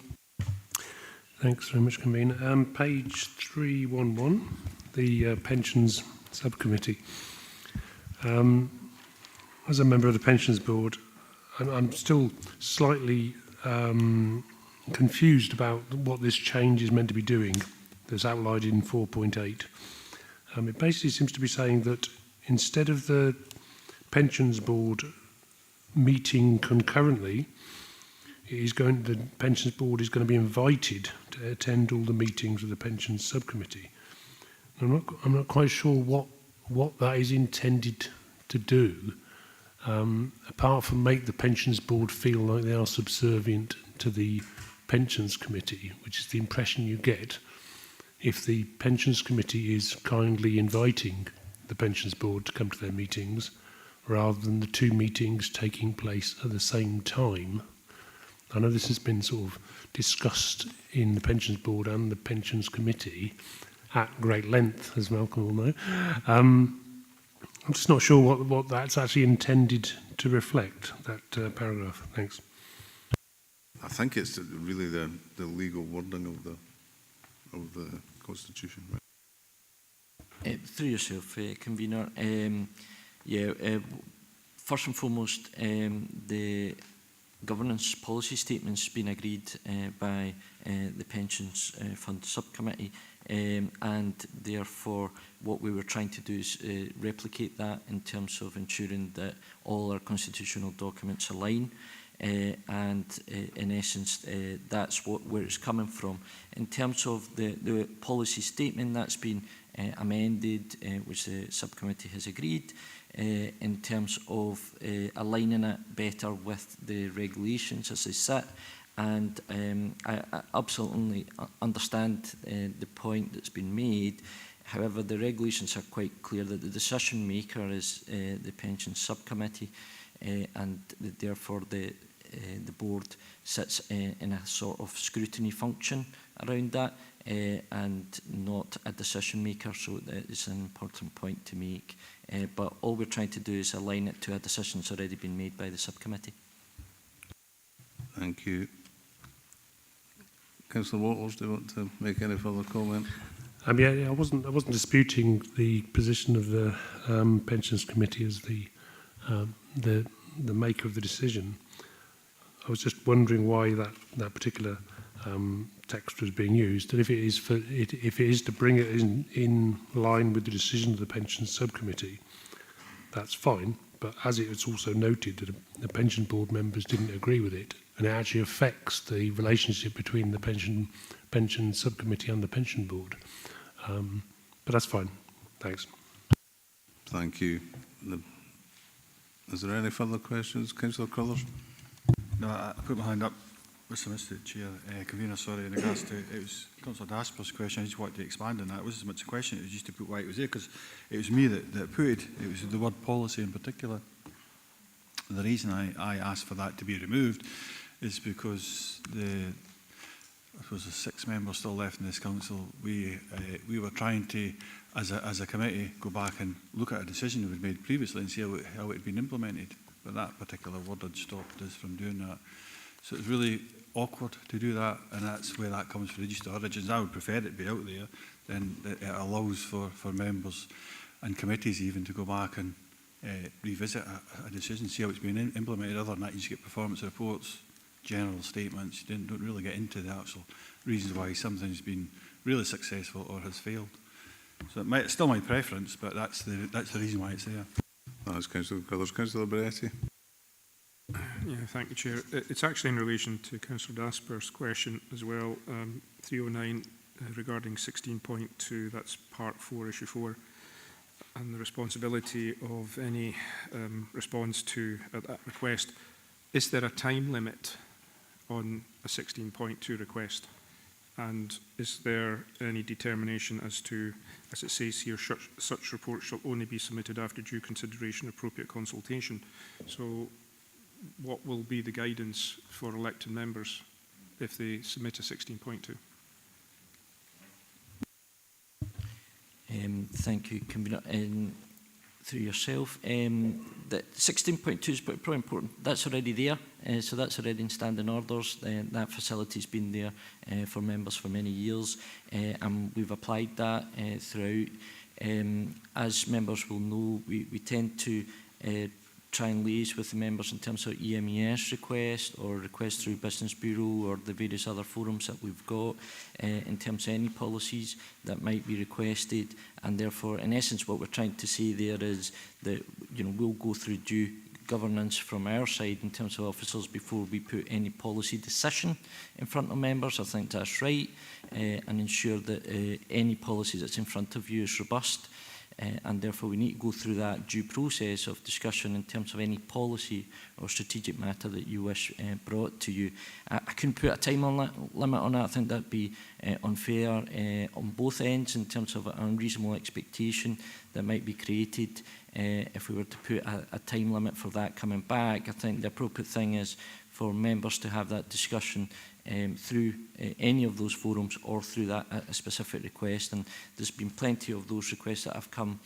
Thanks very much, Convener. Page 311, the Pensions Subcommittee. As a member of the Pensions Board, I'm still slightly confused about what this change is meant to be doing that's outlined in 4.8. It basically seems to be saying that instead of the Pensions Board meeting concurrently, the Pensions Board is going to be invited to attend all the meetings of the Pensions Subcommittee. I'm not quite sure what that is intended to do, apart from make the pensions board feel like they are subservient to the pensions committee, which is the impression you get if the pensions committee is kindly inviting the pensions board to come to their meetings rather than the two meetings taking place at the same time. I know this has been sort of discussed in the pensions board and the pensions committee at great length, as Malcolm will know. I'm just not sure what that's actually intended to reflect, that paragraph. Thanks. I think it's really the legal wording of the Constitution. Right? Through yourself, Convener. First and foremost, the governance policy statement's been agreed by the Pensions Fund Subcommittee, and therefore what we were trying to do is replicate that in terms of ensuring that all our constitutional documents align. And in essence, that's where it's coming from. In terms of the policy statement that's been amended, which the subcommittee has agreed, in terms of aligning it better with the regulations as they sit. And I absolutely understand the point that's been made. However, the regulations are quite clear that the decision maker is the pensions subcommittee, and therefore the board sits in a sort of scrutiny function around that, and not a decision maker, so that is an important point to make. But all we're trying to do is align it to a decision that's already been made by the subcommittee. Thank you. Councillor Waters, do you want to make any further comment? Yeah, I wasn't disputing the position of the pensions committee as the maker of the decision. I was just wondering why that particular text was being used, and if it is to bring it in line with the decision of the pensions subcommittee, that's fine. But as it was also noted that the pension board members didn't agree with it, and it actually affects the relationship between the pension subcommittee and the pension board. But that's fine. Thanks. Thank you. Is there any further questions? Councillor Crothers? No, I put my hand up with Mr. Chair. Convener, sorry, in regards to, it was Councillor Dasper's question. I just wanted to expand on that. It wasn't so much a question, it was just to put why it was there, because it was me that put it. It was the word policy in particular. The reason I asked for that to be removed is because I suppose the 6 members still left in this council. We were trying to, as a committee, go back and look at a decision that was made previously and see how it had been implemented. But that particular word had stopped us from doing that. So it's really awkward to do that, and that's where that comes from registered origins. I would prefer it to be out there. Then it allows for members and committees even to go back and revisit a decision, see how it's been implemented. Other than that, you just get performance reports, general statements. You don't really get into the actual reasons why something's been really successful or has failed. So it's still my preference, but that's the reason why it's there. That's Councillor Crothers. Councillor Beretti? Yeah, thank you, Chair. It's actually in relation to Councillor Dasper's question as well. 309 regarding 16.2, that's part 4, issue 4, and the responsibility of any response to that request. Is there a time limit on a 16.2 request? And is there any determination as to, as it says here, such reports shall only be submitted after due consideration, appropriate consultation? So what will be the guidance for elected members if they submit a 16.2? Thank you, Convener. Through yourself, the 16.2 is probably important. That's already there, so that's already in standing orders. That facility's been there for members for many years, and we've applied that throughout. As members will know, we tend to try and liaise with the members in terms of EMES requests or requests through Business Bureau or the various other forums that we've got in terms of any policies that might be requested. And therefore, in essence, what we're trying to say there is that, you know, we'll go through due governance from our side in terms of officers before we put any policy decision in front of members. I think that's right, and ensure that any policy that's in front of you is robust. and therefore we need to go through that due process of discussion in terms of any policy or strategic matter that you wish brought to you. I couldn't put a time limit on that. I think that'd be unfair on both ends in terms of an unreasonable expectation that might be created if we were to put a time limit for that coming back. I think the appropriate thing is for members to have that discussion through any of those forums or through that a specific request. And there's been plenty of those requests that have come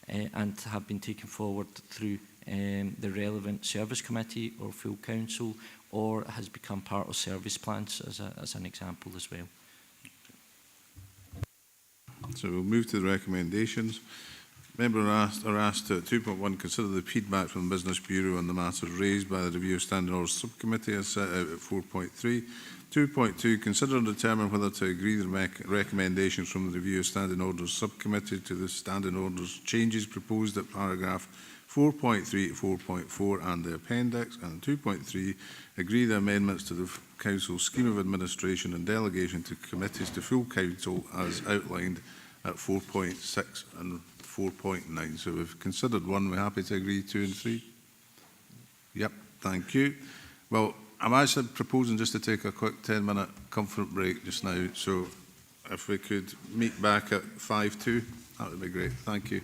and have been taken forward through the relevant service committee or full council, or has become part of service plans as an example as well. So we'll move to the recommendations. Members are asked to 2.1 consider the feedback from the Business Bureau on the matters raised by the Review of Standing Orders Subcommittee as set out at 4.3. 2.2 consider and determine whether to agree the recommendations from the Review of Standing Orders Subcommittee to the Standing Orders changes proposed at paragraph 4.3 to 4.4 and the appendix, and 2.3 agree the amendments to the Council scheme of administration and delegation to committees to full council as outlined at 4.6 and 4.9. So we've considered one. We're happy to agree 2 and 3? Yep, thank you. Well, I'm actually proposing just to take a quick 10-minute comfort break just now. So if we could meet back at 5:02, that would be great. Thank you.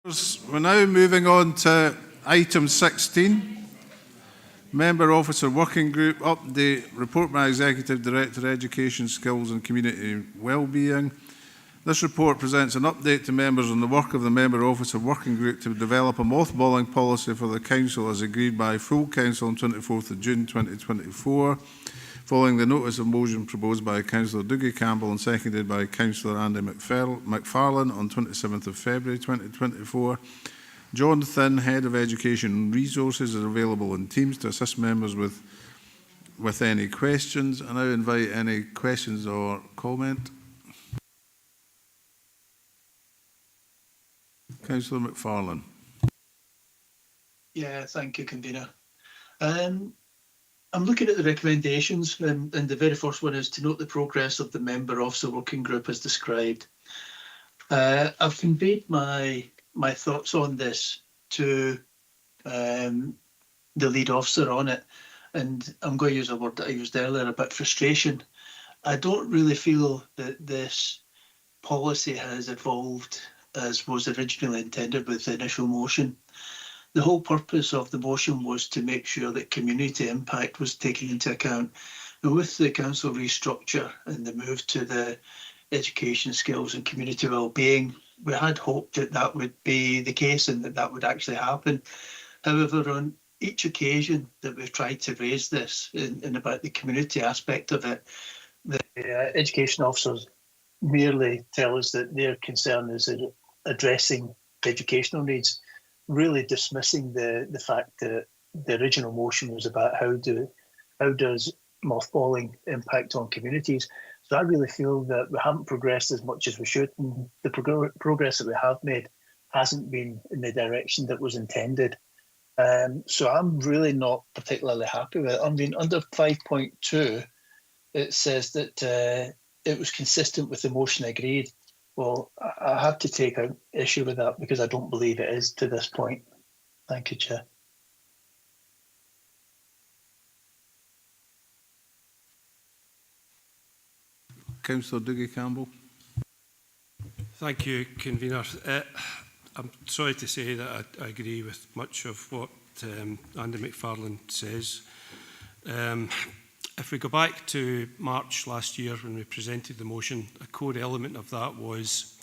We're now moving on to item 16. Member Officer Working Group Update, Report by Executive Director, Education, Skills and Community Wellbeing. This report presents an update to members on the work of the Member Officer Working Group to develop a mothballing policy for the Council as agreed by full Council on 24th of June 2024, following the notice of motion proposed by Councillor Dougie Campbell and seconded by Councillor Andy McFarlane on 27th of February 2024. John Thin, Head of Education Resources, is available in Teams to assist members with any questions. I now invite any questions or comment. Councillor McFarlane. Yeah, thank you, Convener. I'm looking at the recommendations, and the very first one is to note the progress of the Member Officer Working Group as described. I've conveyed my thoughts on this to the lead officer on it, and I'm going to use a word that I used earlier about frustration. I don't really feel that this policy has evolved as was originally intended with the initial motion. The whole purpose of the motion was to make sure that community impact was taken into account. And with the council restructure and the move to the education, skills and community wellbeing, we had hoped that that would be the case and that that would actually happen. However, on each occasion that we've tried to raise this and about the community aspect of it, the education officers merely tell us that their concern is addressing educational needs, really dismissing the fact that the original motion was about how does mothballing impact on communities. So I really feel that we haven't progressed as much as we should, and the progress that we have made hasn't been in the direction that was intended. So I'm really not particularly happy with it. I mean, under 5.2, it says that it was consistent with the motion agreed. Well, I have to take an issue with that because I don't believe it is to this point. Thank you, Chair. Councillor Dougie Campbell. Thank you, Convener. I'm sorry to say that I agree with much of what Andy McFarlane says. If we go back to March last year when we presented the motion, a core element of that was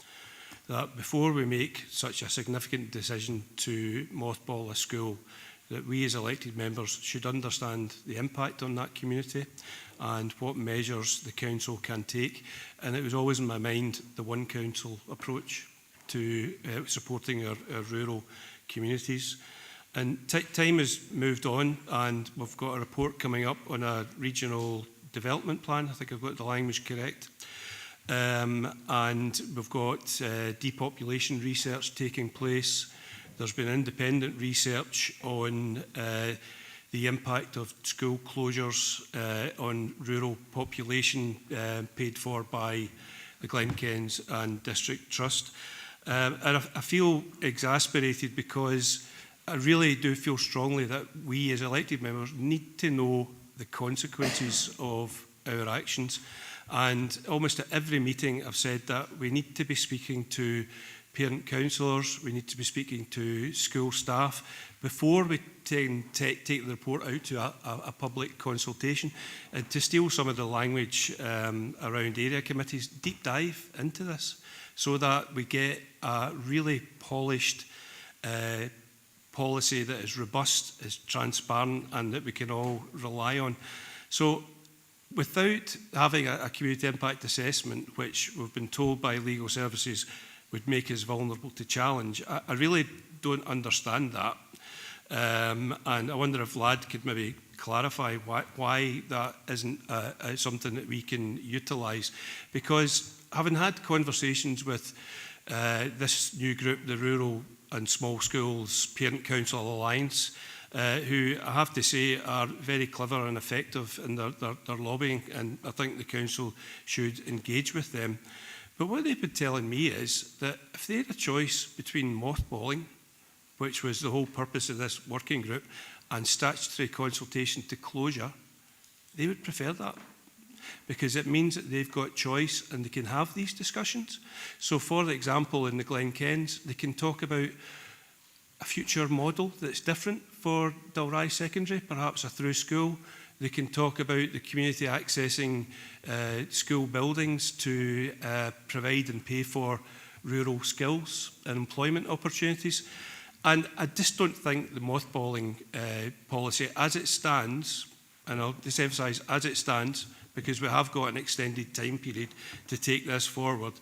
that before we make such a significant decision to mothball a school, that we as elected members should understand the impact on that community and what measures the council can take. And it was always in my mind the one council approach to supporting our rural communities. And time has moved on, and we've got a report coming up on a regional development plan. I think I've got the language correct. And we've got depopulation research taking place. There's been independent research on the impact of school closures on rural population paid for by the Glenkens and District Trust. And I feel exasperated because I really do feel strongly that we as elected members need to know the consequences of our actions. And almost at every meeting I've said that we need to be speaking to parent counsellors, we need to be speaking to school staff before we take the report out to a public consultation. And to steal some of the language around area committees, deep dive into this so that we get a really polished policy that is robust, is transparent, and that we can all rely on. So without having a community impact assessment, which we've been told by legal services would make us vulnerable to challenge, I really don't understand that. And I wonder if Lad could maybe clarify why that isn't something that we can utilise. Because having had conversations with this new group, the Rural and Small Schools Parent Council Alliance, who I have to say are very clever and effective in their lobbying, and I think the council should engage with them. But what they've been telling me is that if they had a choice between mothballing, which was the whole purpose of this working group, and statutory consultation to closure, they would prefer that. because it means that they've got choice and they can have these discussions. So for example, in the Glen Kens, they can talk about a future model that's different for Dalry Secondary, perhaps a through school. They can talk about the community accessing school buildings to provide and pay for rural skills and employment opportunities. And I just don't think the mothballing policy as it stands, and I'll just emphasise as it stands, because we have got an extended time period to take this forward,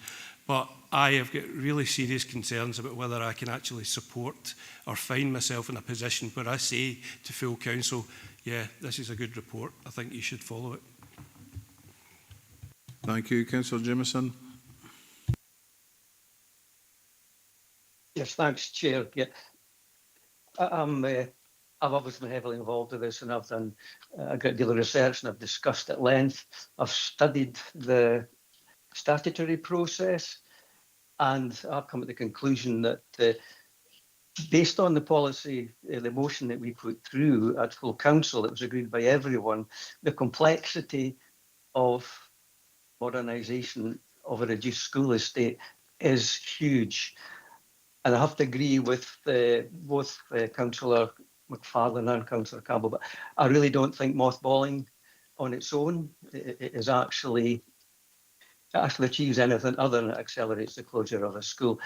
but I have got really serious concerns about whether I can actually support or find myself in a position where I say to full council, yeah, this is a good report, I think you should follow it. Thank you, Councillor Jameson. Yes, thanks, Chair. Yeah. I've obviously been heavily involved with this, and I've done a great deal of research, and I've discussed at length. I've studied the statutory process, and I've come to the conclusion that based on the policy, the motion that we put through at full council, it was agreed by everyone, the complexity of modernisation of a reduced school estate is huge. And I have to agree with both Councillor McFarlane and Councillor Campbell, but I really don't think mothballing on its own is actually achieves anything other than it accelerates the closure of a school.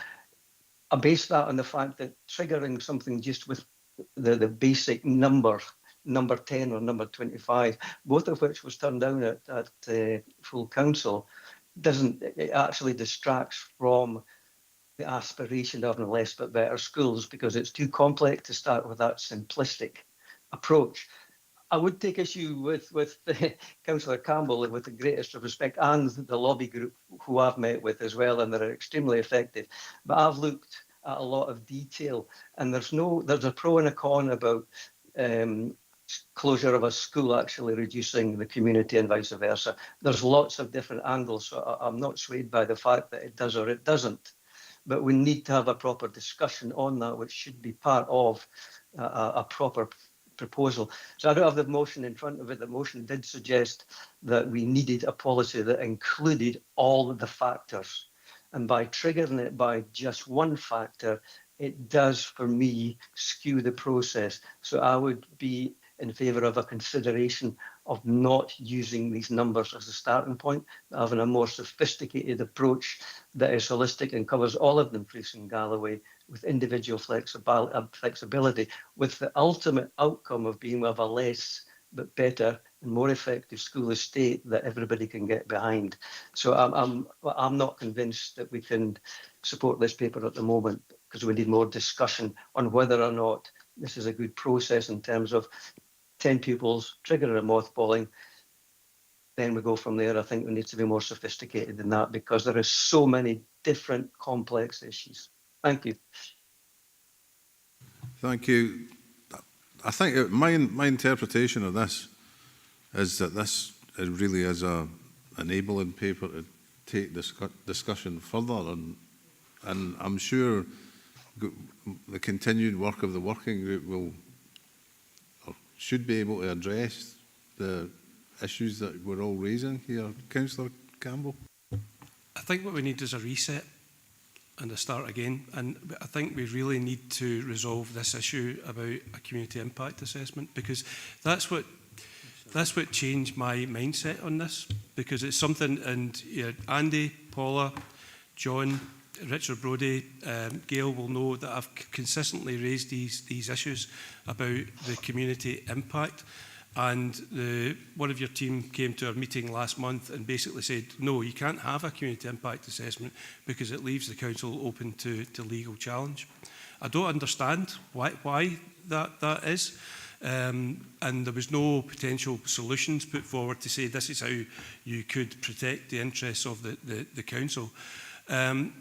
I base that on the fact that triggering something just with the basic number 10 or number 25, both of which was turned down at full council, it actually distracts from the aspiration of having less but better schools, because it's too complex to start with that simplistic approach. I would take issue with Councillor Campbell, with the greatest of respect, and the lobby group who I've met with as well, and they're extremely effective. But I've looked at a lot of detail, and there's a pro and a con about closure of a school actually reducing the community and vice versa. There's lots of different angles, so I'm not swayed by the fact that it does or it doesn't. But we need to have a proper discussion on that, which should be part of a proper proposal. So I don't have the motion in front of it. The motion did suggest that we needed a policy that included all of the factors. And by triggering it by just one factor, it does, for me, skew the process. So I would be in favour of a consideration of not using these numbers as a starting point, having a more sophisticated approach that is holistic and covers all of Dumfries and Galloway with individual flexibility, with the ultimate outcome of being of a less but better and more effective school estate that everybody can get behind. So I'm not convinced that we can support this paper at the moment, because we need more discussion on whether or not this is a good process in terms of 10 pupils, triggering a mothballing. Then we go from there. I think we need to be more sophisticated than that, because there are so many different complex issues. Thank you. Thank you. I think my interpretation of this is that this really is a enabling paper to take discussion further, and I'm sure the continued work of the working group should be able to address the issues that we're all raising here. Councillor Campbell? I think what we need is a reset and a start again. And I think we really need to resolve this issue about a community impact assessment, because that's what changed my mindset on this, because it's something, and Andy, Paula, John, Richard Brodie, Gail will know that I've consistently raised these issues about the community impact. And one of your team came to our meeting last month and basically said, no, you can't have a community impact assessment because it leaves the council open to legal challenge. I don't understand why that is. And there was no potential solutions put forward to say this is how you could protect the interests of the council. And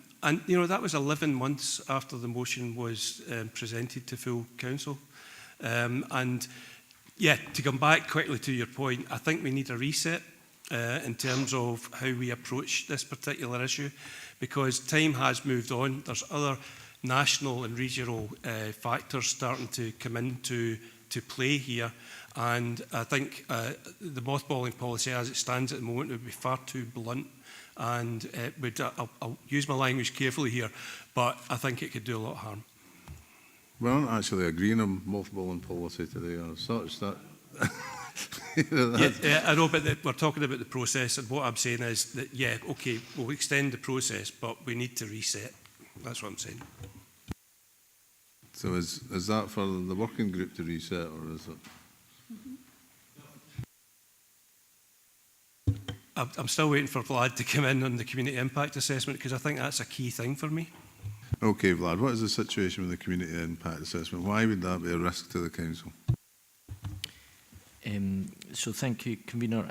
that was 11 months after the motion was presented to full council. And yeah, to come back quickly to your point, I think we need a reset in terms of how we approach this particular issue, because time has moved on. There's other national and regional factors starting to come into play here, And I think the mothballing policy as it stands at the moment would be far too blunt, and I'll use my language carefully here, but I think it could do a lot of harm. We aren't actually agreeing on mothballing policy today. I sort of start. Yeah, I know, but we're talking about the process, and what I'm saying is that, yeah, okay, we'll extend the process, but we need to reset. That's what I'm saying. So is that for the working group to reset, or is it? I'm still waiting for Vlad to come in on the community impact assessment, because I think that's a key thing for me. Okay, Vlad, what is the situation with the community impact assessment? Why would that be a risk to the council? So thank you, Convener.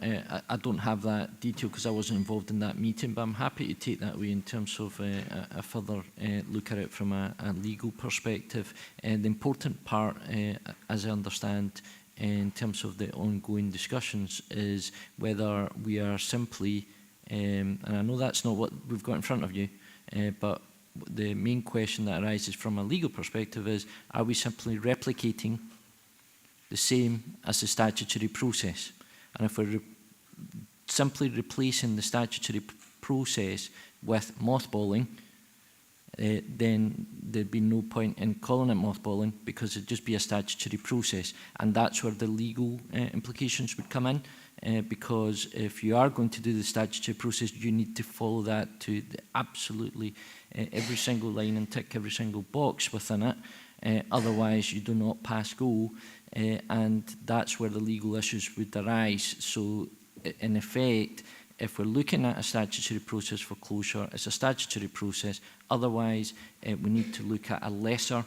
I don't have that detail because I wasn't involved in that meeting, but I'm happy to take that away in terms of a further look at it from a legal perspective. And the important part, as I understand, in terms of the ongoing discussions, is whether we are simply, and I know that's not what we've got in front of you, but the main question that arises from a legal perspective is, are we simply replicating the same as the statutory process? And if we're simply replacing the statutory process with mothballing, then there'd be no point in calling it mothballing, because it'd just be a statutory process. And that's where the legal implications would come in, because if you are going to do the statutory process, you need to follow that to the absolutely every single line and tick every single box within it. Otherwise, you do not pass go. And that's where the legal issues would arise. So, in effect, if we're looking at a statutory process for closure, it's a statutory process. Otherwise, we need to look at a lesser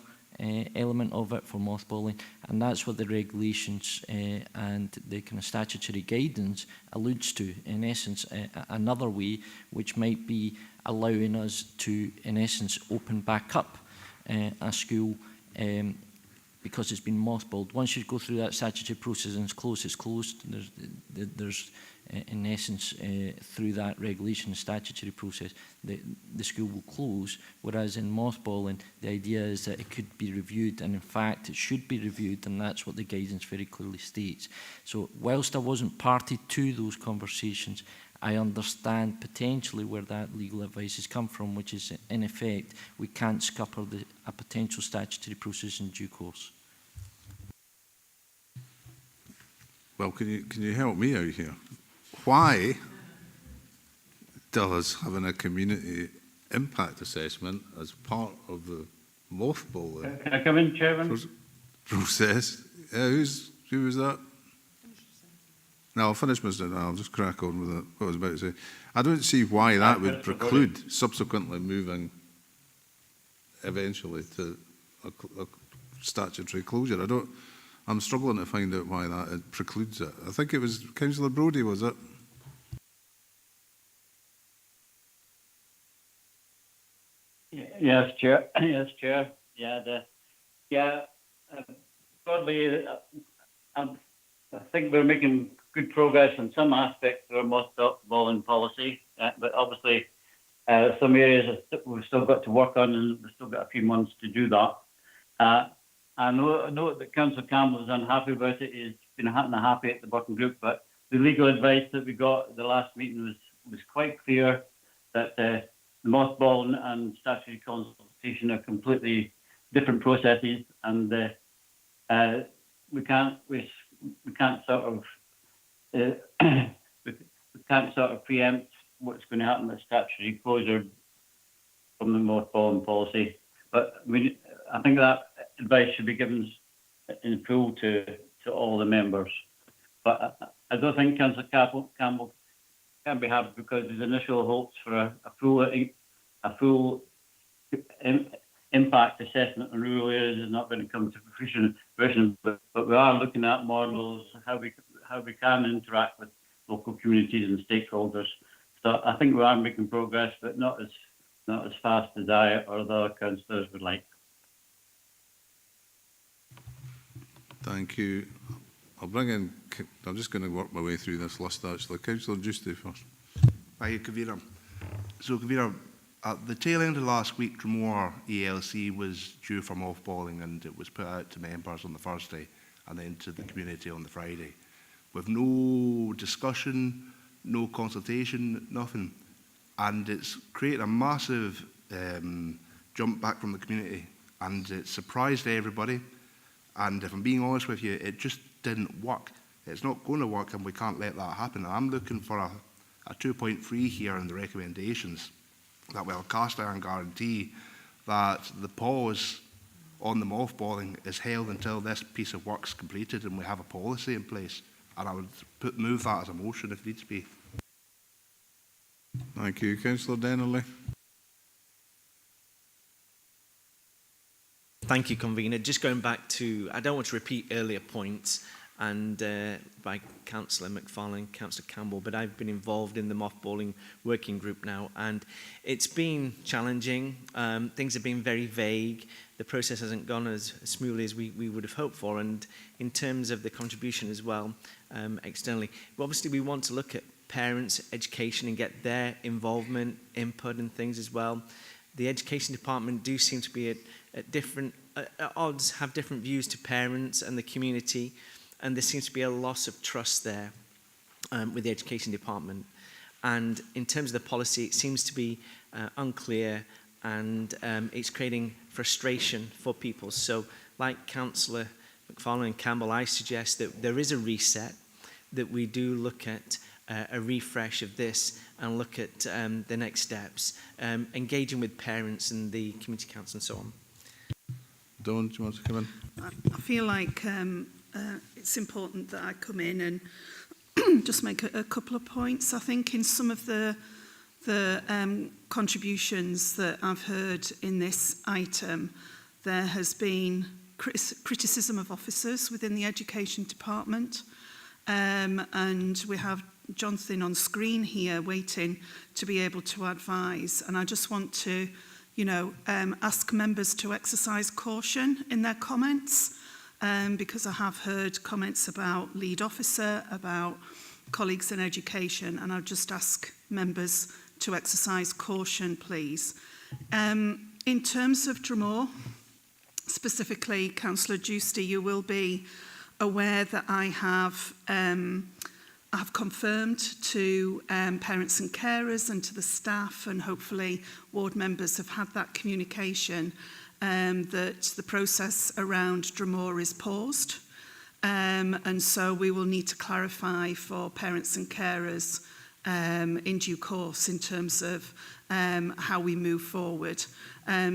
element of it for mothballing, and that's what the regulations and the kind of statutory guidance alludes to. In essence, another way which might be allowing us to, in essence, open back up a school because it's been mothballed. Once you go through that statutory process and it's closed. There's in essence, through that regulation statutory process, the school will close, whereas in mothballing, the idea is that it could be reviewed, and in fact, it should be reviewed, and that's what the guidance very clearly states. So whilst I wasn't party to those conversations, I understand potentially where that legal advice has come from, which is, in effect, we can't scupper a potential statutory process in due course. Well, can you help me out here? Why does having a community impact assessment as part of the mothballing Can I come in, Chairman? process? Who was that? No, I'll finish, Mr. No, I'll just crack on with what I was about to say. I don't see why that would preclude subsequently moving eventually to a statutory closure. I'm struggling to find out why that precludes it. I think it was Councillor Brodie, was it? Yes, Chair. Yes, Chair. Broadly, I think we're making good progress in some aspects of our mothballing policy, but obviously some areas we've still got to work on, and we've still got a few months to do that. I know that Councillor Campbell is unhappy about it. He's been unhappy at the working group, but the legal advice that we got at the last meeting was quite clear that the mothballing and statutory consultation are completely different processes, and we can't sort of preempt what's going to happen with statutory closure from the mothballing policy. But I think that advice should be given in full to all the members. But I don't think Councillor Campbell can be happy, because his initial hopes for a full impact assessment in rural areas is not going to come to fruition. But we are looking at models, how we can interact with local communities and stakeholders. So I think we are making progress, but not as fast as I or the other councillors would like. Thank you. I'm just going to work my way through this list, actually. Councillor Giusti first. Thank you, Convener. So, Convener, at the tail end of last week, Drumore ELC was due for mothballing, and it was put out to members on the Thursday, and then to the community on the Friday, with no discussion, no consultation, nothing. And it's created a massive jump back from the community, and it surprised everybody. And if I'm being honest with you, it just didn't work. It's not going to work, and we can't let that happen. And I'm looking for a 2.3 here in the recommendations, that will cast iron guarantee that the pause on the mothballing is held until this piece of work's completed and we have a policy in place. And I would move that as a motion if needs be. Thank you. Councillor Dennerley. Thank you, Convener. Just going back to, I don't want to repeat earlier points and by Councillor McFarlane, Councillor Campbell, but I've been involved in the mothballing working group now, and it's been challenging. Things have been very vague. The process hasn't gone as smoothly as we would have hoped for, and in terms of the contribution as well, externally. But obviously we want to look at parents' education and get their involvement, input and things as well. The education department do seem to be at different odds, have different views to parents and the community, and there seems to be a loss of trust there with the education department. And in terms of the policy, it seems to be unclear, and it's creating frustration for people. So like Councillor McFarlane and Campbell, I suggest that there is a reset, that we do look at a refresh of this and look at the next steps, engaging with parents and the community council and so on. Dawn, do you want to come in? I feel like it's important that I come in and just make a couple of points. I think in some of the contributions that I've heard in this item, there has been criticism of officers within the education department, and we have Jonathan on screen here waiting to be able to advise, and I just want to ask members to exercise caution in their comments, because I have heard comments about lead officer, about colleagues in education, and I'll just ask members to exercise caution, please. In terms of Dromore, specifically, Councillor Giusti, you will be aware that I have confirmed to parents and carers and to the staff, and hopefully ward members have had that communication, that the process around Dromore is paused. And so we will need to clarify for parents and carers in due course in terms of how we move forward.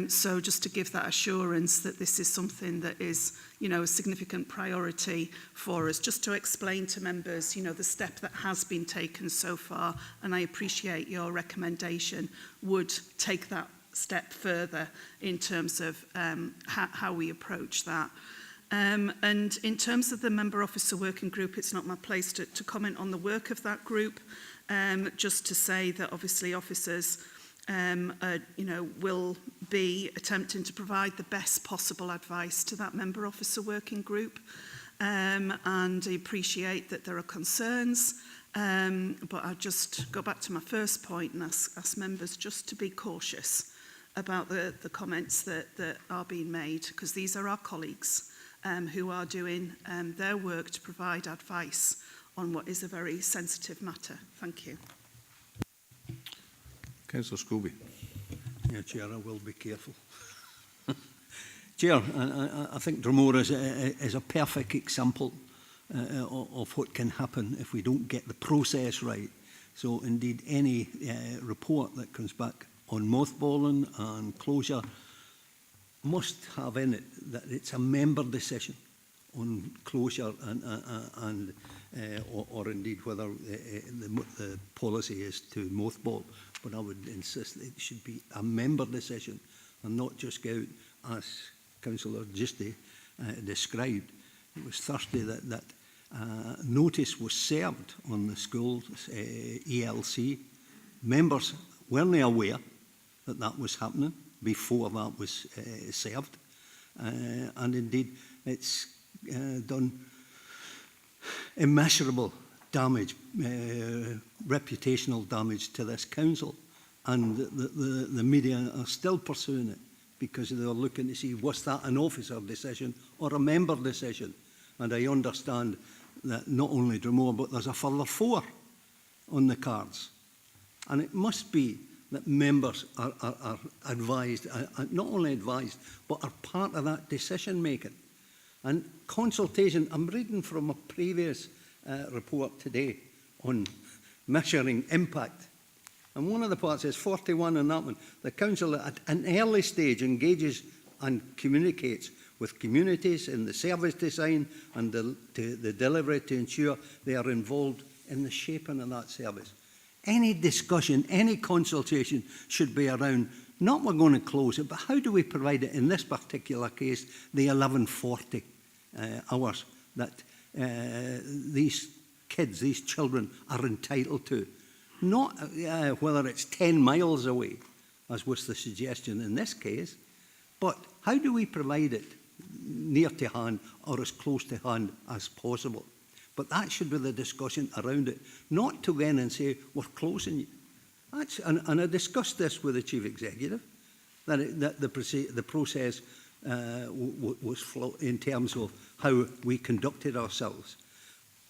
So just to give that assurance that this is something that is, a significant priority for us, just to explain to members, the step that has been taken so far, and I appreciate your recommendation would take that step further in terms of how we approach that. And in terms of the member officer working group, it's not my place to comment on the work of that group, just to say that obviously officers will be attempting to provide the best possible advice to that member officer working group, and I appreciate that there are concerns, but I'll just go back to my first point and ask members just to be cautious about the comments that are being made, because these are our colleagues who are doing their work to provide advice on what is a very sensitive matter. Thank you. Councillor Scobie. Yeah, Chair, I will be careful. Chair, I think Dromore is a perfect example of what can happen if we don't get the process right. So indeed, any report that comes back on mothballing and closure must have in it that it's a member decision on closure or indeed whether the policy is to mothball. But I would insist that it should be a member decision and not just go out, as Councillor Giusti described. It was Thursday that notice was served on the school's ELC. Members weren't aware that was happening before that was served. And indeed, it's done immeasurable damage, reputational damage to this council. And the media are still pursuing it because they're looking to see, was that an officer decision or a member decision? And I understand that not only Drumore, but there's a further 4 on the cards. And it must be that members are advised, not only advised, but are part of that decision making. And consultation, I'm reading from a previous report today on measuring impact. And one of the parts is 41 on that one. The council at an early stage engages and communicates with communities in the service design and the delivery to ensure they are involved in the shaping of that service. Any discussion, any consultation should be around, not we're going to close it, but how do we provide it, in this particular case, the 1140 hours that these kids, these children are entitled to. Not whether it's 10 miles away, as was the suggestion in this case, but how do we provide it near to hand or as close to hand as possible? But that should be the discussion around it, not to go in and say, we're closing you. And I discussed this with the Chief Executive, that the process was in terms of how we conducted ourselves.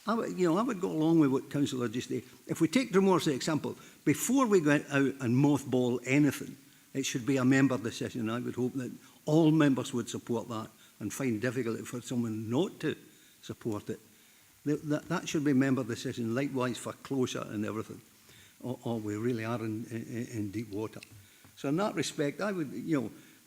I would go along with what Councillor just said. If we take Drumore as an example, before we go out and mothball anything, it should be a member decision. I would hope that all members would support that and find difficult for someone not to support it. That should be member decision, likewise for closure and everything, or we really are in deep water. So in that respect, I would,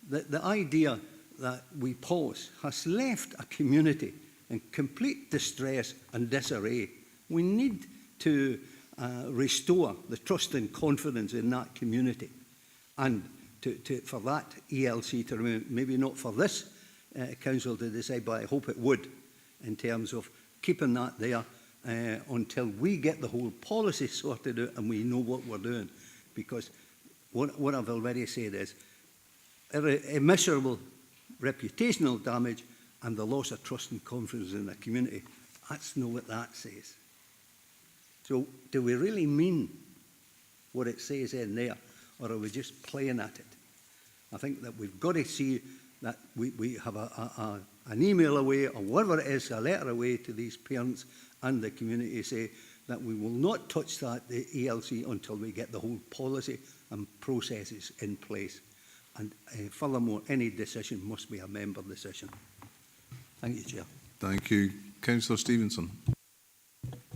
the idea that we pause has left a community in complete distress and disarray. We need to restore the trust and confidence in that community, and for that ELC to remain, maybe not for this council to decide, but I hope it would, in terms of keeping that there until we get the whole policy sorted out and we know what we're doing. Because what I've already said is immeasurable reputational damage and the loss of trust and confidence in the community. That's not what that says. So do we really mean what it says in there, or are we just playing at it? I think that we've got to see that we have an email away, or whatever it is, a letter away to these parents and the community, say that we will not touch the ELC until we get the whole policy and processes in place. And furthermore, any decision must be a member decision. Thank you, Chair. Thank you. Councillor Stevenson.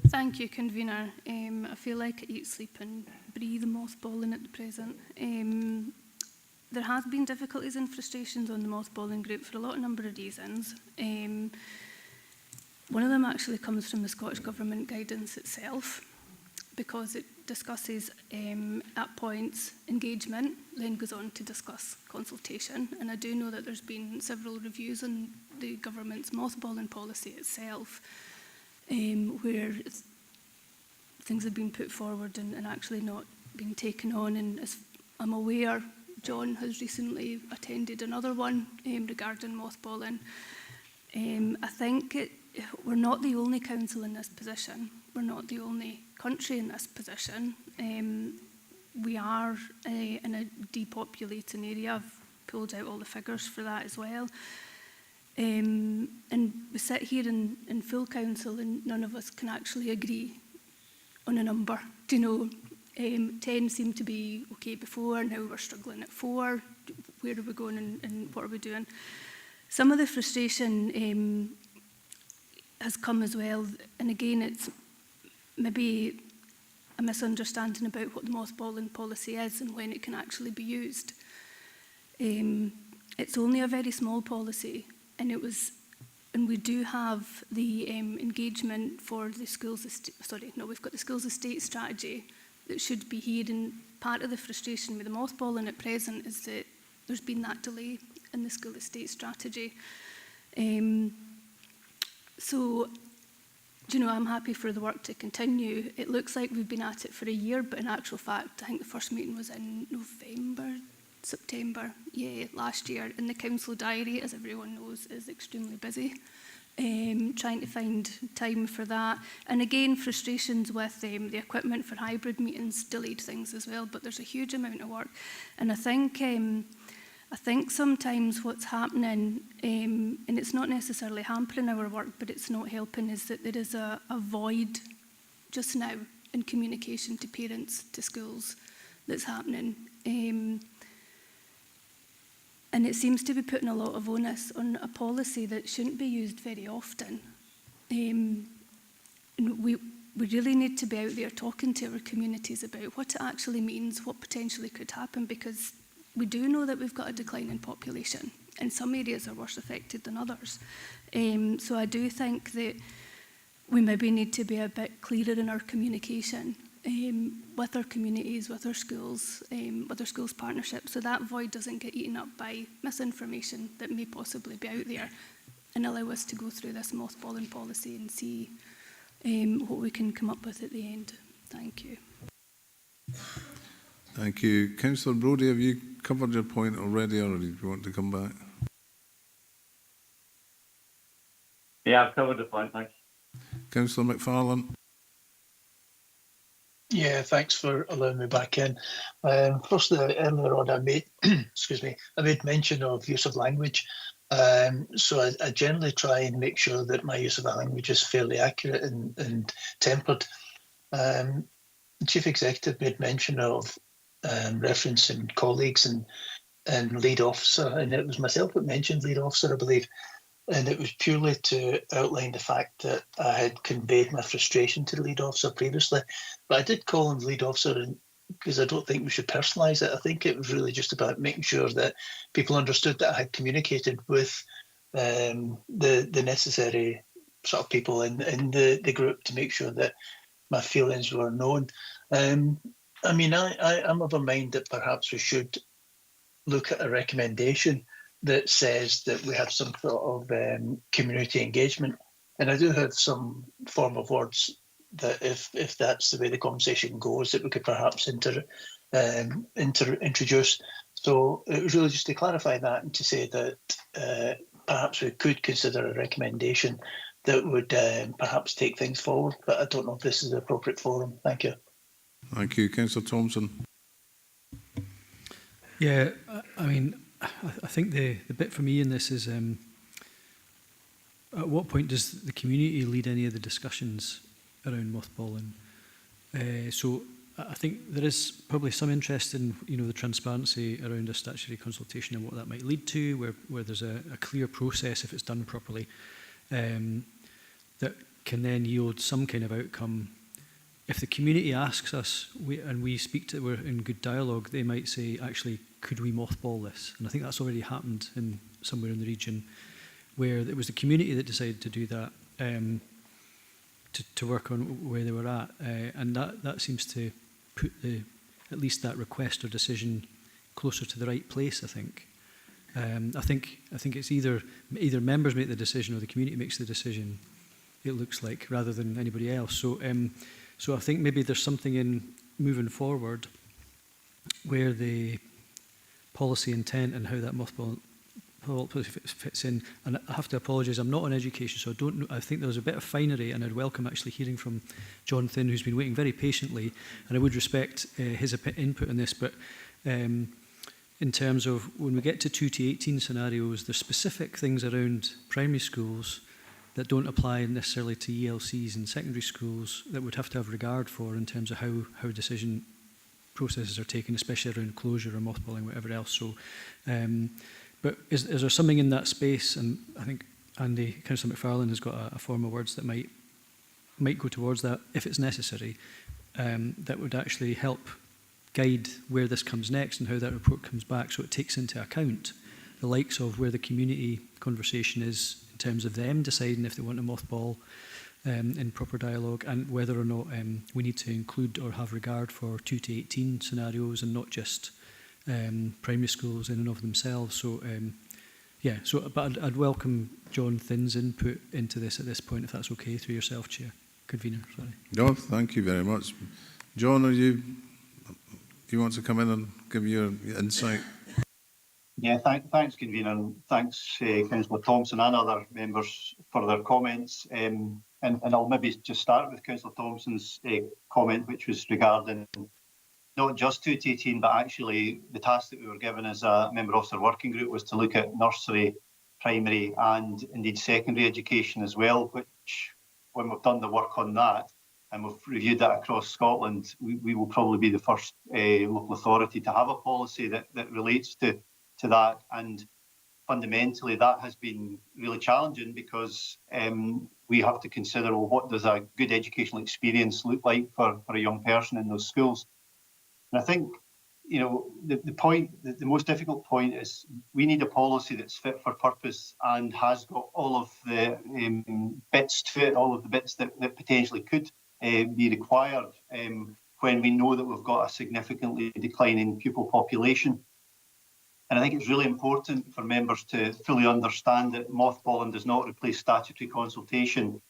Thank you, Convener. I feel like I eat, sleep and breathe mothballing at the present. There has been difficulties and frustrations on the mothballing group for a lot of number of reasons. One of them actually comes from the Scottish Government guidance itself, because it discusses at points engagement, then goes on to discuss consultation. And I do know that there's been several reviews on the government's mothballing policy itself, where things have been put forward and actually not been taken on. And as I'm aware, John has recently attended another one regarding mothballing. I think we're not the only council in this position. We're not the only country in this position. We are in a depopulating area. I've pulled out all the figures for that as well. And we sit here in full council and none of us can actually agree on a number. Do you know, 10 seemed to be okay before, now we're struggling at 4. Where are we going and what are we doing? Some of the frustration has come as well, and again, it's maybe a misunderstanding about what the mothballing policy is and when it can actually be used. It's only a very small policy, and we do have the engagement for the schools estate. Sorry, no, we've got the schools estate strategy that should be here. And part of the frustration with the mothballing at present is that there's been that delay in the school estate strategy. So, you know, I'm happy for the work to continue. It looks like we've been at it for a year, but in actual fact, I think the first meeting was in September, last year. And the council diary, as everyone knows, is extremely busy. Trying to find time for that. And again, frustrations with the equipment for hybrid meetings delayed things as well, but there's a huge amount of work. And I think I think sometimes what's happening, and it's not necessarily hampering our work, but it's not helping, is that there is a void just now in communication to parents, to schools, that's happening. And it seems to be putting a lot of onus on a policy that shouldn't be used very often. And we really need to be out there talking to our communities about what it actually means, what potentially could happen, because we do know that we've got a decline in population, and some areas are worse affected than others. So I do think that we maybe need to be a bit clearer in our communication with our communities, with our schools partnerships, so that void doesn't get eaten up by misinformation that may possibly be out there, and allow us to go through this mothballing policy and see what we can come up with at the end. Thank you. Thank you. Councillor Brodie, have you covered your point already, or do you want to come back? Yeah, I've covered the point, thanks. Councillor McFarlane. Yeah, thanks for allowing me back in. Firstly, earlier on, I made excuse me, I made mention of use of language. So I generally try and make sure that my use of the language is fairly accurate and tempered. The Chief Executive made mention of referencing colleagues and lead officer, and it was myself that mentioned lead officer, I believe. And it was purely to outline the fact that I had conveyed my frustration to the lead officer previously. But I did call him lead officer because I don't think we should personalise it. I think it was really just about making sure that people understood that I had communicated with the necessary sort of people in the group to make sure that my feelings were known. I mean, I'm of a mind that perhaps we should look at a recommendation that says that we have some sort of community engagement. And I do have some form of words that if that's the way the conversation goes, that we could perhaps introduce. So it was really just to clarify that and to say that perhaps we could consider a recommendation that would perhaps take things forward, but I don't know if this is the appropriate forum. Thank you. Thank you. Councillor Thompson. Yeah, I mean, I think the bit for me in this is at what point does the community lead any of the discussions around mothballing? So I think there is probably some interest in the transparency around a statutory consultation and what that might lead to, where there's a clear process if it's done properly, that can then yield some kind of outcome. If the community asks us and we speak to, we're in good dialogue, they might say, actually, could we mothball this? And I think that's already happened in somewhere in the region, where it was the community that decided to do that, to work on where they were at, and that seems to put at least that request or decision closer to the right place. I think it's either members make the decision or the community makes the decision. It looks like, rather than anybody else. So I think maybe there's something in moving forward where the policy intent and how that mothball fits in. And I have to apologise, I'm not on education, so I don't know. I think there was a bit of finery, and I'd welcome actually hearing from John Thinn, who's been waiting very patiently, and I would respect his input on this. But in terms of when we get to 2 to 18 scenarios, there's specific things around primary schools that don't apply necessarily to ELCs in secondary schools that would have to have regard for in terms of how decision processes are taken, especially around closure or mothballing, whatever else. So, but is there something in that space? And I think Andy, Councillor McFarlane has got a form of words that might go towards that if it's necessary, that would actually help guide where this comes next and how that report comes back, so it takes into account the likes of where the community conversation is in terms of them deciding if they want a mothball in proper dialogue, and whether or not we need to include or have regard for 2 to 18 scenarios and not just primary schools in and of themselves. So but I'd welcome John Thinn's input into this at this point, if that's okay, through yourself, Chair. Convener, sorry. No, thank you very much. John, do you want to come in and give your insight? Yeah, thanks, Convener, and thanks, Councillor Thompson and other members for their comments. And I'll maybe just start with Councillor Thompson's comment, which was regarding not just 2 to 18, but actually the task that we were given as a member officer working group was to look at nursery, primary and indeed secondary education as well, which when we've done the work on that and we've reviewed that across Scotland, we will probably be the first local authority to have a policy that relates to that. And fundamentally that has been really challenging because we have to consider, well, what does a good educational experience look like for a young person in those schools? And I think, you know, the most difficult point is we need a policy that's fit for purpose and has got all of the bits to it, all of the bits that potentially could be required when we know that we've got a significantly declining pupil population. And I think it's really important for members to fully understand that mothballing does not replace statutory consultation.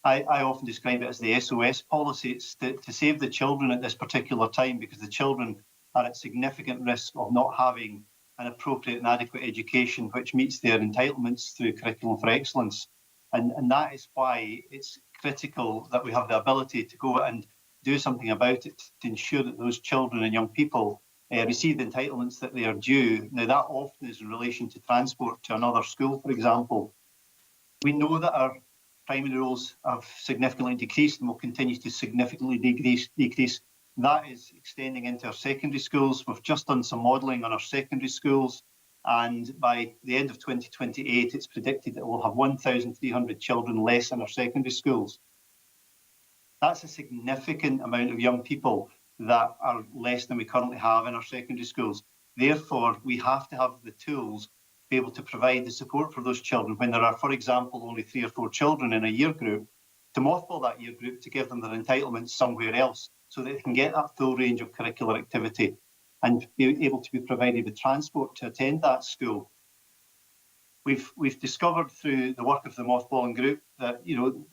I often describe it as the SOS policy. It's to save the children at this particular time, because the children are at significant risk of not having an appropriate and adequate education which meets their entitlements through Curriculum for Excellence. And that is why it's critical that we have the ability to go and do something about it to ensure that those children and young people receive the entitlements that they are due. Now, that often is in relation to transport to another school, for example. We know that our primary roles have significantly decreased and will continue to significantly decrease. That is extending into our secondary schools. We've just done some modelling on our secondary schools, and by the end of 2028, it's predicted that we'll have 1,300 children less in our secondary schools. That's a significant amount of young people that are less than we currently have in our secondary schools. Therefore, we have to have the tools to be able to provide the support for those children when there are, for example, only 3 or 4 children in a year group, to mothball that year group to give them their entitlements somewhere else so that they can get that full range of curricular activity and be able to be provided with transport to attend that school. We've discovered through the work of the mothballing group that, you know,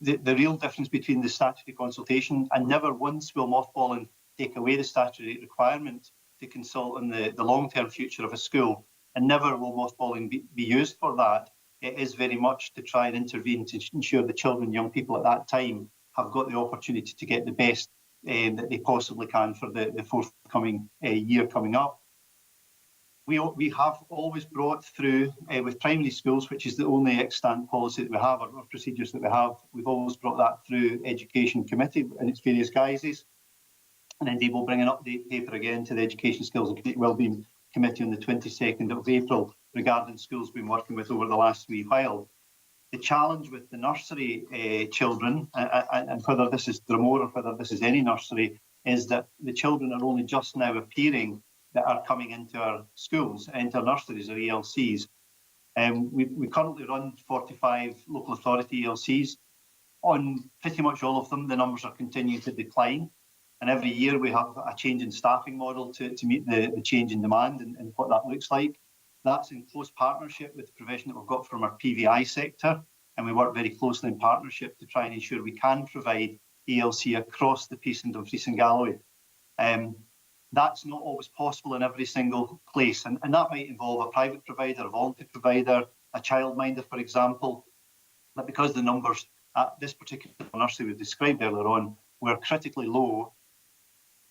the real difference between the statutory consultation, and never once will mothballing take away the statutory requirement to consult on the long-term future of a school, and never will mothballing be used for that. It is very much to try and intervene to ensure the children and young people at that time have got the opportunity to get the best that they possibly can for the forthcoming year coming up. We have always brought through, with primary schools, which is the only extant policy that we have, or procedures that we have, we've always brought that through Education Committee in its various guises. And indeed, we'll bring an update paper again to the Education, Skills and Wellbeing Committee on the 22nd of April regarding schools we've been working with over the last wee while. The challenge with the nursery children, and whether this is Drumore or whether this is any nursery, is that the children are only just now appearing that are coming into our schools, into our nurseries or ELCs. We currently run 45 local authority ELCs. On pretty much all of them, the numbers are continuing to decline. And every year we have a change in staffing model to meet the change in demand and what that looks like. That's in close partnership with the provision that we've got from our PVI sector. And we work very closely in partnership to try and ensure we can provide ELC across the piece in Dumfries and Galloway. That's not always possible in every single place. And that might involve a private provider, a voluntary provider, a childminder, for example. But because the numbers at this particular nursery we've described earlier on were critically low,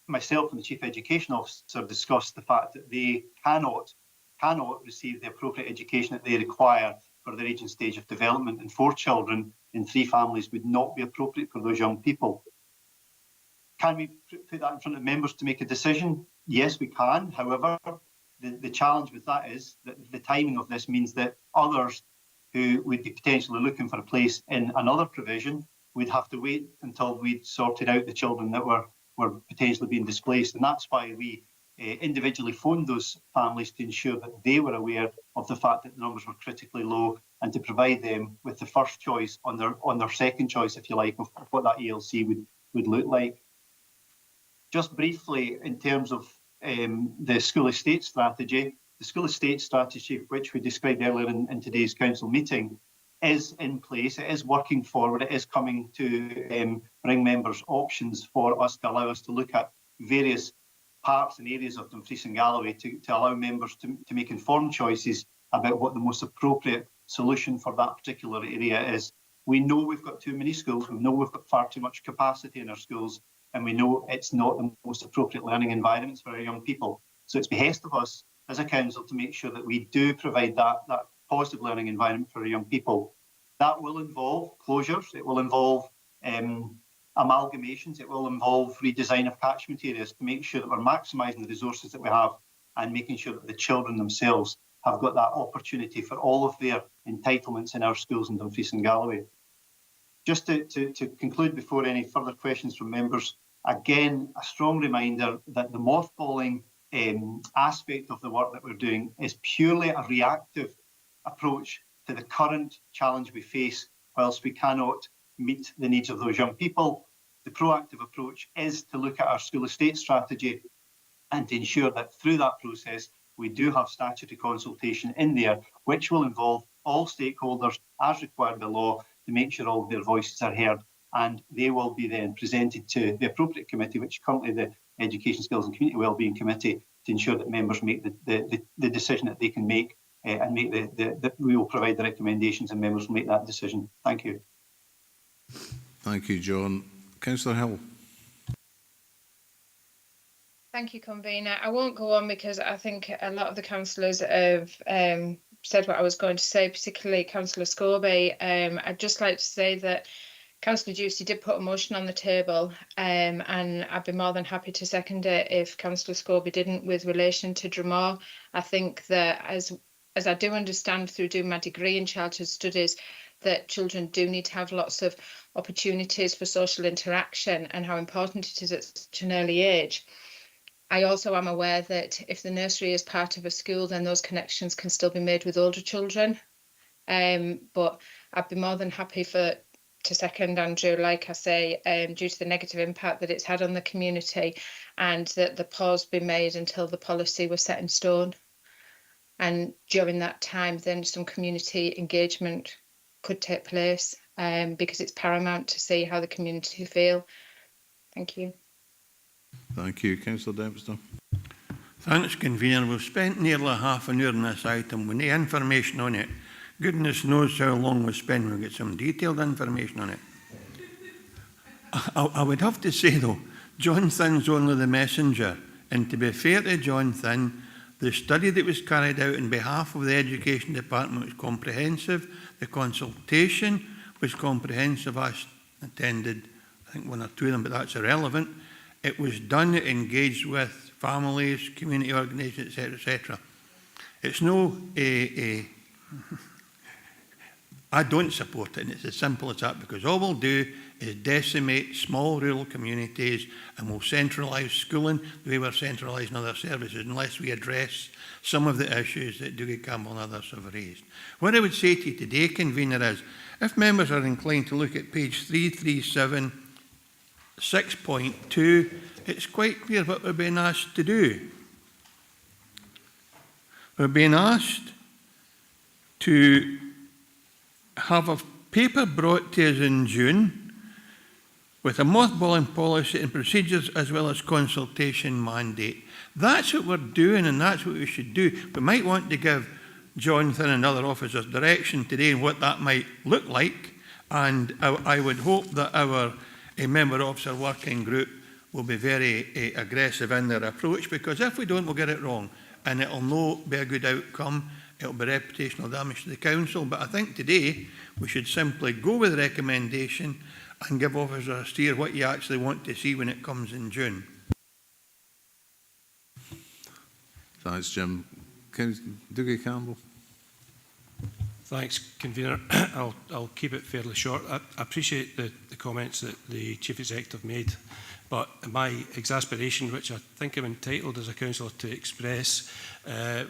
myself and the Chief Education Officer discussed the fact that they cannot receive the appropriate education that they require for their age and stage of development. And 4 children in 3 families would not be appropriate for those young people. Can we put that in front of members to make a decision? Yes, we can. However, the challenge with that is that the timing of this means that others who would be potentially looking for a place in another provision would have to wait until we'd sorted out the children that were potentially being displaced. And that's why we individually phoned those families to ensure that they were aware of the fact that the numbers were critically low, and to provide them with the first choice on their second choice, if you like, of what that ELC would look like. Just briefly, in terms of the school estate strategy, the school estate strategy, which we described earlier in today's council meeting, is in place. It is working forward. It is coming to bring members options for us to allow us to look at various parts and areas of Dumfries and Galloway to allow members to make informed choices about what the most appropriate solution for that particular area is. We know we've got too many schools. We know we've got far too much capacity in our schools. and we know it's not the most appropriate learning environments for our young people. So it's behest of us as a council to make sure that we do provide that positive learning environment for our young people. That will involve closures, it will involve amalgamations, it will involve redesign of catchment areas to make sure that we're maximising the resources that we have and making sure that the children themselves have got that opportunity for all of their entitlements in our schools in Dumfries and Galloway. Just to conclude before any further questions from members, again, a strong reminder that the mothballing aspect of the work that we're doing is purely a reactive approach to the current challenge we face whilst we cannot meet the needs of those young people. The proactive approach is to look at our school estate strategy and to ensure that through that process we do have statutory consultation in there, which will involve all stakeholders as required by law to make sure all of their voices are heard, and they will be then presented to the appropriate committee, which is currently the Education, Skills and Community Wellbeing Committee, to ensure that members make the decision that they can make, and make we will provide the recommendations and members will make that decision. Thank you. Thank you, John. Councillor Hill. Thank you, Convener. I won't go on because I think a lot of the councillors have said what I was going to say, particularly Councillor Scobie. I'd just like to say that Councillor Ducey did put a motion on the table, and I'd be more than happy to second it if Councillor Scobie didn't, with relation to Dromore. I think that as I do understand through doing my degree in childhood studies, that children do need to have lots of opportunities for social interaction and how important it is at such an early age. I also am aware that if the nursery is part of a school, then those connections can still be made with older children. But I'd be more than happy to second Andrew, like I say, due to the negative impact that it's had on the community, and that the pause be made until the policy was set in stone. And during that time, then some community engagement could take place, because it's paramount to see how the community feel. Thank you. Thank you. Councillor Dempster. Thanks, Convener. We've spent nearly half an hour on this item with no information on it. Goodness knows how long we spend. We'll get some detailed information on it. I would have to say, though, John Thinn's only the messenger. And to be fair to John Thinn, the study that was carried out on behalf of the Education Department was comprehensive. The consultation was comprehensive. I attended, I think, one or two of them, but that's irrelevant. It was done, it engaged with families, community organisations, etc., etc. It's no I don't support it, and it's as simple as that, because all we'll do is decimate small rural communities, and we'll centralise schooling the way we're centralising other services, unless we address some of the issues that Dougie Campbell and others have raised. What I would say to you today, Convener, is if members are inclined to look at page 337, 6.2, it's quite clear what we're being asked to do. We're being asked to have a paper brought to us in June with a mothballing policy and procedures as well as consultation mandate. That's what we're doing, and that's what we should do. We might want to give Jonathan and other officers direction today on what that might look like, and I would hope that our member officer working group will be very aggressive in their approach, because if we don't, we'll get it wrong, and it'll not be a good outcome. It'll be reputational damage to the council. But I think today we should simply go with the recommendation and give officers a steer what you actually want to see when it comes in June. Thanks, Jim. Dougie Campbell. Thanks, Convener. I'll keep it fairly short. I appreciate the comments that the Chief Executive made, but my exasperation, which I think I'm entitled as a councillor to express,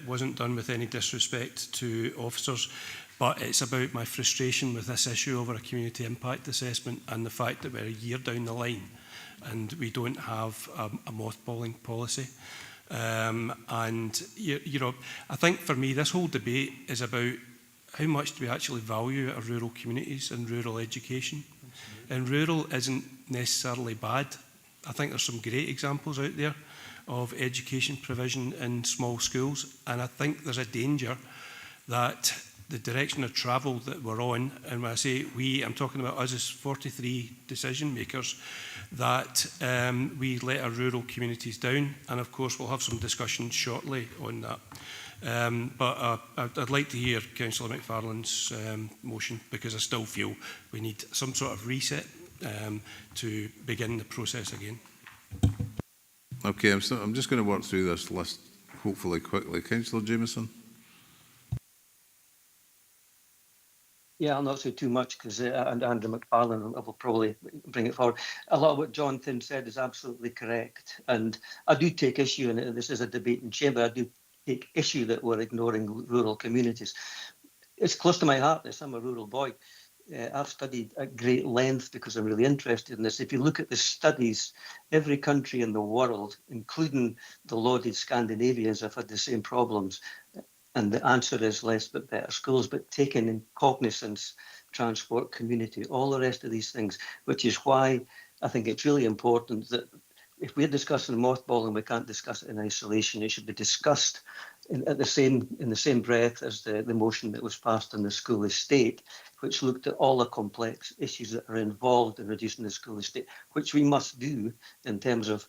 wasn't done with any disrespect to officers, but it's about my frustration with this issue over a community impact assessment and the fact that we're a year down the line and we don't have a mothballing policy. And you know, I think for me this whole debate is about how much do we actually value our rural communities and rural education. And rural isn't necessarily bad. I think there's some great examples out there of education provision in small schools, and I think there's a danger that the direction of travel that we're on, and when I say we, I'm talking about us as 43 decision makers, that we let our rural communities down, and of course we'll have some discussion shortly on that. But I'd like to hear Councillor McFarlane's motion, because I still feel we need some sort of reset to begin the process again. Okay, I'm just going to work through this list hopefully quickly. Councillor Jameson. Yeah, I'll not say too much because Andrew McFarlane will probably bring it forward. A lot of what Jonathan said is absolutely correct. And I do take issue, and this is a debate in chamber, I do take issue that we're ignoring rural communities. It's close to my heart, this. I'm a rural boy. I've studied at great length because I'm really interested in this. If you look at the studies, every country in the world, including the lauded Scandinavians, have had the same problems. And the answer is less but better schools, but taking in cognizance, transport, community, all the rest of these things, which is why I think it's really important that if we're discussing mothballing, we can't discuss it in isolation. It should be discussed in the same breath as the motion that was passed on the school estate, which looked at all the complex issues that are involved in reducing the school estate, which we must do in terms of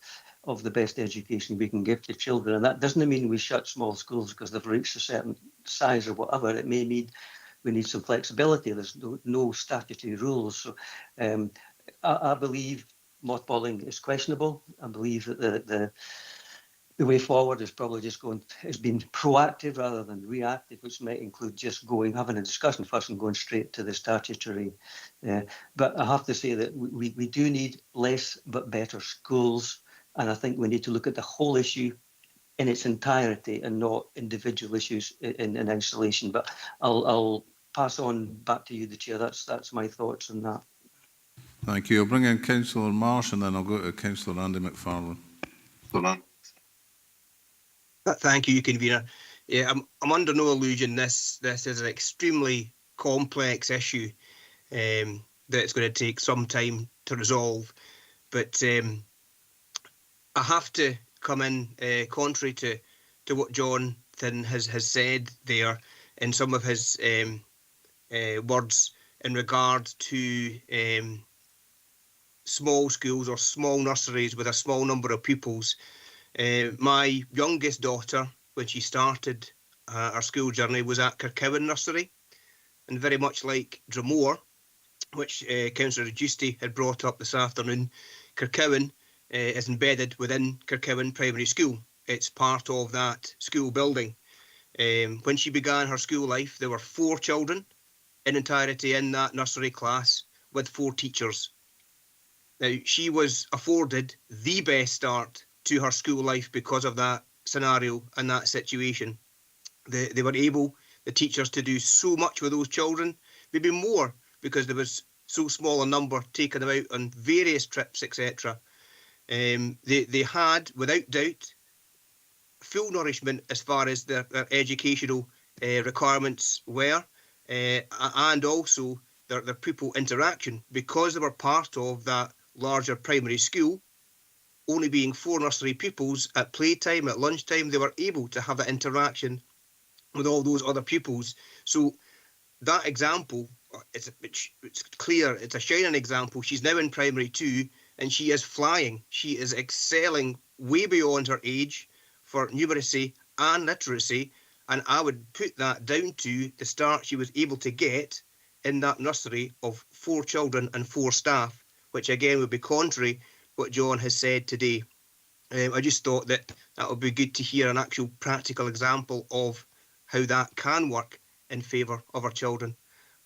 the best education we can give to children. And that doesn't mean we shut small schools because they've reached a certain size or whatever. It may mean we need some flexibility. There's no statutory rules. So I believe mothballing is questionable. I believe that the way forward is probably just being proactive rather than reactive, which might include just having a discussion first and going straight to the statutory. But I have to say that we do need less but better schools. And I think we need to look at the whole issue in its entirety and not individual issues in isolation. But I'll pass on back to you, the Chair. That's my thoughts on that. Thank you. I'll bring in Councillor Marsh and then I'll go to Councillor Andy McFarlane. Thank you, Convener. Yeah, I'm under no illusion this is an extremely complex issue that's going to take some time to resolve. But I have to come in contrary to what Jonathan has said there in some of his words in regard to small schools or small nurseries with a small number of pupils. My youngest daughter, when she started her school journey, was at Kirkcowan Nursery, and very much like Dromore, which Councillor Giusti had brought up this afternoon, Kirkcowan is embedded within Kirkcowan Primary School. It's part of that school building. When she began her school life, there were 4 children in entirety in that nursery class with 4 teachers. Now, she was afforded the best start to her school life because of that scenario and that situation. They were able, the teachers, to do so much with those children, maybe more, because there was so small a number taking them out on various trips, etc. They had, without doubt, full nourishment as far as their educational requirements were, and also their pupil interaction, because they were part of that larger primary school. Only being 4 nursery pupils, at playtime, at lunchtime, they were able to have that interaction with all those other pupils. So that example, it's clear, it's a shining example. She's now in primary 2 and she is flying. She is excelling way beyond her age for numeracy and literacy. And I would put that down to the start she was able to get in that nursery of 4 children and 4 staff, which again would be contrary what John has said today. I just thought that would be good to hear an actual practical example of how that can work in favour of our children.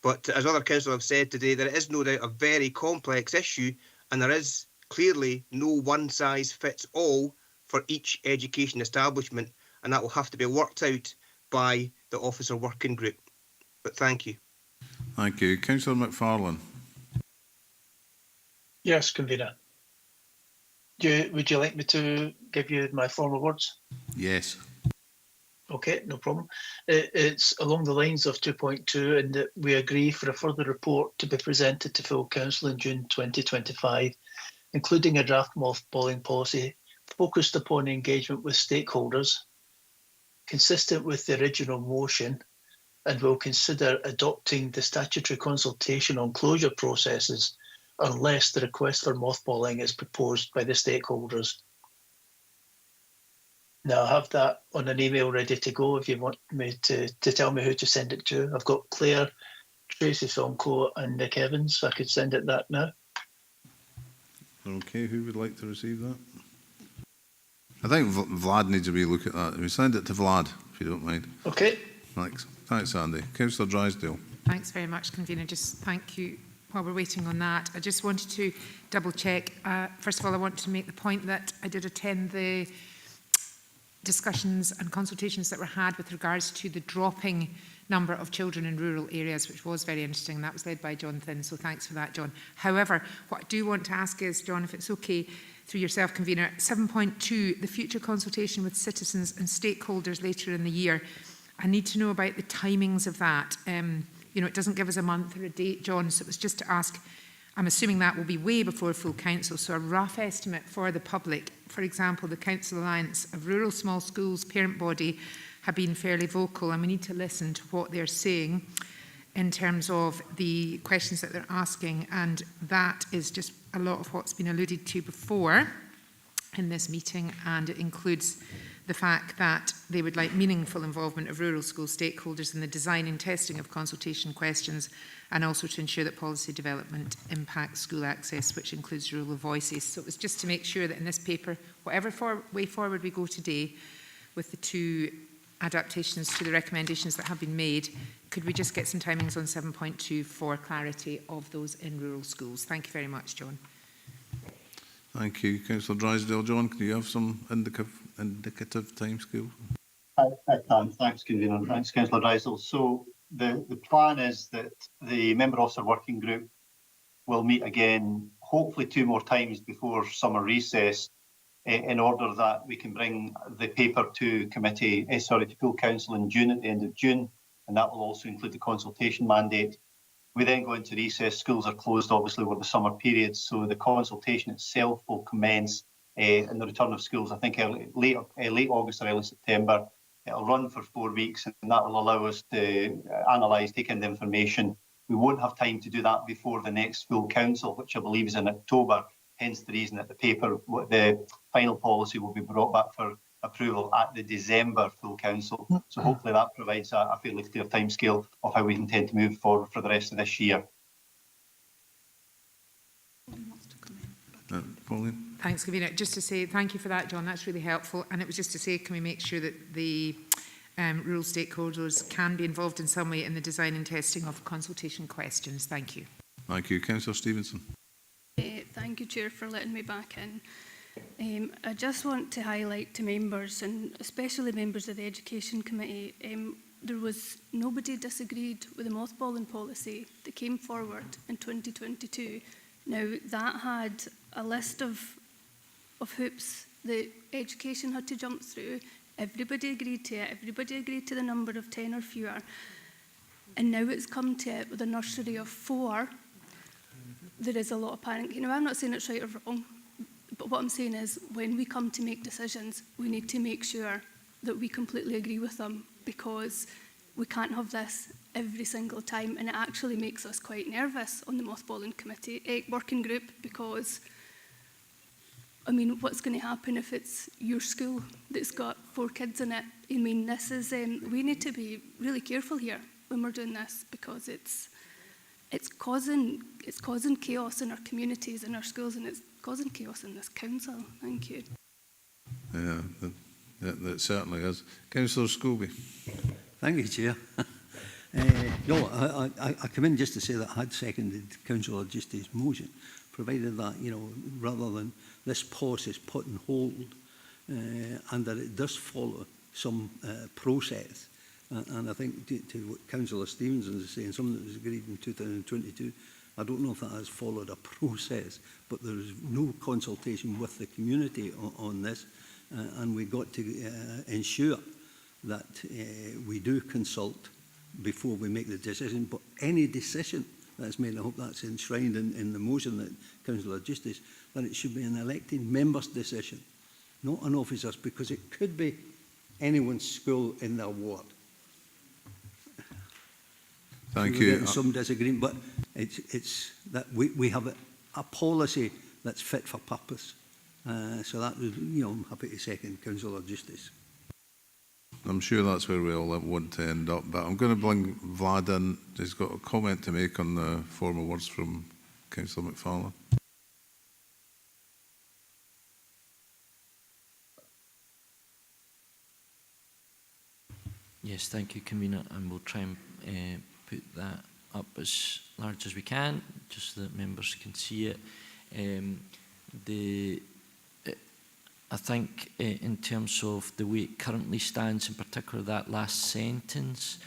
But as other councillors have said today, there is no doubt a very complex issue, and there is clearly no one-size-fits-all for each education establishment, and that will have to be worked out by the officer working group. But thank you. Thank you. Councillor McFarlane. Yes, Convener. Would you like me to give you my formal words? Yes. Okay, no problem. It's along the lines of 2.2, and that we agree for a further report to be presented to full council in June 2025, including a draft mothballing policy focused upon engagement with stakeholders, consistent with the original motion, and will consider adopting the statutory consultation on closure processes unless the request for mothballing is proposed by the stakeholders. Now, I have that on an email ready to go if you want me to tell me who to send it to. I've got Claire, Tracy Sonko and Nick Evans. I could send it that now. Okay, who would like to receive that? I think Vlad needs to be look at that. We send it to Vlad, if you don't mind. Okay. Thanks. Thanks, Andy. Councillor Drysdale. Thanks very much, Convener. Just thank you while we're waiting on that. I just wanted to double check. First of all, I want to make the point that I did attend the discussions and consultations that were had with regards to the dropping number of children in rural areas, which was very interesting. That was led by John Thinn, so thanks for that, John. However, what I do want to ask is, John, if it's okay, through yourself, Convener, 7.2, the future consultation with citizens and stakeholders later in the year. I need to know about the timings of that. You know, it doesn't give us a month or a date, John, so it was just to ask, I'm assuming that will be way before full council, so a rough estimate for the public. For example, the Council Alliance of Rural Small Schools parent body have been fairly vocal, and we need to listen to what they're saying in terms of the questions that they're asking, and that is just a lot of what's been alluded to before in this meeting, and it includes the fact that they would like meaningful involvement of rural school stakeholders in the design and testing of consultation questions, and also to ensure that policy development impacts school access, which includes rural voices. So it was just to make sure that in this paper, whatever way forward we go today with the two adaptations to the recommendations that have been made, could we just get some timings on 7.2 for clarity of those in rural schools? Thank you very much, John. Thank you, Councillor Drysdale. John, can you have some indicative timescale? I can. Thanks, Convener. Thanks, Councillor Drysdale. So the plan is that the Member Officer Working Group will meet again, hopefully 2 more times before summer recess, in order that we can bring the paper to committee, to full council in June, at the end of June, and that will also include the consultation mandate. We then go into recess. Schools are closed, obviously, over the summer period, so the consultation itself will commence in the return of schools, I think late August or early September. It'll run for 4 weeks, and that will allow us to analyse, take in the information. We won't have time to do that before the next full council, which I believe is in October, hence the reason that the final policy will be brought back for approval at the December full council. So hopefully that provides a fairly clear timescale of how we intend to move forward for the rest of this year. Pauline? Thanks, Convener. Just to say thank you for that, John. That's really helpful. And it was just to say, can we make sure that the rural stakeholders can be involved in some way in the design and testing of consultation questions? Thank you. Thank you. Councillor Stevenson. Thank you, Chair, for letting me back in. I just want to highlight to members, and especially members of the Education Committee, there was nobody disagreed with the mothballing policy that came forward in 2022. Now, that had a list of hoops that education had to jump through. Everybody agreed to it. Everybody agreed to the number of 10 or fewer. And now it's come to it with a nursery of 4. There is a lot of panic. You know, I'm not saying it's right or wrong, but what I'm saying is when we come to make decisions, we need to make sure that we completely agree with them, because we can't have this every single time, and it actually makes us quite nervous on the mothballing committee working group, because I mean, what's going to happen if it's your school that's got 4 kids in it? I mean, this is we need to be really careful here when we're doing this, because it's causing chaos in our communities, in our schools, and it's causing chaos in this council. Thank you. Yeah, that certainly is. Councillor Scobie. Thank you, Chair. No, I come in just to say that I had seconded Councillor Justice's motion, provided that, you know, rather than this policy is put on hold, and that it does follow some process. And I think to what Councillor Stevenson is saying, something that was agreed in 2022, I don't know if that has followed a process, but there is no consultation with the community on this, and we've got to ensure that we do consult before we make the decision. But any decision that's made, I hope that's enshrined in the motion that Councillor Justice, that it should be an elected member's decision, not an officer's, because it could be anyone's school in their ward. Thank We're you. getting some disagreement, but it's that we have a policy that's fit for purpose. So that was, I'm happy to second Councillor Justice. I'm sure that's where we all want to end up, but I'm going to bring Vlad in. He's got a comment to make on the formal words from Councillor McFarlane. Yes, thank you, Convener, and we'll try and put that up as large as we can, just so that members can see it. I think in terms of the way it currently stands, in particular that last sentence,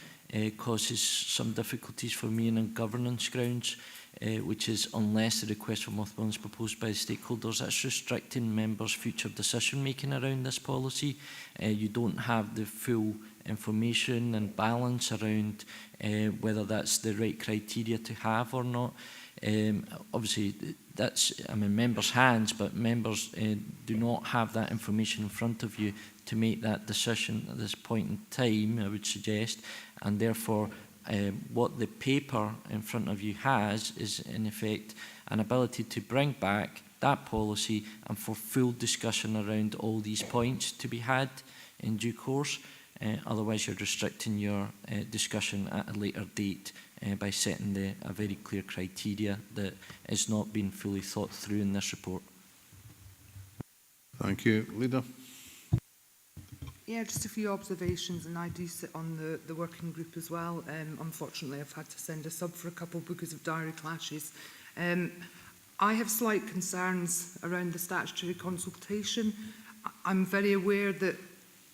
causes some difficulties for me on governance grounds, which is unless the request for mothballing is proposed by the stakeholders. That's restricting members' future decision making around this policy. You don't have the full information and balance around whether that's the right criteria to have or not. Obviously, that's in members' hands, but members do not have that information in front of you to make that decision at this point in time, I would suggest, and therefore what the paper in front of you has is in effect an ability to bring back that policy and for full discussion around all these points to be had in due course. Otherwise you're restricting your discussion at a later date by setting a very clear criteria that is not being fully thought through in this report. Thank you. Leader? Yeah, just a few observations, and I do sit on the working group as well. Unfortunately, I've had to send a sub for a couple because of diary clashes. I have slight concerns around the statutory consultation. I'm very aware that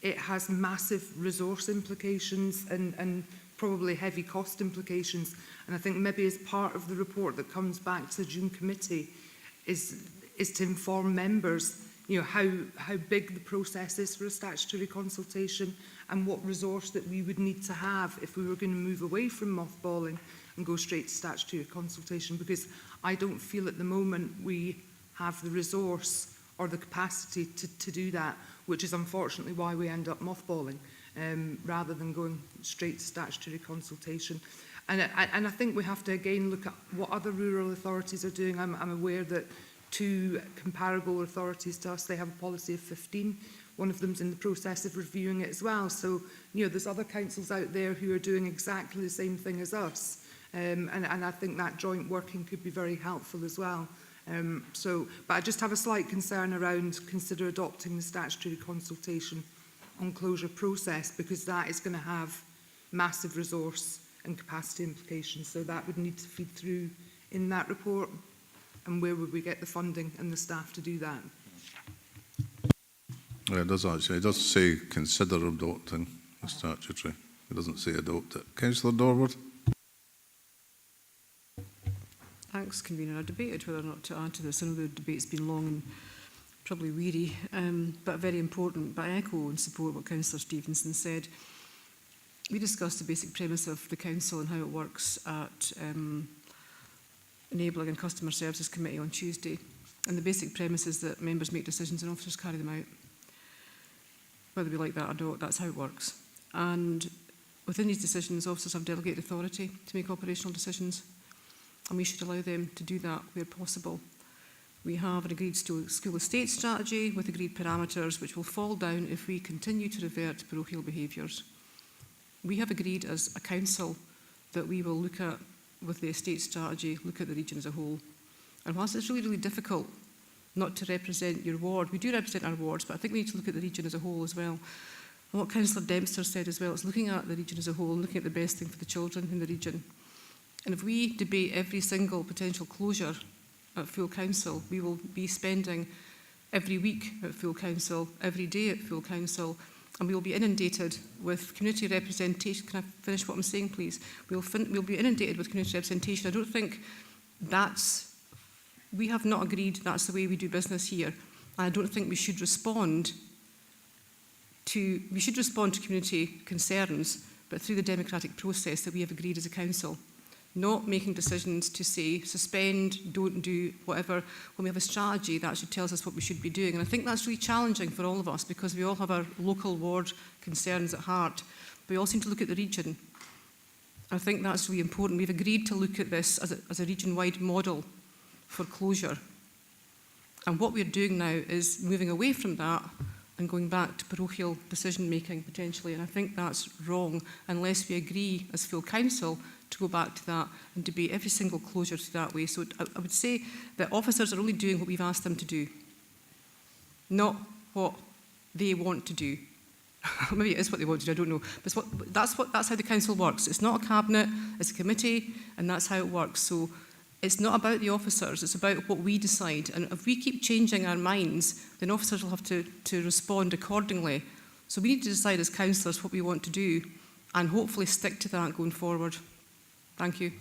it has massive resource implications and probably heavy cost implications. And I think maybe as part of the report that comes back to the June committee is to inform members, how big the process is for a statutory consultation and what resource that we would need to have if we were going to move away from mothballing and go straight to statutory consultation, because I don't feel at the moment we have the resource or the capacity to do that, which is unfortunately why we end up mothballing rather than going straight to statutory consultation. And I think we have to again look at what other rural authorities are doing. I'm aware that two comparable authorities to us, they have a policy of 15. One of them's in the process of reviewing it as well. So, there's other councils out there who are doing exactly the same thing as us. And I think that joint working could be very helpful as well. But I just have a slight concern around consider adopting the statutory consultation on closure process, because that is going to have massive resource and capacity implications. So that would need to feed through in that report. And where would we get the funding and the staff to do that? Yeah, it does actually. It does say consider adopting the statutory. It doesn't say adopt it. Councillor Dorward? Thanks, Convener. I debated whether or not to add to this. I know the debate's been long and probably weary, but very important. But I echo and support what Councillor Stevenson said. We discussed the basic premise of the Council and how it works at Enabling and Customer Services Committee on Tuesday. And the basic premise is that members make decisions and officers carry them out. Whether we like that or not, that's how it works. And within these decisions, officers have delegated authority to make operational decisions, and we should allow them to do that where possible. We have an agreed school estate strategy with agreed parameters which will fall down if we continue to revert to parochial behaviours. We have agreed as a council that we will look at, with the estate strategy, look at the region as a whole. And whilst it's really, really difficult not to represent your ward, we do represent our wards, but I think we need to look at the region as a whole as well. And what Councillor Dempster said as well is looking at the region as a whole and looking at the best thing for the children in the region. And if we debate every single potential closure at full council, we will be spending every week at full council, every day at full council, and we will be inundated with community representation. Can I finish what I'm saying, please? We'll be inundated with community representation. I don't think we have not agreed that's the way we do business here. I don't think we should respond to community concerns, but through the democratic process that we have agreed as a council. Not making decisions to say, suspend, don't do, whatever. When we have a strategy, that actually tells us what we should be doing. And I think that's really challenging for all of us because we all have our local ward concerns at heart. But we all seem to look at the region. I think that's really important. We've agreed to look at this as a region-wide model for closure. And what we're doing now is moving away from that and going back to parochial decision-making potentially. And I think that's wrong unless we agree as full council to go back to that and debate every single closure to that way. So I would say that officers are only doing what we've asked them to do, not what they want to do. Maybe it is what they want to do, I don't know. But that's how the council works. It's not a cabinet, it's a committee, and that's how it works. So it's not about the officers, it's about what we decide. And if we keep changing our minds, then officers will have to respond accordingly. So we need to decide as councillors what we want to do and hopefully stick to that going forward. Thank you.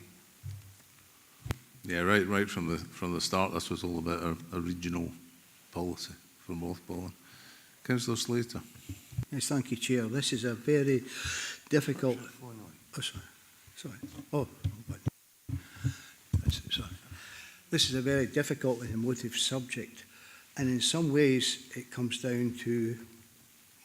Yeah, right from the start, this was all about a regional policy for mothballing. Councillor Slater. Yes, thank you, Chair. This is a very difficult... Oh, sorry. Oh, sorry. This is a very difficult and emotive subject, and in some ways it comes down to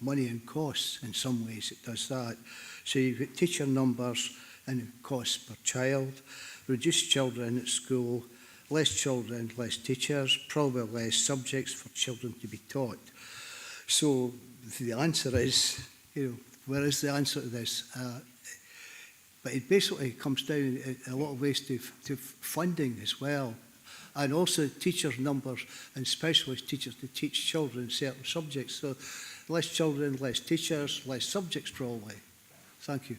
money and costs. In some ways it does that. So you've got teacher numbers and costs per child, reduced children at school, less children, less teachers, probably less subjects for children to be taught. So the answer is, where is the answer to this? But it basically comes down in a lot of ways to funding as well, and also teachers' numbers and specialist teachers to teach children certain subjects. So less children, less teachers, less subjects probably. Thank you.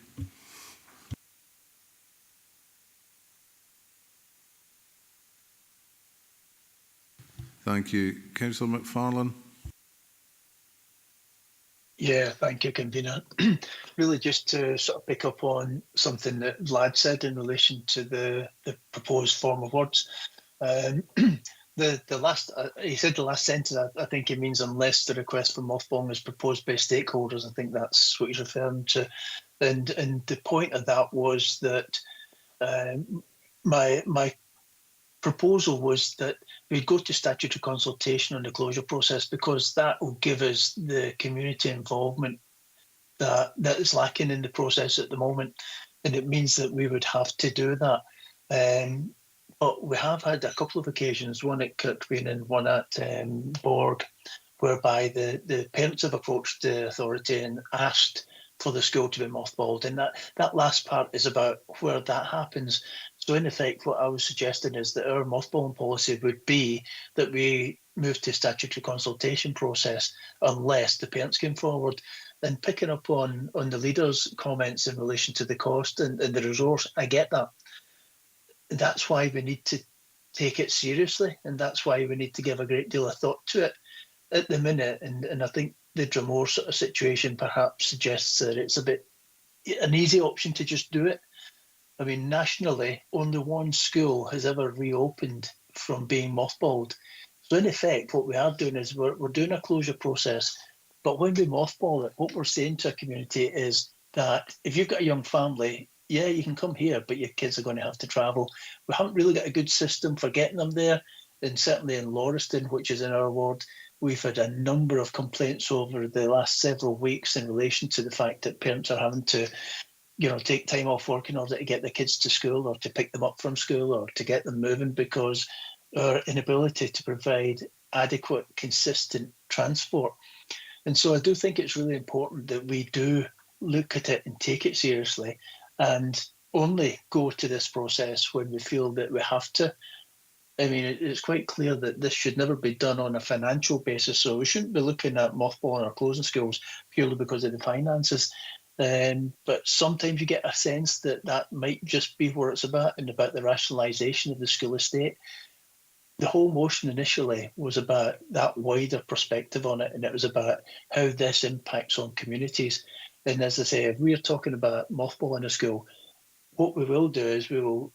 Thank you. Councillor McFarlane. Yeah, thank you, Convener. Really just to sort of pick up on something that Vlad said in relation to the proposed form of words. The last, he said the last sentence, I think it means unless the request for mothballing is proposed by stakeholders. I think that's what he's referring to. And the point of that was that my proposal was that we'd go to statutory consultation on the closure process, because that will give us the community involvement that is lacking in the process at the moment. And it means that we would have to do that. But we have had a couple of occasions, one at Kirkby and one at Borg, whereby the parents have approached the authority and asked for the school to be mothballed. And that last part is about where that happens. So in effect, what I was suggesting is that our mothballing policy would be that we move to statutory consultation process unless the parents came forward. And picking up on the leader's comments in relation to the cost and the resource, I get that. That's why we need to take it seriously, and that's why we need to give a great deal of thought to it at the minute. And I think the Drumore sort of situation perhaps suggests that it's a bit an easy option to just do it. I mean, nationally, only one school has ever reopened from being mothballed. So in effect, what we are doing is we're doing a closure process, but when we mothball it, what we're saying to a community is that if you've got a young family, yeah, you can come here, but your kids are going to have to travel. We haven't really got a good system for getting them there. And certainly in Lauriston, which is in our ward, we've had a number of complaints over the last several weeks in relation to the fact that parents are having to, take time off work in order to get the kids to school or to pick them up from school or to get them moving because our inability to provide adequate, consistent transport. And so I do think it's really important that we do look at it and take it seriously and only go to this process when we feel that we have to. I mean, it's quite clear that this should never be done on a financial basis, so we shouldn't be looking at mothballing or closing schools purely because of the finances. But sometimes you get a sense that might just be where it's about, and about the rationalisation of the school estate. The whole motion initially was about that wider perspective on it, and it was about how this impacts on communities. And as I say, if we're talking about mothballing a school, what we will do is we will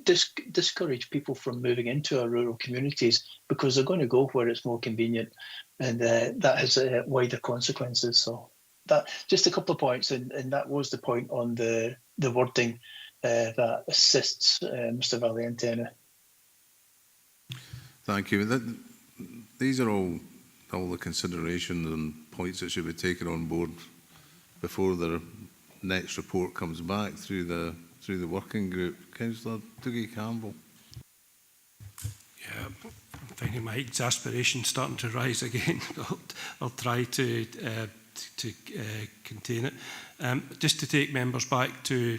discourage people from moving into our rural communities because they're going to go where it's more convenient, and that has wider consequences. So that just a couple of points, and that was the point on the wording that assists Mr. Valiantena. Thank you. These are all the considerations and points that should be taken on board before they're next report comes back through the working group. Councillor Dougie Campbell. Yeah, I'm finding my exasperation starting to rise again. I'll try to contain it. Just to take members back to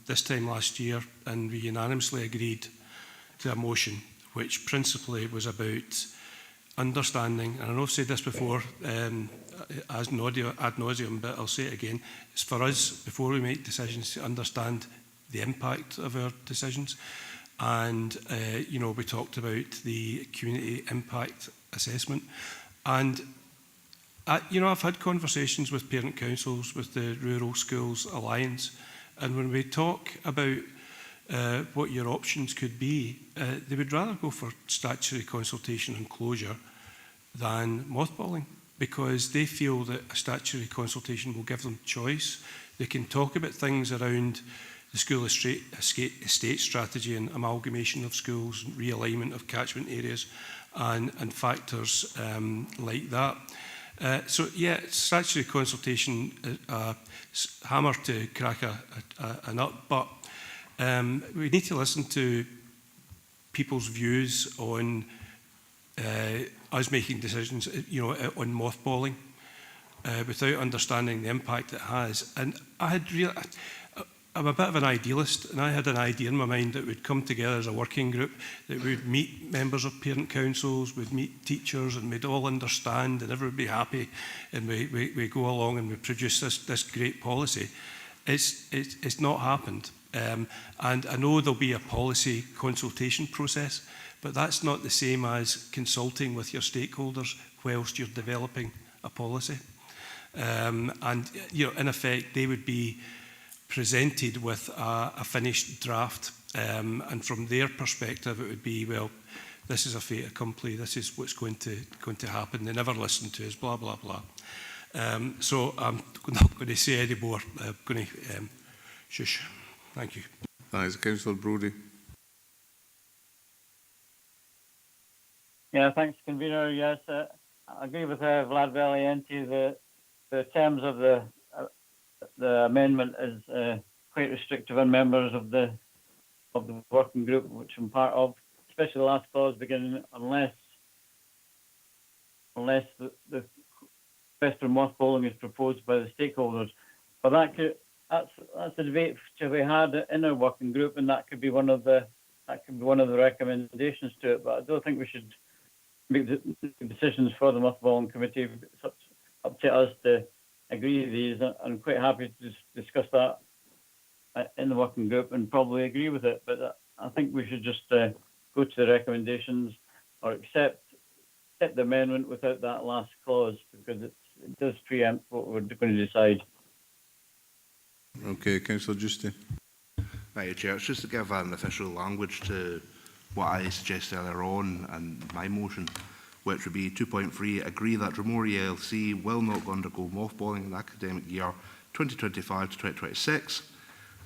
this time last year, and we unanimously agreed to a motion which principally was about understanding, and I know I've said this before ad nauseum, but I'll say it again. It's for us, before we make decisions, to understand the impact of our decisions. And, you know, we talked about the community impact assessment. And, you know, I've had conversations with parent councils, with the Rural Schools Alliance, and when we talk about what your options could be, they would rather go for statutory consultation and closure than mothballing, because they feel that a statutory consultation will give them choice. They can talk about things around the school estate strategy and amalgamation of schools, and realignment of catchment areas, and factors like that. So yeah, statutory consultation, hammer to crack a nut, but we need to listen to people's views on us making decisions, you know, on mothballing, without understanding the impact it has. And I'm a bit of an idealist, and I had an idea in my mind that we'd come together as a working group, that we'd meet members of parent councils, we'd meet teachers, and we'd all understand, and everyone would be happy, and we go along and we produce this great policy. It's not happened. And I know there'll be a policy consultation process, but that's not the same as consulting with your stakeholders whilst you're developing a policy. And, you know, in effect, they would be presented with a finished draft, and from their perspective it would be, well, this is a fait accompli, this is what's going to happen. They never listen to us, blah blah blah. So I'm not going to say any more. I'm going to shush. Thank you. Thanks, Councillor Brodie. Yeah, thanks, convener. Yes, I agree with Vlad Valiente. The terms of the amendment is quite restrictive on members of the working group, which I'm part of, especially the last clause beginning, unless the request for mothballing is proposed by the stakeholders. But that's a debate to be had in our working group, and that could be one of the recommendations to it. But I don't think we should make the decisions for the mothballing committee. It's up to us to agree to these. I'm quite happy to discuss that in the working group and probably agree with it. But I think we should just go to the recommendations or accept the amendment without that last clause, because it does preempt what we're going to decide. Okay, Councillor Giusti. Right, Chair, it's just to give an official language to what I suggested earlier on and my motion, which would be 2.3, agree that Dromore ELC will not undergo mothballing in the academic year 2025 to 2026,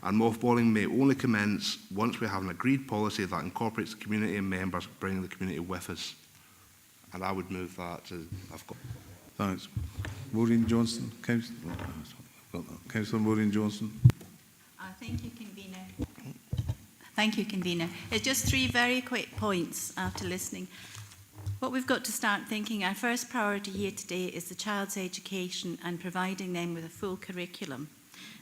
and mothballing may only commence once we have an agreed policy that incorporates the community and members bringing the community with us. And I would move that to... Thanks. Maureen Johnson. Councillor Maureen Johnson. Thank you, convener. Thank you, convener. It's just three very quick points after listening. What we've got to start thinking, our first priority here today is the child's education and providing them with a full curriculum.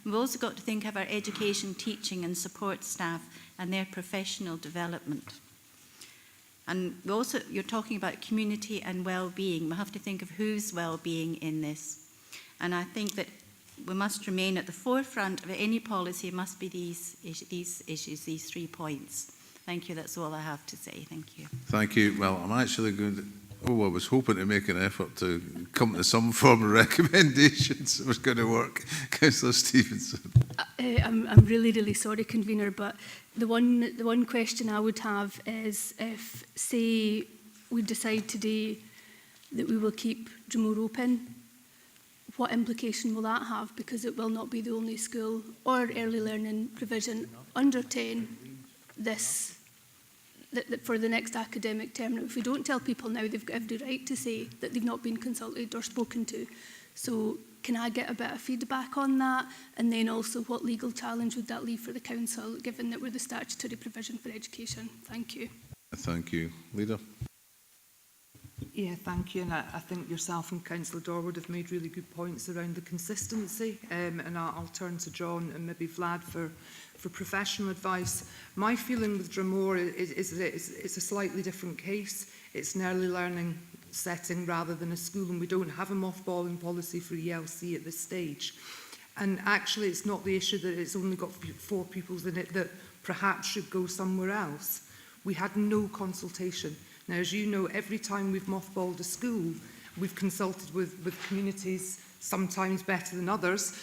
We've also got to think of our education, teaching and support staff and their professional development. And we also, you're talking about community and well-being. We have to think of whose well-being in this. And I think that we must remain at the forefront of any policy. It must be these issues, these 3 points. Thank you. That's all I have to say. Thank you. Thank you. Well, I'm actually going to... I was hoping to make an effort to come to some form of recommendations. It was going to work. Councillor Stevenson. I'm really, really sorry, convener, but the one question I would have is if, say, we decide today that we will keep Dromore open, what implication will that have? Because it will not be the only school or early learning provision under 10 this for the next academic term. Now, if we don't tell people now, they've got every right to say that they've not been consulted or spoken to. So Can I get a bit of feedback on that? And then also, what legal challenge would that leave for the council, given that we're the statutory provision for education? Thank you. Thank you. Leader? Yeah, thank you. And I think yourself and Councillor Dorwood have made really good points around the consistency. And I'll turn to John and maybe Vlad for professional advice. My feeling with Dromore is that it's a slightly different case. It's an early learning setting rather than a school, and we don't have a mothballing policy for ELC at this stage. And actually, it's not the issue that it's only got 4 pupils in it that perhaps should go somewhere else. We had no consultation. Now, as you know, every time we've mothballed a school, we've consulted with communities, sometimes better than others,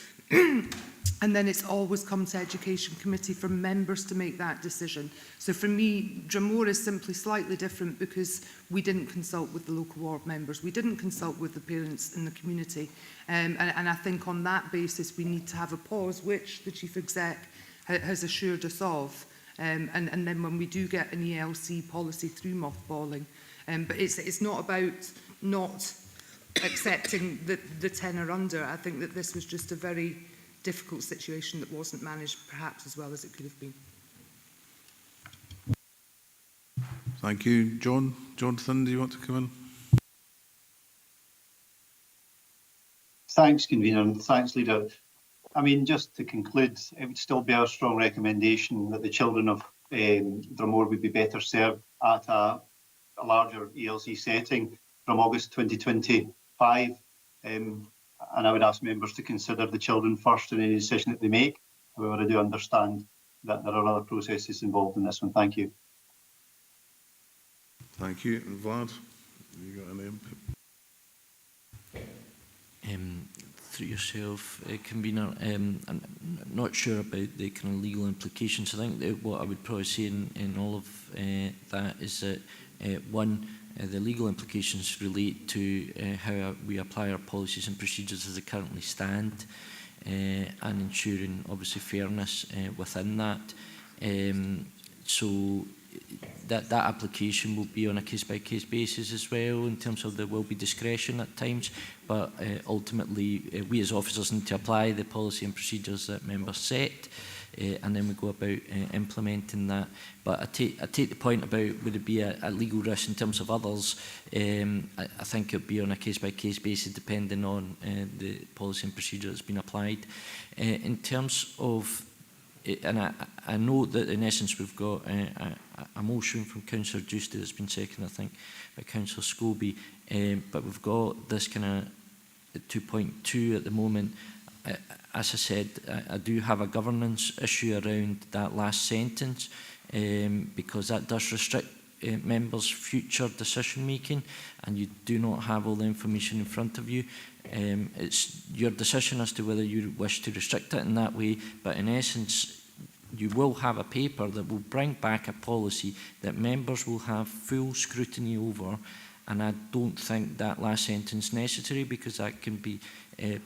and then it's always come to Education Committee for members to make that decision. So for me, Dromore is simply slightly different because we didn't consult with the local ward members. We didn't consult with the parents in the community. And I think on that basis, we need to have a pause, which the Chief Exec has assured us of. And then when we do get an ELC policy through mothballing. But it's not about not accepting the 10 or under. I think that this was just a very difficult situation that wasn't managed perhaps as well as it could have been. Thank you. John? Jonathan, do you want to come in? Thanks, Convener, and thanks, Leader. I mean, just to conclude, it would still be our strong recommendation that the children of Dromore would be better served at a larger ELC setting from August 2025. And I would ask members to consider the children first in any decision that they make. However, I do understand that there are other processes involved in this one. Thank you. Thank you. And Vlad, have you got any input? Through yourself, Convener, I'm not sure about the kind of legal implications. I think that what I would probably say in all of that is that, one, the legal implications relate to how we apply our policies and procedures as they currently stand, and ensuring, obviously, fairness within that. So that application will be on a case-by-case basis as well, in terms of there will be discretion at times, but ultimately we as officers need to apply the policy and procedures that members set, and then we go about implementing that. But I take the point about would it be a legal risk in terms of others. I think it would be on a case-by-case basis depending on the policy and procedure that's been applied. In terms of and I know that in essence we've got a motion from Councillor Giusti that's been seconded, I think, by Councillor Scobie, but we've got this kind of 2.2 at the moment. As I said, I do have a governance issue around that last sentence, because that does restrict members' future decision making, and you do not have all the information in front of you. It's your decision as to whether you wish to restrict it in that way, but in essence you will have a paper that will bring back a policy that members will have full scrutiny over, and I don't think that last sentence is necessary, because that can be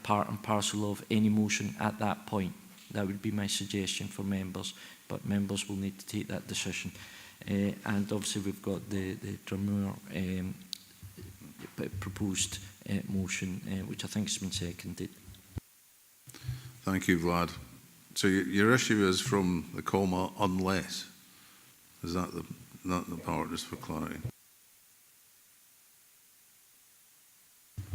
part and parcel of any motion at that point. That would be my suggestion for members, but members will need to take that decision. And obviously we've got the Dromore proposed motion, which I think has been seconded. Thank you, Vlad. So your issue is from the comma unless. Is that the part, just for clarity?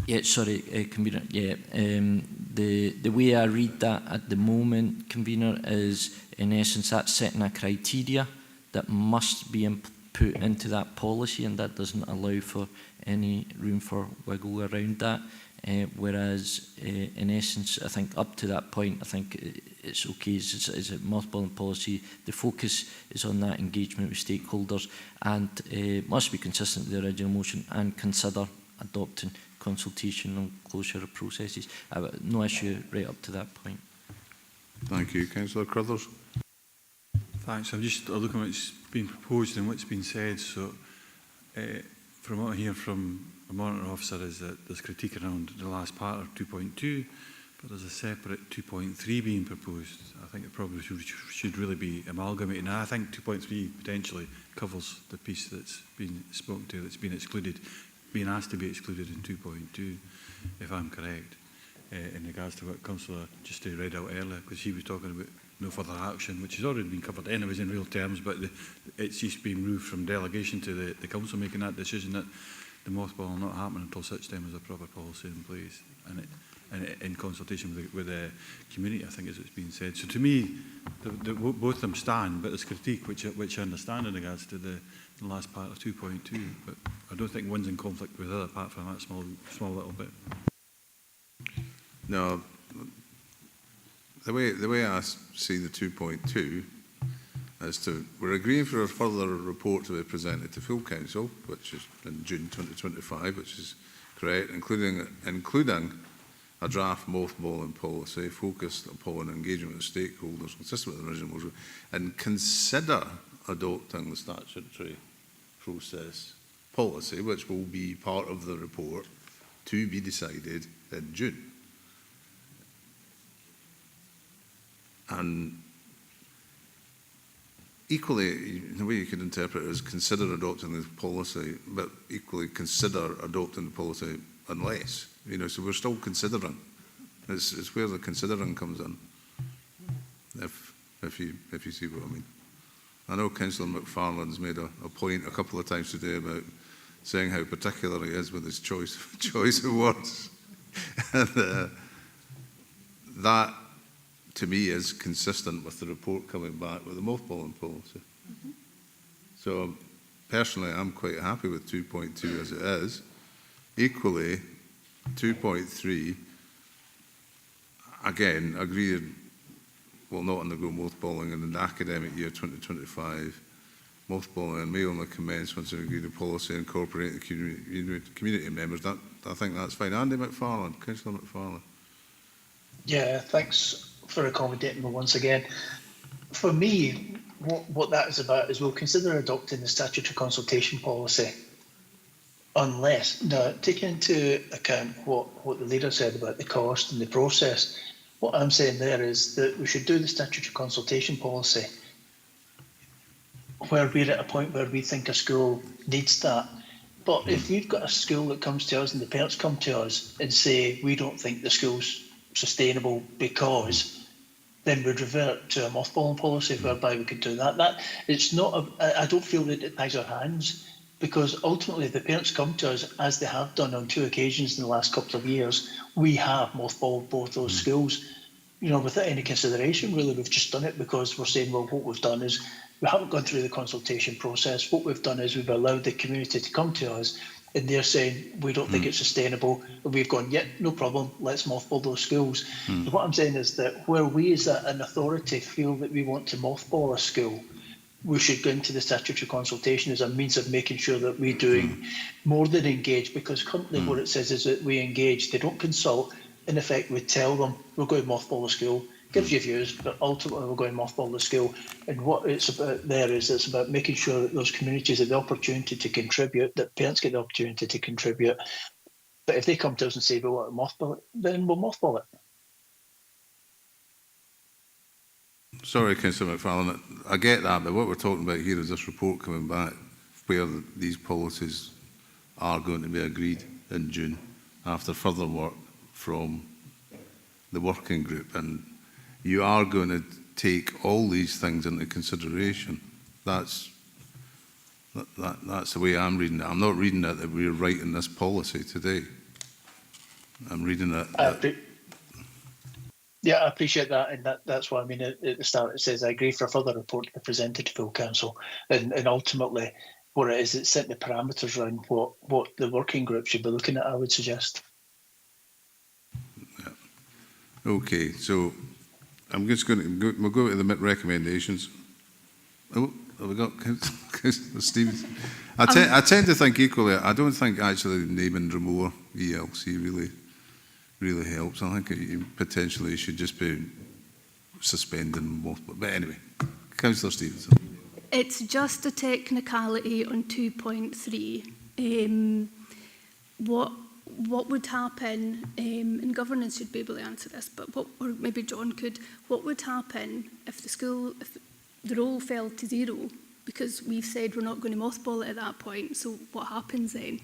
Yeah, sorry, Convener. Yeah, the way I read that at the moment, Convener, is in essence that's setting a criteria that must be put into that policy, and that doesn't allow for any room for wiggle around that. Whereas, in essence, I think up to that point, I think it's okay. It's a mothballing policy. The focus is on that engagement with stakeholders, and must be consistent with the original motion, and consider adopting consultation on closure of processes. No issue right up to that point. Thank you. Councillor Crothers. Thanks. I'm just looking at what's been proposed and what's been said. So, from what I hear from a monitoring officer is that there's critique around the last part of 2.2, but there's a separate 2.3 being proposed. I think it probably should really be amalgamated. Now, I think 2.3 potentially covers the piece that's been spoken to, that's been excluded, being asked to be excluded in 2.2, if I'm correct. in regards to what Councillor just read out earlier, because he was talking about no further action, which has already been covered anyways in real terms, but it's just been moved from delegation to the council making that decision that the mothball will not happen until such time as a proper policy in place, and in consultation with the community, I think, as it's been said. So to me, both of them stand, but there's critique which I understand in regards to the last part of 2.2, but I don't think one's in conflict with the other, apart from that small little bit. No, the way I see the 2.2 is we're agreeing for a further report to be presented to full council, which is in June 2025, which is correct, including a draft mothballing policy focused upon engagement with stakeholders consistent with the original motion, and consider adopting the statutory process policy, which will be part of the report to be decided in June. And equally, the way you could interpret it is consider adopting the policy, but equally consider adopting the policy unless, so we're still considering. It's where the considering comes in, if you see what I mean. I know Councillor McFarlane's made a point a couple of times today about saying how particular he is with his choice of words. And that, to me, is consistent with the report coming back with the mothballing policy. Mm-hmm. So personally, I'm quite happy with 2.2 as it is. Equally, 2.3, again, agreed, will not undergo mothballing in the academic year 2025. Mothballing may only commence once we agree the policy incorporating the community members. I think that's fine. Andy McFarlane, Councillor McFarlane. Yeah, thanks for accommodating me once again. For me, what that is about is we'll consider adopting the statutory consultation policy unless, now taking into account what the leader said about the cost and the process, what I'm saying there is that we should do the statutory consultation policy where we're at a point where we think a school needs that. But if we've got a school that comes to us and the parents come to us and say, we don't think the school's sustainable because, then we'd revert to a mothballing policy whereby we could do that. It's not. I don't feel that it ties our hands, because ultimately the parents come to us, as they have done on 2 occasions in the last couple of years. We have mothballed both those schools, without any consideration. Really, we've just done it because we're saying, well, what we've done is we haven't gone through the consultation process. What we've done is we've allowed the community to come to us, and they're saying, we don't think it's sustainable. And we've gone, yeah, no problem, let's mothball those schools. So what I'm saying is that where we as an authority feel that we want to mothball a school, we should go into the statutory consultation as a means of making sure that we're doing more than engage, because currently what it says is that we engage, they don't consult. In effect, we tell them, we're going to mothball the school, gives you views, but ultimately we're going to mothball the school. And what it's about there is it's about making sure that those communities have the opportunity to contribute, that parents get the opportunity to contribute. But if they come to us and say we want to mothball it, then we'll mothball it. Sorry, Councillor McFarlane, I get that, but what we're talking about here is this report coming back where these policies are going to be agreed in June after further work from the working group, and you are going to take all these things into consideration. That's the way I'm reading it. I'm not reading it that we're writing this policy today. I'm reading it. Yeah, I appreciate that, and that's what I mean at the start. It says, I agree for a further report to be presented to full council, and ultimately what it is, it's setting the parameters around what the working group should be looking at, I would suggest. Yeah. Okay, so I'm just going to we'll go to the recommendations. Oh, have we got Stevens? I tend to think equally. I don't think actually naming Dromore ELC really helps. I think it potentially should just be suspending both. But anyway, Councillor Stevenson. It's just a technicality on 2.3. What would happen, and governance should be able to answer this, but or maybe John could, what would happen if if the roll fell to 0, because we've said we're not going to mothball it at that point, so what happens then?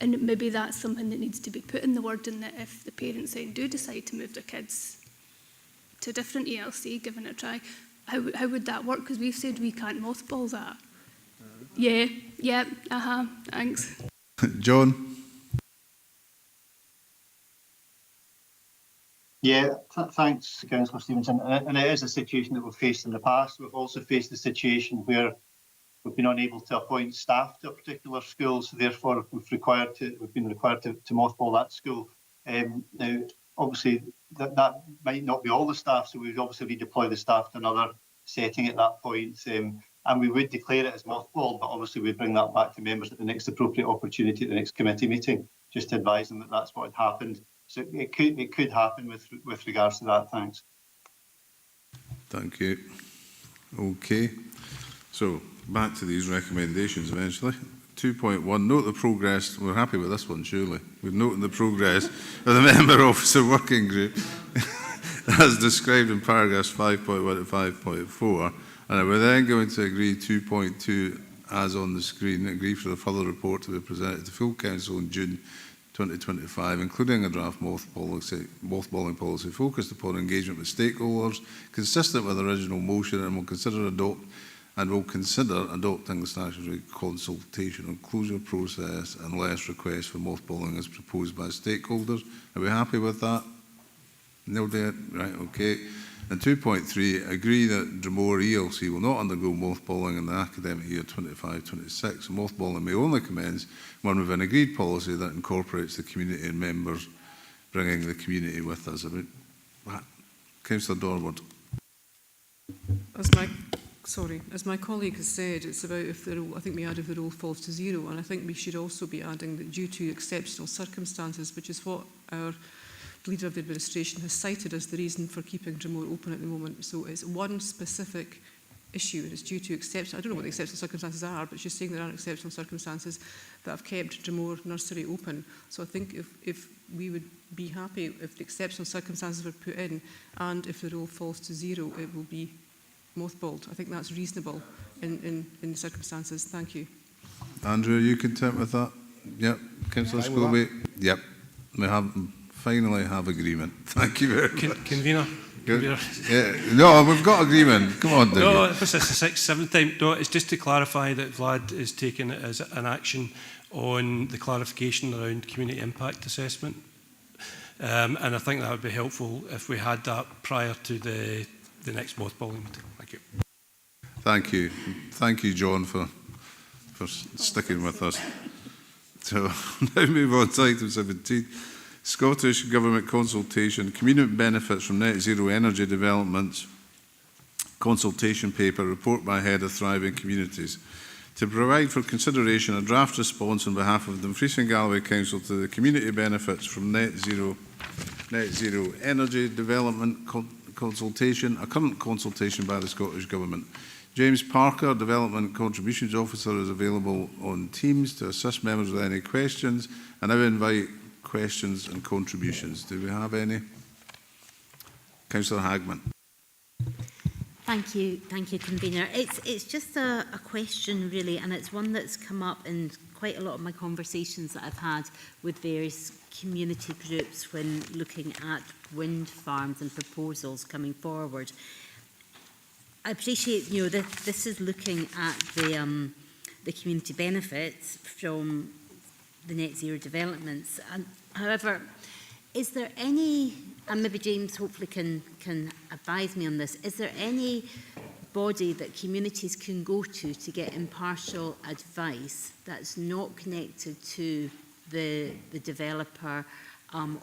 And maybe that's something that needs to be put in the wording, that if the parents then do decide to move their kids to a different ELC, give it a try, how would that work? Because we've said we can't mothball that. Yeah, thanks. John? Yeah, thanks, Councillor Stevenson. And it is a situation that we've faced in the past. We've also faced a situation where we've been unable to appoint staff to a particular school, so therefore we've been required to mothball that school. Now, obviously, that might not be all the staff, so we'd obviously redeploy the staff to another setting at that point. And we would declare it as mothball, but obviously we'd bring that back to members at the next appropriate opportunity at the next committee meeting, just to advise them that that's what had happened. So it could happen with regards to that. Thanks. Thank you. Okay. So back to these recommendations eventually. 2.1, note the progress. We're happy with this one, surely. We've noted the progress of the Member Officer Working Group as described in paragraphs 5.1 to 5.4. And we're then going to agree 2.2 as on the screen, agree for the further report to be presented to full Council in June 2025, including a draft mothballing policy focused upon engagement with stakeholders, consistent with the original motion, and will consider adopting the statutory consultation and closure process unless requests for mothballing is proposed by stakeholders. Are we happy with that? No, right, okay. And 2.3, agree that Dromore ELC will not undergo mothballing in the academic year 25-26. Mothballing may only commence when with an agreed policy that incorporates the community and members, bringing the community with us. Councillor Dorward. As my colleague has said, it's about if the role, I think we add if the role falls to zero, and I think we should also be adding that due to exceptional circumstances, which is what our Leader of the Administration has cited as the reason for keeping Dromore open at the moment. So it's one specific issue, and it's due to exceptional, I don't know what the exceptional circumstances are, but she's saying there are exceptional circumstances that have kept Dromore Nursery open. So I think if we would be happy if the exceptional circumstances were put in, and if the role falls to zero, it will be mothballed. I think that's reasonable in the circumstances. Thank you. Andrew, are you content with that? Yep. Councillor Scobie? Yep. We finally have agreement. Thank you very much. Convener. Yeah. No, we've got agreement. Come on, David. No, this is the 6th, 7th time. No, it's just to clarify that Vlad is taking it as an action on the clarification around community impact assessment. And I think that would be helpful if we had that prior to the next mothballing meeting. Thank you. Thank you. Thank you, John, for sticking with us. So now move on to item 17. Scottish Government consultation, community benefits from net zero energy developments, consultation paper, report by Head of Thriving Communities. To provide for consideration a draft response on behalf of Dumfries and Galloway Council to the community benefits from net zero energy development consultation, a current consultation by the Scottish Government. James Parker, Development Contributions Officer, is available on Teams to assist members with any questions, and I would invite questions and contributions. Do we have any? Councillor Hagman. Thank you, Convener. It's just a question really, and it's one that's come up in quite a lot of my conversations that I've had with various community groups when looking at wind farms and proposals coming forward. I appreciate, that this is looking at the community benefits from the net zero developments. And however, is there any, and maybe James hopefully can advise me on this, is there any body that communities can go to get impartial advice that's not connected to the developer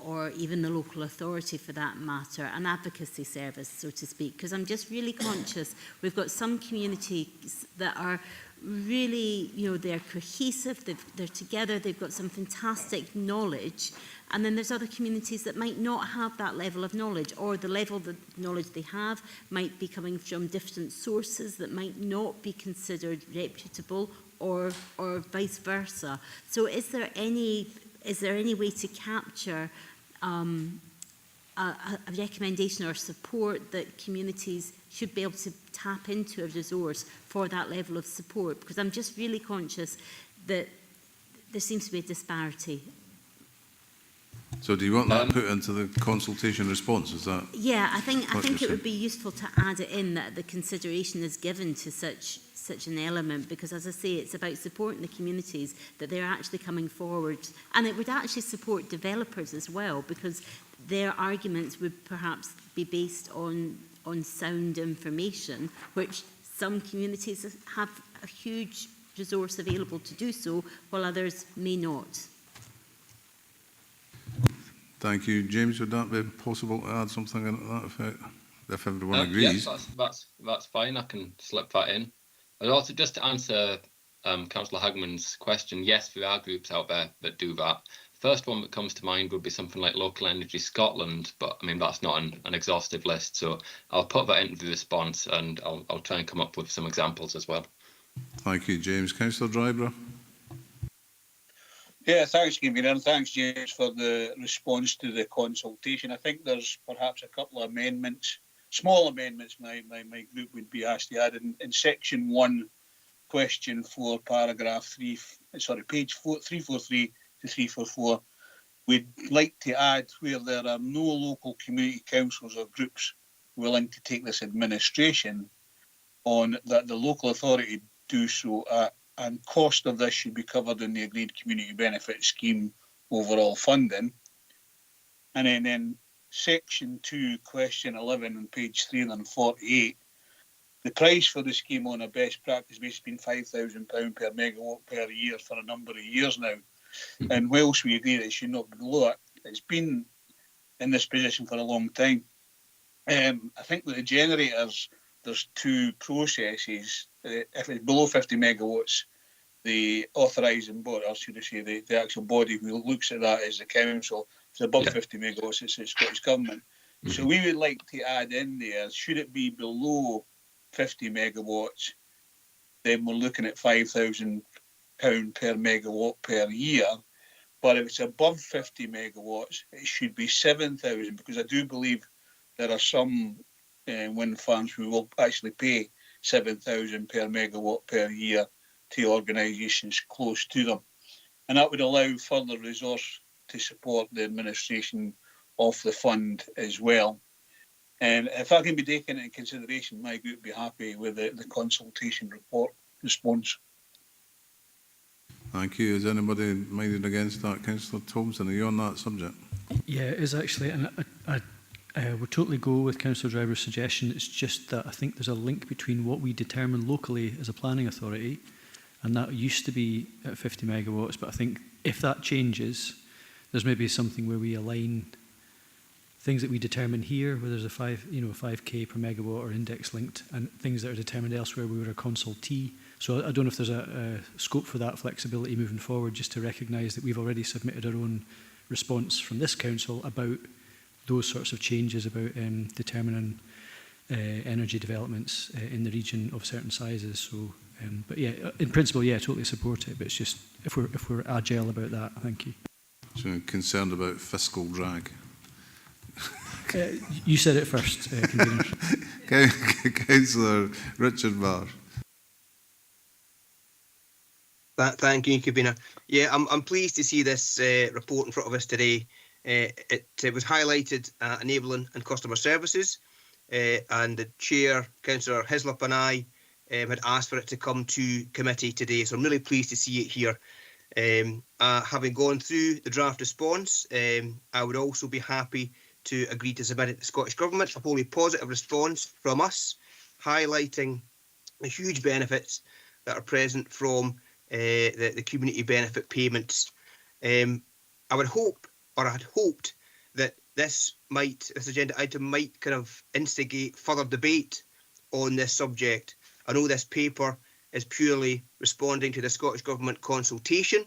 or even the local authority for that matter, an advocacy service, so to speak? Because I'm just really conscious we've got some communities that are really, they're cohesive, they're together, they've got some fantastic knowledge, and then there's other communities that might not have that level of knowledge, or the level of knowledge they have might be coming from different sources that might not be considered reputable, or vice versa. So is there any way to capture a recommendation or support that communities should be able to tap into a resource for that level of support? Because I'm just really conscious that there seems to be a disparity. So do you want that put into the consultation response? Is that? Yeah, I think what it you're would be useful to add it in that the consideration is given to such an element, because as I say, it's about supporting the communities, that they're actually coming forward, and it would actually support developers as well, because their arguments would perhaps be based on sound information, which some communities have a huge resource available to do so, while others may not. Thank you. James, would that be possible to add something into that effect, if everyone agrees? Yes, that's fine. I can slip that in. And also, just to answer Councillor Hagman's question, yes, there are groups out there that do that. First one that comes to mind would be something like Local Energy Scotland, but I mean, that's not an exhaustive list. So I'll put that into the response, and I'll try and come up with some examples as well. Thank you, James. Councillor Dryborough. Yeah, thanks, Convener, and thanks, James, for the response to the consultation. I think there's perhaps a couple of amendments, small amendments my group would be asked to add. In section 1, question 4, paragraph 3, page 343 to 344, we'd like to add where there are no local community councils or groups willing to take this administration on, that the local authority do so and cost of this should be covered in the agreed community benefit scheme overall funding. And then in section 2, question 11 on page 348, the price for the scheme on a best practice basis has been £5,000 per megawatt per year for a number of years now. And whilst we agree that it should not be below it, it's been in this position for a long time. I think with the generators, there's 2 processes. If it's below 50 megawatts, the authorising body, or should I say the actual body who looks at that is the council. If it's above 50 megawatts, it's the Scottish Government. So we would like to add in there, should it be below 50 megawatts, then we're looking at £5,000 per megawatt per year. But if it's above 50 megawatts, it should be 7,000, because I do believe there are some wind farms who will actually pay 7,000 per megawatt per year to organisations close to them. And that would allow further resource to support the administration of the fund as well. And if that can be taken into consideration, my group would be happy with the consultation report response. Thank you. Is anybody minded against that? Councillor Thompson, are you on that subject? Yeah, it is actually, and I would totally go with Councillor Driver's suggestion. It's just that I think there's a link between what we determine locally as a planning authority, and that used to be at 50 megawatts, but I think if that changes, there's maybe something where we align things that we determine here, where there's a 5k per megawatt or index linked, and things that are determined elsewhere where we're a consultee. So I don't know if there's a scope for that flexibility moving forward, just to recognise that we've already submitted our own response from this council about those sorts of changes, about determining energy developments in the region of certain sizes. So, but yeah, in principle, yeah, I totally support it. But it's just if we're agile about that, thank you. So I'm concerned about fiscal drag. You said it first, Convener. Councillor Richard Barr. Thank you, Convener. Yeah, I'm pleased to see this report in front of us today. It was highlighted enabling and customer services, and the chair, Councillor Hislop, and I had asked for it to come to committee today. So I'm really pleased to see it here. Having gone through the draft response, I would also be happy to agree to submit it to the Scottish Government, a wholly positive response from us, highlighting the huge benefits that are present from the community benefit payments. I would hope, or I had hoped, that this agenda item might kind of instigate further debate on this subject. I know this paper is purely responding to the Scottish Government consultation,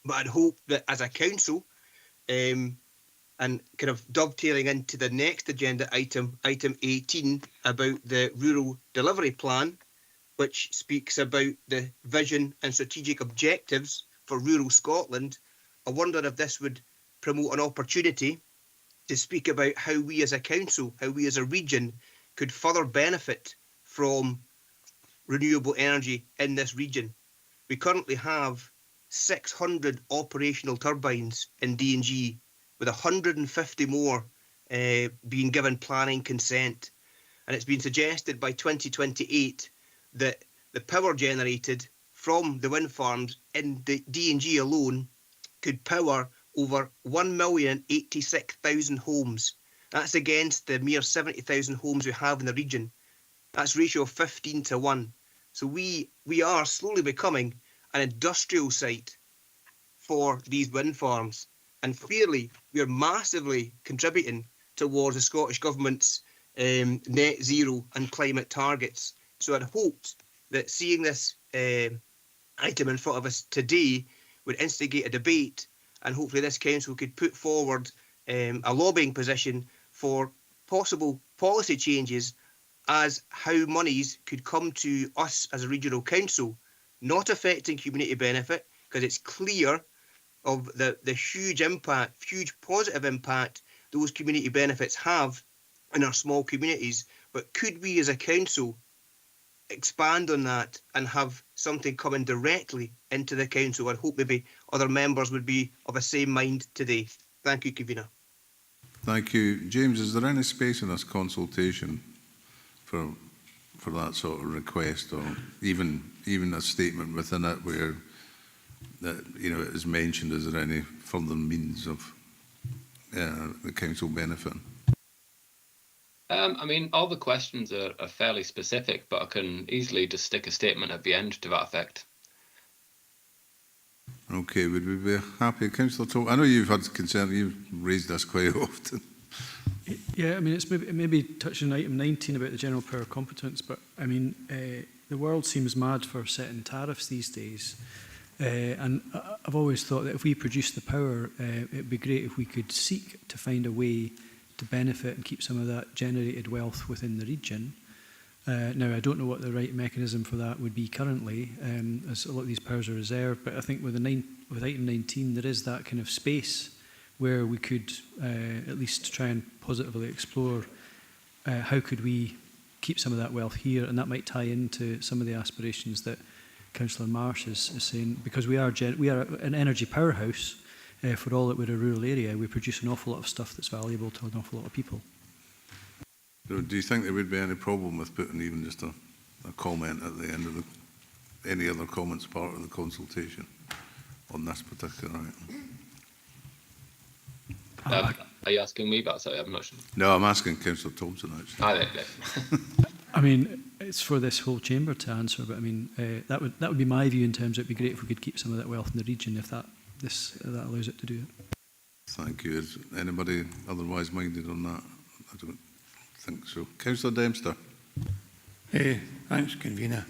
but I'd hope that as a council, and kind of dovetailing into the next agenda item, item 18, about the rural delivery plan, which speaks about the vision and strategic objectives for rural Scotland, I wonder if this would promote an opportunity to speak about how we as a council, how we as a region could further benefit from renewable energy in this region. We currently have 600 operational turbines in D&G, with 150 more being given planning consent. And it's been suggested by 2028 that the power generated from the wind farms in the D&G alone could power over 1,086,000 homes. That's against the mere 70,000 homes we have in the region. That's a ratio of 15 to 1. So we are slowly becoming an industrial site for these wind farms. And clearly, we are massively contributing towards the Scottish Government's net zero and climate targets. So I'd hoped that seeing this item in front of us today would instigate a debate, and hopefully this council could put forward a lobbying position for possible policy changes as how monies could come to us as a regional council, not affecting community benefit, because it's clear of the huge impact, huge positive impact those community benefits have in our small communities. But could we as a council expand on that and have something coming directly into the council? I hope maybe other members would be of the same mind today. Thank you, Convener. Thank you. James, is there any space in this consultation for that sort of request, or even a statement within it where that, you know, it is mentioned? Is there any further means of the council benefiting? I mean, all the questions are fairly specific, but I can easily just stick a statement at the end to that effect. Okay, would we be happy? Councillor Toll, I know you've had concern, you've raised this quite often. Yeah, I mean, it's maybe touching on item 19 about the general power competence, but I mean, the world seems mad for setting tariffs these days. And I've always thought that if we produce the power, it'd be great if we could seek to find a way to benefit and keep some of that generated wealth within the region. Now, I don't know what the right mechanism for that would be currently, as a lot of these powers are reserved, but I think with item 19, there is that kind of space where we could at least try and positively explore how could we keep some of that wealth here, and that might tie into some of the aspirations that Councillor Marsh is saying, because we are an energy powerhouse. For all that we're a rural area, we produce an awful lot of stuff that's valuable to an awful lot of people. So do you think there would be any problem with putting even just a comment at the end of any other comments part of the consultation on this particular item? Are you asking me about that? I'm not sure. No, I'm asking Councillor Thompson, actually. I mean, it's for this whole chamber to answer, but I mean, that would be my view in terms of it'd be great if we could keep some of that wealth in the region, if that allows it to do it. Thank you. Is anybody otherwise minded on that? I don't think so. Councillor Dempster. Hey, thanks, Convener.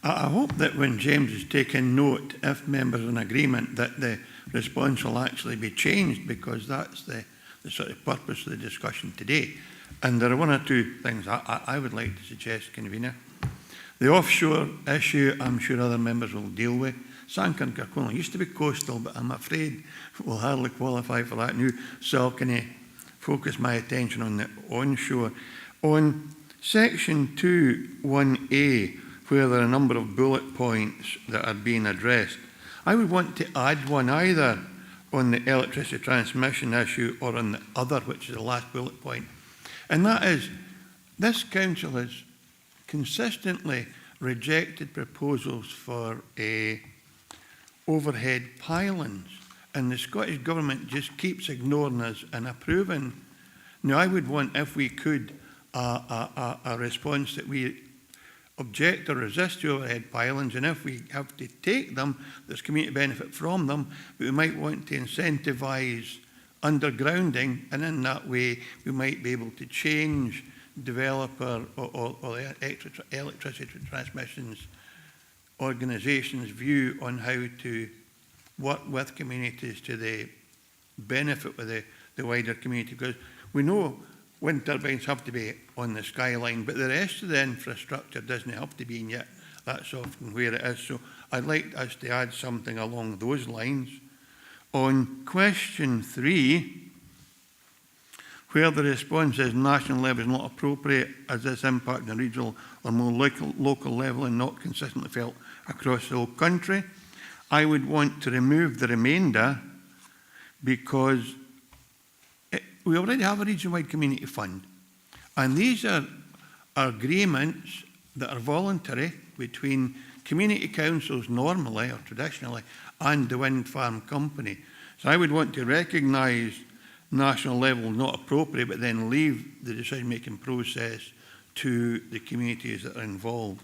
I hope that when James is taking note, if members are in agreement, that the response will actually be changed, because that's the sort of purpose of the discussion today. And there are one or two things I would like to suggest, Convener. The offshore issue, I'm sure other members will deal with. Sank and Kirkconnell used to be coastal, but I'm afraid we'll hardly qualify for that now. So can I focus my attention on the onshore? On section 2(1)A, where there are a number of bullet points that are being addressed, I would want to add one either on the electricity transmission issue or on the other, which is the last bullet point. And that is, this council has consistently rejected proposals for overhead pylons, and the Scottish Government just keeps ignoring us and approving. Now, I would want, if we could, a response that we object or resist the overhead pylons, and if we have to take them, there's community benefit from them, but we might want to incentivise undergrounding, and in that way we might be able to change developer or electricity transmissions organisations' view on how to work with communities to the benefit of the wider community, because we know wind turbines have to be on the skyline, but the rest of the infrastructure doesn't have to be in yet. That's often where it is. So I'd like us to add something along those lines. On question 3, where the response is national level is not appropriate as this impact on regional or more local level and not consistently felt across the whole country, I would want to remove the remainder because we already have a region-wide community fund. And these are agreements that are voluntary between community councils normally or traditionally and the wind farm company. So I would want to recognise national level not appropriate, but then leave the decision-making process to the communities that are involved.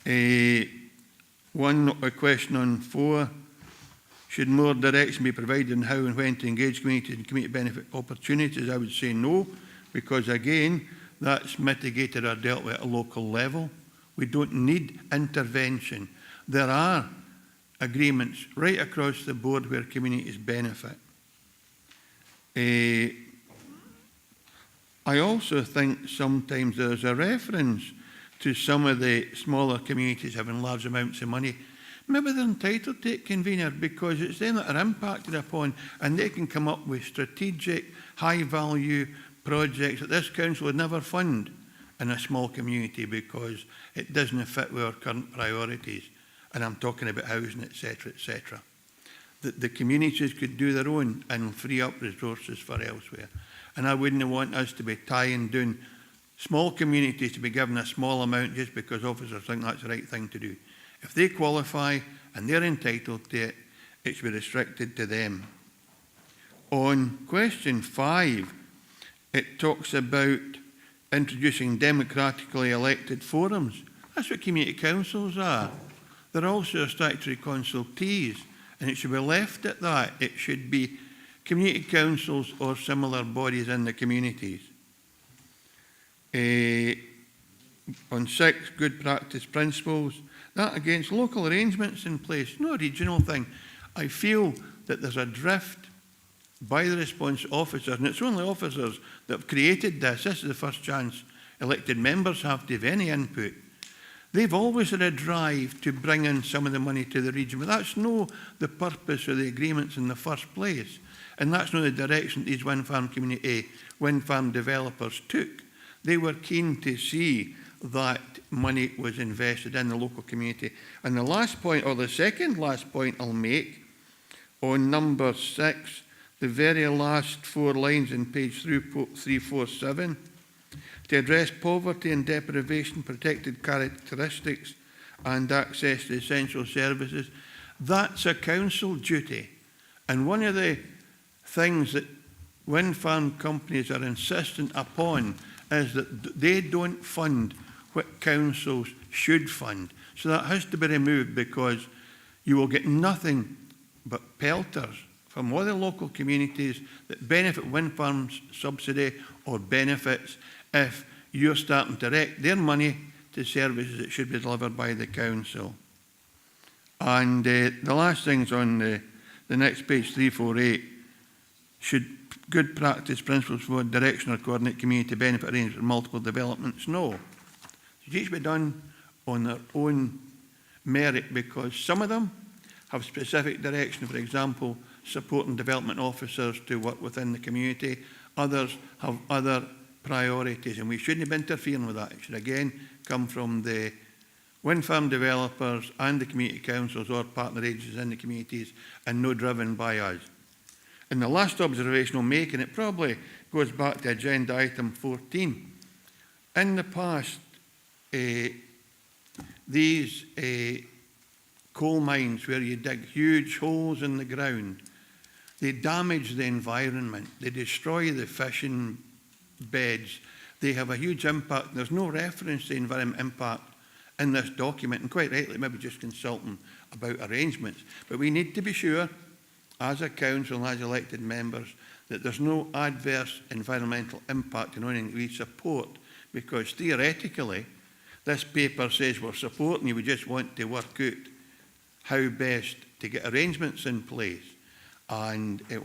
A question on 4. Should more direction be provided on how and when to engage communities and community benefit opportunities? I would say no, because again, that's mitigated or dealt with at a local level. We don't need intervention. There are agreements right across the board where communities benefit. I also think sometimes there's a reference to some of the smaller communities having large amounts of money. Maybe they're entitled to it, convener, because it's them that are impacted upon, and they can come up with strategic, high-value projects that this council would never fund in a small community because it doesn't fit with our current priorities. And I'm talking about housing, etc., etc. The communities could do their own and free up resources for elsewhere. And I wouldn't want us to be tying down small communities to be given a small amount just because officers think that's the right thing to do. If they qualify and they're entitled to it, it should be restricted to them. On question 5, it talks about introducing democratically elected forums. That's what community councils are. They're also statutory consultees, and it should be left at that. It should be community councils or similar bodies in the communities. On 6, good practice principles. That against local arrangements in place, no regional thing. I feel that there's a drift by the response officers, and it's only officers that have created this. This is the first chance elected members have to have any input. They've always had a drive to bring in some of the money to the region, but that's no the purpose of the agreements in the first place. And that's not the direction these wind farm developers took. They were keen to see that money was invested in the local community. And the last point, or the second last point I'll make, on number 6, the very last 4 lines in page 347, to address poverty and deprivation, protected characteristics and access to essential services. That's a council duty. And one of the things that wind farm companies are insistent upon is that they don't fund what councils should fund. So that has to be removed because you will get nothing but pelters from other local communities that benefit wind farms subsidy or benefits if you're starting to direct their money to services that should be delivered by the council. And the last thing's on the next page, 348. Should good practice principles for direction or coordinate community benefit arrangements for multiple developments? No. Should each be done on their own merit because some of them have specific direction, for example, supporting development officers to work within the community. Others have other priorities, and we shouldn't be interfering with that. It should again come from the wind farm developers and the community councils or partner agencies in the communities and no driven by us. And the last observation I'll make, and it probably goes back to agenda item 14. In the past, these coal mines where you dig huge holes in the ground, they damage the environment, they destroy the fishing beds, they have a huge impact. There's no reference to environment impact in this document, and quite rightly, maybe just consulting about arrangements. But we need to be sure, as a council and as elected members, that there's no adverse environmental impact in anything we support, because theoretically, this paper says we're supporting you, we just want to work out how best to get arrangements in place. And the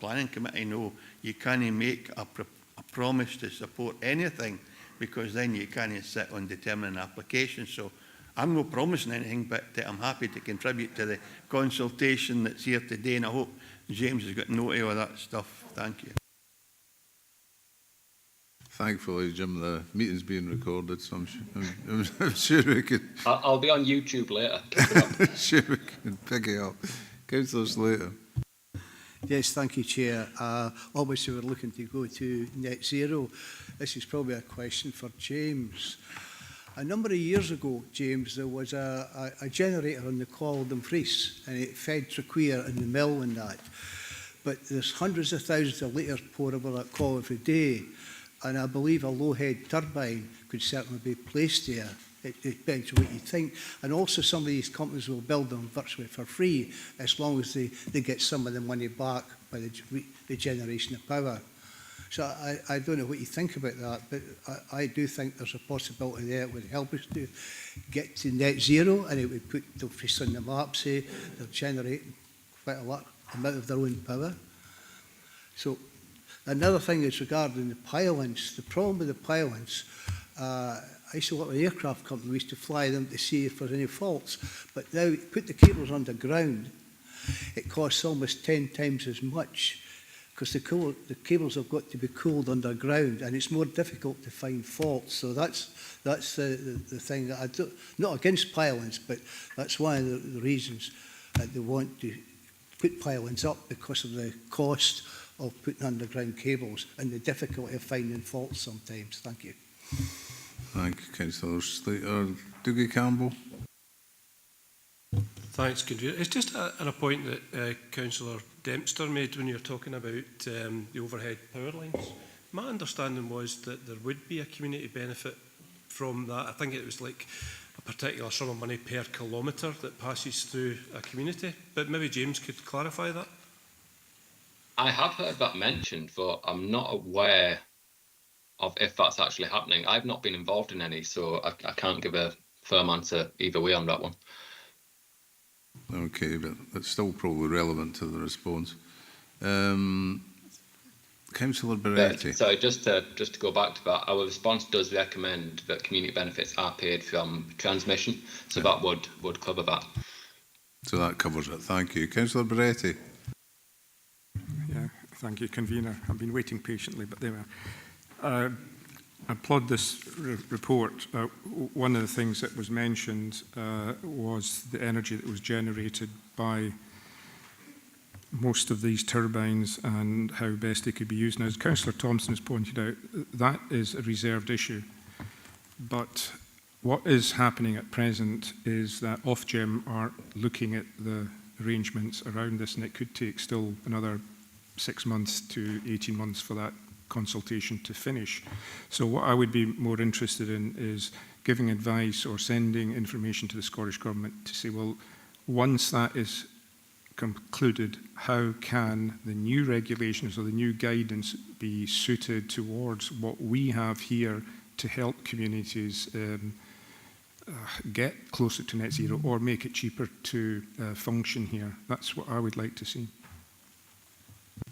planning committee know you can't make a promise to support anything because then you can't sit on determining applications. So I'm not promising anything, but I'm happy to contribute to the consultation that's here today, and I hope James has got note of all that stuff. Thank you. Thankfully, Jim, the meeting's being recorded, so I'm sure we can. I'll be on YouTube later. Sure we can pick it up. Councillor Slater. Yes, thank you, Chair. Obviously, we're looking to go to net zero. This is probably a question for James. A number of years ago, James, there was a generator on the Call Dumfries, and it fed Trequeer in the mill and that. But there's hundreds of thousands of litres poured over that call every day, and I believe a low-head turbine could certainly be placed there. It depends on what you think. And also some of these companies will build them virtually for free as long as they get some of the money back by the generation of power. So I don't know what you think about that, but I do think there's a possibility there it would help us to get to net zero, and it would put Dumfries on the map, say they're generating quite a lot amount of their own power. So another thing is regarding the pylons. The problem with the pylons, I used to work with an aircraft company. We used to fly them to see if there's any faults. But now, put the cables underground, it costs almost 10 times as much because the cables have got to be cooled underground, and it's more difficult to find faults. So that's the thing that I do, not against pylons, but that's one of the reasons that they want to put pylons up, because of the cost of putting underground cables and the difficulty of finding faults sometimes. Thank you. Thank you, Councillor Slater. Dougie Campbell. Thanks, Convener. It's just a point that Councillor Dempster made when you were talking about the overhead power lines. My understanding was that there would be a community benefit from that. I think it was like a particular sum of money per kilometre that passes through a community, but maybe James could clarify that. I have heard that mentioned, but I'm not aware of if that's actually happening. I've not been involved in any, so I can't give a firm answer either way on that one. Okay, but it's still probably relevant to the response. Councillor Beretti. Sorry, just to go back to that, our response does recommend that community benefits are paid from transmission, so that would cover that. So that covers it. Thank you. Councillor Beretti. Yeah, thank you, Convener. I've been waiting patiently, but there we are. I applaud this report. One of the things that was mentioned was the energy that was generated by most of these turbines and how best they could be used. Now, as Councillor Thompson has pointed out, that is a reserved issue. But what is happening at present is that Ofgem are looking at the arrangements around this, and it could take still another 6 months to 18 months for that consultation to finish. So what I would be more interested in is giving advice or sending information to the Scottish Government to say, well, once that is concluded, how can the new regulations or the new guidance be suited towards what we have here to help communities get closer to net zero or make it cheaper to function here? That's what I would like to see.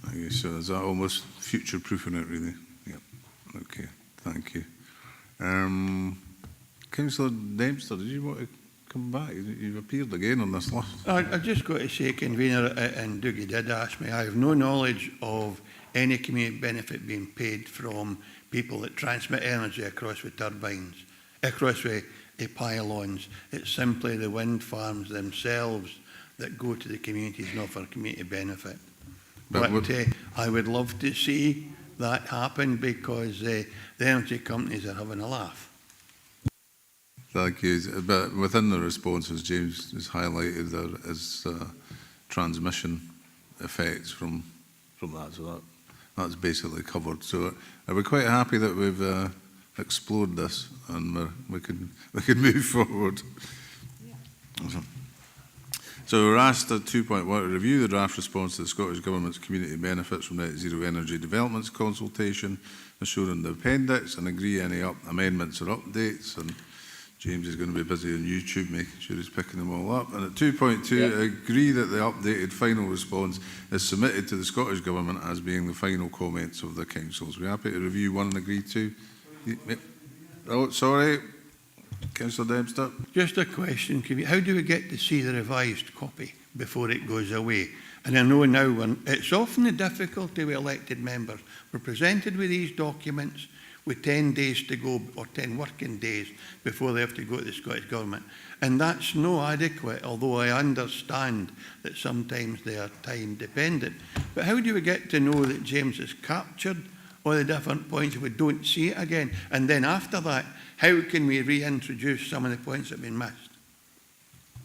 Okay, so is that almost future-proofing it, really? Yep. Okay, thank you. Councillor Dempster, did you want to come back? You've appeared again on this list. I've just got to say, Convener, and Dougie did ask me, I have no knowledge of any community benefit being paid from people that transmit energy across with turbines, across with pylons. It's simply the wind farms themselves that go to the communities and offer community benefit. But I would love to see that happen, because the energy companies are having a laugh. Thank you. But within the responses, James has highlighted there is transmission effects from that. So that's basically covered. So are we quite happy that we've explored this and we can move forward? Yeah. So we're asked at 2.1 to review the draft response to the Scottish Government's community benefits from net zero energy developments consultation as shown in the appendix, and agree any amendments or updates. And James is going to be busy on YouTube making sure he's picking them all up. And at 2.2, agree that the updated final response is submitted to the Scottish Government as being the final comments of the councils. We're happy to review one and agree to. Oh, sorry. Councillor Dempster. Just a question. How do we get to see the revised copy before it goes away? And I know now it's often the difficulty with elected members. We're presented with these documents, with 10 days to go, or 10 working days before they have to go to the Scottish Government. And that's no adequate, although I understand that sometimes they are time dependent. But how do we get to know that James has captured all the different points if we don't see it again? And then after that, how can we reintroduce some of the points that have been missed?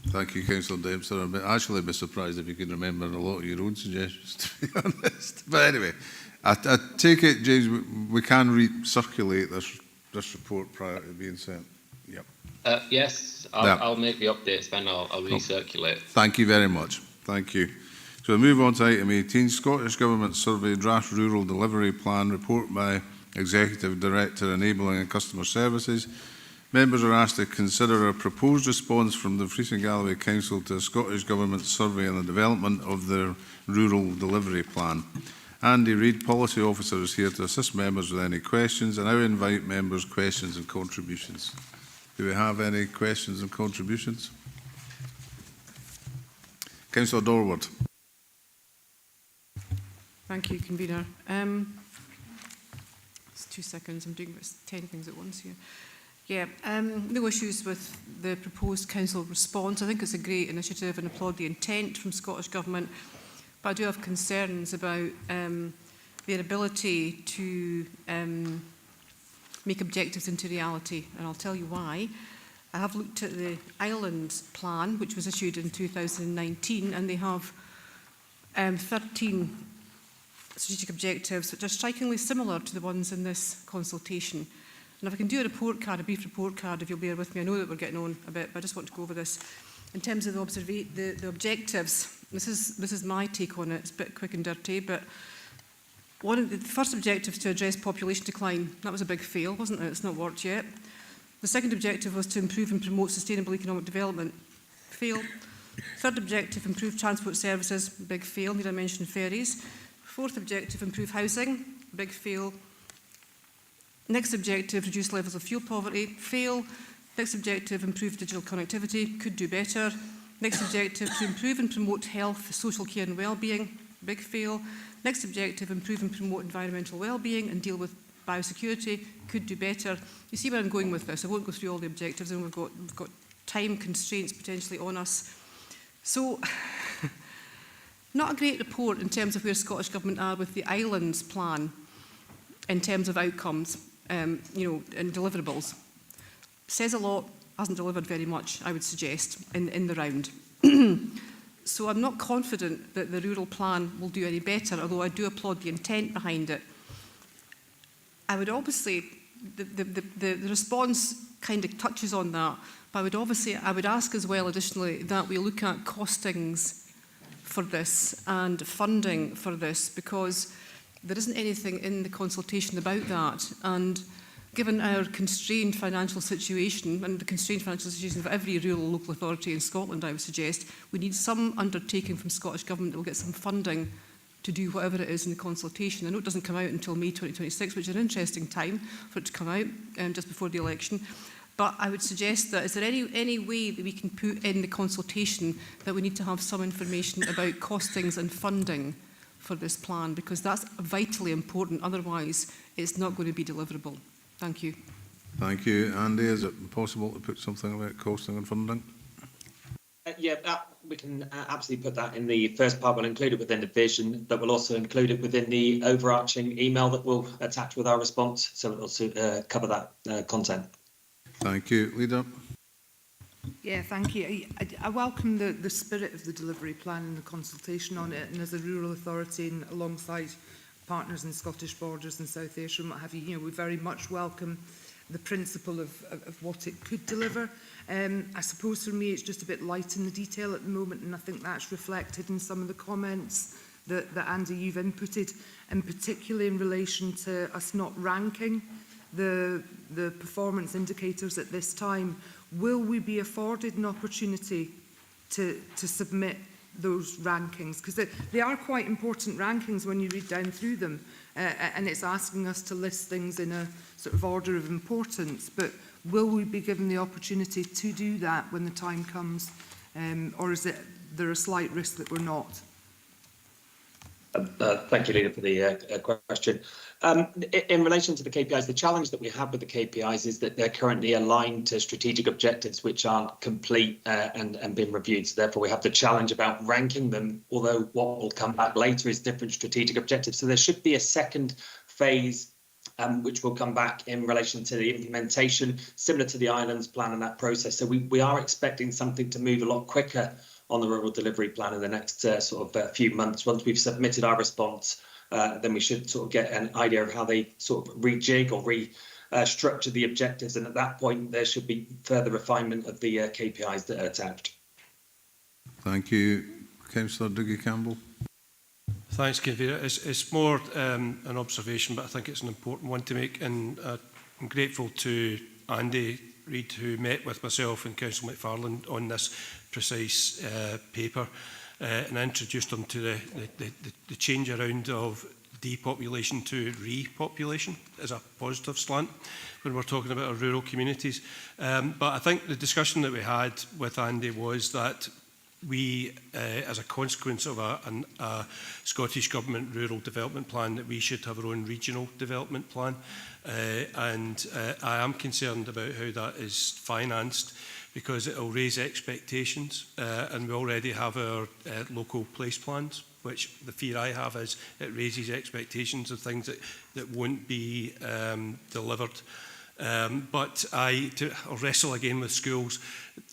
Thank you, Councillor Dempster. I'd actually be surprised if you could remember a lot of your own suggestions, to be honest. But anyway, I take it, James, we can recirculate this report prior to being sent. Yep. Yes, I'll make the updates, then I'll recirculate. Thank you very much. Thank you. So we move on to item 18, Scottish Government Survey Draft Rural Delivery Plan, report by Executive Director Enabling and Customer Services. Members are asked to consider a proposed response from the Dumfries and Galloway Council to a Scottish Government survey on the development of their Rural Delivery Plan. Andy Reid, Policy Officer, is here to assist members with any questions, and I invite members' questions and contributions. Do we have any questions and contributions? Councillor Dorward. Thank you, Convener. It's 2 seconds. I'm doing 10 things at once here. Yeah, no issues with the proposed council response. I think it's a great initiative and applaud the intent from Scottish Government, but I do have concerns about their ability to make objectives into reality, and I'll tell you why. I have looked at the Islands Plan, which was issued in 2019, and they have 13 strategic objectives, which are strikingly similar to the ones in this consultation. And if I can do a report card, a brief report card, if you'll bear with me, I know that we're getting on a bit, but I just want to go over this. In terms of the objectives, this is my take on it. It's a bit quick and dirty, but one of the first objective is to address population decline. That was a big fail, wasn't it? It's not worked yet. The second objective was to improve and promote sustainable economic development. Fail. Third objective, improve transport services. Big fail. Need I mention ferries? Fourth objective, improve housing. Big fail. Next objective, reduce levels of fuel poverty. Fail. Next objective, improve digital connectivity. Could do better. Next objective, to improve and promote health, social care and well-being. Big fail. Next objective, improve and promote environmental well-being and deal with biosecurity. Could do better. You see where I'm going with this. I won't go through all the objectives, and we've got time constraints potentially on us. So, not a great report in terms of where Scottish Government are with the Islands Plan in terms of outcomes, and deliverables. Says a lot, hasn't delivered very much, I would suggest, in the round. So I'm not confident that the rural plan will do any better, although I do applaud the intent behind it. I would obviously, the response kind of touches on that, but I would ask as well additionally that we look at costings for this and funding for this, because there isn't anything in the consultation about that. And given our constrained financial situation, and the constrained financial situation of every rural local authority in Scotland, I would suggest, we need some undertaking from Scottish Government that will get some funding to do whatever it is in the consultation. I know it doesn't come out until May 2026, which is an interesting time for it to come out, just before the election. But I would suggest that, is there any way that we can put in the consultation that we need to have some information about costings and funding for this plan, because that's vitally important, otherwise it's not going to be deliverable. Thank you. Thank you. Andy, is it possible to put something about costing and funding? We can absolutely put that in the first part. We'll include it within the vision, but we'll also include it within the overarching email that we'll attach with our response, so it'll cover that content. Thank you. Leader. Yeah, thank you. I welcome the spirit of the delivery plan and the consultation on it, and as a rural authority and alongside partners in Scottish Borders and South Ayrshire and what have you, we very much welcome the principle of what it could deliver. I suppose for me it's just a bit light in the detail at the moment, and I think that's reflected in some of the comments that Andy, you've inputted, and particularly in relation to us not ranking the performance indicators at this time. Will we be afforded an opportunity to submit those rankings? Because they are quite important rankings when you read down through them, and it's asking us to list things in a sort of order of importance. But will we be given the opportunity to do that when the time comes, or is there a slight risk that we're not? Thank you, Leader, for the question. In relation to the KPIs, the challenge that we have with the KPIs is that they're currently aligned to strategic objectives which aren't complete and been reviewed. So therefore, we have the challenge about ranking them, although what will come back later is different strategic objectives. So there should be a second phase which will come back in relation to the implementation, similar to the Islands Plan and that process. So we are expecting something to move a lot quicker on the rural delivery plan in the next few months. Once we've submitted our response, then we should sort of get an idea of how they sort of rejig or restructure the objectives. And at that point, there should be further refinement of the KPIs that are attached. Thank you. Councillor Dougie Campbell. Thanks, Convener. It's more an observation, but I think it's an important one to make. And I'm grateful to Andy Reid, who met with myself and Councillor McFarland on this precise paper, and I introduced them to the change around of depopulation to repopulation as a positive slant when we're talking about our rural communities. But I think the discussion that we had with Andy was that we, as a consequence of a Scottish Government rural development plan, that we should have our own regional development plan. And I am concerned about how that is financed, because it will raise expectations, and we already have our local place plans, which the fear I have is it raises expectations of things that won't be delivered. But I'll wrestle again with schools.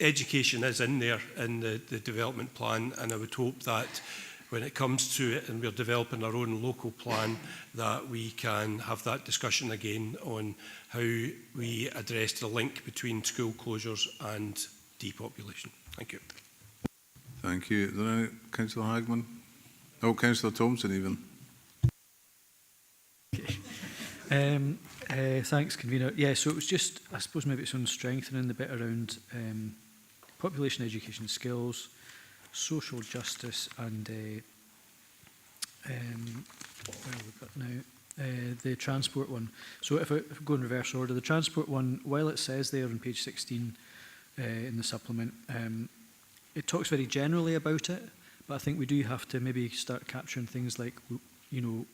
Education is in there in the development plan, and I would hope that when it comes to it and we're developing our own local plan, that we can have that discussion again on how we address the link between school closures and depopulation. Thank you. Thank you. Is there any, Councillor Hagman? Oh, Councillor Thompson even. Okay. Thanks, Convener. Yeah, so it was just, I suppose maybe it's on strengthening the bit around population education skills, social justice, and where have we got now? The transport one. So if I go in reverse order, the transport one, while it says there on page 16 in the supplement, it talks very generally about it, but I think we do have to maybe start capturing things like, you know,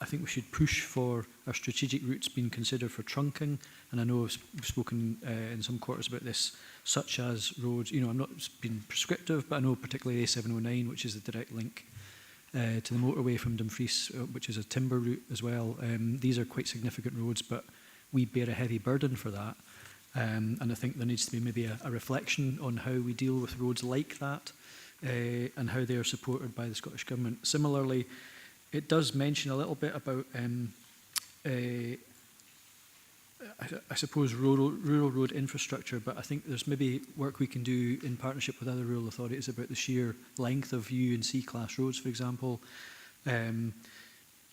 I think we should push for our strategic routes being considered for trunking, and I know we've spoken in some quarters about this, such as roads, you know, I'm not being prescriptive, but I know particularly A709, which is the direct link to the motorway from Dumfries, which is a timber route as well. These are quite significant roads, but we bear a heavy burden for that. And I think there needs to be maybe a reflection on how we deal with roads like that and how they are supported by the Scottish Government. Similarly, it does mention a little bit about, I suppose, rural road infrastructure, but I think there's maybe work we can do in partnership with other rural authorities about the sheer length of U and C class roads, for example.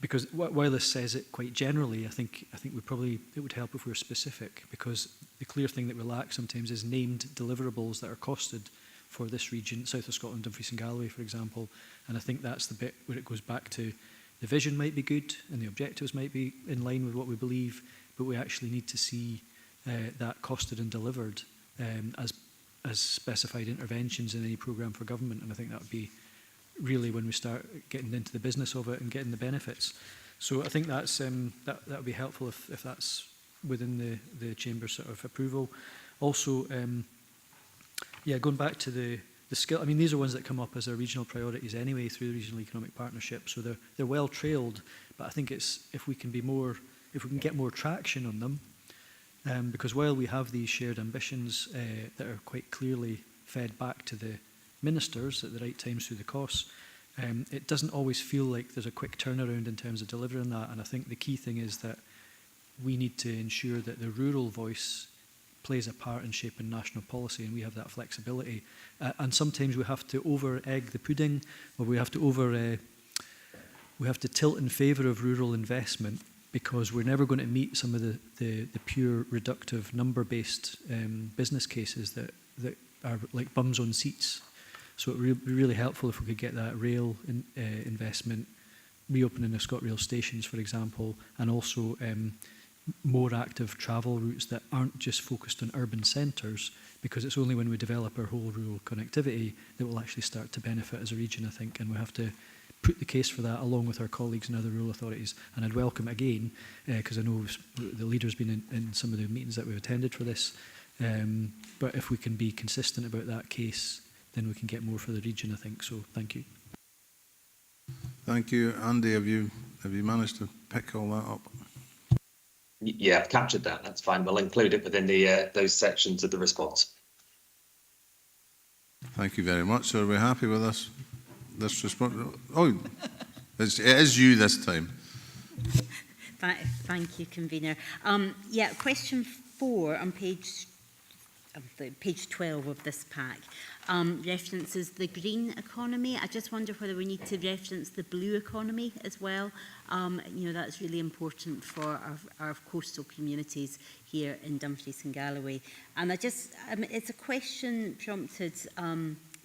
Because while this says it quite generally, I think it would help if we were specific, because the clear thing that we lack sometimes is named deliverables that are costed for this region, south of Scotland, Dumfries and Galloway, for example. And I think that's the bit where it goes back to the vision might be good and the objectives might be in line with what we believe, but we actually need to see that costed and delivered as specified interventions in any programme for government. And I think that would be really when we start getting into the business of it and getting the benefits. So I think that's that would be helpful if that's within the Chamber's sort of approval. Also, yeah, going back to the skill, I mean, these are ones that come up as our regional priorities anyway through the Regional Economic Partnership, so they're well trailed, but I think it's if we can get more traction on them, because while we have these shared ambitions that are quite clearly fed back to the ministers at the right times through the costs, it doesn't always feel like there's a quick turnaround in terms of delivering that. And I think the key thing is that we need to ensure that the rural voice plays a part in shaping national policy, and we have that flexibility. And sometimes we have to over-egg the pudding, or we have to tilt in favour of rural investment, because we're never going to meet some of the pure reductive number-based business cases that are like bums on seats. So it would be really helpful if we could get that rail investment, reopening of ScotRail stations, for example, and also more active travel routes that aren't just focused on urban centres, because it's only when we develop our whole rural connectivity that we'll actually start to benefit as a region, I think, and we have to put the case for that along with our colleagues in other rural authorities. And I'd welcome it again, because I know the leader's been in some of the meetings that we've attended for this. But if we can be consistent about that case, then we can get more for the region, I think. So thank you. Thank you. Andy, have you managed to pick all that up? Yeah, I've captured that. That's fine. We'll include it within the those sections of the response. Thank you very much. So are we happy with this response? Oh, it is you this time. Thank you, Convener. Yeah, question 4 on page 12 of this pack references the green economy. I just wonder whether we need to reference the blue economy as well. You know, that's really important for our coastal communities here in Dumfries and Galloway. And it's a question prompted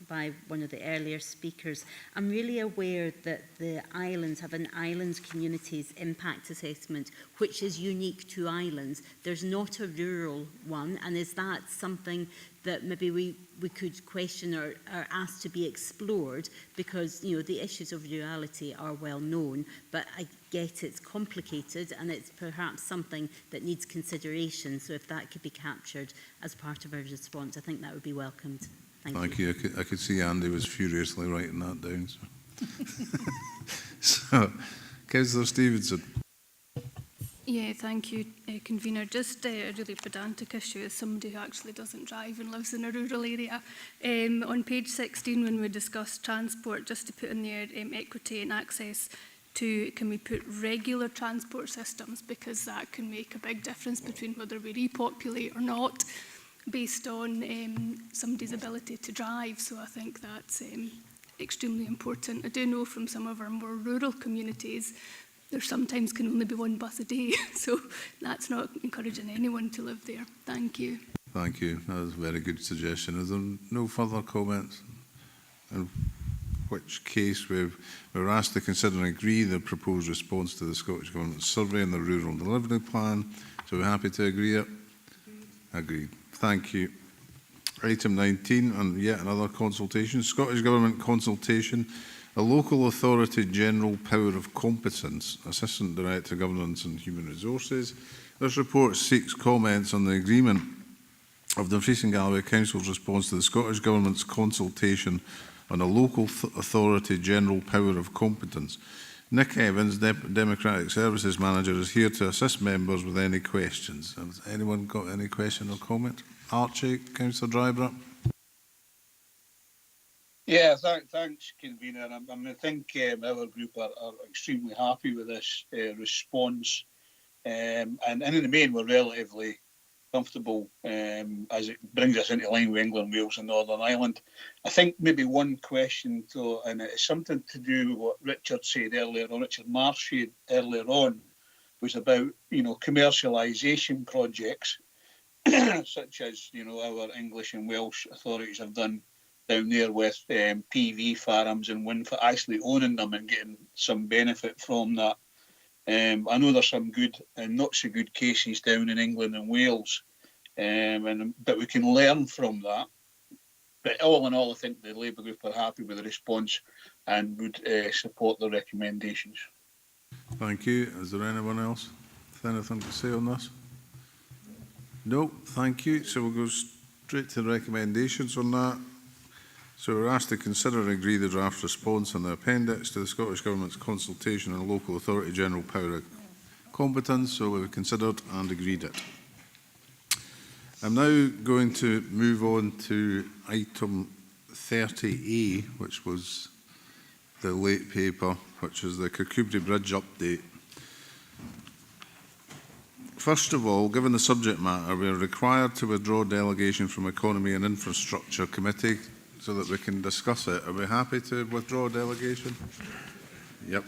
by one of the earlier speakers. I'm really aware that the islands have an islands communities impact assessment, which is unique to islands. There's not a rural one, and is that something that maybe we could question or ask to be explored, because, you know, the issues of rurality are well known, but I get it's complicated and it's perhaps something that needs consideration. So if that could be captured as part of our response, I think that would be welcomed. Thank you. I could see Andy was furiously writing that down. So, Councillor Stevenson. Yeah, thank you, Convener. Just a really pedantic issue as somebody who actually doesn't drive and lives in a rural area. On page 16, when we discussed transport, just to put in there equity and access to, can we put regular transport systems, because that can make a big difference between whether we repopulate or not, based on somebody's ability to drive. So I think that's extremely important. I do know from some of our more rural communities, there sometimes can only be one bus a day, so that's not encouraging anyone to live there. Thank you. Thank you. That was a very good suggestion. Is there no further comments? In which case we're asked to consider and agree the proposed response to the Scottish Government survey and the Rural Delivery Plan. So we're happy to agree it? Agreed. Thank you. Item 19, and yet another consultation. Scottish Government consultation. A local authority general power of competence, Assistant Director Governance and Human Resources. This report seeks comments on the agreement of the Dumfries and Galloway Council's response to the Scottish Government's consultation on a local authority general power of competence. Nick Evans, Democratic Services Manager, is here to assist members with any questions. Has anyone got any question or comment? Archie, Councillor Drybrook. Yeah, thanks, Convener. I think our group are extremely happy with this response, and in the main we're relatively comfortable as it brings us into line with England, Wales and Northern Ireland. I think maybe one question though, and it's something to do with what Richard said earlier on, Richard Marsh said earlier on, was about, you know, commercialisation projects, such as, you know, our English and Welsh authorities have done down there with PV farms and wind, for actually owning them and getting some benefit from that. I know there's some good and not so good cases down in England and Wales, but we can learn from that. But all in all, I think the Labour group are happy with the response and would support the recommendations. Thank you. Is there anyone else with anything to say on this? No, thank you. So we'll go straight to the recommendations on that. So we're asked to consider and agree the draft response on the appendix to the Scottish Government's consultation on local authority general power of competence. So we've considered and agreed it. I'm now going to move on to item 30A, which was the late paper, which is the Kirkcudbright Bridge update. First of all, given the subject matter, we are required to withdraw delegation from Economy and Infrastructure Committee so that we can discuss it. Are we happy to withdraw delegation? Yep.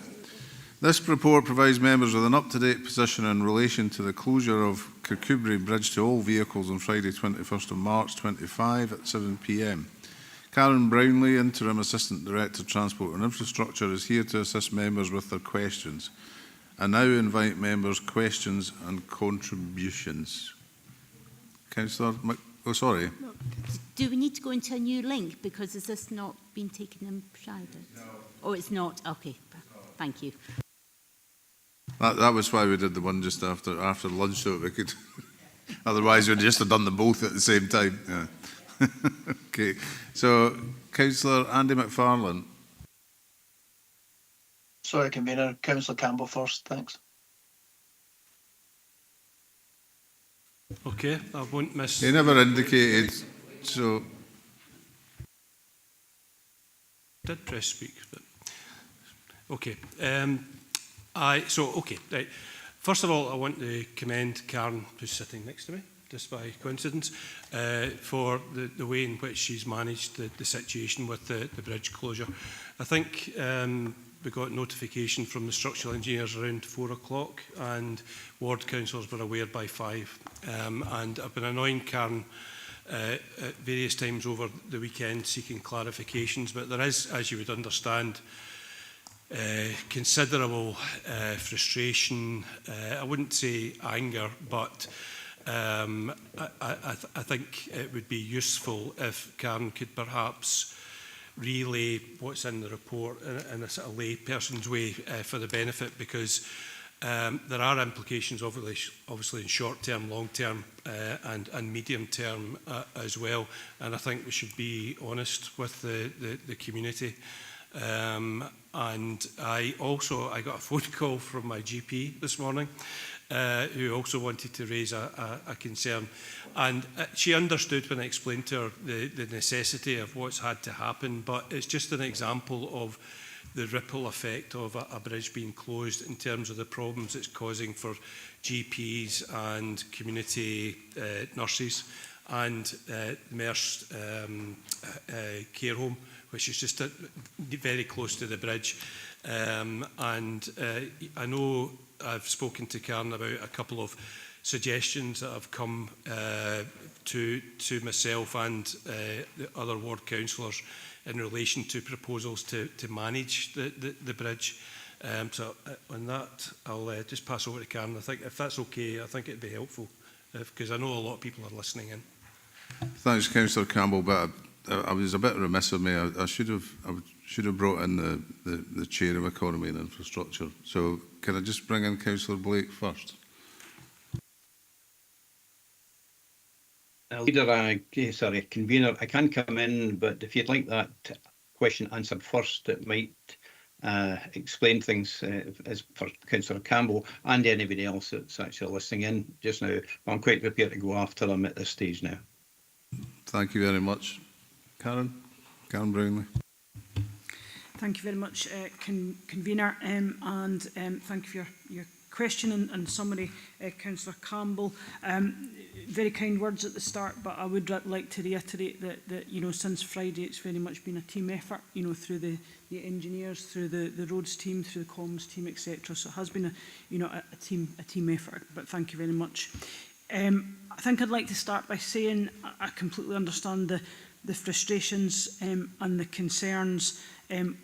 This report provides members with an up-to-date position in relation to the closure of Kirkcudbright Bridge to all vehicles on Friday 21st of March 25 at 7 p.m. Karen Brownlee, Interim Assistant Director Transport and Infrastructure, is here to assist members with their questions. I now invite members' questions and contributions. Councillor, Do we need to go into a new link? Because has this not been taken in private? No. Oh, it's not? Okay, thank you. That was why we did the one just after lunch, so we could. Otherwise, we'd just have done them both at the same time. Yeah. Okay. So, Councillor Andy McFarlane. Sorry, Convener. Councillor Campbell first, thanks. Okay, I won't miss. He never indicated, so. Did press speak, but okay. Right. First of all, I want to commend Karen, who's sitting next to me, just by coincidence, for the way in which she's managed the situation with the bridge closure. I think we got notification from the structural engineers around 4 o'clock, and ward councillors were aware by 5. And I've been annoying Karen at various times over the weekend seeking clarifications, but there is, as you would understand, considerable frustration, I wouldn't say anger, but I think it would be useful if Karen could perhaps relay what's in the report in a sort of lay person's way for the benefit, because there are implications obviously in short term, long term and medium term as well, and I think we should be honest with the community. And I got a phone call from my GP this morning who also wanted to raise a concern, and she understood when I explained to her the necessity of what's had to happen, but it's just an example of the ripple effect of a bridge being closed in terms of the problems it's causing for GPs and community nurses and Merce care home, which is just very close to the bridge. And I know I've spoken to Karen about a couple of suggestions that have come to myself and the other ward councillors in relation to proposals to manage the bridge. So on that, I'll just pass over to Karen. I think if that's okay, I think it'd be helpful, because I know a lot of people are listening in. Thanks, Councillor Campbell, but I was a bit remiss of me. I should have brought in the Chair of Economy and Infrastructure. So can I just bring in Councillor Blake first? Convener, I can come in, but if you'd like that question answered first, it might explain things as for Councillor Campbell and anybody else that's actually listening in just now. I'm quite prepared to go after them at this stage now. Thank you very much. Karen Brownlee. Thank you very much, Convener, and thank you for your question and summary, Councillor Campbell. Very kind words at the start, but I would like to reiterate that you know, since Friday it's very much been a team effort, you know, through the engineers, through the roads team, through the comms team, etc. So it has been a team effort, but thank you very much. I think I'd like to start by saying I completely understand the frustrations and the concerns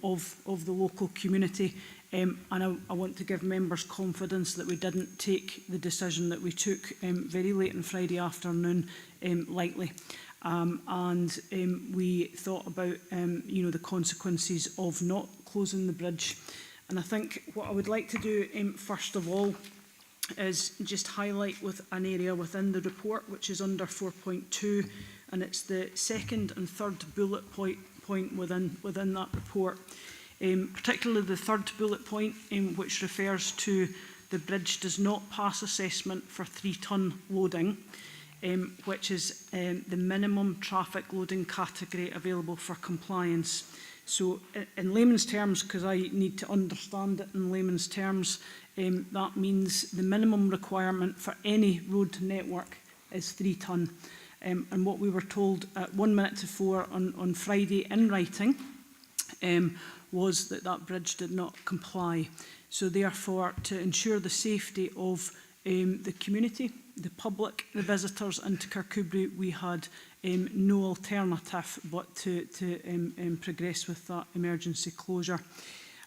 of the local community, and I want to give members confidence that we didn't take the decision that we took very late on Friday afternoon lightly, and we thought about the consequences of not closing the bridge. And I think what I would like to do first of all is just highlight with an area within the report which is under 4.2, and it's the second and third bullet point within that report. Particularly the third bullet point, which refers to the bridge does not pass assessment for 3-ton loading, which is the minimum traffic loading category available for compliance. So in layman's terms, because I need to understand it in layman's terms, that means the minimum requirement for any road network is 3 tonne. And what we were told at 1 minute to 4 on Friday in writing was that bridge did not comply. So therefore, to ensure the safety of the community, the public, the visitors into Kirkcudbright, we had no alternative but to progress with that emergency closure.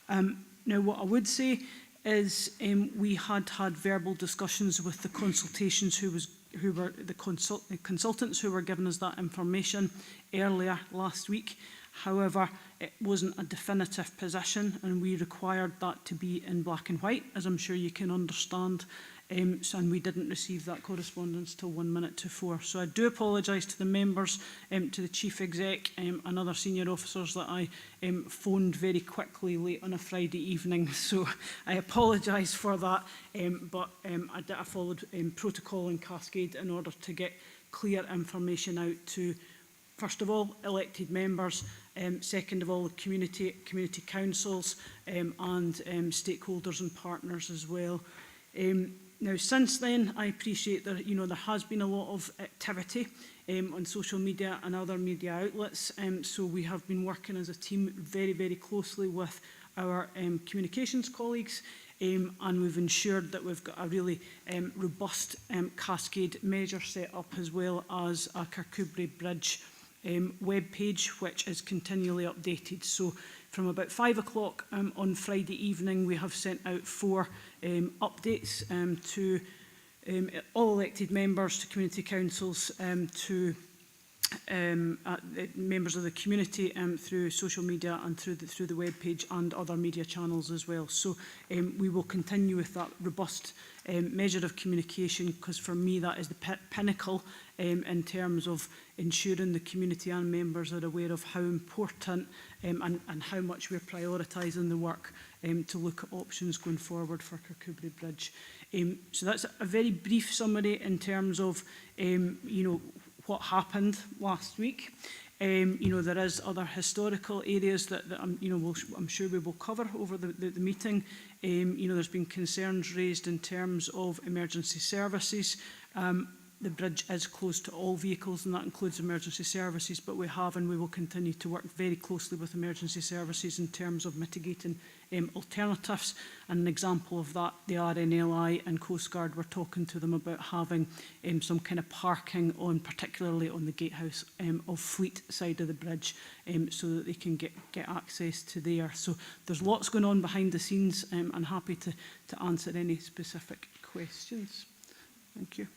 Now, what I would say is we had verbal discussions with the consultations who was who were the consultants who were giving us that information earlier last week. However, it wasn't a definitive position, and we required that to be in black and white, as I'm sure you can understand. And we didn't receive that correspondence till 1 minute to 4. So I do apologise to the members, to the Chief Exec and other senior officers that I phoned very quickly late on a Friday evening. So I apologise for that, but I followed protocol and cascade in order to get clear information out to, first of all, elected members, second of all, community councils and stakeholders and partners as well. Now, since then, I appreciate that there has been a lot of activity on social media and other media outlets. So we have been working as a team very, very closely with our communications colleagues, and we've ensured that we've got a really robust cascade measure set up, as well as a Kirkcudbright Bridge web page, which is continually updated. So from about 5 o'clock on Friday evening, we have sent out 4 updates to all elected members, to community councils, to members of the community through social media and through the web page and other media channels as well. So we will continue with that robust measure of communication, because for me that is the pinnacle in terms of ensuring the community and members are aware of how important and how much we're prioritising the work to look at options going forward for Kirkcudbright Bridge. So that's a very brief summary in terms of what happened last week. There is other historical areas that I'm sure we will cover over the meeting. There's been concerns raised in terms of emergency services. The bridge is closed to all vehicles, and that includes emergency services, but we have and we will continue to work very closely with emergency services in terms of mitigating alternatives. And an example of that, the RNLI and Coast Guard were talking to them about having some kind of parking on, particularly on the gatehouse of Fleet side of the bridge, so that they can get access to there. So there's lots going on behind the scenes. I'm happy to answer any specific questions. Thank you.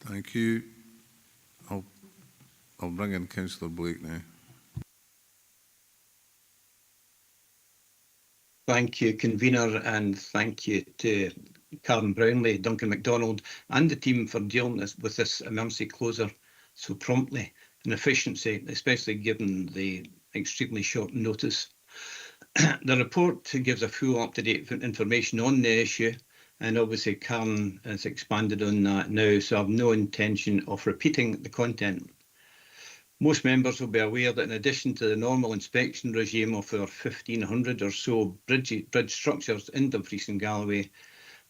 Thank you. I'll bring in Councillor Blake now. Thank you, Convener, and thank you to Karen Brownlee, Duncan MacDonald and the team for dealing with this emergency closure so promptly and efficiency, especially given the extremely short notice. The report gives a full up-to-date information on the issue, and obviously Karen has expanded on that now, so I have no intention of repeating the content. Most members will be aware that in addition to the normal inspection regime of our 1,500 or so bridge structures in Dumfries and Galloway,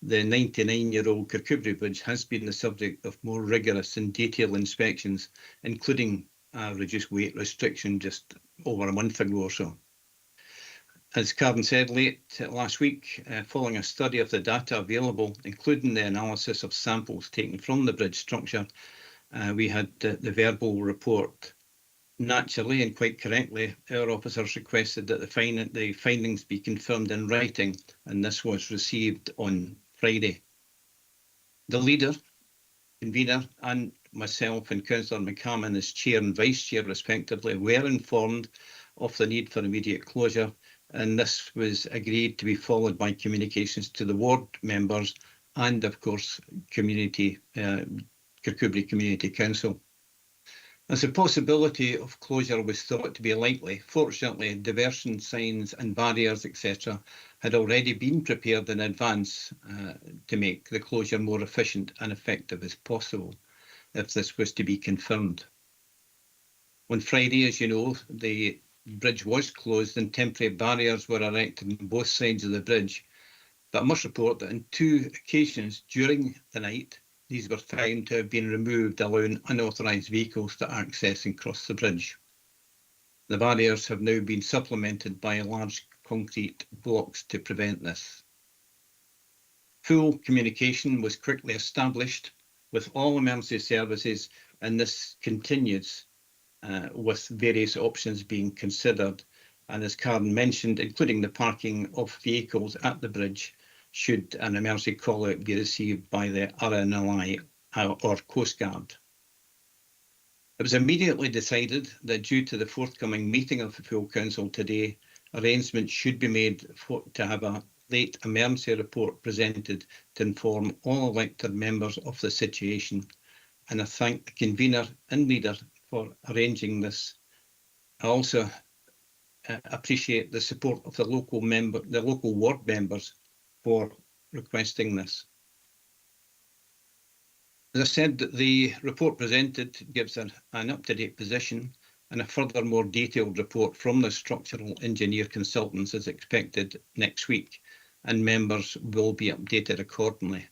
the 99-year-old Kirkcudbright Bridge has been the subject of more rigorous and detailed inspections, including a reduced weight restriction just over a month ago or so. As Karen said late last week, following a study of the data available, including the analysis of samples taken from the bridge structure, we had the verbal report. Naturally and quite correctly, our officers requested that the findings be confirmed in writing, and this was received on Friday. The leader, convener, and myself and Councillor McCammon as chair and vice chair respectively were informed of the need for immediate closure, and this was agreed to be followed by communications to the ward members and, of course, Kirkcudbright Community Council. As the possibility of closure was thought to be likely, fortunately, diversion signs and barriers, etc., had already been prepared in advance to make the closure more efficient and effective as possible, if this was to be confirmed. On Friday, as you know, the bridge was closed and temporary barriers were erected on both sides of the bridge, but I must report that on 2 occasions during the night, these were found to have been removed, allowing unauthorised vehicles to access and cross the bridge. The barriers have now been supplemented by large concrete blocks to prevent this. Full communication was quickly established with all emergency services, and this continues with various options being considered. And as Karen mentioned, including the parking of vehicles at the bridge, should an emergency call-out be received by the RNLI or Coast Guard. It was immediately decided that due to the forthcoming meeting of the full council today, arrangements should be made to have a late emergency report presented to inform all elected members of the situation. And I thank the convener and leader for arranging this. I also appreciate the support of the local ward members for requesting this. As I said, the report presented gives an up-to-date position, and a further more detailed report from the structural engineer consultants is expected next week, and members will be updated accordingly.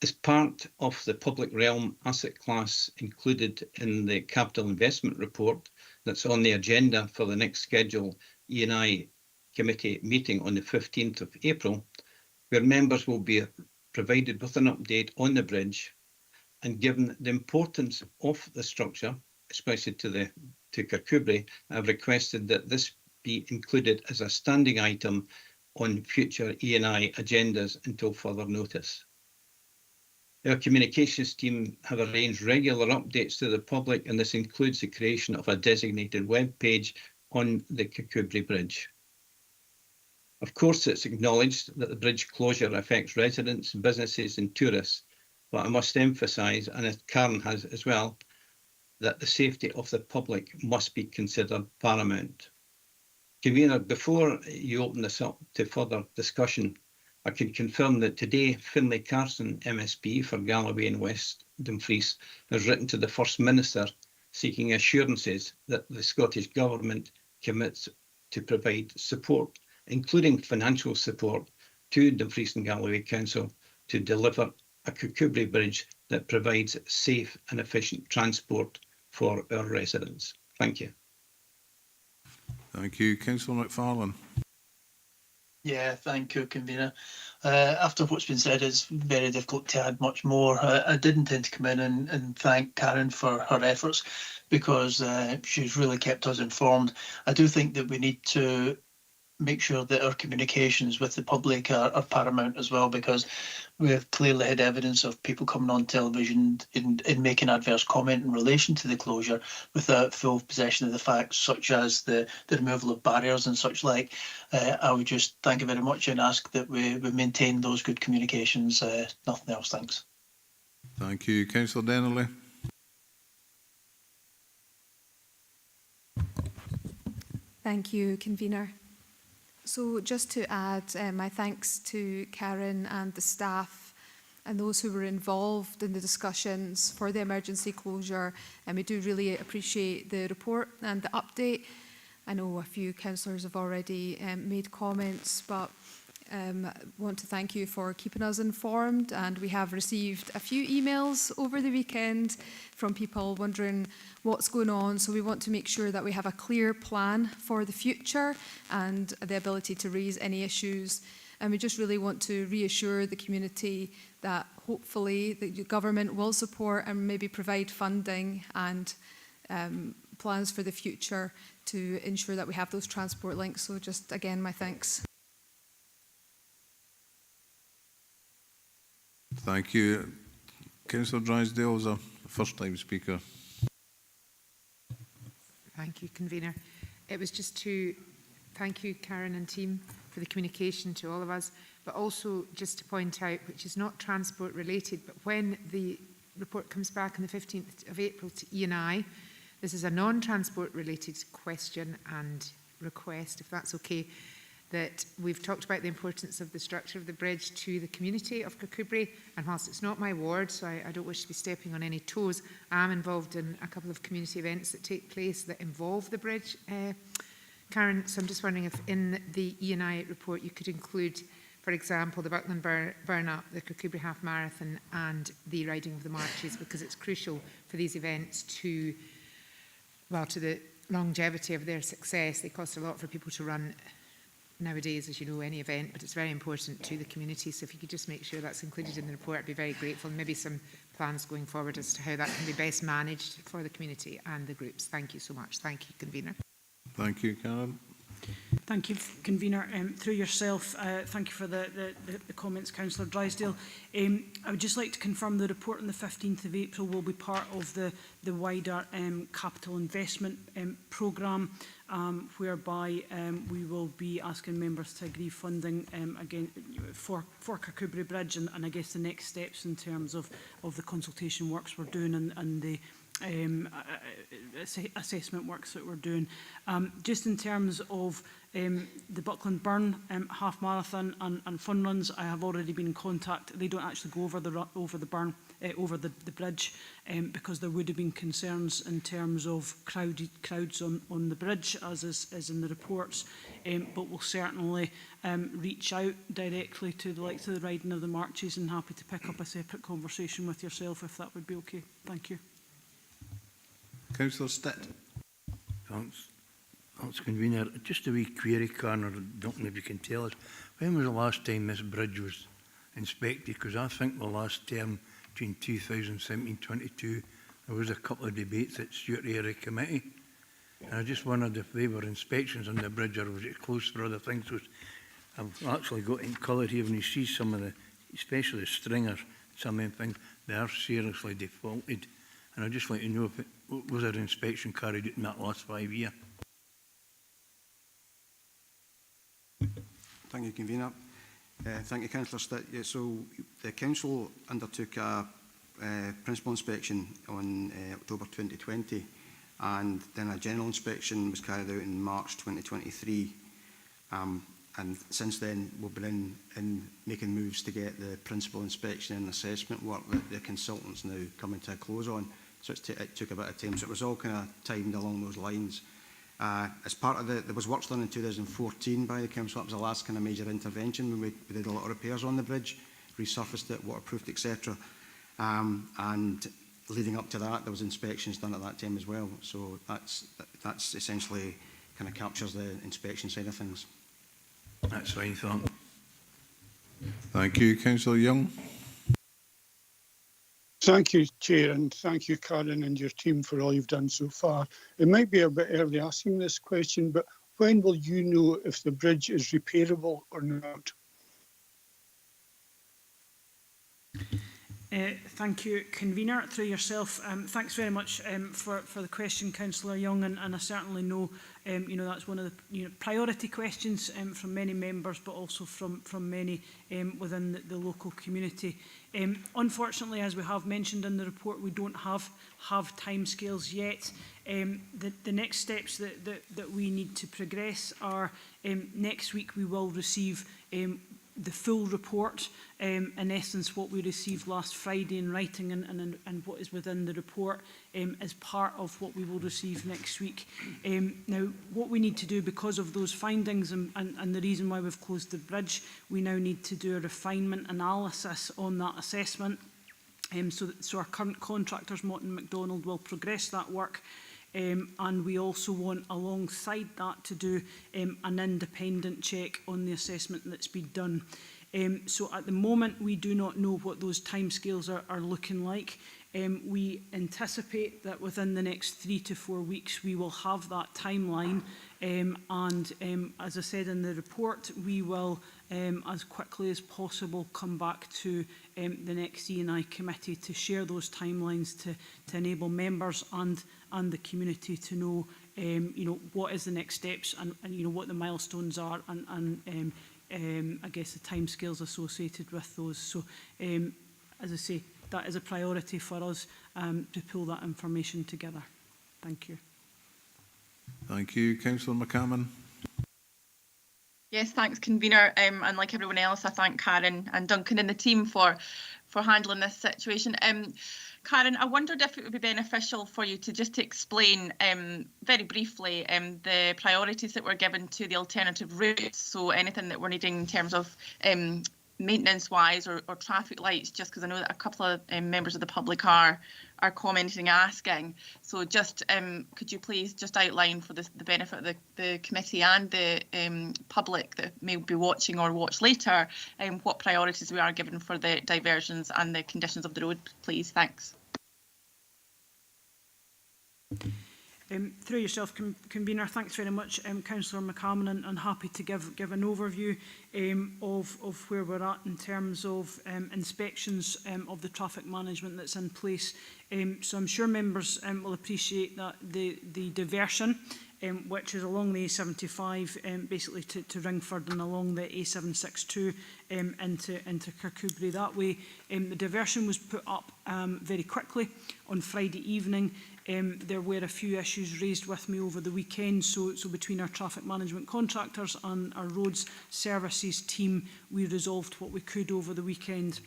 As part of the public realm asset class included in the capital investment report that's on the agenda for the next scheduled E&I committee meeting on the 15th of April, where members will be provided with an update on the bridge, and given the importance of the structure, especially to Kirkcudbright, I've requested that this be included as a standing item on future E&I agendas until further notice. Our communications team have arranged regular updates to the public, and this includes the creation of a designated web page on the Kirkcudbright Bridge. Of course, it's acknowledged that the bridge closure affects residents, businesses and tourists, but I must emphasise, and as Karen has as well, that the safety of the public must be considered paramount. Convener, before you open this up to further discussion, I can confirm that today Finlay Carson, MSP for Galloway and West Dumfries, has written to the First Minister seeking assurances that the Scottish Government commits to provide support, including financial support, to Dumfries and Galloway Council to deliver a Kirkcudbright Bridge that provides safe and efficient transport for our residents. Thank you. Thank you. Councillor McFarlane. Yeah, thank you, Convener. After what's been said, it's very difficult to add much more. I did intend to come in and thank Karen for her efforts, because she's really kept us informed. I do think that we need to make sure that our communications with the public are paramount as well, because we have clearly had evidence of people coming on television and making adverse comment in relation to the closure without full possession of the facts, such as the removal of barriers and such like. I would just thank you very much and ask that we maintain those good communications. Nothing else, thanks. Thank you. Councillor Dennerley. Thank you, Convener. So just to add my thanks to Karen and the staff and those who were involved in the discussions for the emergency closure, and we do really appreciate the report and the update. I know a few councillors have already made comments, but want to thank you for keeping us informed, and we have received a few emails over the weekend from people wondering what's going on, so we want to make sure that we have a clear plan for the future and the ability to raise any issues. And we just really want to reassure the community that hopefully the government will support and maybe provide funding and plans for the future to ensure that we have those transport links. So just again, my thanks. Thank you. Councillor Drysdale is a first-time speaker. Thank you, Convener. It was just to thank you, Karen and team, for the communication to all of us, but also just to point out, which is not transport related, but when the report comes back on the 15th of April to E&I, this is a non-transport related question and request, if that's okay, that we've talked about the importance of the structure of the bridge to the community of Kirkcudbright, and whilst it's not my ward, so I don't wish to be stepping on any toes, I am involved in a couple of community events that take place that involve the bridge, Karen, so I'm just wondering if in the E&I report you could include, for example, the Buckland Burn-Up, the Kirkcudbright Half Marathon and the Riding of the Marches, because it's crucial for these events to, well, to the longevity of their success. They cost a lot for people to run nowadays, as you know, any event, but it's very important to the community. So if you could just make sure that's included in the report, I'd be very grateful. And maybe some plans going forward as to how that can be best managed for the community and the groups. Thank you so much. Thank you, Convener. Thank you, Karen. Thank you, Convener. Through yourself, thank you for the comments, Councillor Drysdale. I would just like to confirm the report on the 15th of April will be part of the wider capital investment programme, whereby we will be asking members to agree funding again for Kirkcudbright Bridge, and I guess the next steps in terms of the consultation works we're doing and the assessment works that we're doing. Just in terms of the Buckland Burn half marathon and fun runs, I have already been in contact. They don't actually go over the bridge because there would have been concerns in terms of crowds on the bridge, as is in the reports. But we'll certainly reach out directly to the likes of the riding of the marches, and happy to pick up a separate conversation with yourself if that would be okay. Thank you. Councillor Stitt. Thanks, Convener. Just a wee query, Karen, or don't know if you can tell us, when was the last time this bridge was inspected? Because I think the last term, between 2017-22, there was a couple of debates at Stewart Area Committee. And I just wondered if they were inspections on the bridge, or was it closed for other things. So I've actually got in colour here, when you see some of the, especially the stringers, some of them things, they are seriously defaulted. And I'd just like to know if it was an inspection carried out in that last 5 years. Thank you, Convener. Thank you, Councillor Stitt. Yeah, so the Council undertook a principal inspection on October 2020, and then a general inspection was carried out in March 2023. And since then, we've been in making moves to get the principal inspection and assessment work that the consultants now coming to a close on. So it took a bit of time. So it was all kind of timed along those lines. As part of there was works done in 2014 by the Council. That was the last kind of major intervention when we did a lot of repairs on the bridge, resurfaced it, waterproofed, etc. And leading up to that, there was inspections done at that time as well. So that's essentially kind of captures the inspection side of things. That's fine, thank you. Thank you, Councillor Young. Thank you, Chair, and thank you, Karen, and your team for all you've done so far. It might be a bit early asking this question, but when will you know if the bridge is repairable or not? Thank you, Convener. Through yourself, thanks very much for the question, Councillor Young, and I certainly know that's one of the priority questions from many members, but also from many within the local community. Unfortunately, as we have mentioned in the report, we don't have timescales yet. The next steps that we need to progress are next week we will receive the full report, in essence what we received last Friday in writing and what is within the report as part of what we will receive next week. Now, what we need to do because of those findings and the reason why we've closed the bridge, we now need to do a refinement analysis on that assessment. So our current contractors, Morton MacDonald, will progress that work. And we also want alongside that to do an independent check on the assessment that's been done. So at the moment we do not know what those timescales are looking like. We anticipate that within the next 3 to 4 weeks we will have that timeline, and as I said in the report, we will as quickly as possible come back to the next E&I committee to share those timelines to enable members and the community to know what is the next steps and what the milestones are and I guess the timescales associated with those. So as I say, that is a priority for us to pull that information together. Thank you. Thank you, Councillor McCammon. Yes, thanks, Convener. And like everyone else, I thank Karen and Duncan and the team for handling this situation. Karen, I wondered if it would be beneficial for you to just explain very briefly the priorities that were given to the alternative routes. So anything that we're needing in terms of maintenance-wise or traffic lights, just because I know that a couple of members of the public are commenting, asking. So just could you please just outline for the benefit of the committee and the public that may be watching or watch later what priorities we are given for the diversions and the conditions of the road, please? Thanks. Through yourself, Convener, thanks very much, Councillor McCammon, and happy to give an overview of where we're at in terms of inspections of the traffic management that's in place. So I'm sure members will appreciate that the diversion, which is along the A75, basically to Ringford and along the A762 into Kirkcudbright that way. The diversion was put up very quickly on Friday evening. There were a few issues raised with me over the weekend, so between our traffic management contractors and our roads services team, we resolved what we could over the weekend.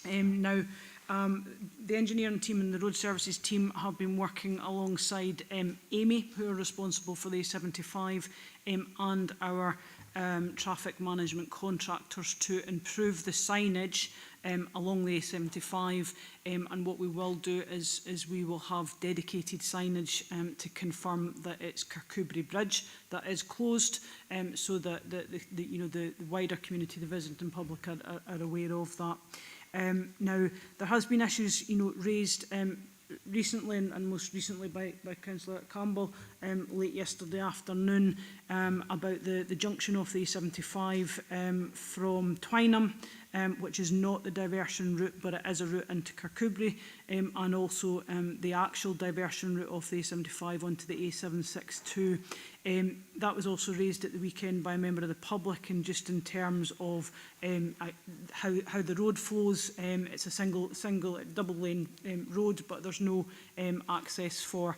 Now, the engineering team and the road services team have been working alongside Amy, who are responsible for the A75, and our traffic management contractors to improve the signage along the A75, and what we will do is we will have dedicated signage to confirm that it's Kirkcudbright Bridge that is closed, so that the wider community, the visiting public, are aware of that. Now, there has been issues raised recently, and most recently by Councillor Campbell late yesterday afternoon, about the junction of the A75 from Twynham, which is not the diversion route, but it is a route into Kirkcudbright, and also the actual diversion route of the A75 onto the A762. That was also raised at the weekend by a member of the public, and just in terms of how the road flows. It's a single double lane road, but there's no access for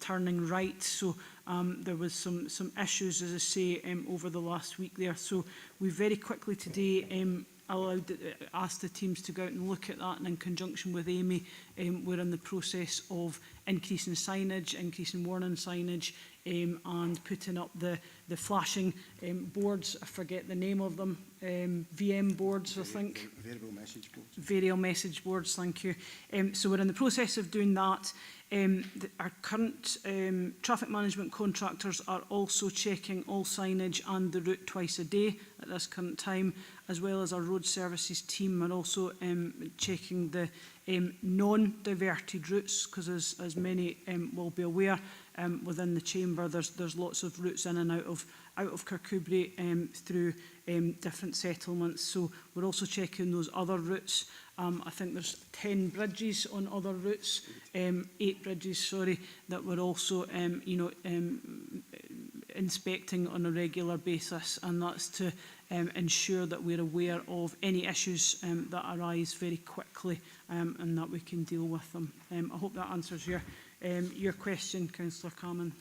turning right. So there was some issues, as I say, over the last week there. So we very quickly today asked the teams to go out and look at that, and in conjunction with Amy, we're in the process of increasing signage, increasing warning signage, and putting up the flashing boards. I forget the name of them. VM boards, I think. Variable message boards. Variable message boards, thank you. So we're in the process of doing that. Our current traffic management contractors are also checking all signage and the route twice a day at this current time, as well as our road services team are also checking the non-diverted routes, because as many will be aware, within the chamber there's lots of routes in and out of Kirkcudbright through different settlements. So we're also checking those other routes. I think there's 10 bridges on other routes, 8 bridges, sorry, that we're also inspecting on a regular basis, and that's to ensure that we're aware of any issues that arise very quickly, and that we can deal with them. I hope that answers your question, Councillor Cammon.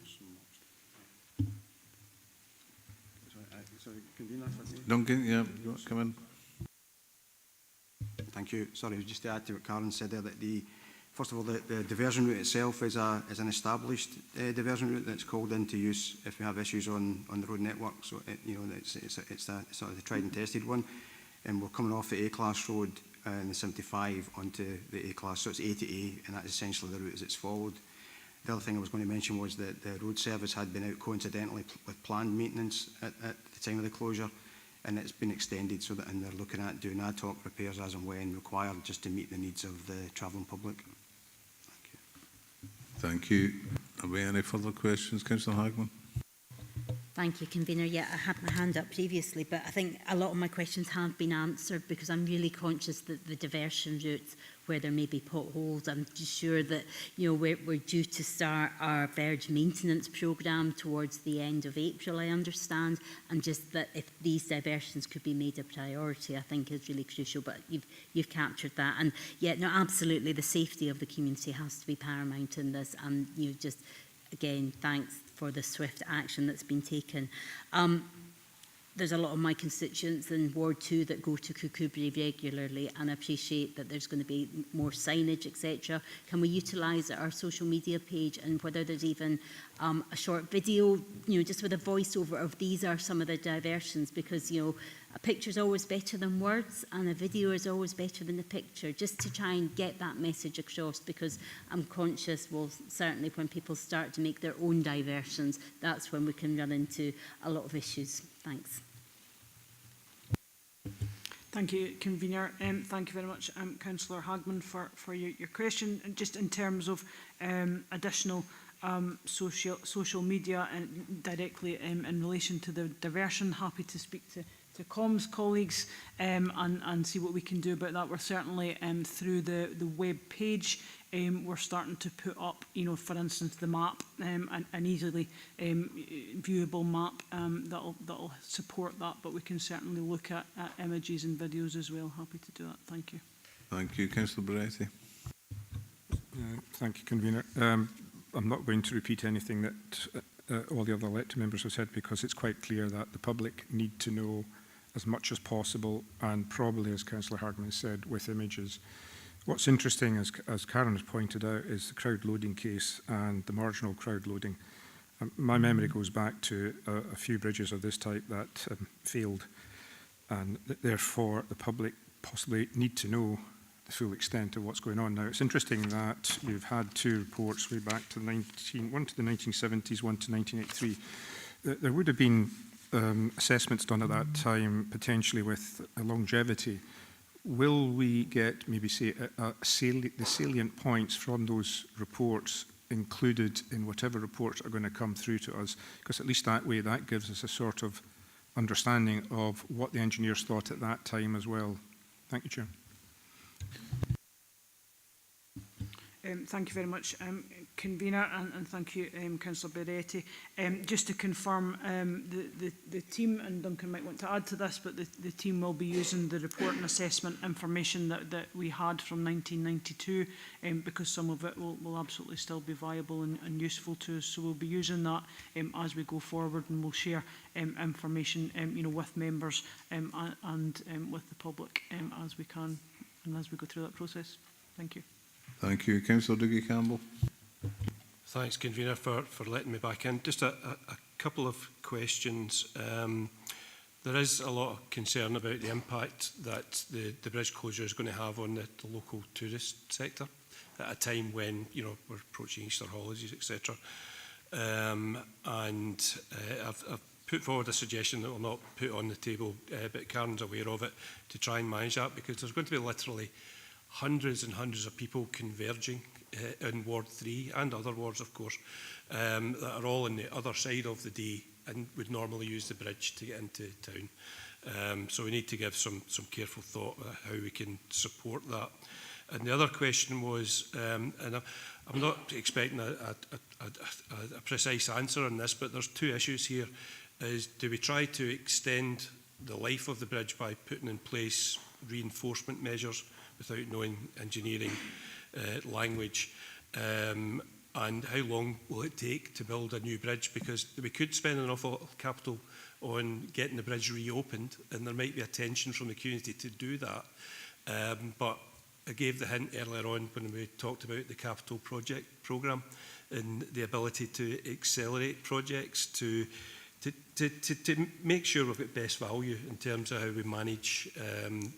Duncan, yeah, you want to come in? Thank you. Sorry, just to add to what Karen said there, that first of all, the diversion route itself is an established diversion route that's called into use if we have issues on the road network. So it's sort of the tried and tested one, and we're coming off the A-class road in the 75 onto the A-class, so it's A to A, and that's essentially the route as it's followed. The other thing I was going to mention was that the road service had been out coincidentally with planned maintenance at the time of the closure, and it's been extended, so that, and they're looking at doing ad hoc repairs as and when required, just to meet the needs of the travelling public. Thank you. Are there any further questions, Councillor Hagman? Thank you, Convener. Yeah, I had my hand up previously, but I think a lot of my questions have been answered, because I'm really conscious that the diversion routes where there may be potholes, I'm just sure that we're due to start our verge maintenance programme towards the end of April, I understand, and just that if these diversions could be made a priority, I think is really crucial. But you've captured that, and yeah, no, absolutely, the safety of the community has to be paramount in this, and just again, thanks for the swift action that's been taken. There's a lot of my constituents in Ward 2 that go to Kirkcudbright regularly, and I appreciate that there's going to be more signage, etc. Can we utilise our social media page, and whether there's even a short video, just with a voiceover of these are some of the diversions, because a picture is always better than words, and a video is always better than a picture, just to try and get that message across, because I'm conscious, well, certainly when people start to make their own diversions, that's when we can run into a lot of issues. Thanks. Thank you, Convener. Thank you very much, Councillor Hagman, for your question. And just in terms of additional social media and directly in relation to the diversion. Happy to speak to comms colleagues and see what we can do about that. We're certainly through the web page, we're starting to put up, for instance, the map, an easily viewable map that'll support that, but we can certainly look at images and videos as well. Happy to do that. Thank you. Thank you. Councillor Beretti. Thank you, Convener. I'm not going to repeat anything that all the other elected members have said, because it's quite clear that the public need to know as much as possible, and probably, as Councillor Hardman has said, with images. What's interesting, as Karen has pointed out, is the crowd loading case and the marginal crowd loading. My memory goes back to a few bridges of this type that failed, and therefore the public possibly need to know the full extent of what's going on. Now, it's interesting that you've had two reports way back to one to the 1970s, one to 1983. There would have been assessments done at that time, potentially with a longevity. Will we get, maybe say, the salient points from those reports included in whatever reports are going to come through to us? Because at least that way, that gives us a sort of understanding of what the engineers thought at that time as well. Thank you, Chair. Thank you very much, Convener, and thank you, Councillor Beretti. Just to confirm, the team, and Duncan might want to add to this, but the team will be using the report and assessment information that we had from 1992, because some of it will absolutely still be viable and useful to us. So we'll be using that as we go forward, and we'll share information with members and with the public as we can and as we go through that process. Thank you. Thank you. Councillor Dougie Campbell. Thanks, Convener, for letting me back in. Just a couple of questions. There is a lot of concern about the impact that the bridge closure is going to have on the local tourist sector at a time when we're approaching Easter holidays, etc. I've put forward a suggestion that will not put on the table, but Karen's aware of it, to try and manage that, because there's going to be literally hundreds and hundreds of people converging in Ward 3 and other wards, of course, that are all on the other side of the day and would normally use the bridge to get into town. So we need to give some careful thought about how we can support that. And the other question was, and I'm not expecting a precise answer on this, but there's two issues here. Is, do we try to extend the life of the bridge by putting in place reinforcement measures without knowing engineering language, and how long will it take to build a new bridge? Because we could spend an awful lot of capital on getting the bridge reopened, and there might be a tension from the community to do that. But I gave the hint earlier on when we talked about the capital project programme and the ability to accelerate projects to make sure we've got best value in terms of how we manage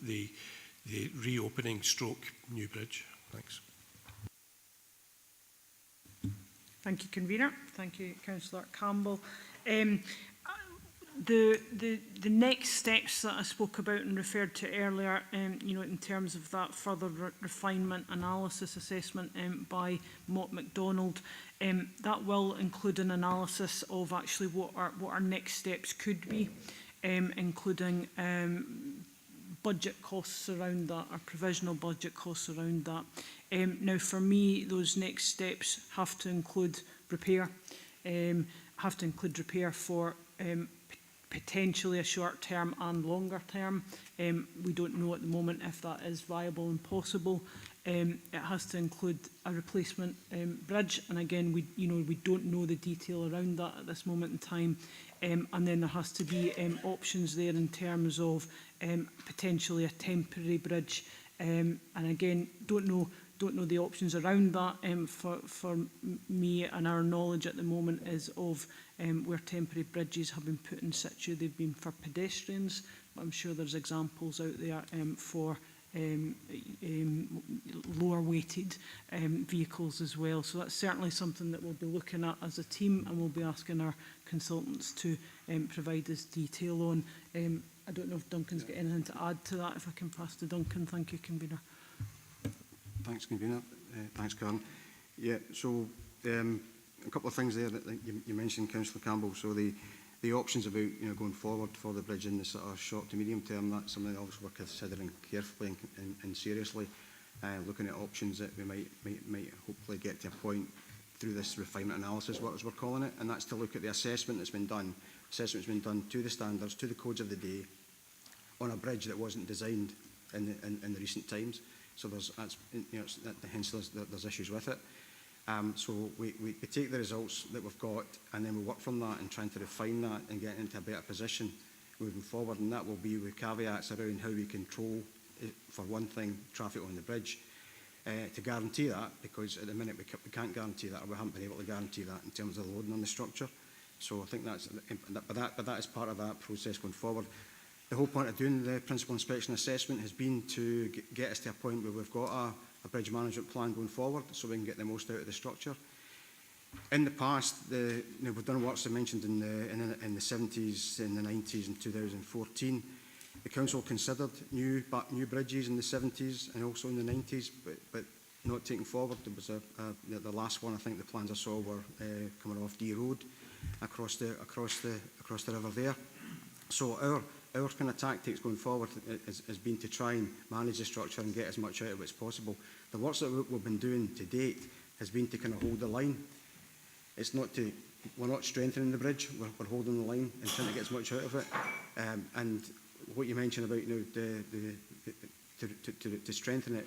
the reopening stroke new bridge. Thanks. Thank you, Convener. Thank you, Councillor Campbell. The next steps that I spoke about and referred to earlier, in terms of that further refinement, analysis, assessment by Mott MacDonald, that will include an analysis of actually what our next steps could be, including budget costs around that, or provisional budget costs around that. Now, for me, those next steps have to include repair, for potentially a short term and longer term. We don't know at the moment if that is viable and possible. It has to include a replacement bridge, and again, we don't know the detail around that at this moment in time. And then there has to be options there in terms of potentially a temporary bridge, and again, don't know the options around that. For me, and our knowledge at the moment is of where temporary bridges have been put in situ. They've been for pedestrians, but I'm sure there's examples out there for lower weighted vehicles as well. So that's certainly something that we'll be looking at as a team, and we'll be asking our consultants to provide us detail on. I don't know if Duncan's got anything to add to that. If I can pass to Duncan. Thank you, Convener. Thanks, Convener. Thanks, Karen. Yeah, so a couple of things there that you mentioned, Councillor Campbell. So the options about going forward for the bridge in the sort of short to medium term, that's something that obviously we're considering carefully and seriously, looking at options that we might hopefully get to a point through this refinement analysis, what as we're calling it, and that's to look at the assessment that's been done. Assessment's been done to the standards, to the codes of the day, on a bridge that wasn't designed in the recent times. So hence there's issues with it. So we take the results that we've got and then we work from that and trying to refine that and get into a better position moving forward. And that will be with caveats around how we control, for one thing, traffic on the bridge. To guarantee that, because at the minute we can't guarantee that, or we haven't been able to guarantee that in terms of the loading on the structure. So I think but that is part of that process going forward. The whole point of doing the principal inspection assessment has been to get us to a point where we've got a bridge management plan going forward so we can get the most out of the structure. In the past, we've done works I mentioned in the 70s, in the 90s and 2014. The council considered new bridges in the 70s and also in the 90s, but not taken forward. There was the last one. I think the plans I saw were coming off D Road across the river there. So our kind of tactics going forward has been to try and manage the structure and get as much out of it as possible. The works that we've been doing to date has been to kind of hold the line. We're not strengthening the bridge, we're holding the line and trying to get as much out of it. And what you mentioned about to strengthen it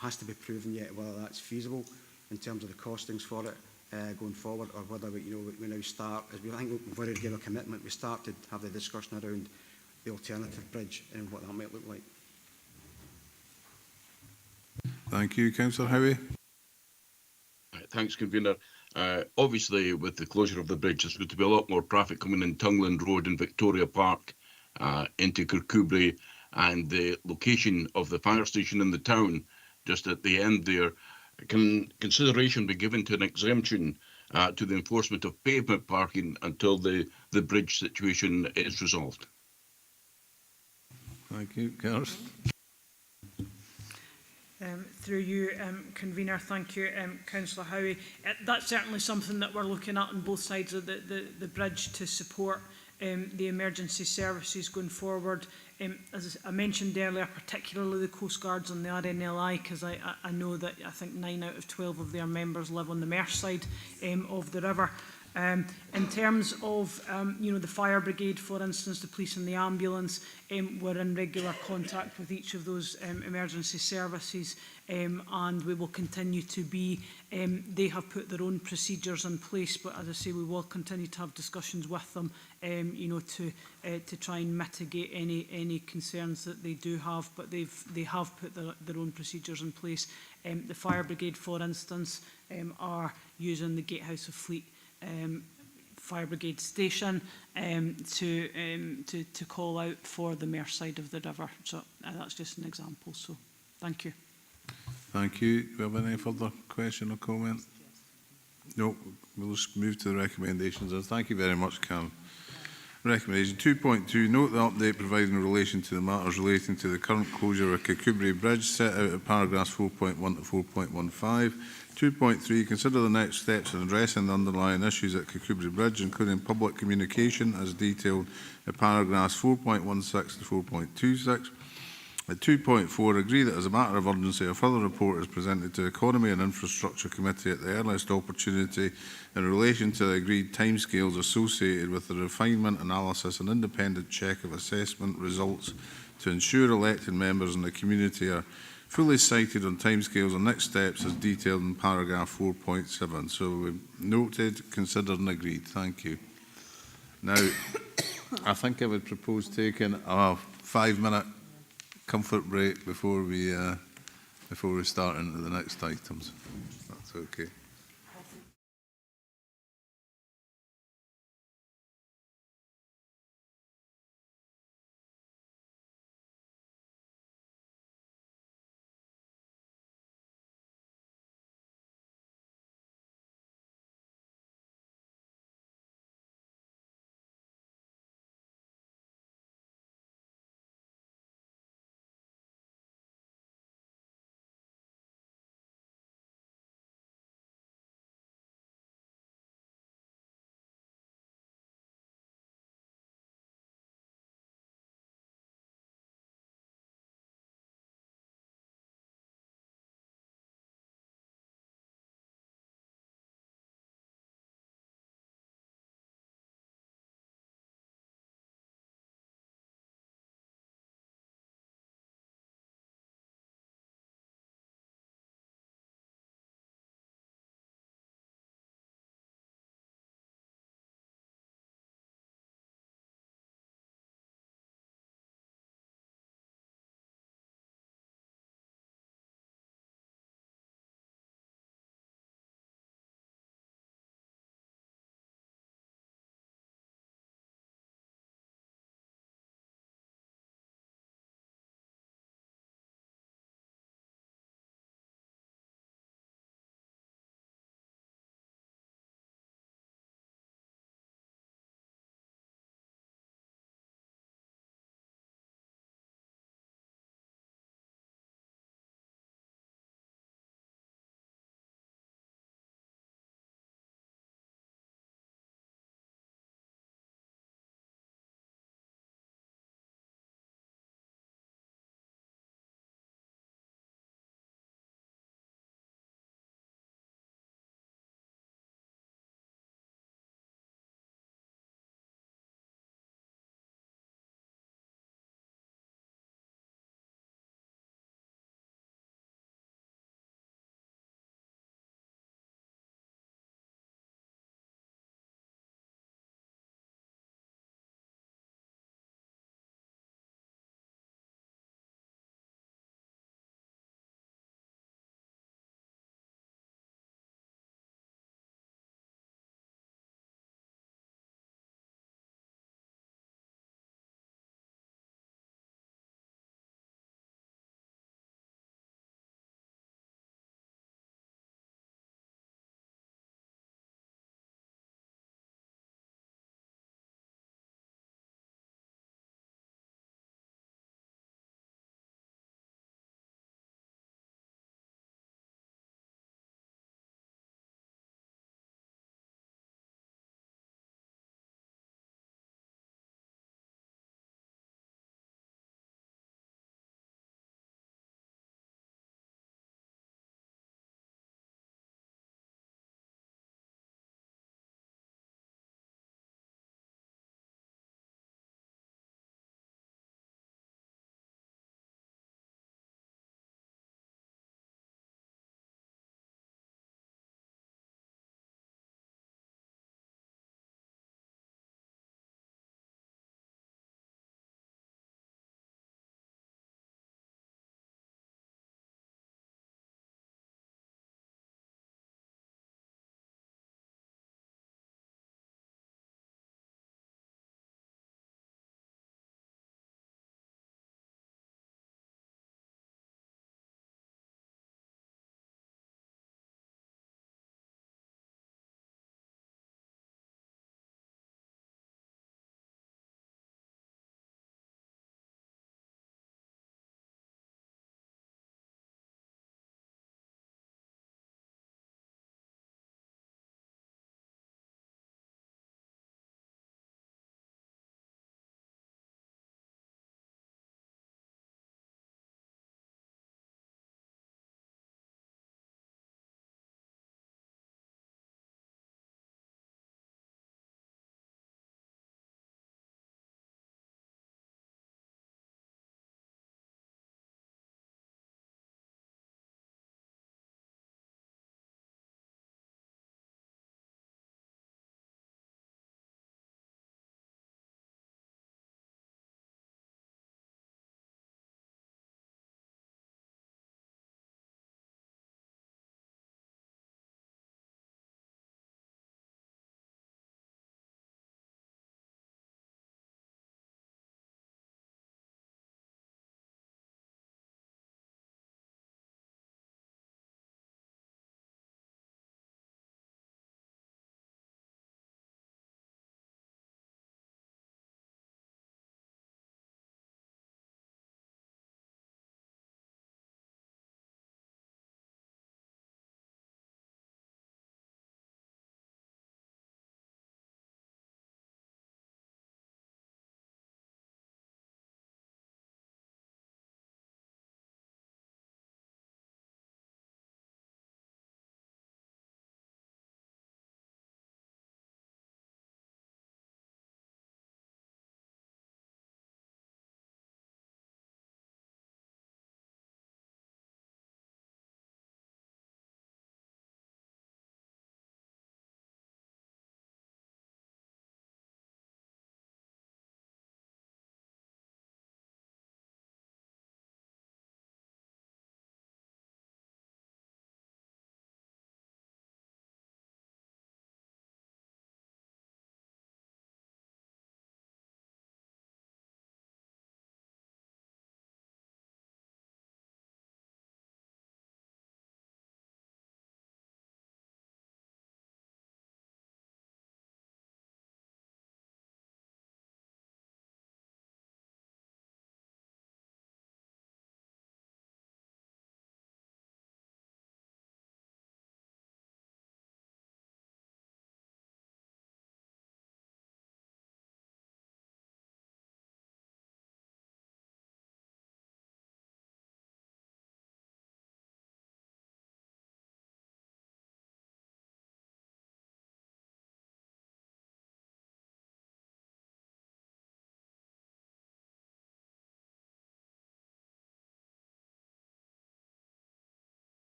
has to be proven yet whether that's feasible in terms of the costings for it going forward, or whether we now start, as I think we've already given a commitment, we start to have the discussion around the alternative bridge and what that might look like. Thank you, Councillor Howie. Thanks, Convener. Obviously, with the closure of the bridge, there's going to be a lot more traffic coming in Tungland Road and Victoria Park into Kirkcudbright, and the location of the fire station in the town, just at the end there. Can consideration be given to an exemption to the enforcement of pavement parking until the bridge situation is resolved? Thank you, Gareth. Through you, Convener, thank you, Councillor Howie. That's certainly something that we're looking at on both sides of the bridge to support the emergency services going forward. As I mentioned earlier, particularly the Coast Guards and the RNLI, because I know that I think 9 out of 12 of their members live on the Merse side of the river. In terms of the fire brigade, for instance, the police and the ambulance, we're in regular contact with each of those emergency services, and we will continue to be. They have put their own procedures in place, but as I say, we will continue to have discussions with them, to try and mitigate any concerns that they do have. But they have put their own procedures in place. The fire brigade, for instance, are using the Gatehouse of Fleet fire brigade station to call out for the Merse side of the river. So that's just an example. So thank you. Thank you. Do we have any further question or comment? No, we'll just move to the recommendations. Thank you very much, Karen. Recommendation 2.2, note the update provided in relation to the matters relating to the current closure of Kirkcudbright Bridge set out at paragraphs 4.1 to 4.15. 2.3, consider the next steps in addressing the underlying issues at Kirkcudbright Bridge, including public communication as detailed at paragraphs 4.16 to 4.26. At 2.4, agree that as a matter of urgency, a further report is presented to Economy and Infrastructure Committee at the earliest opportunity in relation to the agreed timescales associated with the refinement, analysis and independent check of assessment results to ensure elected members in the community are fully cited on timescales and next steps as detailed in paragraph 4.7. So we've noted, considered and agreed. Thank you. Now, I think I would propose taking a 5-minute comfort break before we start into the next items. That's okay.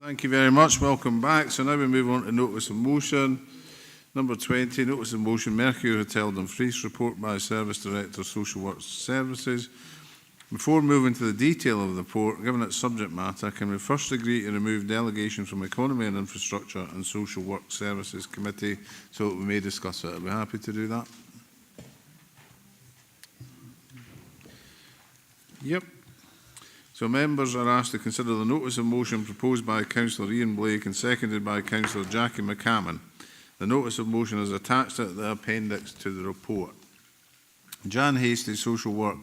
Thank you very much. Welcome back. So now we move on to notice of motion. Number 20, notice of motion, Mercury Hotel Dumfries, report by Service Director, Social Work Services. Before moving to the detail of the report, given its subject matter, can we first agree to remove delegation from Economy and Infrastructure and Social Work Services Committee so that we may discuss it? Are we happy to do that? Yep. So members are asked to consider the notice of motion proposed by Councillor Ian Blake and seconded by Councillor Jackie McCammon. The notice of motion is attached at the appendix to the report. Jan Hasty, Social Work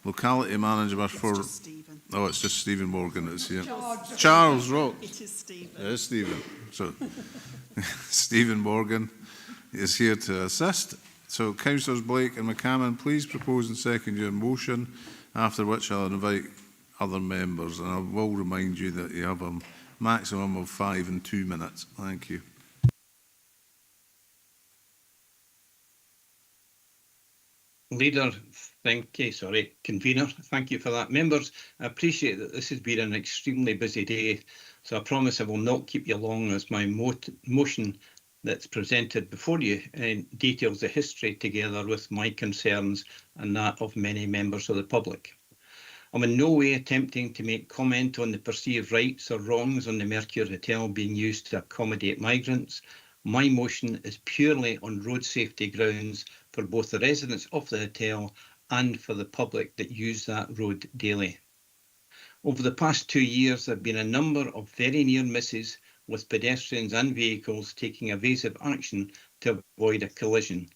Locality Manager for... Oh, it's just Stephen Morgan that's here. Charles Rock. It is Stephen. It is Stephen. So, Stephen Morgan is here to assist. So, Councillors Blake and McCammon, please propose and second your motion, after which I'll invite other members, and I will remind you that you have a maximum of 5 and 2 minutes. Thank you. Leader, Convener, thank you for that. Members, I appreciate that this has been an extremely busy day, so I promise I will not keep you long as my motion that's presented before you details the history together with my concerns and that of many members of the public. I'm in no way attempting to make comment on the perceived rights or wrongs on the Mercury Hotel being used to accommodate migrants. My motion is purely on road safety grounds for both the residents of the hotel and for the public that use that road daily. Over the past 2 years, there have been a number of very near misses with pedestrians and vehicles taking evasive action to avoid a collision.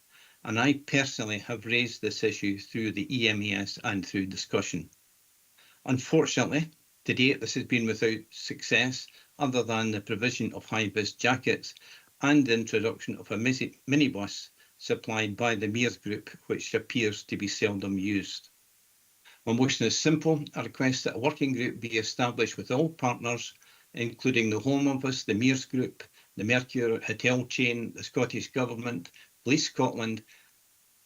And I personally have raised this issue through the EMES and through discussion. Unfortunately, to date, this has been without success, other than the provision of high-vis jackets and the introduction of a minibus supplied by the Mears Group, which appears to be seldom used. My motion is simple. I request that a working group be established with all partners, including the Home Office, the Mears Group, the Mercury Hotel chain, the Scottish Government, Police Scotland,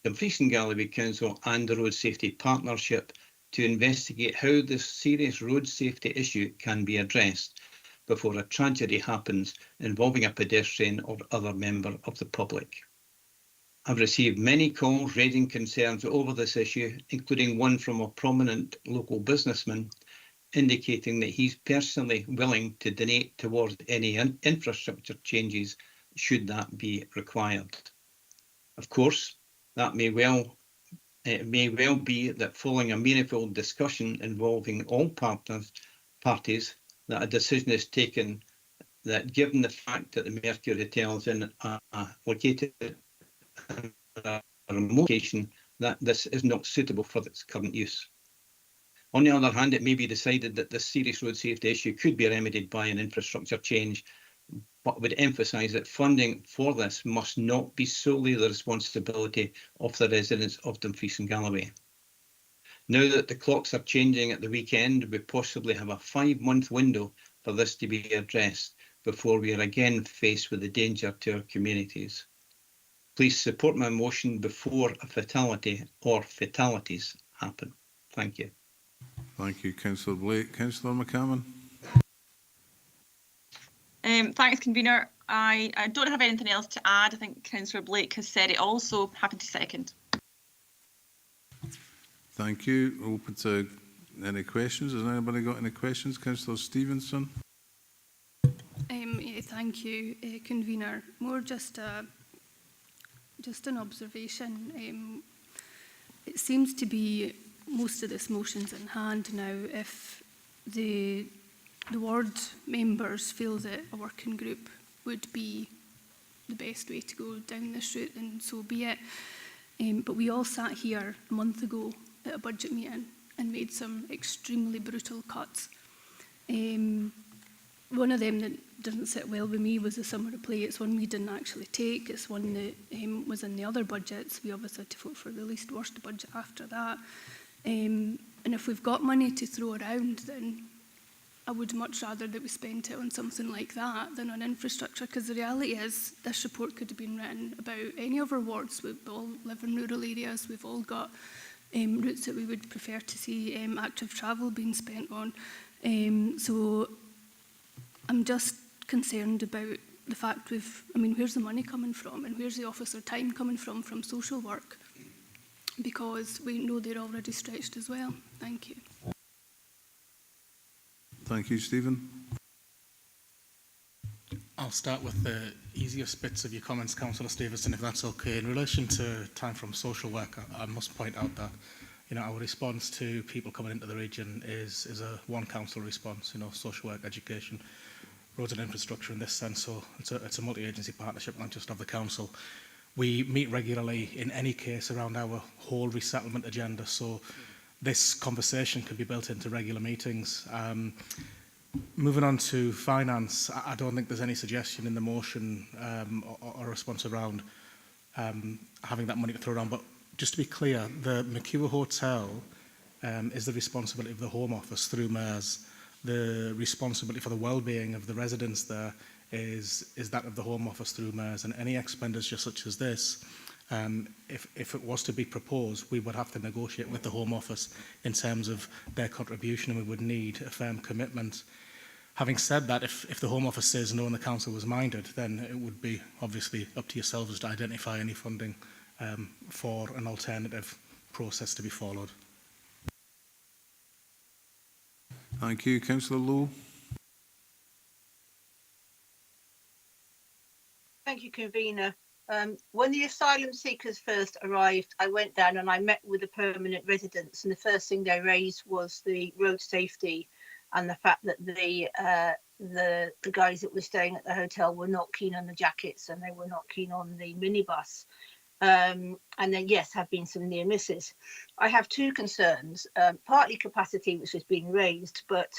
Dumfries and Galloway Council and the Road Safety Partnership to investigate how this serious road safety issue can be addressed before a tragedy happens involving a pedestrian or other member of the public. I've received many calls raising concerns over this issue, including one from a prominent local businessman indicating that he's personally willing to donate towards any infrastructure changes should that be required. Of course, it may well be that following a meaningful discussion involving all parties, that a decision is taken that, given the fact that the Mercury Hotel is located in a remote location, that this is not suitable for its current use. On the other hand, it may be decided that this serious road safety issue could be remedied by an infrastructure change, but would emphasise that funding for this must not be solely the responsibility of the residents of Dumfries and Galloway. Now that the clocks are changing at the weekend, we possibly have a 5-month window for this to be addressed before we are again faced with the danger to our communities. Please support my motion before a fatality or fatalities happen. Thank you. Thank you, Councillor Blake. Councillor McCammon. Thanks, Convener. I don't have anything else to add. I think Councillor Blake has said it all, so happy to second. Thank you. Open to any questions. Has anybody got any questions? Councillor Stevenson. Yeah, thank you, Convener. More just an observation. It seems to be most of this motion's in hand now. If the ward members feel that a working group would be the best way to go down this route, then so be it. But we all sat here a month ago at a budget meeting and made some extremely brutal cuts. One of them that doesn't sit well with me was the summer play. It's one we didn't actually take. It's one that was in the other budgets. We obviously had to vote for the least worst budget after that. And if we've got money to throw around, then I would much rather that we spent it on something like that than on infrastructure, because the reality is this report could have been written about any of our wards. We all live in rural areas. We've all got routes that we would prefer to see active travel being spent on. So I'm just concerned about the fact where's the money coming from and where's the officer time coming from social work? Because we know they're already stretched as well. Thank you. Thank you, Stephen. I'll start with the easiest bits of your comments, Councillor Stevenson, if that's okay. In relation to time from social work, I must point out that our response to people coming into the region is a one council response, social work, education, roads and infrastructure in this sense. So it's a multi-agency partnership, not just of the council. We meet regularly in any case around our whole resettlement agenda. So this conversation can be built into regular meetings. Moving on to finance, I don't think there's any suggestion in the motion or response around having that money to throw around. But just to be clear, the McEwer Hotel is the responsibility of the Home Office through mayors. The responsibility for the well-being of the residents there is that of the Home Office through mayors. And any expenditure such as this, if it was to be proposed, we would have to negotiate with the Home Office in terms of their contribution, and we would need a firm commitment. Having said that, if the Home Office says no and the Council was minded, then it would be obviously up to yourselves to identify any funding for an alternative process to be followed. Thank you. Councillor Lowe. Thank you, Convener. When the asylum seekers first arrived, I went down and I met with the permanent residents, and the first thing they raised was the road safety and the fact that the guys that were staying at the hotel were not keen on the jackets and they were not keen on the minibus. And then, yes, have been some near misses. I have two concerns, partly capacity, which has been raised, but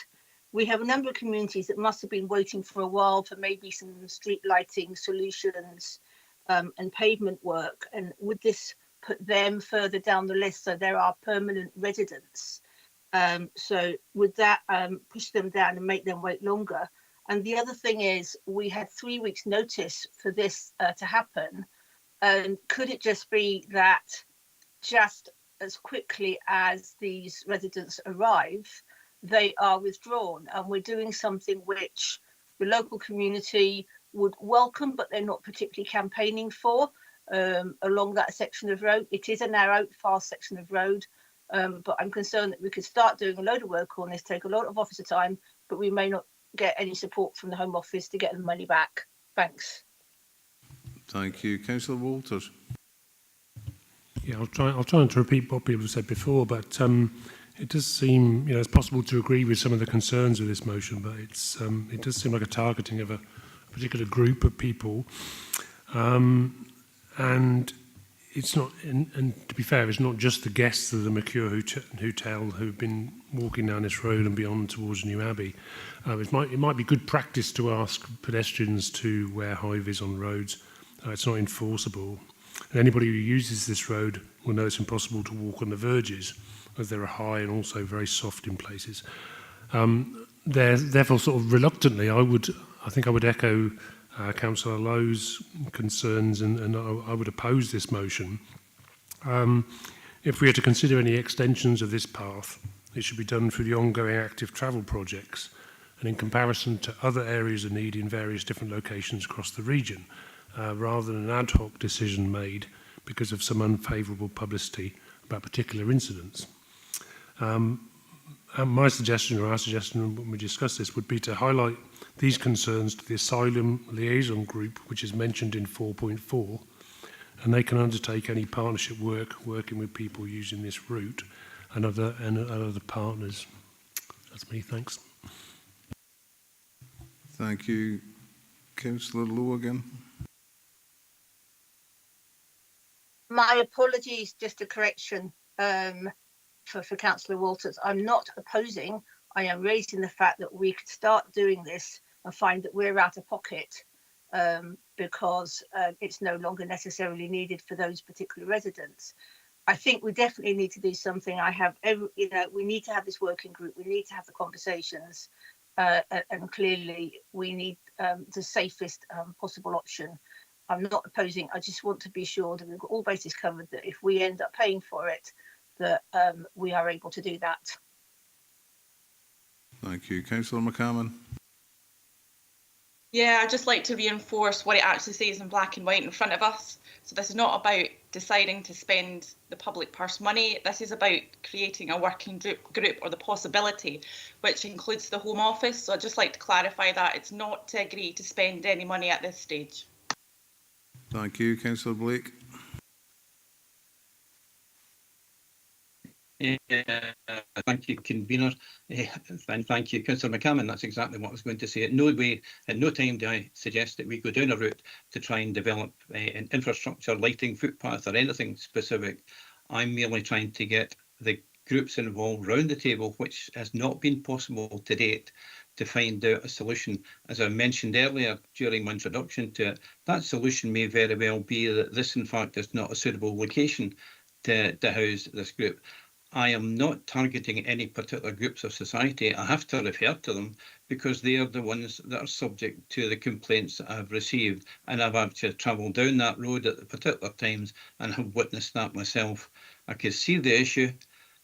we have a number of communities that must have been waiting for a while for maybe some street lighting solutions and pavement work. And would this put them further down the list so there are permanent residents? So would that push them down and make them wait longer? And the other thing is, we had 3 weeks notice for this to happen. And could it just be that just as quickly as these residents arrive, they are withdrawn, and we're doing something which the local community would welcome, but they're not particularly campaigning for along that section of road? It is a narrow, fast section of road, but I'm concerned that we could start doing a load of work on this, take a lot of officer time, but we may not get any support from the Home Office to get the money back. Thanks. Thank you. Councillor Walters. Yeah, I'll try not to repeat what people have said before, but it does seem, it's possible to agree with some of the concerns of this motion, but it does seem like a targeting of a particular group of people, and it's not. And to be fair, it's not just the guests of the McEwer Hotel who've been walking down this road and beyond towards New Abbey. It might be good practice to ask pedestrians to wear high-vis on roads. It's not enforceable. And anybody who uses this road will know it's impossible to walk on the verges, as they are high and also very soft in places. Therefore, sort of reluctantly, I think I would echo Councillor Lowe's concerns, and I would oppose this motion. If we are to consider any extensions of this path, it should be done through the ongoing active travel projects, and in comparison to other areas of need in various different locations across the region, rather than an ad hoc decision made because of some unfavourable publicity about particular incidents. And my suggestion, or our suggestion when we discuss this, would be to highlight these concerns to the Asylum Liaison Group, which is mentioned in 4.4, and they can undertake any partnership work working with people using this route and other partners. That's me, thanks. Thank you. Councillor Lowe again. My apologies, just a correction for Councillor Walters. I'm not opposing, I am raising the fact that we could start doing this and find that we're out of pocket because it's no longer necessarily needed for those particular residents. I think we definitely need to do something. We need to have this working group. We need to have the conversations, and clearly we need the safest possible option. I'm not opposing. I just want to be sure that we've got all bases covered, that if we end up paying for it, that we are able to do that. Thank you. Councillor McCammon. Yeah, I'd just like to reinforce what it actually says in black and white in front of us. So this is not about deciding to spend the public purse money. This is about creating a working group or the possibility, which includes the Home Office. So I'd just like to clarify that it's not to agree to spend any money at this stage. Thank you, Councillor Blake. Thank you, convener, and thank you, Councillor McCammon. That's exactly what I was going to say. At no time do I suggest that we go down a route to try and develop an infrastructure, lighting, footpath, or anything specific. I'm merely trying to get the groups involved round the table, which has not been possible to date, to find out a solution. As I mentioned earlier during my introduction to it, that solution may very well be that this, in fact, is not a suitable location to house this group. I am not targeting any particular groups of society. I have to refer to them because they are the ones that are subject to the complaints that I've received. And I've actually travelled down that road at the particular times and have witnessed that myself. I can see the issue.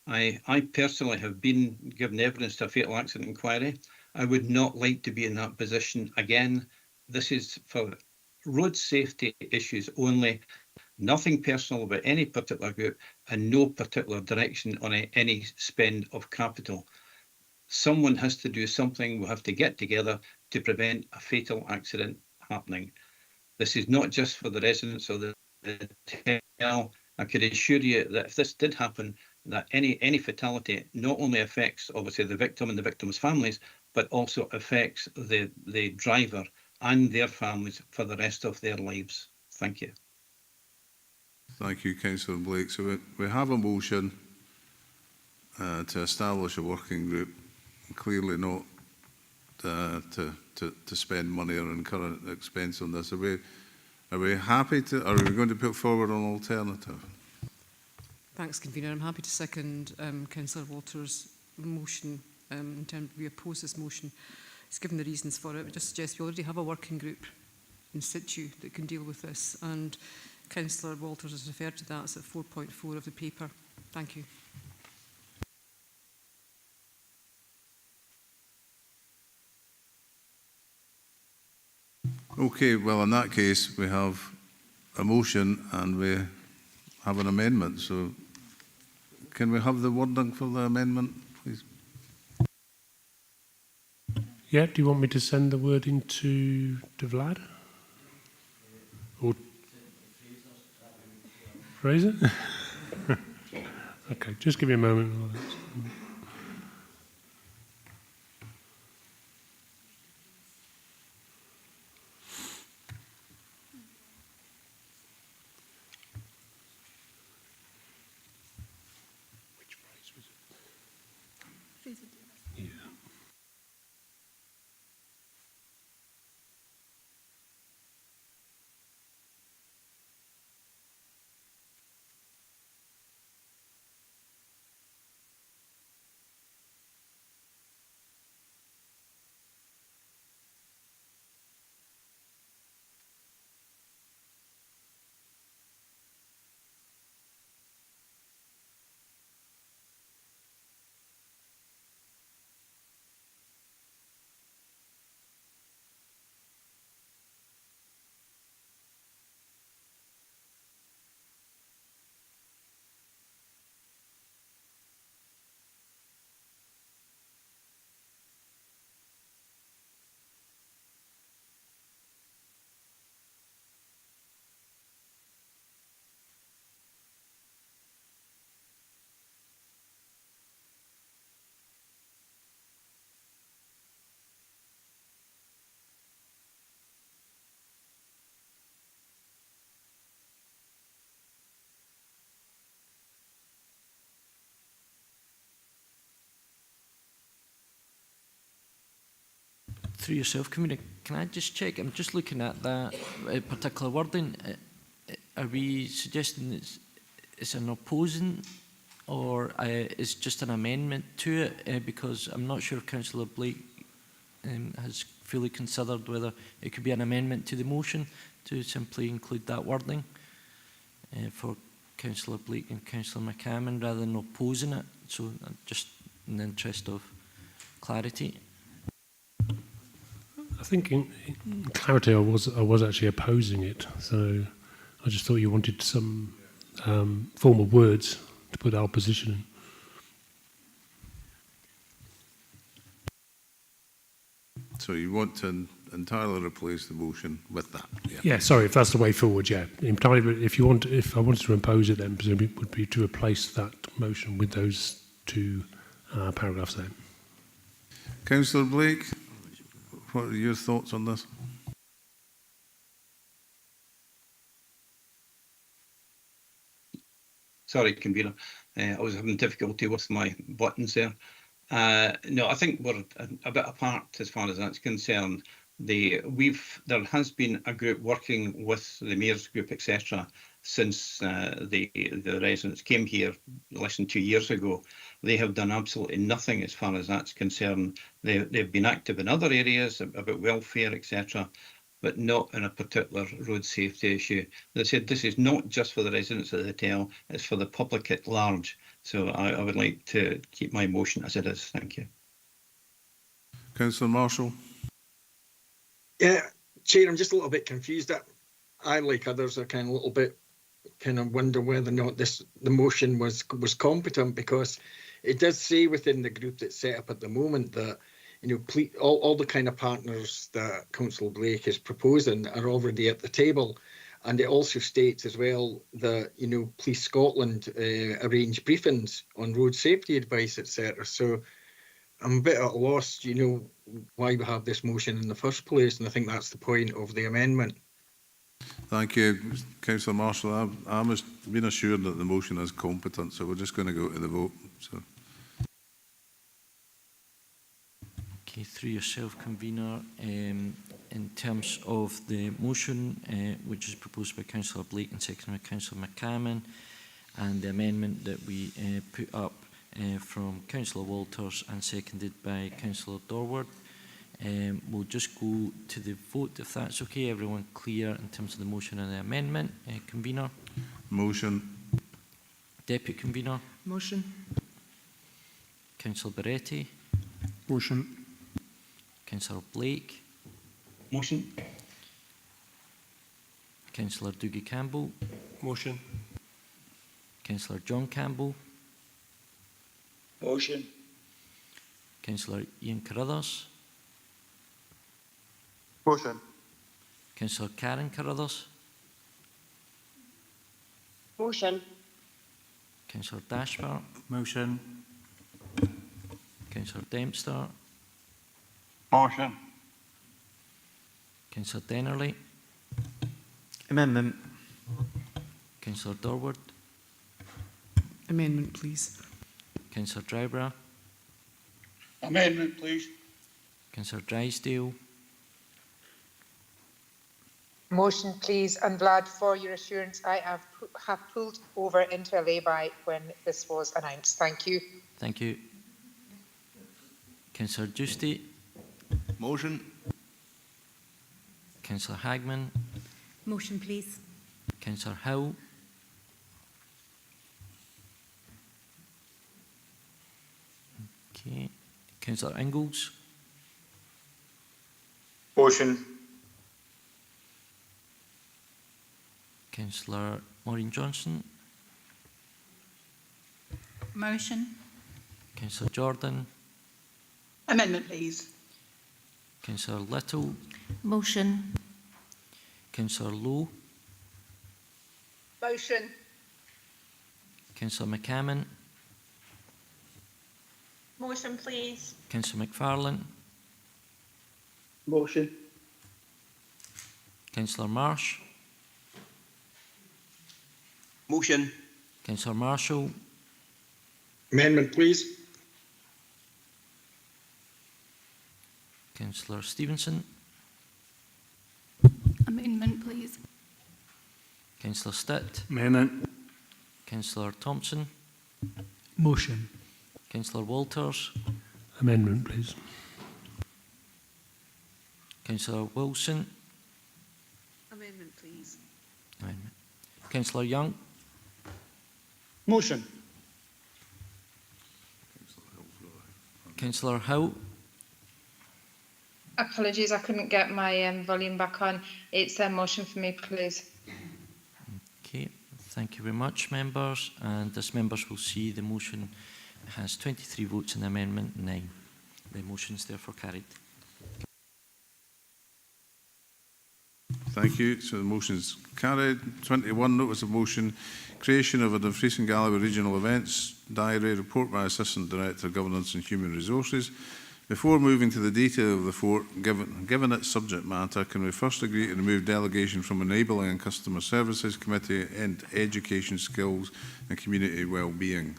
I personally have been given evidence to a fatal accident inquiry. I would not like to be in that position again. This is for road safety issues only. Nothing personal about any particular group and no particular direction on any spend of capital. Someone has to do something. We'll have to get together to prevent a fatal accident happening. This is not just for the residents of the hotel. I could assure you that if this did happen, that any fatality not only affects obviously the victim and the victim's families, but also affects the driver and their families for the rest of their lives. Thank you. Thank you, Councillor Blake. So we have a motion to establish a working group, clearly not to spend money or incur an expense on this. Are we happy to, are we going to put forward an alternative? Thanks, Convener. I'm happy to second Councillor Walters' motion in terms we oppose this motion. He's given the reasons for it. I just suggest we already have a working group in situ that can deal with this, and Councillor Walters has referred to that. It's at 4.4 of the paper. Thank you. Okay, well, in that case, we have a motion and we have an amendment. So can we have the wording for the amendment, please? Yeah, do you want me to send the wording to Vlad? Or Fraser? Okay, just give me a moment. Which phrase was it? Yeah. Through yourself, Convener, can I just check? I'm just looking at that particular wording. Are we suggesting it's an opposing or it's just an amendment to it? Because I'm not sure if Councillor Blake has fully considered whether it could be an amendment to the motion to simply include that wording for Councillor Blake and Councillor McCammon rather than opposing it. So just in the interest of clarity. I think in clarity, I was actually opposing it. So I just thought you wanted some formal words to put our position in. So you want to entirely replace the motion with that? Yeah, sorry, if that's the way forward, yeah. Entirely, if I wanted to impose it, then presumably it would be to replace that motion with those two paragraphs there. Councillor Blake, what are your thoughts on this? Sorry, convener. I was having difficulty with my buttons there. No, I think we're a bit apart as far as that's concerned. There has been a group working with the mayor's group, etc., since the residents came here less than 2 years ago. They have done absolutely nothing as far as that's concerned. They've been active in other areas about welfare, etc., but not in a particular road safety issue. They said this is not just for the residents of the hotel, it's for the public at large. So I would like to keep my motion as it is. Thank you. Councillor Marshall. Yeah, Chair, I'm just a little bit confused. I, like others, are kind of a little bit wonder whether or not the motion was competent, because it does say within the group that's set up at the moment that, you know, all the kind of partners that Councillor Blake is proposing are already at the table. And it also states as well that, you know, Police Scotland arrange briefings on road safety advice, etc. So I'm a bit at a loss, you know, why we have this motion in the first place, and I think that's the point of the amendment. Thank you, Councillor Marshall. I'm been assured that the motion is competent, so we're just going to go to the vote. So. Okay, through yourself, convener, in terms of the motion, which is proposed by Councillor Blake and seconded by Councillor McCammon, and the amendment that we put up from Councillor Walters and seconded by Councillor Dorward. We'll just go to the vote, if that's okay. Everyone clear in terms of the motion and the amendment? Convener? Motion. Deputy Convener? Motion. Councillor Beretti? Motion. Councillor Blake? Motion. Councillor Dougie Campbell? Motion. Councillor John Campbell? Motion. Councillor Ian Carruthers? Motion. Councillor Karen Carruthers? Motion. Councillor Dashford? Motion. Councillor Dempster? Motion. Councillor Dennerley? Amendment. Councillor Dorward? Amendment, please. Councillor Drybrough? Amendment, please. Councillor Drysdale? Motion, please. And lad, for your assurance, I have pulled over into a lay-by when this was announced. Thank you. Thank you. Councillor Giusti? Motion. Councillor Hagman? Motion, please. Councillor Hill? Okay. Councillor Ingalls? Motion. Councillor Maureen Johnson? Motion. Councillor Jordan? Amendment, please. Councillor Little? Motion. Councillor Lowe? Motion. Councillor McCammon? Motion, please. Councillor McFarlane? Motion. Councillor Marsh? Motion. Councillor Marshall? Amendment, please. Councillor Stevenson? Amendment, please. Councillor Stitt? Amendment. Councillor Thompson? Motion. Councillor Walters? Amendment, please. Councillor Wilson? Amendment, please. Amendment. Councillor Young? Motion. Councillor Hill? Apologies, I couldn't get my volume back on. It's a motion for me, please. Okay, thank you very much, members. And as members will see, the motion has 23 votes in amendment 9. The motion is therefore carried. Thank you. So the motion is carried. 21, notice of motion, creation of a Dumfries and Galloway Regional Events Diary, report by Assistant Director, Governance and Human Resources. Before moving to the detail of the report, given its subject matter, can we first agree to remove delegation from Enabling and Customer Services Committee and Education, Skills and Community Wellbeing,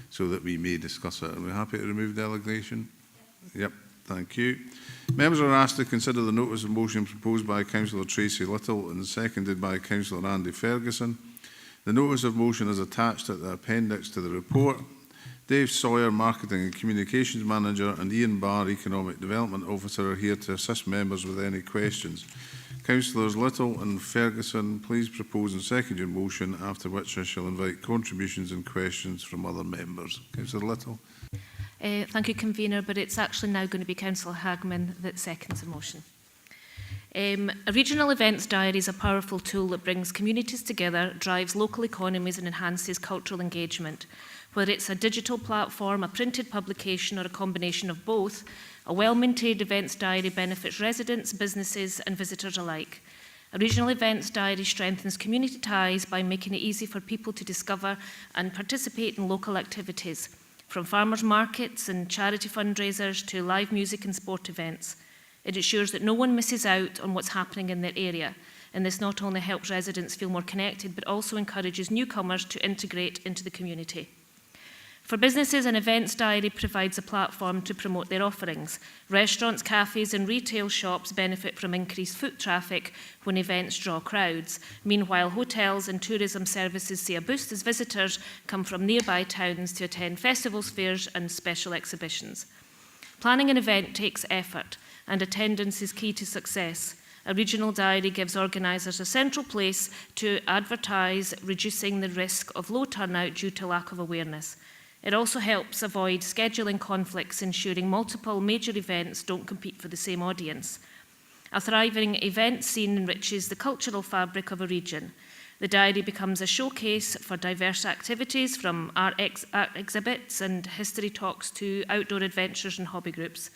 so that we may discuss it? Are we happy to remove delegation? Yep, thank you. Members are asked to consider the notice of motion proposed by Councillor Tracy Little and seconded by Councillor Andy Ferguson. The notice of motion is attached at the appendix to the report. Dave Sawyer, Marketing and Communications Manager, and Ian Barr, Economic Development Officer, are here to assist members with any questions. Councillors Little and Ferguson, please propose and second your motion, after which I shall invite contributions and questions from other members. Councillor Little. Thank you, Convener, but it's actually now going to be Councillor Hagman that seconds the motion. A regional events diary is a powerful tool that brings communities together, drives local economies and enhances cultural engagement. Whether it's a digital platform, a printed publication or a combination of both, a well-maintained events diary benefits residents, businesses and visitors alike. A regional events diary strengthens community ties by making it easy for people to discover and participate in local activities, from farmers' markets and charity fundraisers to live music and sport events. It ensures that no one misses out on what's happening in their area, and this not only helps residents feel more connected, but also encourages newcomers to integrate into the community. For businesses, an events diary provides a platform to promote their offerings. Restaurants, cafes and retail shops benefit from increased foot traffic when events draw crowds. Meanwhile, hotels and tourism services see a boost as visitors come from nearby towns to attend festivals, fairs and special exhibitions. Planning an event takes effort, and attendance is key to success. A regional diary gives organisers a central place to advertise, reducing the risk of low turnout due to lack of awareness. It also helps avoid scheduling conflicts, ensuring multiple major events don't compete for the same audience. A thriving event scene enriches the cultural fabric of a region. The diary becomes a showcase for diverse activities, from art exhibits and history talks to outdoor adventures and hobby groups.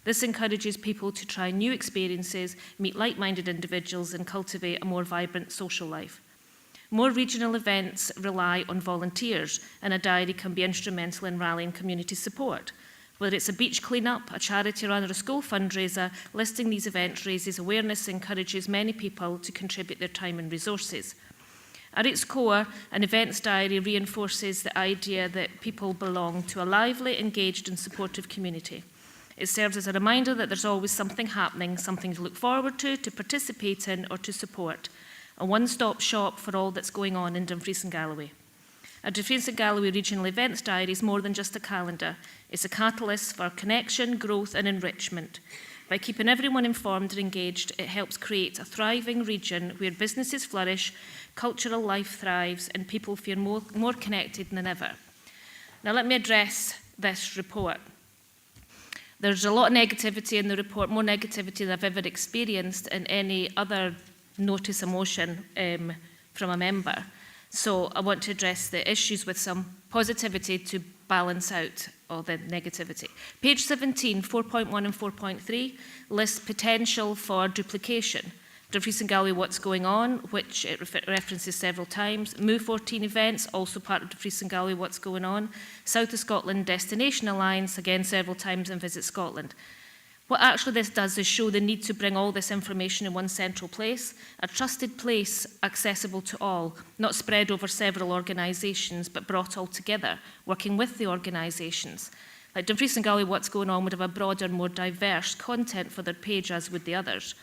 This encourages people to try new experiences, meet like-minded individuals and cultivate a more vibrant social life. More regional events rely on volunteers, and a diary can be instrumental in rallying community support. Whether it's a beach clean-up, a charity run or a school fundraiser, listing these events raises awareness and encourages many people to contribute their time and resources. At its core, an events diary reinforces the idea that people belong to a lively, engaged and supportive community. It serves as a reminder that there's always something happening, something to look forward to participate in or to support. A one-stop shop for all that's going on in Dumfries and Galloway. A Dumfries and Galloway Regional Events Diary is more than just a calendar. It's a catalyst for connection, growth and enrichment. By keeping everyone informed and engaged, it helps create a thriving region where businesses flourish, cultural life thrives and people feel more connected than ever. Now let me address this report. There's a lot of negativity in the report, more negativity than I've ever experienced in any other notice of motion from a member. So I want to address the issues with some positivity to balance out all the negativity. Page 17, 4.1 and 4.3 lists potential for duplication. Dumfries and Galloway, what's going on, which it references several times. Move 14 events, also part of Dumfries and Galloway, what's going on. South of Scotland Destination Alliance, again several times in Visit Scotland. What actually this does is show the need to bring all this information in one central place, a trusted place accessible to all, not spread over several organisations, but brought all together, working with the organisations. Like Dumfries and Galloway, what's going on would have a broader, more diverse content for their page, as would the others.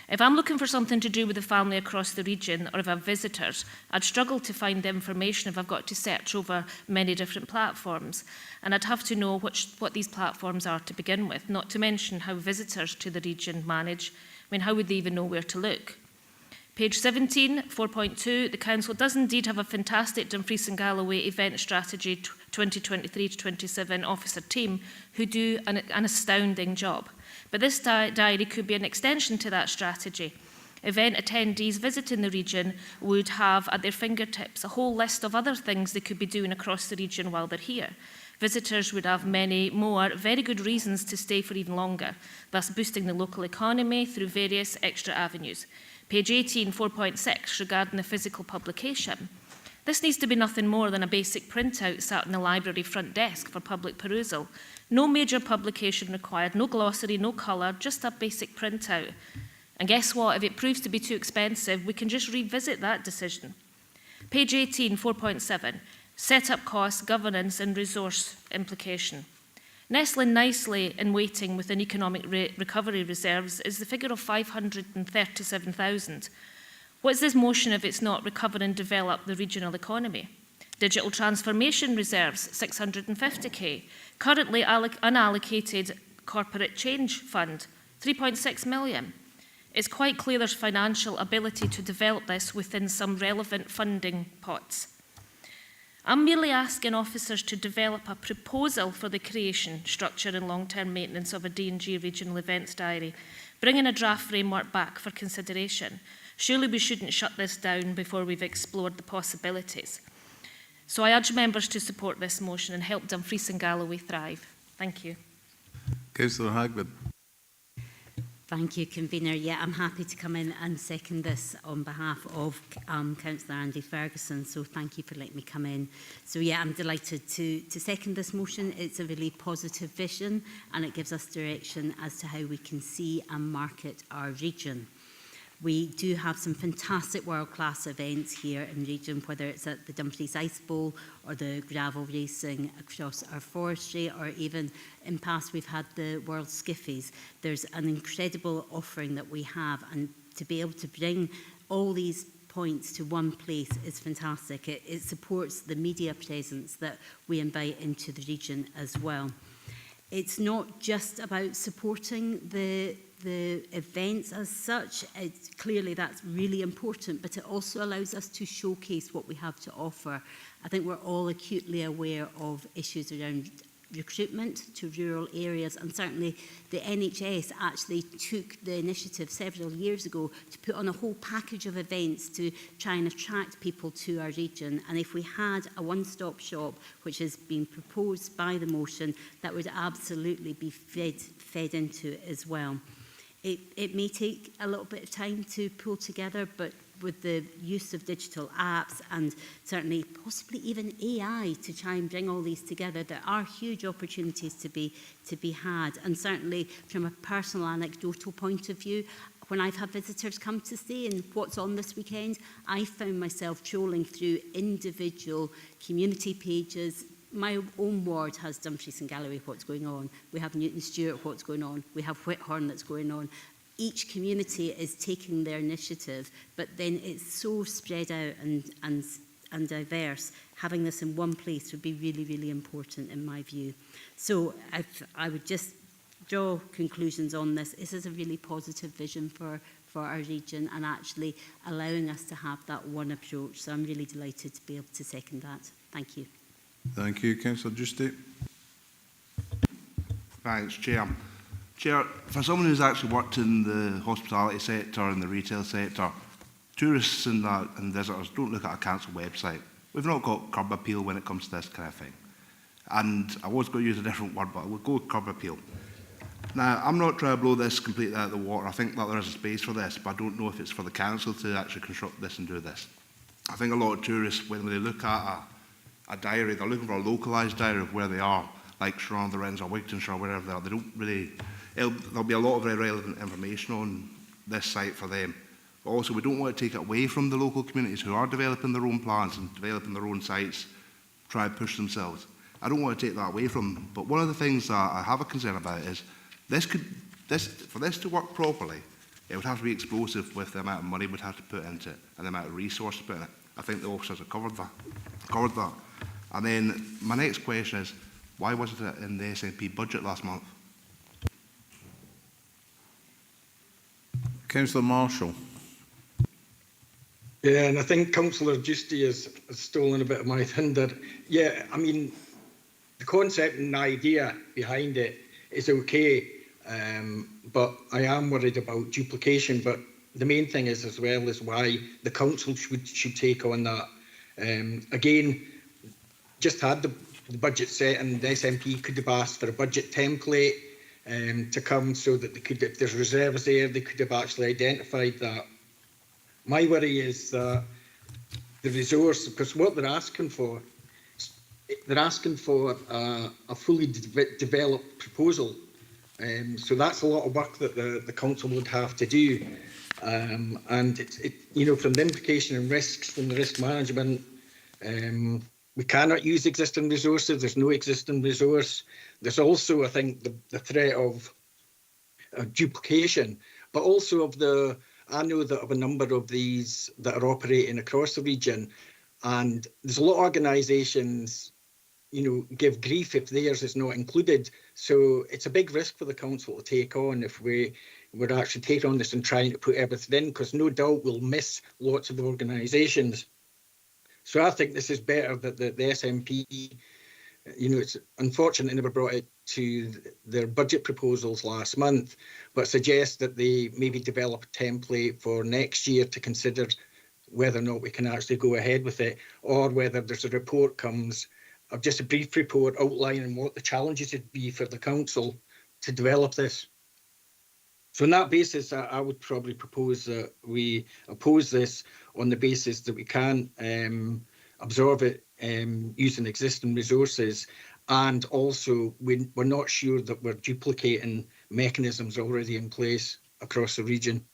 If I'm looking for something to do with the family across the region, or if I have visitors, I'd struggle to find the information if I've got to search over many different platforms. And I'd have to know what these platforms are to begin with, not to mention how visitors to the region manage. I mean, how would they even know where to look? Page 17, 4.2, the Council does indeed have a fantastic Dumfries and Galloway event strategy 2023 to 27 officer team who do an astounding job. But this diary could be an extension to that strategy. Event attendees visiting the region would have at their fingertips a whole list of other things they could be doing across the region while they're here. Visitors would have many more very good reasons to stay for even longer, thus boosting the local economy through various extra avenues. Page 18, 4.6, regarding the physical publication. This needs to be nothing more than a basic printout sat in the library front desk for public perusal. No major publication required, no glossary, no colour, just a basic printout. And guess what? If it proves to be too expensive, we can just revisit that decision. Page 18, 4.7, set-up costs, governance and resource implication. Nestling nicely in waiting within economic recovery reserves is the figure of 537,000. What is this motion if it's not recover and develop the regional economy? Digital transformation reserves, 650k. Currently unallocated corporate change fund, 3.6 million. It's quite clear there's financial ability to develop this within some relevant funding pots. I'm merely asking officers to develop a proposal for the creation, structure and long-term maintenance of a D&G regional events diary, bringing a draft framework back for consideration. Surely we shouldn't shut this down before we've explored the possibilities. So I urge members to support this motion and help Dumfries and Galloway thrive. Thank you. Councillor Hagwood. Thank you, Convener. Yeah, I'm happy to come in and second this on behalf of Councillor Andy Ferguson. So thank you for letting me come in. So yeah, I'm delighted to second this motion. It's a really positive vision and it gives us direction as to how we can see and market our region. We do have some fantastic world-class events here in the region, whether it's at the Dumfries Ice Bowl or the gravel racing across our forestry, or even in past we've had the World Skiffies. There's an incredible offering that we have, and to be able to bring all these points to one place is fantastic. It supports the media presence that we invite into the region as well. It's not just about supporting the events as such. Clearly that's really important, but it also allows us to showcase what we have to offer. I think we're all acutely aware of issues around recruitment to rural areas, and certainly the NHS actually took the initiative several years ago to put on a whole package of events to try and attract people to our region. And if we had a one-stop shop, which has been proposed by the motion, that would absolutely be fed into it as well. It may take a little bit of time to pull together, but with the use of digital apps and certainly possibly even AI to try and bring all these together, there are huge opportunities to be had. And certainly from a personal anecdotal point of view, when I've had visitors come to stay and what's on this weekend, I found myself trolling through individual community pages. My own ward has Dumfries and Galloway, what's going on. We have Newton Stewart, what's going on. We have Whithorn, that's going on. Each community is taking their initiative, but then it's so spread out and diverse. Having this in one place would be really, really important in my view. So I would just draw conclusions on this. This is a really positive vision for our region and actually allowing us to have that one approach. So I'm really delighted to be able to second that. Thank you. Thank you, Councillor Giusti. Thanks, Chair. Chair, for someone who's actually worked in the hospitality sector and the retail sector, tourists and visitors don't look at a council website. We've not got curb appeal when it comes to this kind of thing. And I was going to use a different word, but I would go with curb appeal. Now, I'm not trying to blow this completely out of the water. I think that there is a space for this, but I don't know if it's for the council to actually construct this and do this. I think a lot of tourists, when they look at a diary, they're looking for a localised diary of where they are, like Shrewsbury or Wigtonshire or wherever they are. They don't really, there'll be a lot of very relevant information on this site for them. But also, we don't want to take it away from the local communities who are developing their own plans and developing their own sites, try and push themselves. I don't want to take that away from them. But one of the things that I have a concern about is for this to work properly, it would have to be explosive with the amount of money we'd have to put into it and the amount of resources put in it. I think the officers have covered that. And then my next question is, why wasn't it in the SNP budget last month? Councillor Marshall. Yeah, and I think Councillor Giusti has stolen a bit of my thunder. Yeah, I mean, the concept and the idea behind it is okay, but I am worried about duplication. But the main thing is as well is why the council should take on that. Again, just had the budget set, and the SNP could have asked for a budget template to come so that they could, if there's reserves there, they could have actually identified that. My worry is that the resource, because what they're asking for a fully developed proposal. So that's a lot of work that the council would have to do. And you know, from the implication and risks from the risk management, we cannot use existing resources. There's no existing resource. There's also, I think, the threat of duplication, but also of I know that of a number of these that are operating across the region, and there's a lot of organisations, you know, give grief if theirs is not included. So it's a big risk for the council to take on if we're actually taking on this and trying to put everything in, because no doubt we'll miss lots of organisations. So I think this is better that the SNP, you know, it's unfortunate they never brought it to their budget proposals last month, but suggest that they maybe develop a template for next year to consider whether or not we can actually go ahead with it, or whether there's a report comes, or just a brief report outlining what the challenges would be for the council to develop this. So on that basis, I would probably propose that we oppose this on the basis that we can't absorb it using existing resources, and also we're not sure that we're duplicating mechanisms already in place across the region.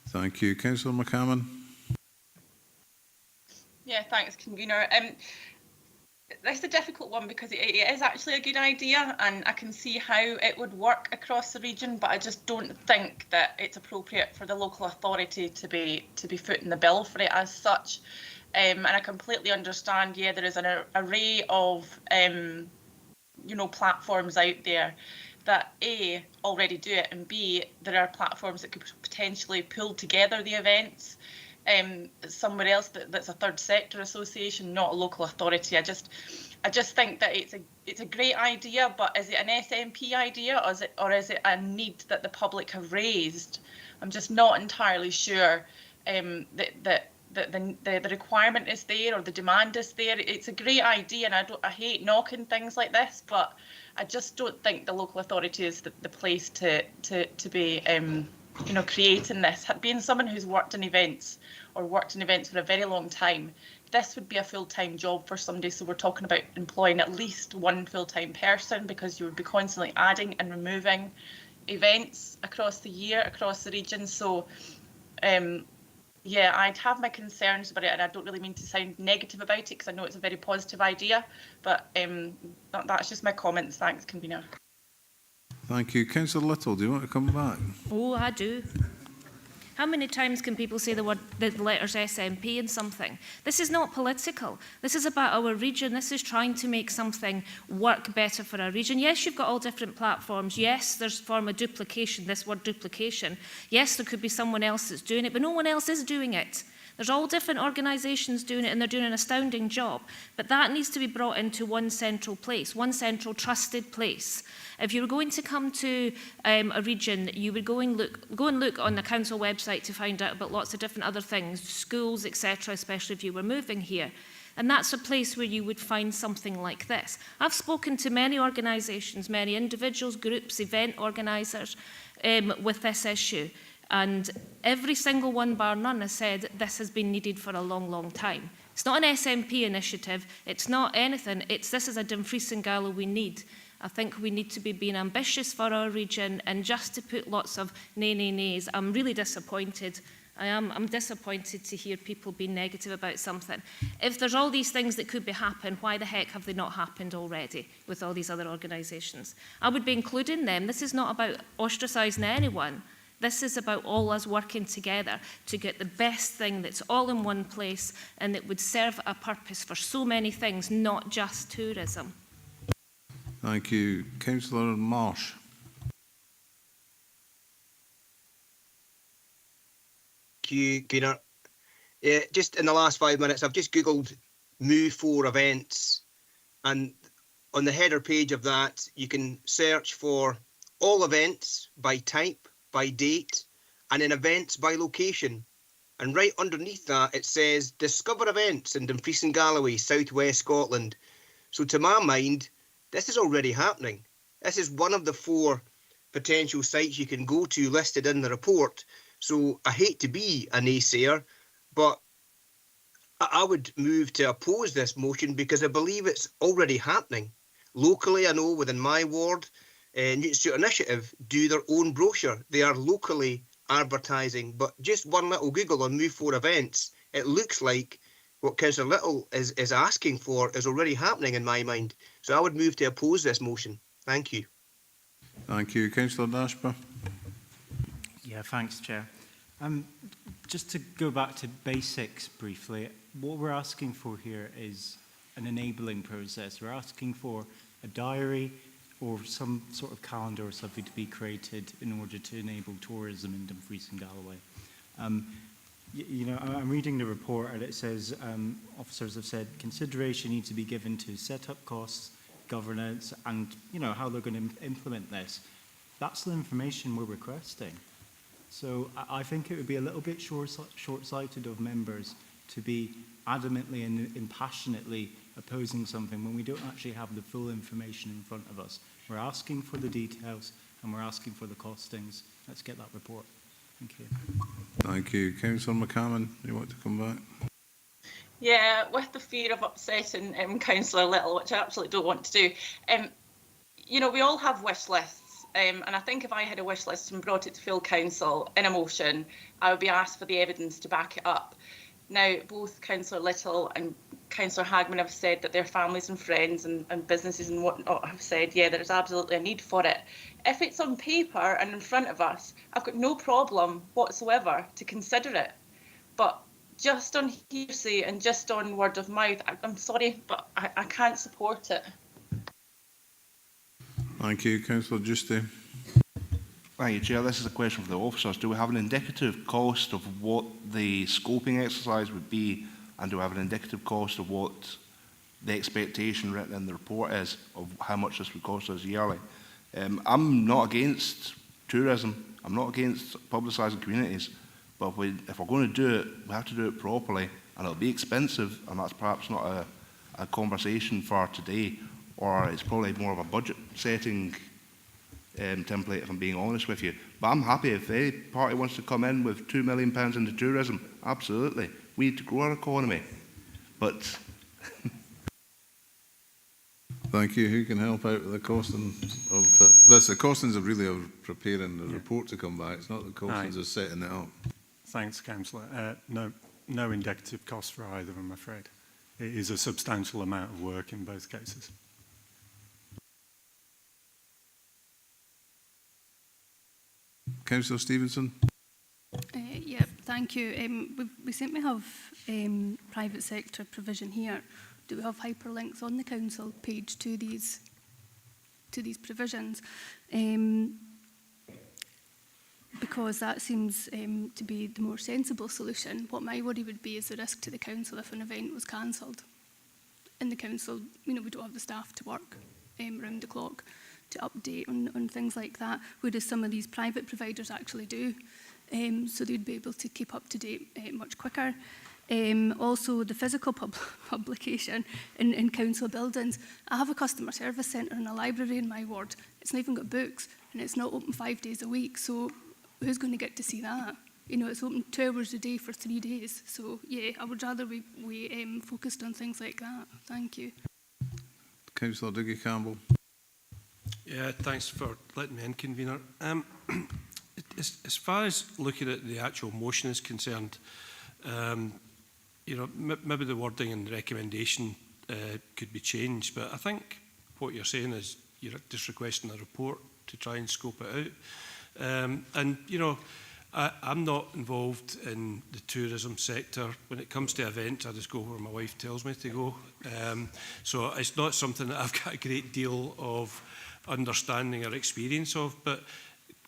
Thank you. Councillor McCammon. Yeah, thanks, convener. That's a difficult one because it is actually a good idea, and I can see how it would work across the region, but I just don't think that it's appropriate for the local authority to be footing the bill for it as such. And I completely understand, yeah, there is an array of you know, platforms out there that A, already do it, and B, there are platforms that could potentially pull together the events somewhere else that's a third sector association, not a local authority. I just think that it's a great idea, but is it an SNP idea, or is it a need that the public have raised? I'm just not entirely sure that the requirement is there or the demand is there. It's a great idea, and I hate knocking things like this, but I just don't think the local authority is the place to be you know, creating this. Being someone who's worked in events for a very long time, this would be a full-time job for somebody. So we're talking about employing at least one full-time person, because you would be constantly adding and removing events across the year, across the region. So yeah, I'd have my concerns about it, and I don't really mean to sound negative about it, because I know it's a very positive idea, but that's just my comments. Thanks, convener. Thank you. Councillor Little, do you want to come back? Oh, I do. How many times can people say the letters SNP in something? This is not political. This is about our region. This is trying to make something work better for our region. Yes, you've got all different platforms. Yes, there's a form of duplication, this word duplication. Yes, there could be someone else that's doing it, but no one else is doing it. There's all different organisations doing it, and they're doing an astounding job. But that needs to be brought into one central place, one central trusted place. If you were going to come to a region, you would go and look on the council website to find out about lots of different other things, schools, etc., especially if you were moving here. And that's a place where you would find something like this. I've spoken to many organisations, many individuals, groups, event organisers with this issue. And every single one, bar none, has said this has been needed for a long, long time. It's not an SNP initiative. It's not anything. This is a Dumfries and Galloway we need. I think we need to be being ambitious for our region, and just to put lots of nays. I'm really disappointed. I'm disappointed to hear people being negative about something. If there's all these things that could be happening, why the heck have they not happened already with all these other organisations? I would be including them. This is not about ostracising anyone. This is about all us working together to get the best thing that's all in one place, and that would serve a purpose for so many things, not just tourism. Thank you. Councillor Marsh. Thank you, Convener. Just in the last 5 minutes, I've just Googled Move 4 events, and on the header page of that, you can search for all events by type, by date, and then events by location. And right underneath that, it says Discover events in Dumfries and Galloway, South West Scotland. So to my mind, this is already happening. This is one of the 4 potential sites you can go to listed in the report. So I hate to be a naysayer, but I would move to oppose this motion because I believe it's already happening. Locally, I know within my ward, Newton Street Initiative do their own brochure. They are locally advertising, but just one little Google on Move 4 events, it looks like what Councillor Little is asking for is already happening in my mind. So I would move to oppose this motion. Thank you. Thank you. Councillor Dashper. Yeah, thanks, Chair. Just to go back to basics briefly, what we're asking for here is an enabling process. We're asking for a diary or some sort of calendar or something to be created in order to enable tourism in Dumfries and Galloway. You know, I'm reading the report and it says officers have said consideration needs to be given to set-up costs, governance, and, you know, how they're going to implement this. That's the information we're requesting. So I think it would be a little bit short-sighted of members to be adamantly and impassionately opposing something when we don't actually have the full information in front of us. We're asking for the details and we're asking for the costings. Let's get that report. Thank you. Thank you. Councillor McCammon, you want to come back? Yeah, with the fear of upsetting Councillor Little, which I absolutely don't want to do. You know, we all have wish lists, and I think if I had a wish list and brought it to full council in a motion, I would be asked for the evidence to back it up. Now, both Councillor Little and Councillor Hagman have said that their families and friends and businesses and whatnot have said, yeah, there's absolutely a need for it. If it's on paper and in front of us, I've got no problem whatsoever to consider it. But just on hearsay and just on word of mouth, I'm sorry, but I can't support it. Thank you. Councillor Giusti. Thank you, Chair. This is a question for the officers. Do we have an indicative cost of what the scoping exercise would be, and do we have an indicative cost of what the expectation written in the report is of how much this would cost us yearly? I'm not against tourism. I'm not against publicising communities, but if we're going to do it, we have to do it properly, and it'll be expensive, and that's perhaps not a conversation for today, or it's probably more of a budget setting template, if I'm being honest with you. But I'm happy if any party wants to come in with £2 million into tourism. Absolutely. We need to grow our economy. But thank you. Who can help out with the costings of this? The costings are really of preparing the report to come back. It's not the costings of setting it up. Thanks, Councillor. No indicative cost for either, I'm afraid. It is a substantial amount of work in both cases. Councillor Stevenson. Yeah, thank you. We seem to have private sector provision here. Do we have hyperlinks on the council page to these provisions? Because that seems to be the more sensible solution. What my worry would be is the risk to the council if an event was cancelled. In the council, you know, we don't have the staff to work round the clock to update on things like that, whereas some of these private providers actually do. So they'd be able to keep up to date much quicker. Also, the physical publication in council buildings. I have a customer service centre and a library in my ward. It's not even got books, and it's not open 5 days a week. So who's going to get to see that? You know, it's open 2 hours a day for 3 days. So yeah, I would rather we focused on things like that. Thank you. Councillor Dougie Campbell. Yeah, thanks for letting me in, Convener. As far as looking at the actual motion is concerned, you know, maybe the wording and the recommendation could be changed, but I think what you're saying is you're just requesting a report to try and scope it out. And, you know, I'm not involved in the tourism sector. When it comes to events, I just go where my wife tells me to go. So it's not something that I've got a great deal of understanding or experience of, but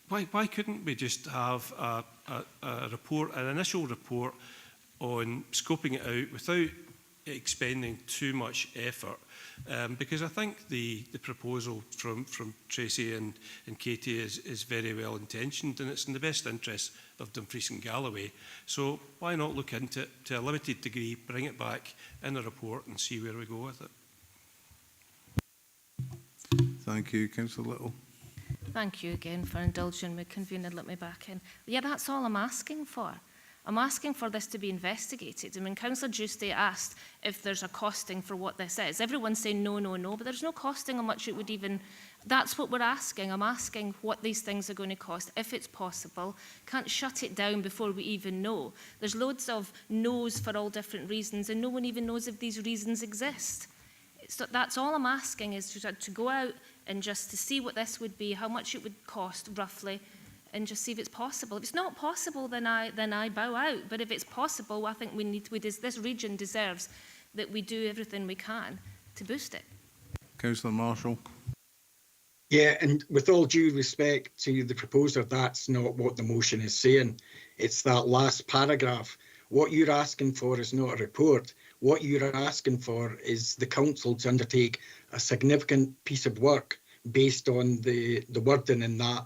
why couldn't we just have a report, an initial report on scoping it out without expending too much effort, because I think the proposal from Tracy and Katie is very well intentioned, and it's in the best interest of Dumfries and Galloway. So why not look into it to a limited degree, bring it back in a report and see where we go with it. Thank you, Councillor Little. Thank you again for indulging me, convener. Let me back in. Yeah, that's all I'm asking for. I'm asking for this to be investigated. I mean, Councillor Giusti asked if there's a costing for what this is. Everyone's saying no, no, no, but there's no costing on much it would even... That's what we're asking. I'm asking what these things are going to cost, if it's possible. Can't shut it down before we even know. There's loads of no's for all different reasons, and no one even knows if these reasons exist. So that's all I'm asking, is to go out and just to see what this would be, how much it would cost roughly, and just see if it's possible. If it's not possible, then I bow out. But if it's possible, I think this region deserves that we do everything we can to boost it. Councillor Marshall. Yeah, and with all due respect to the proposer, that's not what the motion is saying. It's that last paragraph. What you're asking for is not a report. What you're asking for is the council to undertake a significant piece of work based on the wording in that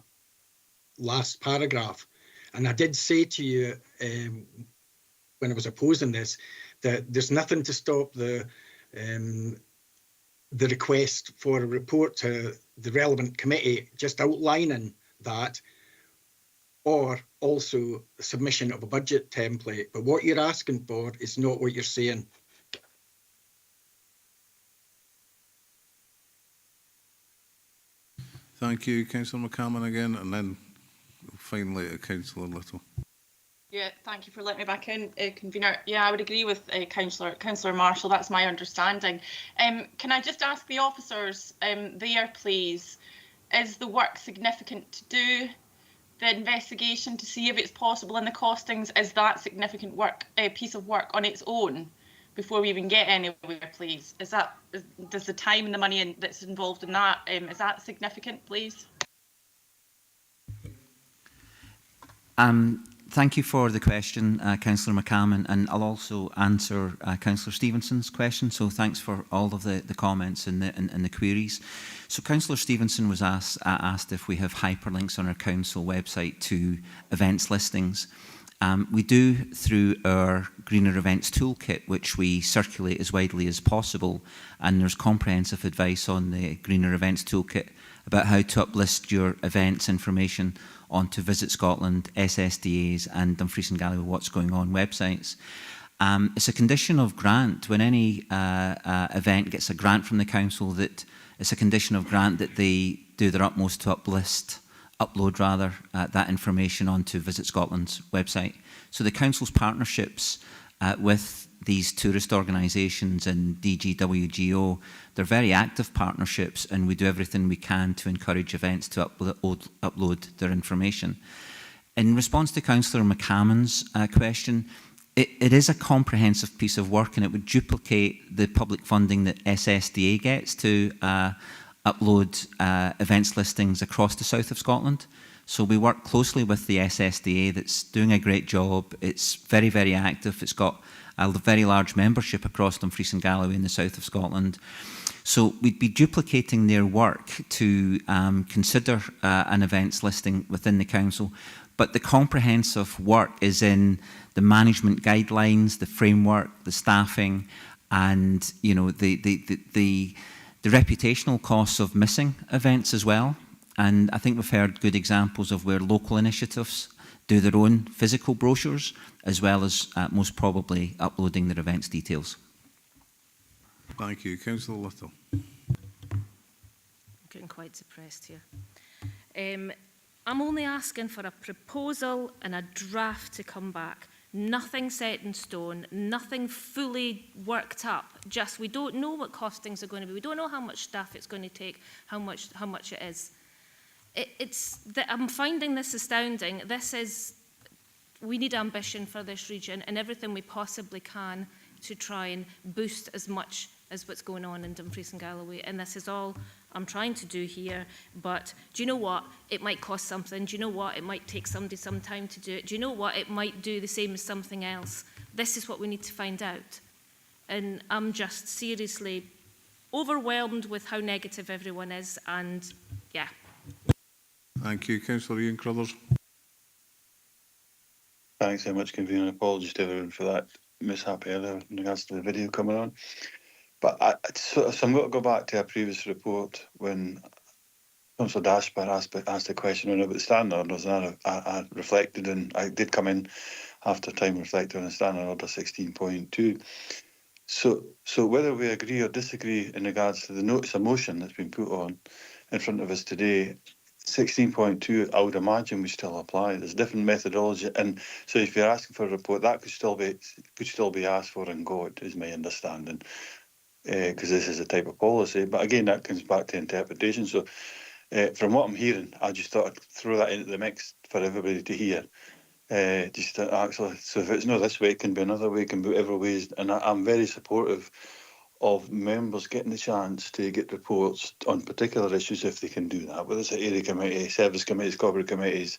last paragraph. And I did say to you when I was opposing this that there's nothing to stop the request for a report to the relevant committee just outlining that, or also the submission of a budget template. But what you're asking for is not what you're saying. Thank you, Councillor McCammon again, and then finally to Councillor Little. Yeah, thank you for letting me back in, convener. Yeah, I would agree with Councillor Marshall. That's my understanding. Can I just ask the officers there, please, is the work significant to do? The investigation to see if it's possible, and the costings, is that significant work, a piece of work on its own before we even get anywhere, please? Does the time and the money that's involved in that, is that significant, please? Thank you for the question, Councillor McCammon, and I'll also answer Councillor Stevenson's question. So thanks for all of the comments and the queries. So Councillor Stevenson was asked if we have hyperlinks on our council website to events listings. We do through our Greener Events Toolkit, which we circulate as widely as possible, and there's comprehensive advice on the Greener Events Toolkit about how to uplist your events information onto Visit Scotland, SSDA's and Dumfries and Galloway What's Going On websites. It's a condition of grant. When any event gets a grant from the council, that it's a condition of grant that they do their utmost to upload that information onto Visit Scotland's website. So the council's partnerships with these tourist organisations and DGWGO, they're very active partnerships, and we do everything we can to encourage events to upload their information. In response to Councillor McCammon's question, it is a comprehensive piece of work, and it would duplicate the public funding that SSDA gets to upload events listings across the south of Scotland. So we work closely with the SSDA that's doing a great job. It's very, very active. It's got a very large membership across Dumfries and Galloway in the south of Scotland. So we'd be duplicating their work to consider an events listing within the council. But the comprehensive work is in the management guidelines, the framework, the staffing, and the reputational costs of missing events as well. And I think we've heard good examples of where local initiatives do their own physical brochures, as well as most probably uploading their events details. Thank you. Councillor Little. I'm getting quite depressed here. I'm only asking for a proposal and a draft to come back. Nothing set in stone, nothing fully worked up. Just we don't know what costings are going to be. We don't know how much staff it's going to take, how much it is. I'm finding this astounding. We need ambition for this region and everything we possibly can to try and boost as much as what's going on in Dumfries and Galloway. And this is all I'm trying to do here. But do you know what? It might cost something. Do you know what? It might take somebody some time to do it. Do you know what? It might do the same as something else. this is what we need to find out. And I'm just seriously overwhelmed with how negative everyone is, and yeah. Thank you. Councillor Ian Crothers. Thanks very much, Convener. Apologies to everyone for that mishap earlier in regards to the video coming on. But so I'm going to go back to a previous report when Councillor Dashbar asked a question about the standing orders, and I reflected, and I did come in after time reflecting on the standing order 16.2. So whether we agree or disagree in regards to the notice of motion that's been put on in front of us today, 16.2, I would imagine we still apply. There's different methodology, and so if you're asking for a report, that could still be asked for and got, is my understanding, because this is a type of policy. But again, that comes back to interpretation. So from what I'm hearing, I just thought I'd throw that into the mix for everybody to hear. Just to actually, so if it's not this way, it can be another way, it can be whatever ways, and I'm very supportive of members getting the chance to get reports on particular issues if they can do that, whether it's an area committee, service committees, corporate committees,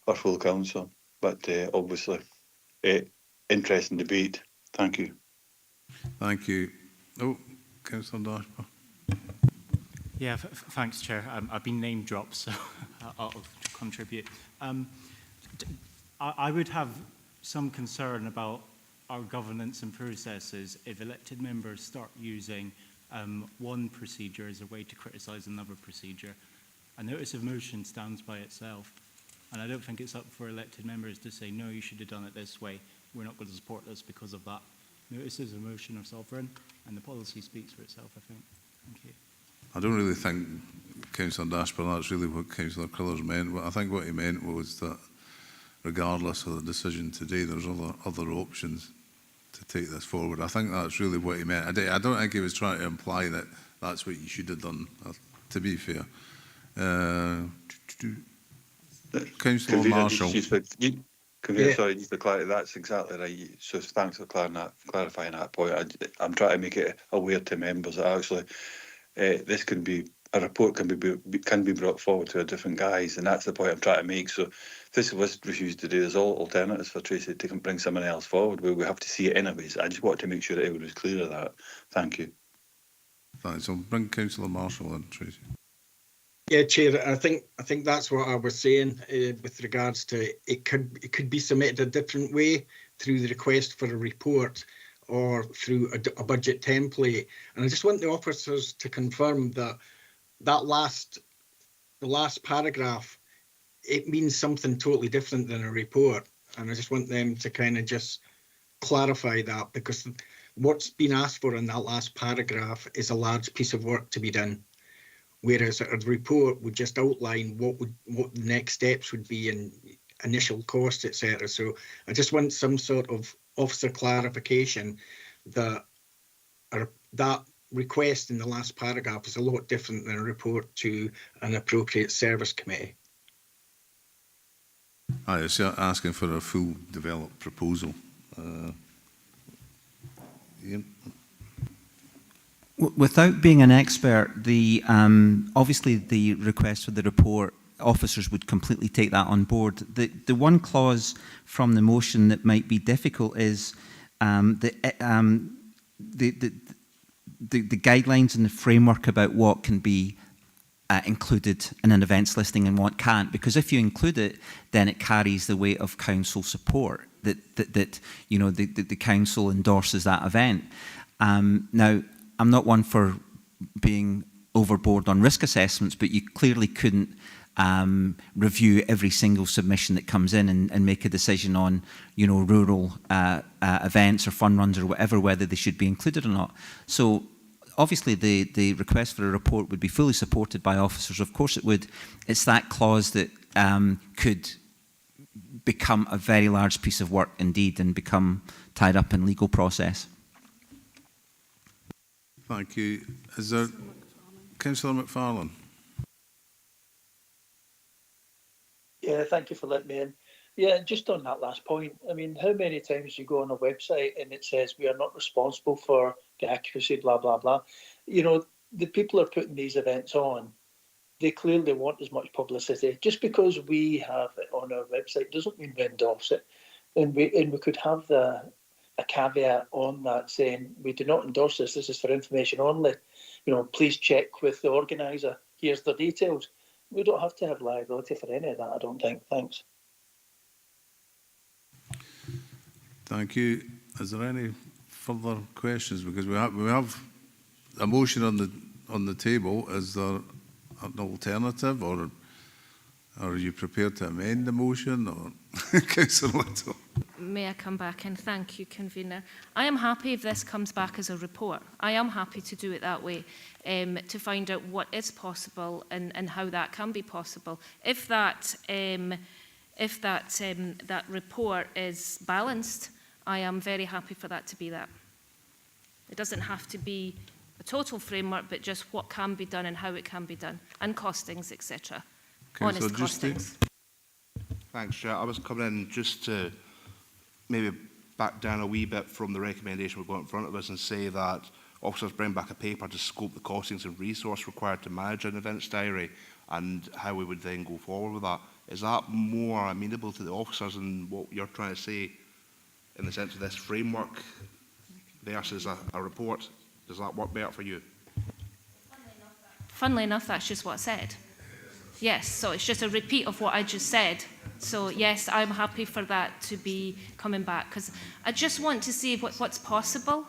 or full council. But obviously, interesting debate. Thank you. Thank you. Oh, Councillor Dashbar. Yeah, thanks, Chair. I've been name dropped, so I'll contribute. I would have some concern about our governance and processes if elected members start using one procedure as a way to criticise another procedure. A notice of motion stands by itself, and I don't think it's up for elected members to say, no, you should have done it this way. We're not going to support this because of that. Notices of motion are sovereign, and the policy speaks for itself, I think. Thank you. I don't really think, Councillor Dashbar, that's really what Councillor Crothers meant. But I think what he meant was that regardless of the decision today, there's other options to take this forward. I think that's really what he meant. I don't think he was trying to imply that that's what you should have done, to be fair. Councillor Marshall. Sorry, just to clarify, that's exactly right. So thanks for clarifying that point. I'm trying to make it aware to members that actually this can be, a report can be brought forward to a different guise, and that's the point I'm trying to make. So if this was refused to do, there's all alternatives for Tracy to bring someone else forward. We have to see it anyways. I just wanted to make sure that everyone was clear of that. Thank you. Thanks. I'll bring Councillor Marshall in, Tracy. Yeah, Chair, I think that's what I was saying with regards to it could be submitted a different way through the request for a report or through a budget template. And I just want the officers to confirm that the last paragraph, it means something totally different than a report. And I just want them to kind of just clarify that, because what's been asked for in that last paragraph is a large piece of work to be done. Whereas a report would just outline what the next steps would be and initial costs, etc. So I just want some sort of officer clarification that that request in the last paragraph is a lot different than a report to an appropriate service committee. It's asking for a full developed proposal. Ian? Without being an expert, obviously the request for the report, officers would completely take that on board. The one clause from the motion that might be difficult is the guidelines and the framework about what can be included in an events listing and what can't. Because if you include it, then it carries the weight of council support that you know the council endorses that event. Now, I'm not one for being overboard on risk assessments, but you clearly couldn't review every single submission that comes in and make a decision on, you know, rural events or fun runs or whatever, whether they should be included or not. So obviously the request for a report would be fully supported by officers. Of course it would. It's that clause that could become a very large piece of work indeed and become tied up in legal process. Thank you. Is there Councillor McFarlane? Yeah, thank you for letting me in. Yeah, just on that last point, I mean, how many times you go on a website and it says we are not responsible for the accuracy, blah, blah, blah. You know, the people are putting these events on, they clearly want as much publicity. Just because we have it on our website doesn't mean we endorse it. And we could have the a caveat on that saying, we do not endorse this, this is for information only. You know, please check with the organiser, here's the details. We don't have to have liability for any of that, I don't think. Thanks. Thank you. Is there any further questions? Because we have a motion on the table. Is there an alternative, or are you prepared to amend the motion, or Councillor Little? May I come back and thank you, Convener. I am happy if this comes back as a report. I am happy to do it that way, to find out what is possible and how that can be possible. If that that report is balanced, I am very happy for that to be that. It doesn't have to be a total framework, but just what can be done and how it can be done, and costings, etc. Honest costings. Thanks, Chair. I was coming in just to maybe back down a wee bit from the recommendation we've got in front of us and say that officers bring back a paper to scope the costings and resource required to manage an events diary and how we would then go forward with that. Is that more amenable to the officers and what you're trying to say in the sense of this framework versus a report? Does that work better for you? Funnily enough, that's just what I said. Yes, so it's just a repeat of what I just said. So yes, I'm happy for that to be coming back, because I just want to see what's possible.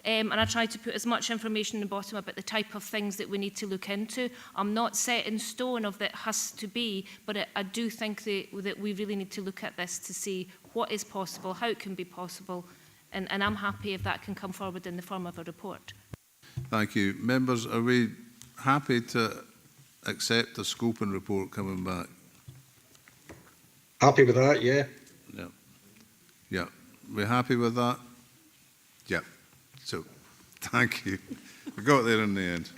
And I try to put as much information in the bottom about the type of things that we need to look into. I'm not set in stone of that has to be, but I do think that we really need to look at this to see what is possible, how it can be possible, and I'm happy if that can come forward in the form of a report. Thank you. Members, are we happy to accept the scoping report coming back? Happy with that, yeah. Yeah. Yeah. We're happy with that? Yeah. So, thank you. We got there in the end.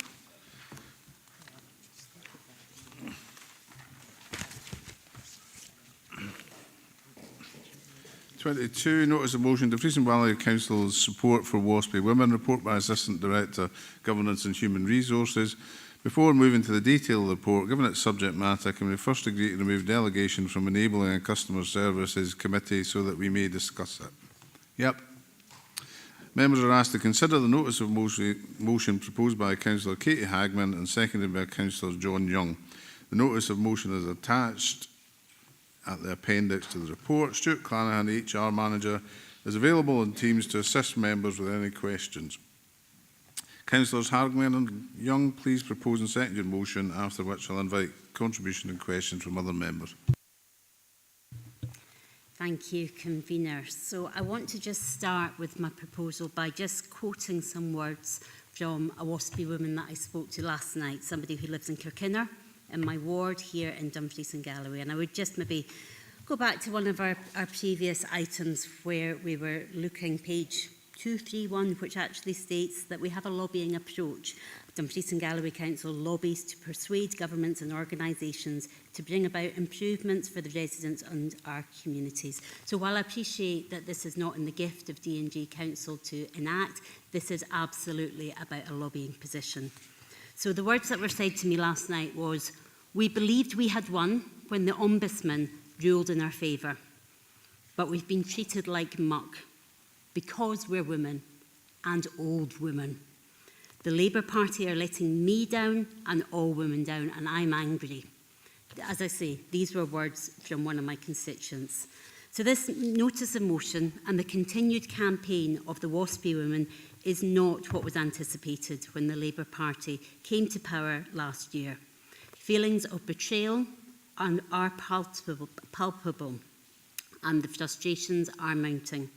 (22) Notice of motion. Dumfries and Galloway Council's support for WASPI Women. Report by Assistant Director, Governance and Human Resources. Before moving to the detail of the report, given its subject matter, can we first agree to remove delegation from Enabling and Customer Services Committee so that we may discuss it? Yep. Members are asked to consider the notice of motion proposed by Councillor Katie Hagman and seconded by Councillor John Young. The notice of motion is attached at the appendix to the report. Stuart Clanahan, HR Manager, is available in Teams to assist members with any questions. Councillors Hagman and Young, please propose and second your motion, after which I'll invite contribution and questions from other members. Thank you, Convener. So I want to just start with my proposal by just quoting some words from a WASPI woman that I spoke to last night, somebody who lives in Kirkinner, in my ward here in Dumfries and Galloway. And I would just maybe go back to one of our previous items where we were looking, page 231, which actually states that we have a lobbying approach. Dumfries and Galloway Council lobbies to persuade governments and organisations to bring about improvements for the residents and our communities. So while I appreciate that this is not in the gift of D&G Council to enact, this is absolutely about a lobbying position. So the words that were said to me last night was, we believed we had won when the Ombudsman ruled in our favour, but we've been treated like muck because we're women and old women. The Labour Party are letting me down and all women down, and I'm angry. As I say, these were words from one of my constituents. So this notice of motion and the continued campaign of the WASPI women is not what was anticipated when the Labour Party came to power last year. Feelings of betrayal are palpable, and the frustrations are mounting.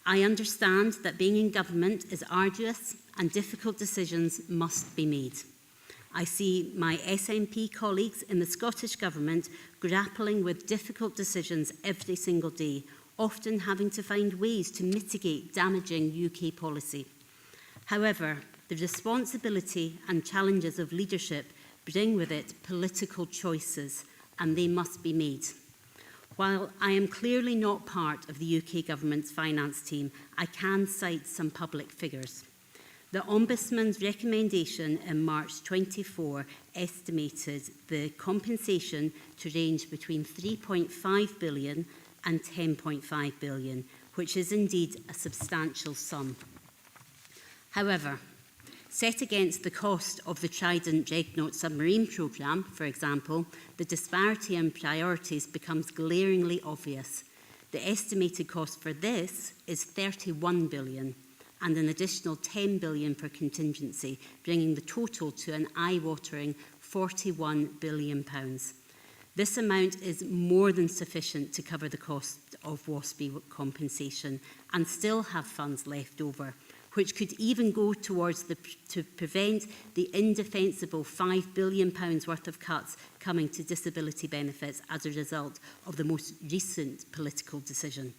I understand that being in government is arduous and difficult decisions must be made. I see my SNP colleagues in the Scottish Government grappling with difficult decisions every single day, often having to find ways to mitigate damaging UK policy. However, the responsibility and challenges of leadership bring with it political choices, and they must be made. While I am clearly not part of the UK Government's finance team, I can cite some public figures. The Ombudsman's recommendation in March 24 estimated the compensation to range between 3.5 billion and 10.5 billion, which is indeed a substantial sum. However, set against the cost of the Trident Dreadnought submarine programme, for example, the disparity in priorities becomes glaringly obvious. The estimated cost for this is £31 billion and an additional £10 billion for contingency, bringing the total to an eye-watering £41 billion. This amount is more than sufficient to cover the cost of WASPI compensation and still have funds left over, which could even go towards to prevent the indefensible £5 billion worth of cuts coming to disability benefits as a result of the most recent political decision.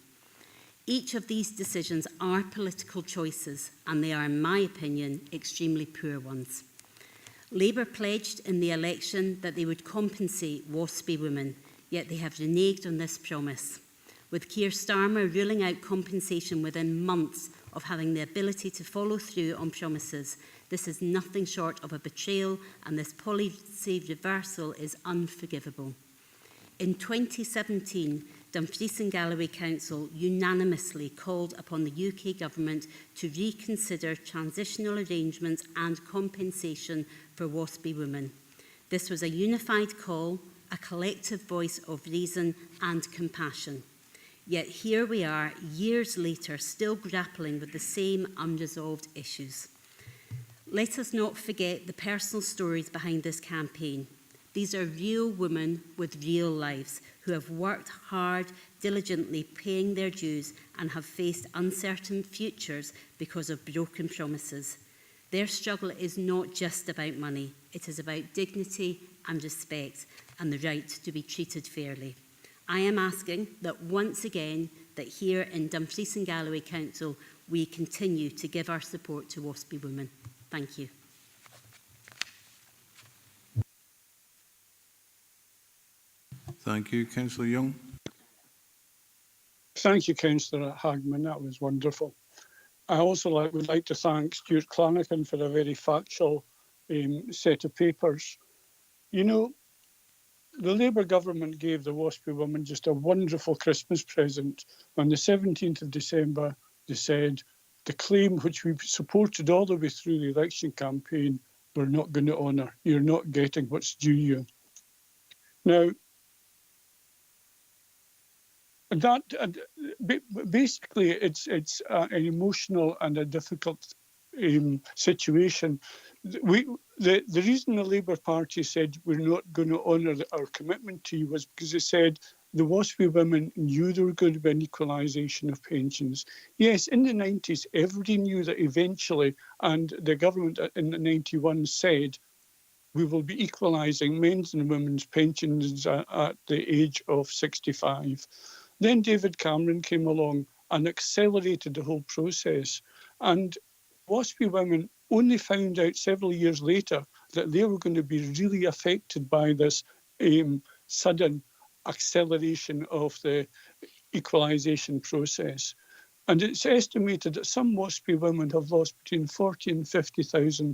Each of these decisions are political choices, and they are, in my opinion, extremely poor ones. Labour pledged in the election that they would compensate WASPI women, yet they have reneged on this promise, with Keir Starmer ruling out compensation within months of having the ability to follow through on promises. This is nothing short of a betrayal, and this policy reversal is unforgivable. In 2017, Dumfries and Galloway Council unanimously called upon the UK Government to reconsider transitional arrangements and compensation for WASPI women. This was a unified call, a collective voice of reason and compassion. Yet here we are, years later, still grappling with the same unresolved issues. Let us not forget the personal stories behind this campaign. These are real women with real lives who have worked hard, diligently paying their dues and have faced uncertain futures because of broken promises. Their struggle is not just about money. It is about dignity and respect and the right to be treated fairly. I am asking that once again, that here in Dumfries and Galloway Council, we continue to give our support to WASPI women. Thank you. Thank you. Councillor Young. Thank you, Councillor Hagman. That was wonderful. I also would like to thank Stuart Clanahan for a very factual set of papers. You know, the Labour government gave the WASPI women just a wonderful Christmas present. On the 17th of December, they said, the claim which we supported all the way through the election campaign, we're not going to honour. You're not getting what's due you. Now, that basically it's an emotional and a difficult situation. The reason the Labour Party said we're not going to honour our commitment to you was because they said the WASPI women knew there were going to be an equalisation of pensions. Yes, in the 90s, everybody knew that eventually, and the government in 91 said, we will be equalising men's and women's pensions at the age of 65. Then David Cameron came along and accelerated the whole process. And WASPI women only found out several years later that they were going to be really affected by this sudden acceleration of the equalisation process. And it's estimated that some WASPI women have lost between £40,000 and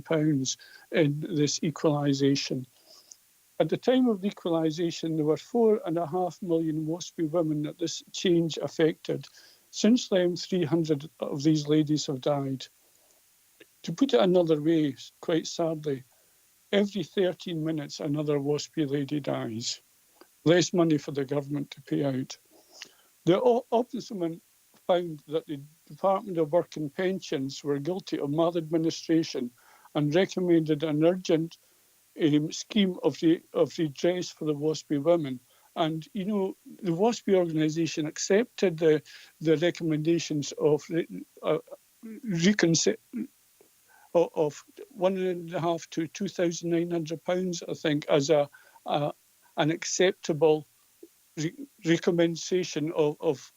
£50,000 in this equalisation. At the time of the equalisation, there were 4.5 million WASPI women that this change affected. Since then, 300 of these ladies have died. To put it another way, quite sadly, every 13 minutes another WASPI lady dies. Less money for the government to pay out. The Ombudsman found that the Department of Work and Pensions were guilty of maladministration and recommended an urgent scheme of redress for the WASPI women. And, you know, the WASPI organisation accepted the recommendations of of £1.5 to £2,900, I think, as an acceptable recommendation of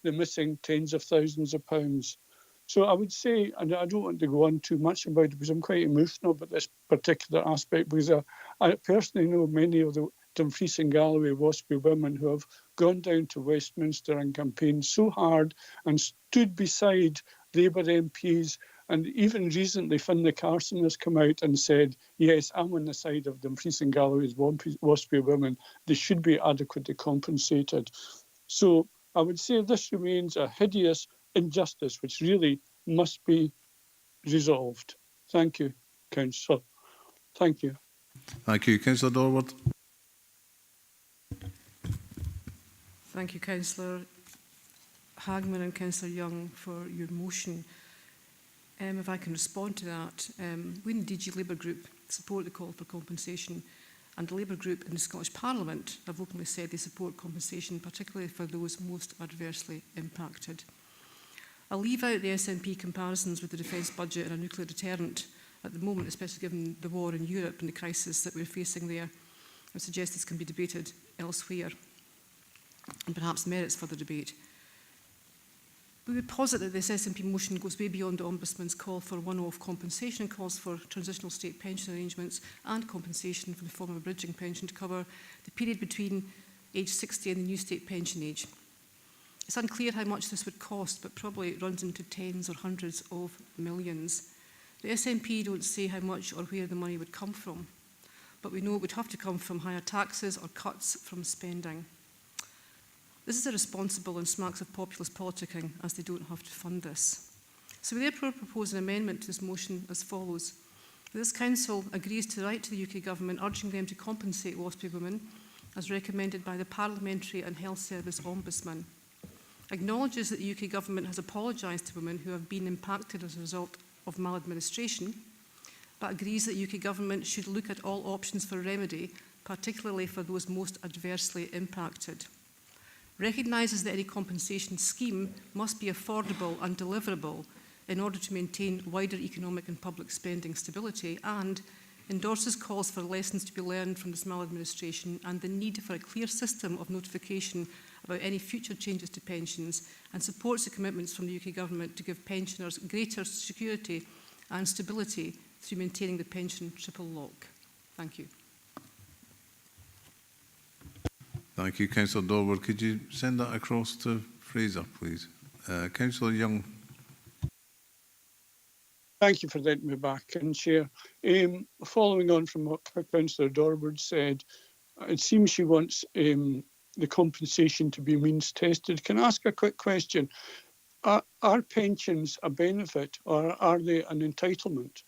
the missing tens of thousands of pounds. So I would say, and I don't want to go on too much about it because I'm quite emotional about this particular aspect, because I personally know many of the Dumfries and Galloway WASPI women who have gone down to Westminster and campaigned so hard and stood beside Labour MPs. And even recently, Finlay Carson has come out and said, yes, I'm on the side of Dumfries and Galloway's WASPI women. They should be adequately compensated. So I would say this remains a hideous injustice which really must be resolved. Thank you, Councillor. Thank you. Thank you. Councillor Dorward. Thank you, Councillor Hagman and Councillor Young, for your motion. If I can respond to that, we in the DG Labour Group support the call for compensation, and the Labour Group in the Scottish Parliament have openly said they support compensation, particularly for those most adversely impacted. I'll leave out the SNP comparisons with the defence budget and a nuclear deterrent at the moment, especially given the war in Europe and the crisis that we're facing there. I suggest this can be debated elsewhere and perhaps merits further debate. We would posit that this SNP motion goes way beyond the Ombudsman's call for one-off compensation and calls for transitional state pension arrangements and compensation for the form of a bridging pension to cover the period between age 60 and the new state pension age. It's unclear how much this would cost, but probably it runs into tens or hundreds of millions. The SNP don't say how much or where the money would come from, but we know it would have to come from higher taxes or cuts from spending. This is irresponsible and smacks of populist politicking, as they don't have to fund this. So we therefore propose an amendment to this motion as follows. This Council agrees to write to the UK Government urging them to compensate WASPI women as recommended by the Parliamentary and Health Service Ombudsman. Acknowledges that the UK Government has apologised to women who have been impacted as a result of maladministration, but agrees that the UK Government should look at all options for remedy, particularly for those most adversely impacted. Recognises that any compensation scheme must be affordable and deliverable in order to maintain wider economic and public spending stability, and endorses calls for lessons to be learned from this maladministration and the need for a clear system of notification about any future changes to pensions, and supports the commitments from the UK Government to give pensioners greater security and stability through maintaining the pension triple lock. Thank you. Thank you, Councillor Dorward. Could you send that across to Fraser, please? Councillor Young. Thank you for letting me back in, Chair. Following on from what Councillor Dorward said, it seems she wants the compensation to be means tested. Can I ask a quick question? Are pensions a benefit or are they an entitlement?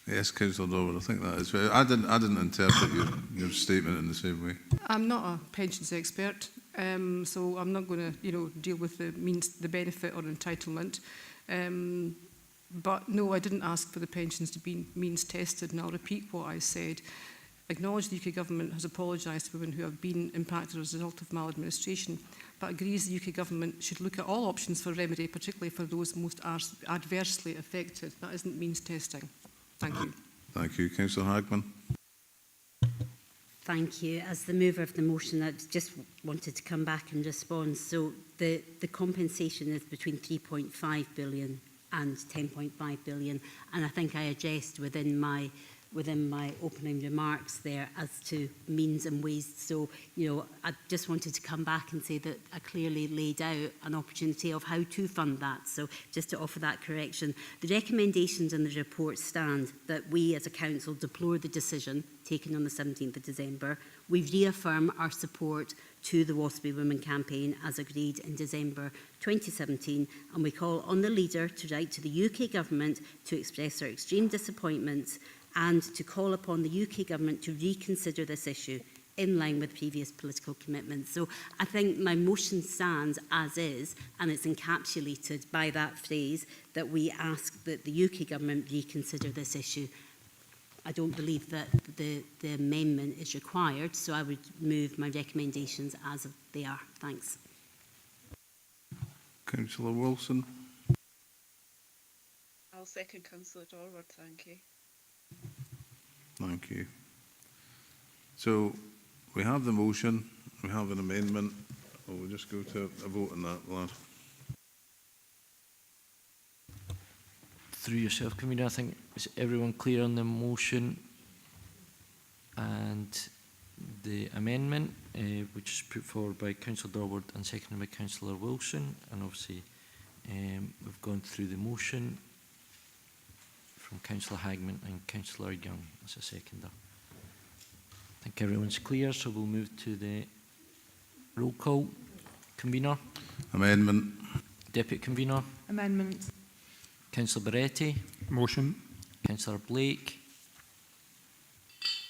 Yes, Councillor Dorward, I think that is fair. I didn't interpret your statement in the same way. I'm not a pensions expert, so I'm not going to, deal with the benefit or entitlement. But no, I didn't ask for the pensions to be means tested, and I'll repeat what I said. Acknowledge the UK Government has apologised to women who have been impacted as a result of maladministration, but agrees the UK Government should look at all options for remedy, particularly for those most adversely affected. That isn't means testing. Thank you. Thank you. Councillor Hagman. Thank you. As the mover of the motion, I just wanted to come back and respond. So the compensation is between 3.5 billion and 10.5 billion, and I think I addressed within my opening remarks there as to means and ways. So, I just wanted to come back and say that I clearly laid out an opportunity of how to fund that. So just to offer that correction, the recommendations in the report stand that we as a council deplore the decision taken on the 17th of December. We reaffirm our support to the WASPI Women campaign as agreed in December 2017, and we call on the leader to write to the UK Government to express our extreme disappointment and to call upon the UK Government to reconsider this issue in line with previous political commitments. So I think my motion stands as is, and it's encapsulated by that phrase that we ask that the UK Government reconsider this issue. I don't believe that the amendment is required, so I would move my recommendations as they are. Thanks. Councillor Wilson. I'll second Councillor Dorward, thank you. Thank you. So we have the motion, we have an amendment. We'll just go to a vote on that, lad. Through yourself, Convener, I think, is everyone clear on the motion and the amendment, which is put forward by Councillor Dorward and seconded by Councillor Wilson? And obviously, we've gone through the motion from Councillor Hagman and Councillor Young as a seconder. think everyone's clear, so we'll move to the roll call. Convener? Amendment. Deputy Convener? Amendment. Councillor Beretti? Motion. Councillor Blake?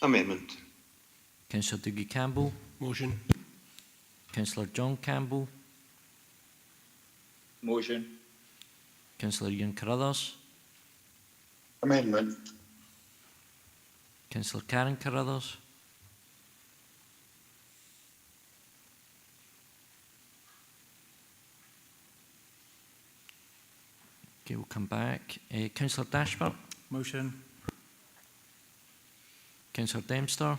Amendment. Councillor Dougie Campbell? Motion. Councillor John Campbell? Motion. Councillor Ian Carruthers? Amendment. Councillor Karen Carruthers? Okay, we'll come back. Councillor Dashbert? Motion. Councillor Dempster?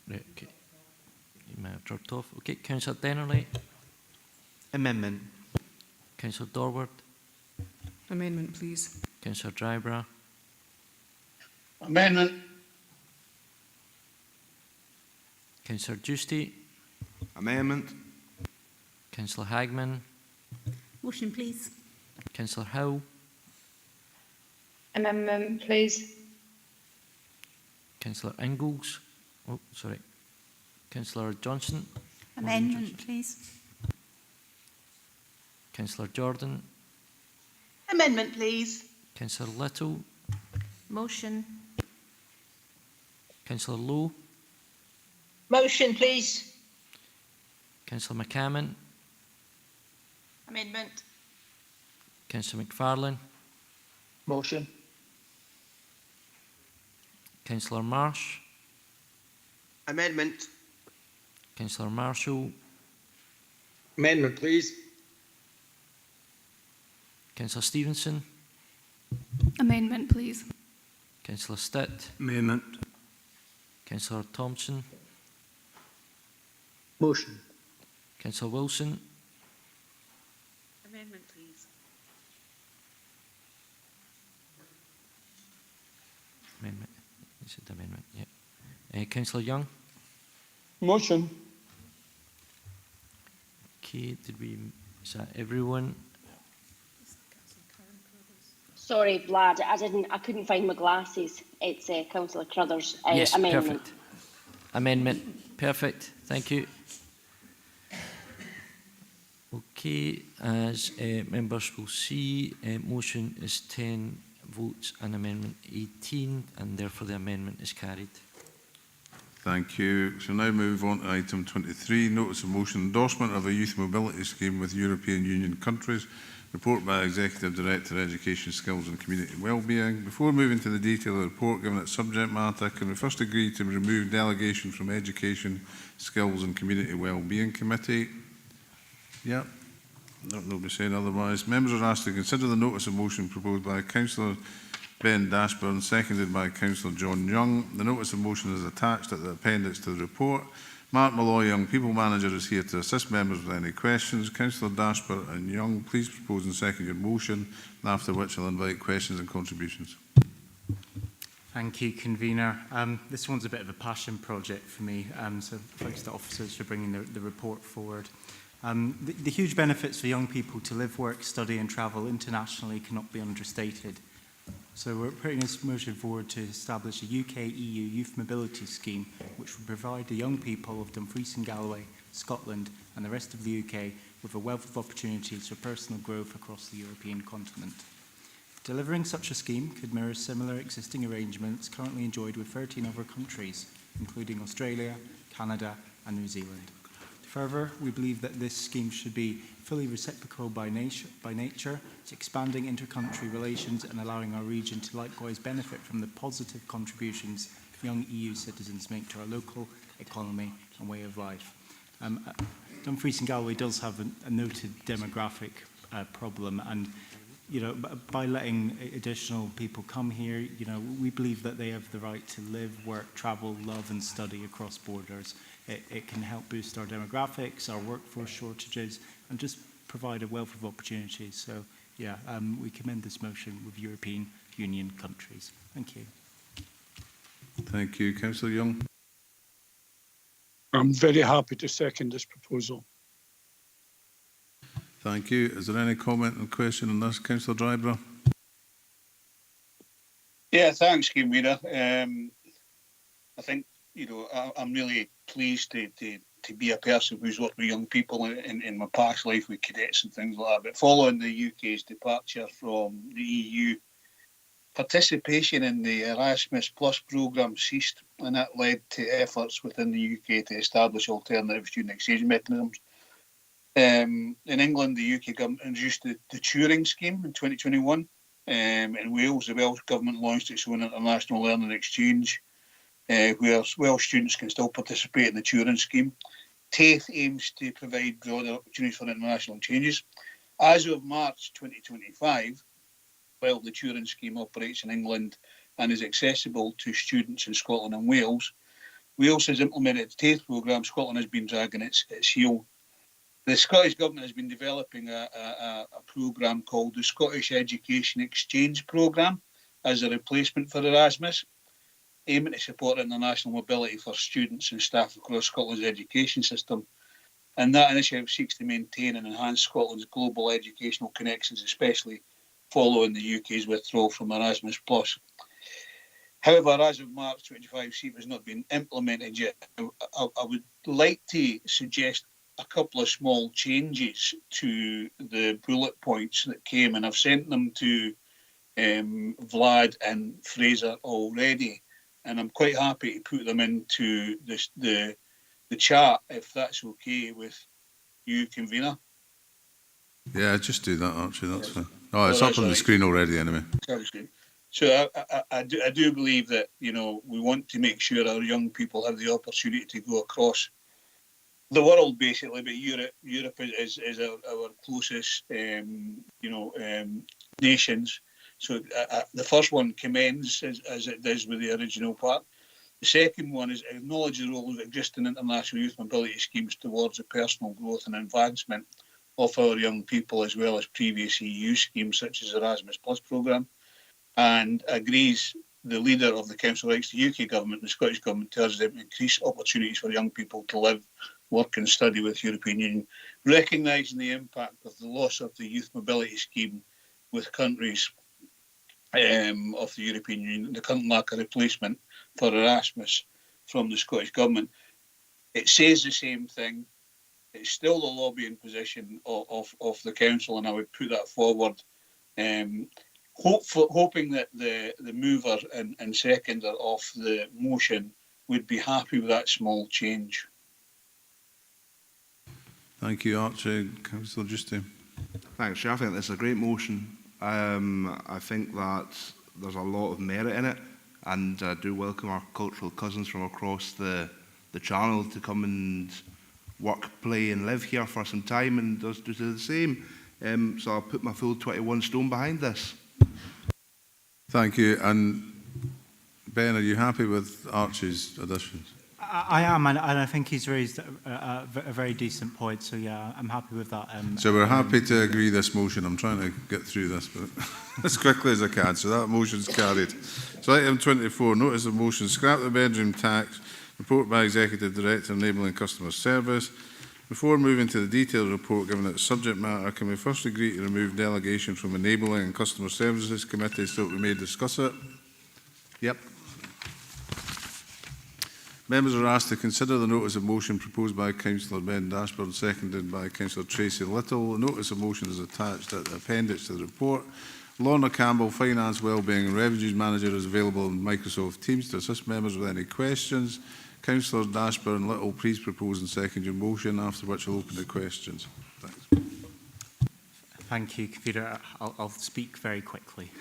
Right, okay. You might have dropped off. Okay, Councillor Dennerley? Amendment. Councillor Dorward? Amendment, please. Councillor Drybrough? Amendment. Councillor Giusti? Amendment. Councillor Hagman? Motion, please. Councillor Howe? Amendment, please. Councillor Ingalls? Oh, sorry. Councillor Johnson? Amendment, please. Councillor Jordan? Amendment, please. Councillor Little? Motion. Councillor Lowe? Motion, please. Councillor McCammon? Amendment. Councillor McFarlane? Motion. Councillor Marsh? Amendment. Councillor Marshall? Amendment, please. Councillor Stevenson? Amendment, please. Councillor Stitt? Amendment. Councillor Thompson? Motion. Councillor Wilson? Amendment, please. Amendment. Is it amendment? Yeah. Councillor Young? Motion. Okay, is that everyone? Sorry, Vlad, I couldn't find my glasses. It's Councillor Carruthers' Yes, amendment. perfect. Amendment, perfect, thank you. Okay, as members will see, motion is 10 votes and amendment 18, and therefore the amendment is carried. Thank you. So now move on to item 23, notice of motion endorsement of a youth mobility scheme with European Union countries. Report by Executive Director, Education, Skills and Community Wellbeing. Before moving to the detail of the report, given its subject matter, can we first agree to remove delegation from Education, Skills and Community Wellbeing Committee? Yep. Nobody saying otherwise. Members are asked to consider the notice of motion proposed by Councillor Ben Dashburn, seconded by Councillor John Young. The notice of motion is attached at the appendix to the report. Mark Malloy, Young People Manager, is here to assist members with any questions. Councillor Dashburn and Young, please propose and second your motion, after which I'll invite questions and contributions. Thank you, Convener. This one's a bit of a passion project for me, so thanks to officers for bringing the report forward. The huge benefits for young people to live, work, study and travel internationally cannot be understated. So we're putting this motion forward to establish a UK-EU youth mobility scheme which will provide the young people of Dumfries and Galloway, Scotland and the rest of the UK with a wealth of opportunities for personal growth across the European continent. Delivering such a scheme could mirror similar existing arrangements currently enjoyed with 13 other countries, including Australia, Canada and New Zealand. Further, we believe that this scheme should be fully reciprocal by nature, expanding inter-country relations and allowing our region to likewise benefit from the positive contributions young EU citizens make to our local economy and way of life. Dumfries and Galloway does have a noted demographic problem, and by letting additional people come here, we believe that they have the right to live, work, travel, love and study across borders. It can help boost our demographics, our workforce shortages, and just provide a wealth of opportunities. So, yeah, we commend this motion with European Union countries. Thank you. Thank you. Councillor Young. I'm very happy to second this proposal. Thank you. Is there any comment or question on this, Councillor Dryborough? Yeah, thanks, Convener. I think, I'm really pleased to be a person who's worked with young people in my past life with cadets and things like that. But following the UK's departure from the EU, participation in the Erasmus Plus programme ceased, and that led to efforts within the UK to establish alternative student exchange mechanisms. In England, the UK government introduced the Turing scheme in 2021. In Wales, the Welsh government launched its own international learning exchange, where Welsh students can still participate in the Turing scheme. TAFE aims to provide broader opportunities for international exchanges. As of March 2025, while the Turing scheme operates in England and is accessible to students in Scotland and Wales, Wales has implemented the TAFE programme. Scotland has been dragging its heel. The Scottish Government has been developing a programme called the Scottish Education Exchange Programme as a replacement for Erasmus, aiming to support international mobility for students and staff across Scotland's education system. And that initiative seeks to maintain and enhance Scotland's global educational connections, especially following the UK's withdrawal from Erasmus+. However, as of March 25, CEPA has not been implemented yet. I would like to suggest a couple of small changes to the bullet points that came, and I've sent them to Vlad and Fraser already, and I'm quite happy to put them into the chat if that's okay with you, Convener. Yeah, just do that, Archie, that's fine. Oh, it's up on the screen already anyway. So I do believe that, we want to make sure our young people have the opportunity to go across the world, basically, but Europe is our closest, nations. So the first one commends as it does with the original part. The second one is acknowledge the role of existing international youth mobility schemes towards the personal growth and advancement of our young people, as well as previous EU schemes such as Erasmus Plus programme, and agrees the leader of the Council writes the UK government and the Scottish government to urge them to increase opportunities for young people to live, work and study with the European Union, recognising the impact of the loss of the youth mobility scheme with countries of the European Union, the current lack of replacement for Erasmus from the Scottish Government. It says the same thing. It's still the lobbying position of the Council, and I would put that forward, hoping that the mover and seconder of the motion would be happy with that small change. Thank you, Archie. Councillor Justin. Thanks, Chair. I think this is a great motion. I think that there's a lot of merit in it, and I do welcome our cultural cousins from across the channel to come and work, play and live here for some time, and does do the same. So I'll put my full 21 stone behind this. Thank you. And Ben, are you happy with Archie's additions? I am, and I think he's raised a very decent point, so yeah, I'm happy with that. So we're happy to agree this motion. I'm trying to get through this but as quickly as I can, so that motion's carried. So item 24, notice of motion, scrap the bedroom tax, report by Executive Director enabling customer service. Before moving to the detailed report, given its subject matter, can we first agree to remove delegation from enabling and customer services committee so that we may discuss it? Yep. Members are asked to consider the notice of motion proposed by Councillor Ben Dashbourne, seconded by Councillor Tracy Little. The notice of motion is attached at the appendix to the report. Lorna Campbell, Finance, Wellbeing and Revenues Manager, is available on Microsoft Teams to assist members with any questions. Councillors Dashbourne and Little, please propose and second your motion, after which I'll open to questions. Thanks. Thank you, Convener. I'll speak very quickly.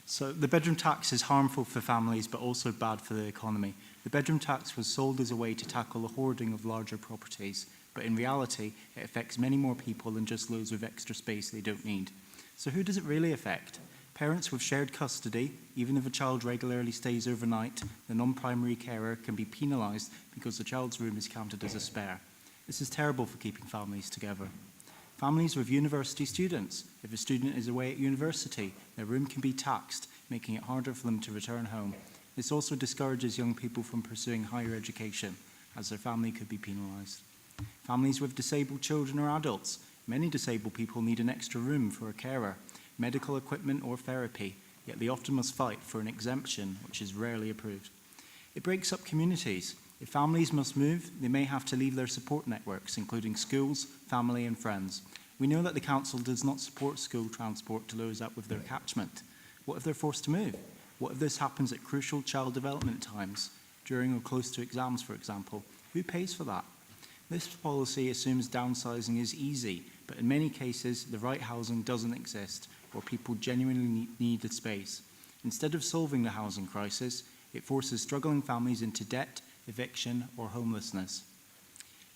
So the bedroom tax is harmful for families but also bad for the economy. The bedroom tax was sold as a way to tackle the hoarding of larger properties, but in reality it affects many more people than just those with extra space they don't need. So who does it really affect? Parents with shared custody, even if a child regularly stays overnight, the non-primary carer can be penalised because the child's room is counted as a spare. This is terrible for keeping families together. Families with university students. If a student is away at university, their room can be taxed, making it harder for them to return home. This also discourages young people from pursuing higher education, as their family could be penalised. Families with disabled children or adults. Many disabled people need an extra room for a carer, medical equipment or therapy, yet they often must fight for an exemption, which is rarely approved. It breaks up communities. If families must move, they may have to leave their support networks, including schools, family and friends. We know that the Council does not support school transport to those out with their catchment. What if they're forced to move? What if this happens at crucial child development times, during or close to exams, for example? Who pays for that? This policy assumes downsizing is easy, but in many cases, the right housing doesn't exist, or people genuinely need the space. Instead of solving the housing crisis, it forces struggling families into debt, eviction, or homelessness.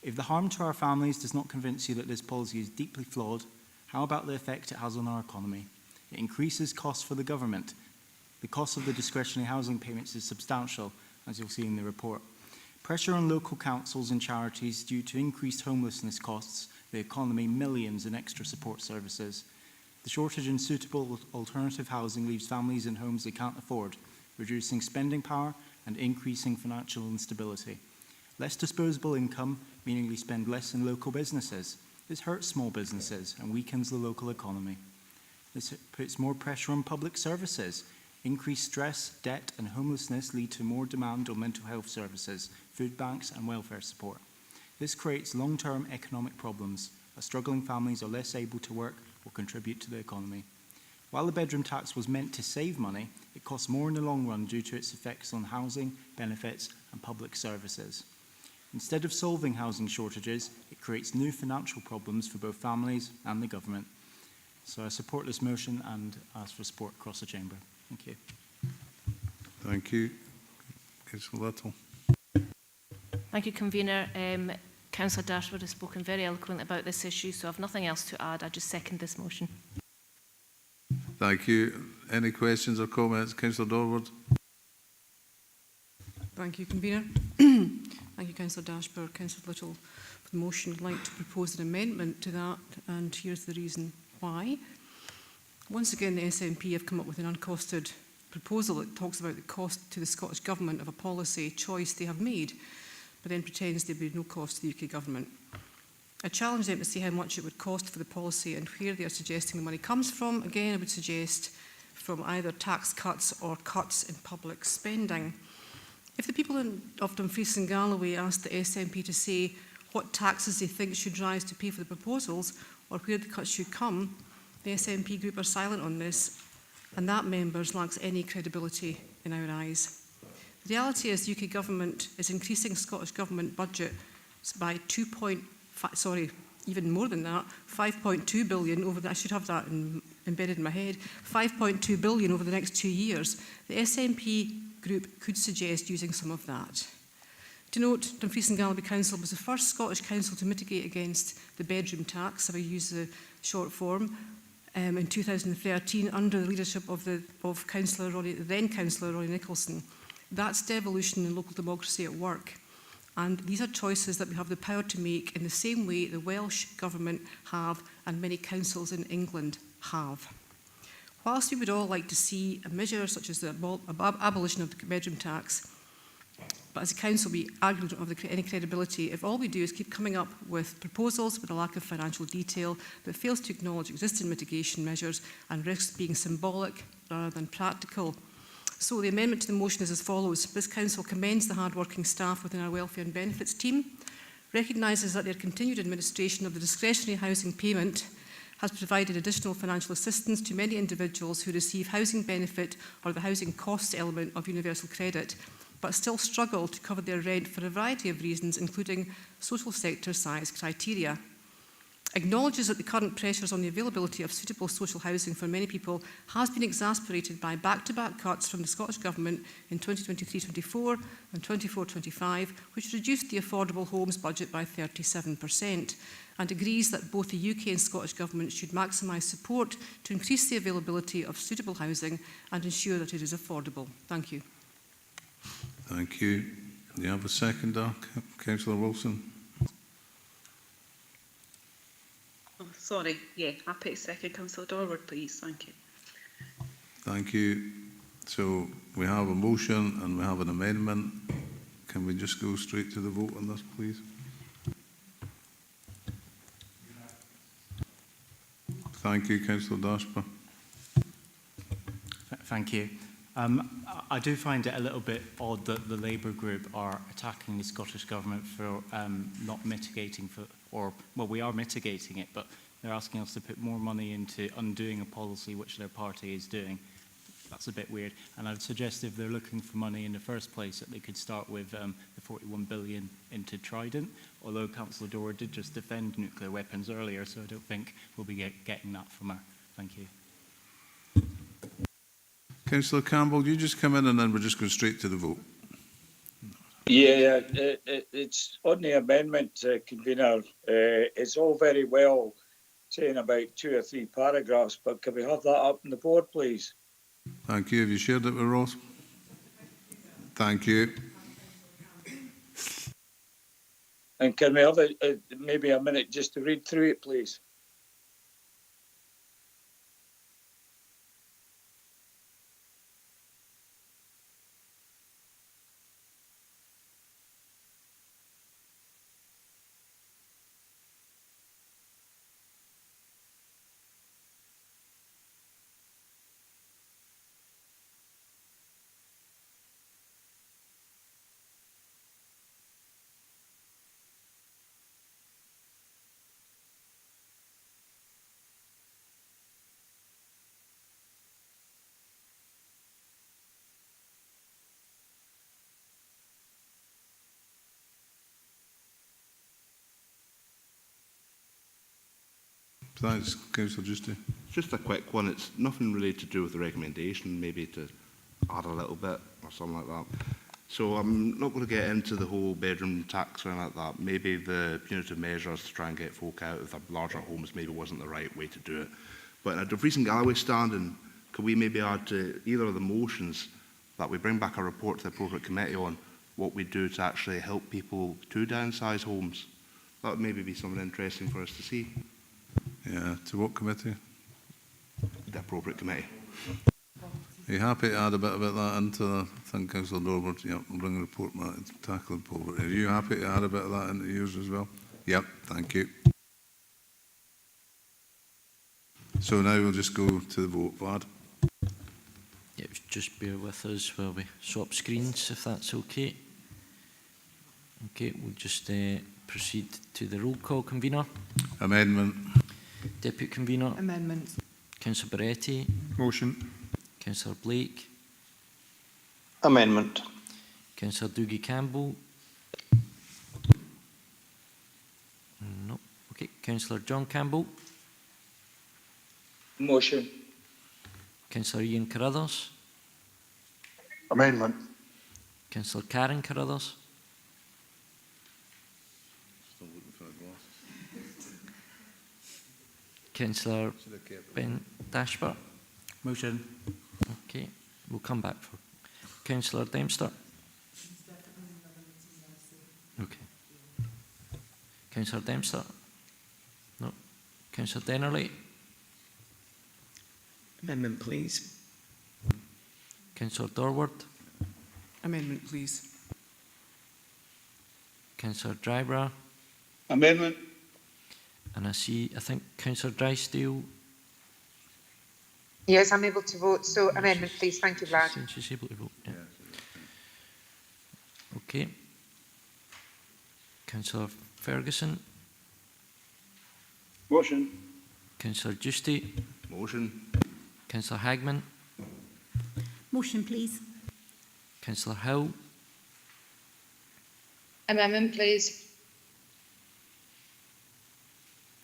If the harm to our families does not convince you that this policy is deeply flawed, how about the effect it has on our economy? It increases costs for the government. The cost of the discretionary housing payments is substantial, as you'll see in the report. Pressure on local councils and charities due to increased homelessness costs the economy millions in extra support services. The shortage in suitable alternative housing leaves families in homes they can't afford, reducing spending power and increasing financial instability. Less disposable income, meaning we spend less in local businesses. This hurts small businesses and weakens the local economy. This puts more pressure on public services. Increased stress, debt and homelessness lead to more demand on mental health services, food banks and welfare support. This creates long-term economic problems, as struggling families are less able to work or contribute to the economy. While the bedroom tax was meant to save money, it costs more in the long run due to its effects on housing, benefits and public services. Instead of solving housing shortages, it creates new financial problems for both families and the government. So I support this motion and ask for support across the chamber. Thank you. Thank you. Councillor Little. Thank you, Convener. Councillor Dashwood has spoken very eloquently about this issue, so I have nothing else to add. I just second this motion. Thank you. Any questions or comments? Councillor Dorward. Thank you, Convener. Thank you, Councillor Dashboard, Councillor Little for the motion. I'd like to propose an amendment to that, and here's the reason why. Once again, the SNP have come up with an uncosted proposal that talks about the cost to the Scottish Government of a policy choice they have made, but then pretends there will be no cost to the UK Government. I challenge them to see how much it would cost for the policy and where they are suggesting the money comes from. Again, I would suggest from either tax cuts or cuts in public spending. If the people of Dumfries and Galloway asked the SNP to say what taxes they think should rise to pay for the proposals or where the cuts should come, the SNP group are silent on this, and that, members, lacks any credibility in our eyes. The reality is the UK Government is increasing Scottish Government budget by even more than that, 5.2 billion over the, I should have that embedded in my head, 5.2 billion over the next 2 years. The SNP group could suggest using some of that. To note, Dumfries and Galloway Council was the first Scottish council to mitigate against the bedroom tax, if I use the short form, in 2013 under the leadership of then Councillor Ronnie Nicholson. That's devolution in local democracy at work. And these are choices that we have the power to make in the same way the Welsh Government have and many councils in England have. Whilst we would all like to see a measure such as the abolition of the bedroom tax, but as a council we argue we don't have any credibility if all we do is keep coming up with proposals with a lack of financial detail that fails to acknowledge existing mitigation measures and risks being symbolic rather than practical. So the amendment to the motion is as follows. This council commends the hard-working staff within our welfare and benefits team, recognises that their continued administration of the discretionary housing payment has provided additional financial assistance to many individuals who receive housing benefit or the housing costs element of universal credit, but still struggle to cover their rent for a variety of reasons, including social sector size criteria. Acknowledges that the current pressures on the availability of suitable social housing for many people has been exacerbated by back-to-back cuts from the Scottish Government in 2023-24 and 24-25, which reduced the affordable homes budget by 37%, and agrees that both the UK and Scottish Government should maximise support to increase the availability of suitable housing and ensure that it is affordable. Thank you. Thank you. Do you have a seconder, Councillor Wilson? Oh, sorry, yeah, happy to second Councillor Dorward, please. Thank you. Thank you. So we have a motion and we have an amendment. Can we just go straight to the vote on this, please? Thank you, Councillor Dashper. Thank you. I do find it a little bit odd that the Labour group are attacking the Scottish Government for not mitigating, well, we are mitigating it, but they're asking us to put more money into undoing a policy which their party is doing. That's a bit weird. And I'd suggest if they're looking for money in the first place that they could start with the 41 billion into Trident, although Councillor Dora did just defend nuclear weapons earlier, so I don't think we'll be getting that from her. Thank you. Councillor Campbell, you just come in and then we're just going straight to the vote. Yeah, it's on the amendment, convener. It's all very well saying about 2 or 3 paragraphs, but can we have that up on the board, please? Thank you. Have you shared it with Ross? Thank you. And can we have maybe a minute just to read through it, please? Thanks, Councillor Justy. Just a quick one. It's nothing really to do with the recommendation, maybe to add a little bit or something like that. So I'm not going to get into the whole bedroom tax or anything like that. Maybe the punitive measures to try and get folk out of the larger homes maybe wasn't the right way to do it. But in a Dumfries and Galloway standing, could we maybe add to either of the motions that we bring back a report to the appropriate committee on what we do to actually help people to downsize homes? That would maybe be something interesting for us to see. Yeah, to what committee? The appropriate committee. Are you happy to add a bit about that into the thing, Councillor Dorward? Yep, we'll bring a report back to tackling poverty. Are you happy to add a bit of that into yours as well? Yep, thank you. So now we'll just go to the vote, Vlad. Yeah, just bear with us while we swap screens, if that's okay. Okay, we'll just proceed to the roll call, convener. Amendment. Deputy convener. Amendment. Councillor Beretti. Motion. Councillor Blake. Amendment. Councillor Doogie Campbell. No. Okay, Councillor John Campbell. Motion. Councillor Ian Carruthers. Amendment. Councillor Karen Carruthers. Still looking for glasses. Councillor Ben Dashper. Motion. Okay, we'll come back for Councillor Dempster. Okay. Councillor Dempster. No. Councillor Dennerley. Amendment, please. Councillor Dorward. Amendment, please. Councillor Drybrough. Amendment. And I think Councillor Drysdale. Yes, I'm able to vote. So amendment, please. Thank you, Vlad. Since she's able to vote, yeah. Okay. Councillor Ferguson. Motion. Councillor Justy. Motion. Councillor Hagman. Motion, please. Councillor Hill. Amendment, please.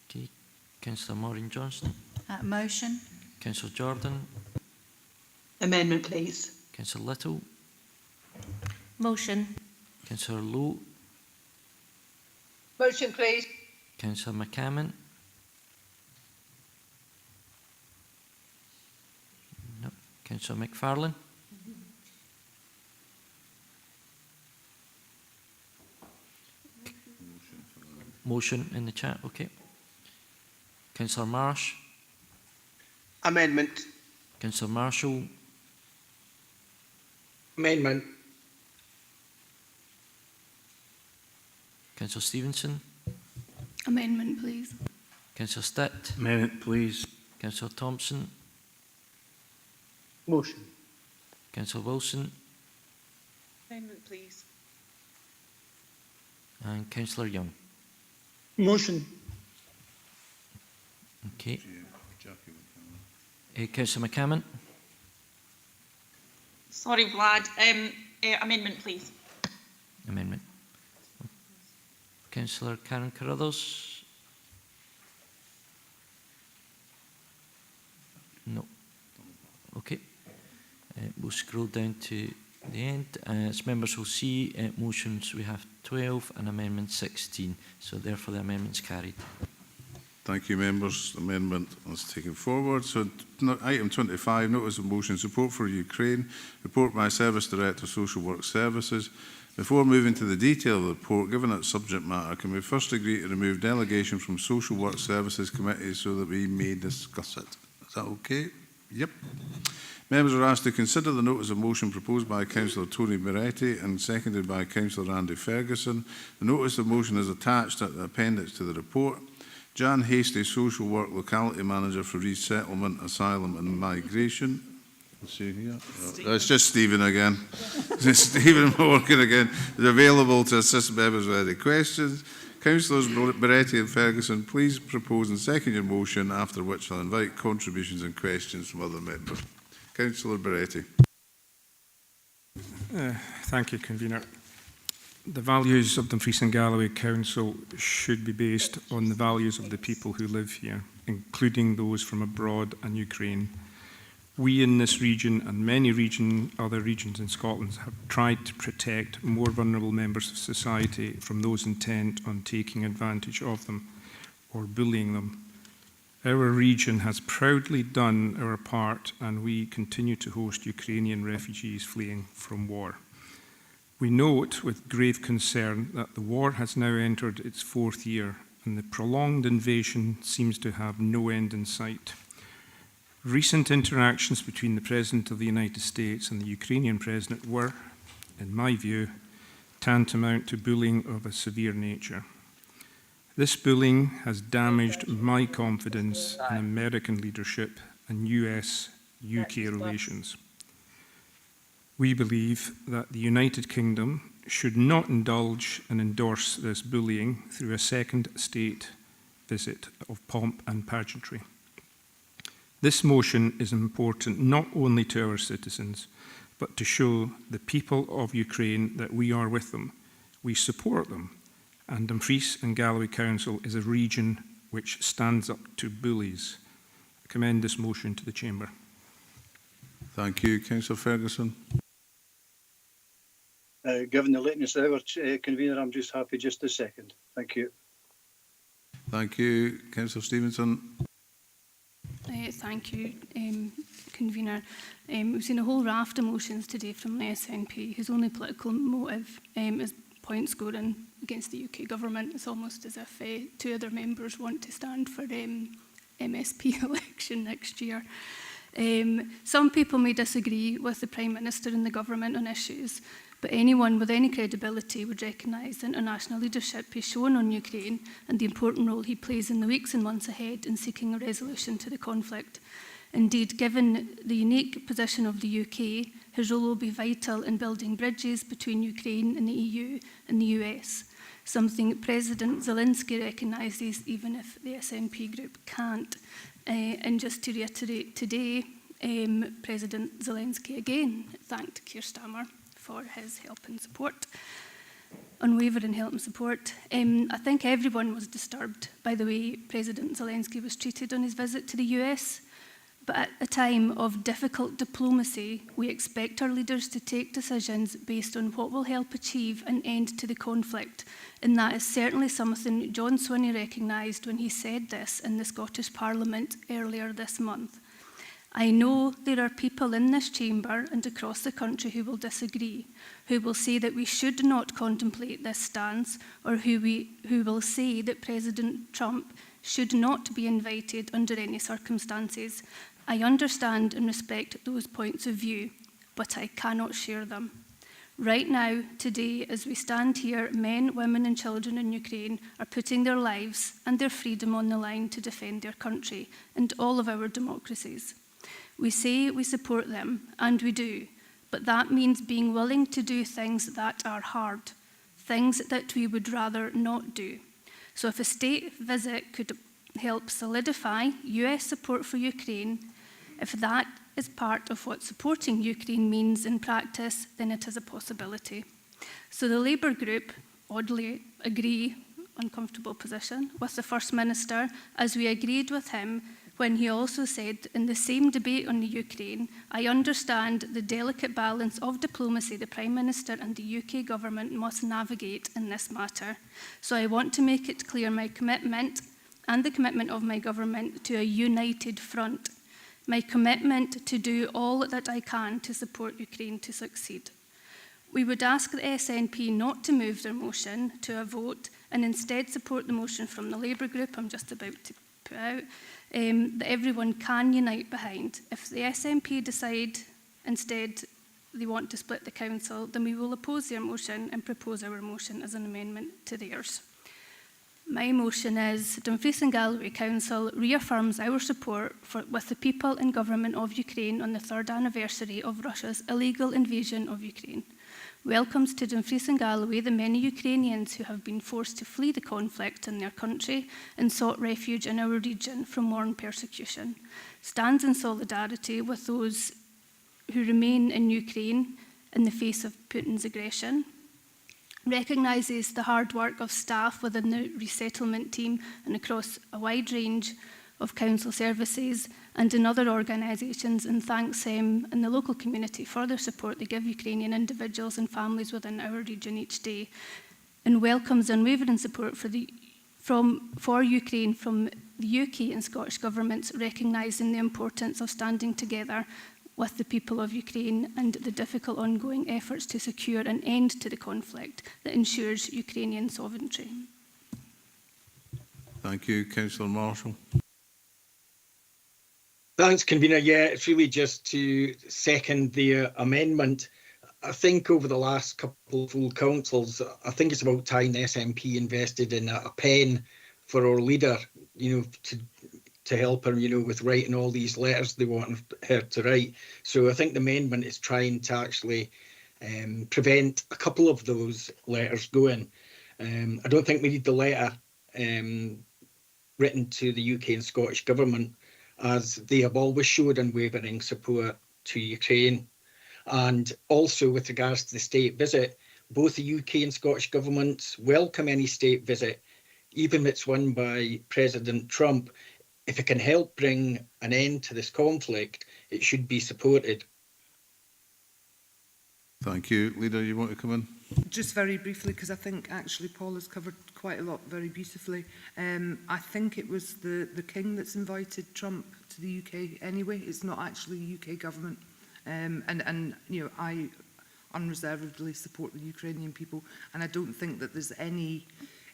Okay. Councillor Maureen Johnston. Motion. Councillor Jordan. Amendment, please. Councillor Little. Motion. Councillor Lowe. Motion, please. Councillor McCammon. No. Councillor McFarlane. Motion in the chat, okay. Councillor Marsh. Amendment. Councillor Marshall. Amendment. Councillor Stevenson. Amendment, please. Councillor Stitt. Amendment, please. Councillor Thompson. Motion. Councillor Wilson. Amendment, please. And Councillor Young. Motion. Okay. Councillor McCammon. Sorry, Vlad. Amendment, please. Amendment. Councillor Karen Carruthers. No. Okay. We'll scroll down to the end. As members will see, motions we have 12 and amendment 16. So therefore the amendment's carried. Thank you, members. The amendment is taken forward. So item 25, notice of motion, support for Ukraine, report by Service Director, Social Work Services. Before moving to the detail of the report, given its subject matter, can we first agree to remove delegation from Social Work Services Committee so that we may discuss it? Is that okay? Yep. Members are asked to consider the notice of motion proposed by Councillor Tony Moretti and seconded by Councillor Andy Ferguson. The notice of motion is attached at the appendix to the report. Jan Hasty, Social Work Locality Manager for Resettlement, Asylum and Migration. Let's see here. It's just Stephen again. Stephen Morgan again is available to assist members with any questions. Councillors Moretti and Ferguson, please propose and second your motion, after which I'll invite contributions and questions from other members. Councillor Moretti. Thank you, Convener. The values of Dumfries and Galloway Council should be based on the values of the people who live here, including those from abroad and Ukraine. We in this region and many other regions in Scotland have tried to protect more vulnerable members of society from those intent on taking advantage of them or bullying them. Our region has proudly done our part, and we continue to host Ukrainian refugees fleeing from war. We note with grave concern that the war has now entered its 4th year, and the prolonged invasion seems to have no end in sight. Recent interactions between the President of the United States and the Ukrainian President were, in my view, tantamount to bullying of a severe nature. This bullying has damaged my confidence in American leadership and US-UK relations. We believe that the United Kingdom should not indulge and endorse this bullying through a second state visit of pomp and pageantry. This motion is important not only to our citizens, but to show the people of Ukraine that we are with them, we support them, and Dumfries and Galloway Council is a region which stands up to bullies. I commend this motion to the Chamber. Thank you. Councillor Ferguson. Given the lateness of our convener, I'm just happy just a second. Thank you. Thank you. Councillor Stevenson. Thank you, Convener. We've seen a whole raft of motions today from the SNP whose only political motive is point scoring against the UK government. It's almost as if 2 other members want to stand for MSP election next year. Some people may disagree with the Prime Minister and the government on issues, but anyone with any credibility would recognise the international leadership he's shown on Ukraine and the important role he plays in the weeks and months ahead in seeking a resolution to the conflict. Indeed, given the unique position of the UK, his role will be vital in building bridges between Ukraine and the EU and the US, something President Zelensky recognises even if the SNP group can't. And just to reiterate today, President Zelensky again thanked Keir Starmer for his help and support, unwavering help and support. I think everyone was disturbed by the way President Zelensky was treated on his visit to the US, but at a time of difficult diplomacy, we expect our leaders to take decisions based on what will help achieve an end to the conflict, and that is certainly something John Swinney recognised when he said this in the Scottish Parliament earlier this month. I know there are people in this chamber and across the country who will disagree, who will say that we should not contemplate this stance, or who will say that President Trump should not be invited under any circumstances. I understand and respect those points of view, but I cannot share them. Right now, today, as we stand here, men, women and children in Ukraine are putting their lives and their freedom on the line to defend their country and all of our democracies. We say we support them, and we do, but that means being willing to do things that are hard, things that we would rather not do. So if a state visit could help solidify US support for Ukraine, if that is part of what supporting Ukraine means in practice, then it is a possibility. So the Labour group, oddly, agree, uncomfortable position, with the First Minister, as we agreed with him when he also said in the same debate on the Ukraine, I understand the delicate balance of diplomacy the Prime Minister and the UK government must navigate in this matter. So I want to make it clear my commitment and the commitment of my government to a united front. My commitment to do all that I can to support Ukraine to succeed. We would ask the SNP not to move their motion to a vote and instead support the motion from the Labour group I'm just about to put out, that everyone can unite behind. If the SNP decide instead they want to split the council, then we will oppose their motion and propose our motion as an amendment to theirs. My motion is Dumfries and Galloway Council reaffirms our support with the people and government of Ukraine on the 3rd anniversary of Russia's illegal invasion of Ukraine. Welcomes to Dumfries and Galloway the many Ukrainians who have been forced to flee the conflict in their country and sought refuge in our region from war and persecution. Stands in solidarity with those who remain in Ukraine in the face of Putin's aggression. Recognises the hard work of staff within the resettlement team and across a wide range of council services and in other organisations, and thanks them and the local community for their support they give Ukrainian individuals and families within our region each day, and welcomes unwavering support for Ukraine from the UK and Scottish governments, recognising the importance of standing together with the people of Ukraine and the difficult ongoing efforts to secure an end to the conflict that ensures Ukrainian sovereignty. Thank you. Councillor Marshall. Thanks, Convener. Yeah, it's really just to second the amendment. I think over the last couple of full councils, I think it's about time the SNP invested in a pen for our leader, to help her, with writing all these letters they want her to write. So I think the amendment is trying to actually prevent a couple of those letters going. I don't think we need the letter written to the UK and Scottish government, as they have always showed unwavering support to Ukraine. And also with regards to the state visit, both the UK and Scottish governments welcome any state visit, even if it's won by President Trump. If it can help bring an end to this conflict, it should be supported. Thank you. Leader, you want to come in? Just very briefly, because I think actually Paul has covered quite a lot very beautifully. I think it was the King that's invited Trump to the UK anyway. It's not actually the UK government. I unreservedly support the Ukrainian people, and I don't think that there's any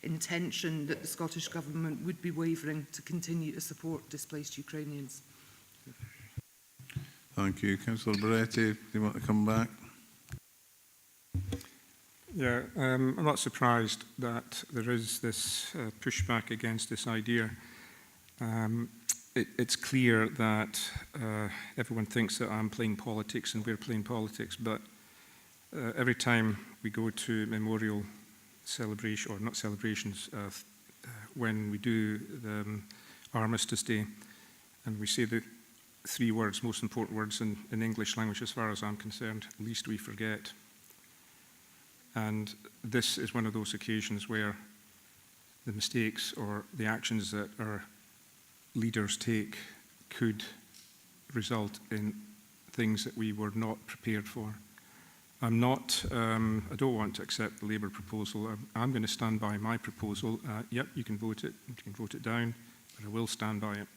intention that the Scottish Government would be wavering to continue to support displaced Ukrainians. Thank you. Councillor Beretti, do you want to come back? Yeah, I'm not surprised that there is this pushback against this idea. It's clear that everyone thinks that I'm playing politics and we're playing politics, but every time we go to memorial celebration, or not celebrations, when we do the Armistice Day, and we say the 3 words, most important words in English language as far as I'm concerned, least we forget. And this is one of those occasions where the mistakes or the actions that our leaders take could result in things that we were not prepared for. I don't want to accept the Labour proposal. I'm going to stand by my proposal. Yep, you can vote it down, but I will stand by it.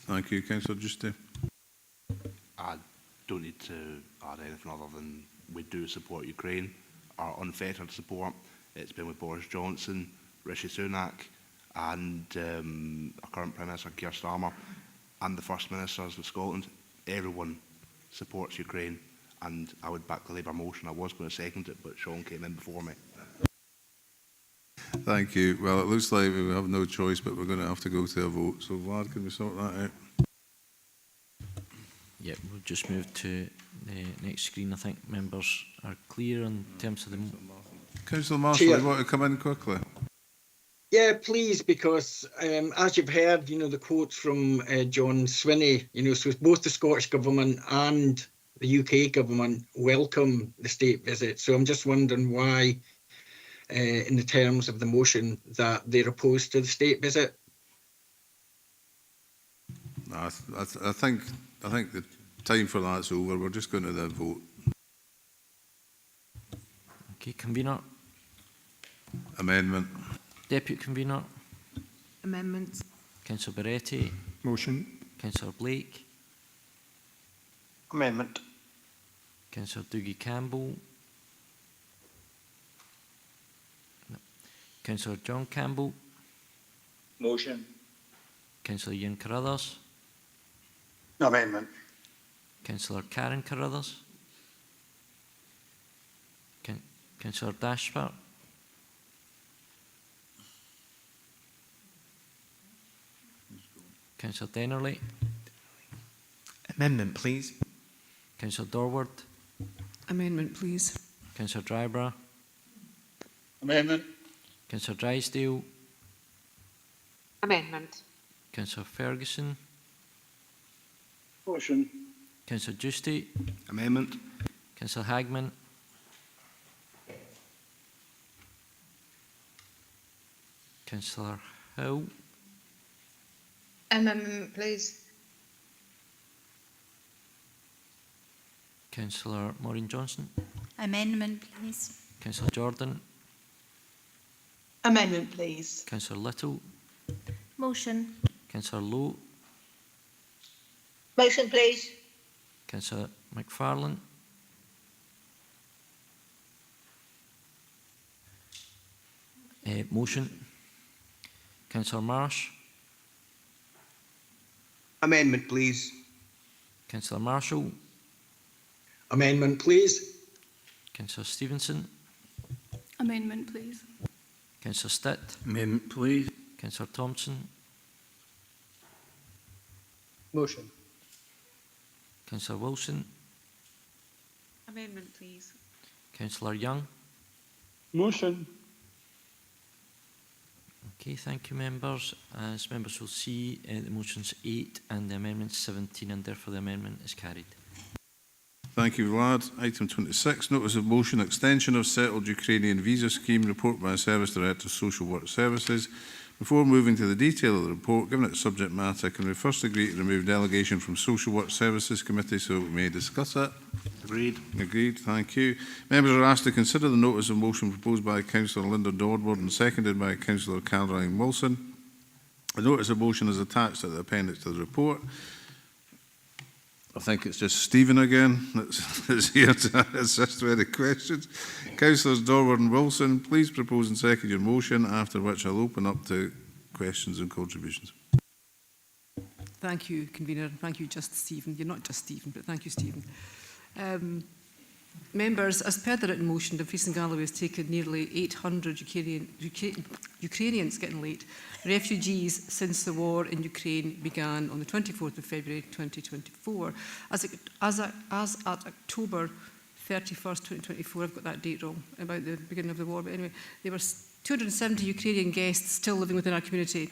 Thank you. Councillor Giusti. I don't need to add anything other than we do support Ukraine. Our unfettered support. It's been with Boris Johnson, Rishi Sunak, and our current Prime Minister Keir Starmer, and the First Ministers of Scotland. Everyone supports Ukraine, and I would back the Labour motion. I was going to second it, but Sean came in before me. Thank you. Well, it looks like we have no choice, but we're going to have to go to a vote. So, Vlad, can we sort that out? Yep, we'll just move to the next screen. I think members are clear in terms of the... Councillor Marshall, you want to come in quickly? Yeah, please, because as you've heard, you know, the quotes from John Swinney, you know, so both the Scottish Government and the UK Government welcome the state visit. So I'm just wondering why, in the terms of the motion, that they're opposed to the state visit. I think the time for that's over. We're just going to the vote. Okay, convener. Amendment. Deputy convener. Amendment. Councillor Beretti. Motion. Councillor Blake. Amendment. Councillor Dougie Campbell. No. Councillor John Campbell. Motion. Councillor Ian Carruthers. Amendment. Councillor Karen Carruthers. Councillor Dashpart. Councillor Dennerley. Amendment, please. Councillor Dorward. Amendment, please. Councillor Dryborough. Amendment. Councillor Drysdale. Amendment. Councillor Ferguson. Motion. Councillor Giusti. Amendment. Councillor Hagman. Councillor Hill. Amendment, please. Councillor Maureen Johnson. Amendment, please. Councillor Jordan. Amendment, please. Councillor Little. Motion. Councillor Lowe. Motion, please. Councillor McFarlane. Motion. Councillor Marsh. Amendment, please. Councillor Marshall. Amendment, please. Councillor Stevenson. Amendment, please. Councillor Stitt. Amendment, please. Councillor Thompson. Motion. Councillor Wilson. Amendment, please. Councillor Young. Motion. Okay, thank you, members. As members will see, the motion's 8 and the amendment's 17, and therefore the amendment is carried. Thank you, Vlad. Item 26, notice of motion, extension of settled Ukrainian visa scheme, report by Service Director, Social Work Services. Before moving to the detail of the report, given its subject matter, can we first agree to remove delegation from Social Work Services Committee so we may discuss it? Agreed. Agreed, thank you. Members are asked to consider the notice of motion proposed by Councillor Linda Dodward and seconded by Councillor Caroline Wilson. The notice of motion is attached at the appendix to the report. I think it's just Stephen again that's here to assist with any questions. Councillors Dorward and Wilson, please propose and second your motion, after which I'll open up to questions and contributions. Thank you, convener. Thank you, just Stephen. You're not just Stephen, but thank you, Stephen. Members, as per the written motion, Dumfries and Galloway has taken nearly 800 Ukrainians, getting late, refugees since the war in Ukraine began on the 24th of February 2024. As at October 31st, 2024, I've got that date wrong, about the beginning of the war, but anyway, there were 270 Ukrainian guests still living within our community,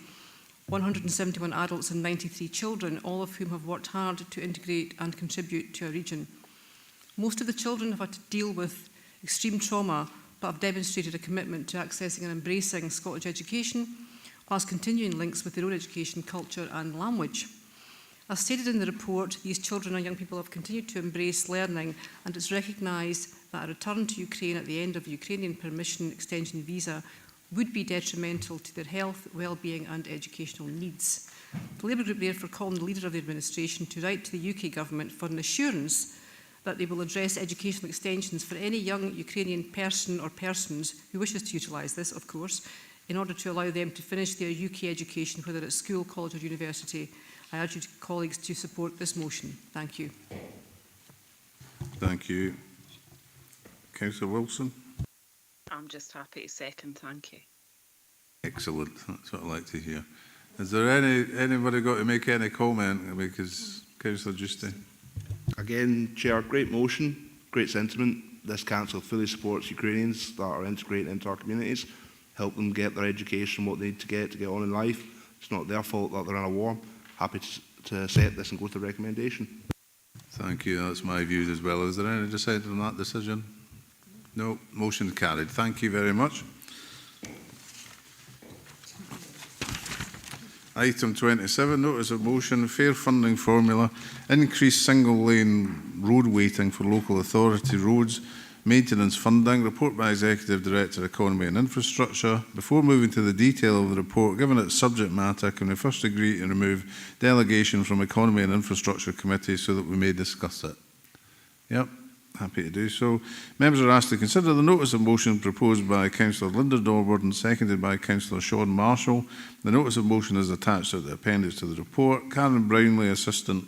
171 adults and 93 children, all of whom have worked hard to integrate and contribute to our region. Most of the children have had to deal with extreme trauma, but have demonstrated a commitment to accessing and embracing Scottish education, whilst continuing links with their own education, culture and language. As stated in the report, these children and young people have continued to embrace learning, and it's recognised that a return to Ukraine at the end of the Ukrainian permission extension visa would be detrimental to their health, well-being and educational needs. The Labour Group therefore called on the Leader of the Administration to write to the UK Government for an assurance that they will address educational extensions for any young Ukrainian person or persons who wishes to utilise this, of course, in order to allow them to finish their UK education, whether at school, college or university. I urge you, colleagues, to support this motion. Thank you. Thank you. Councillor Wilson? I'm just happy to second, thank you. Excellent. That's what I like to hear. Is there anybody got to make any comment? Because Councillor Justy. Again, Chair, great motion, great sentiment. This council fully supports Ukrainians that are integrating into our communities, help them get their education, what they need to get on in life. It's not their fault that they're in a war. Happy to accept this and go to recommendation. Thank you. That's my views as well. Is there any dissent on that decision? No. Motion carried. Thank you very much. Item 27, notice of motion, fair funding formula, increased single lane road weighting for local authority roads, maintenance funding, report by Executive Director, Economy and Infrastructure. Before moving to the detail of the report, given its subject matter, can we first agree to remove delegation from Economy and Infrastructure Committee so that we may discuss it? Yep. Happy to do so. Members are asked to consider the notice of motion proposed by Councillor Linda Dorward and seconded by Councillor Sean Marshall. The notice of motion is attached to the appendix to the report. Karen Brownlee, Assistant...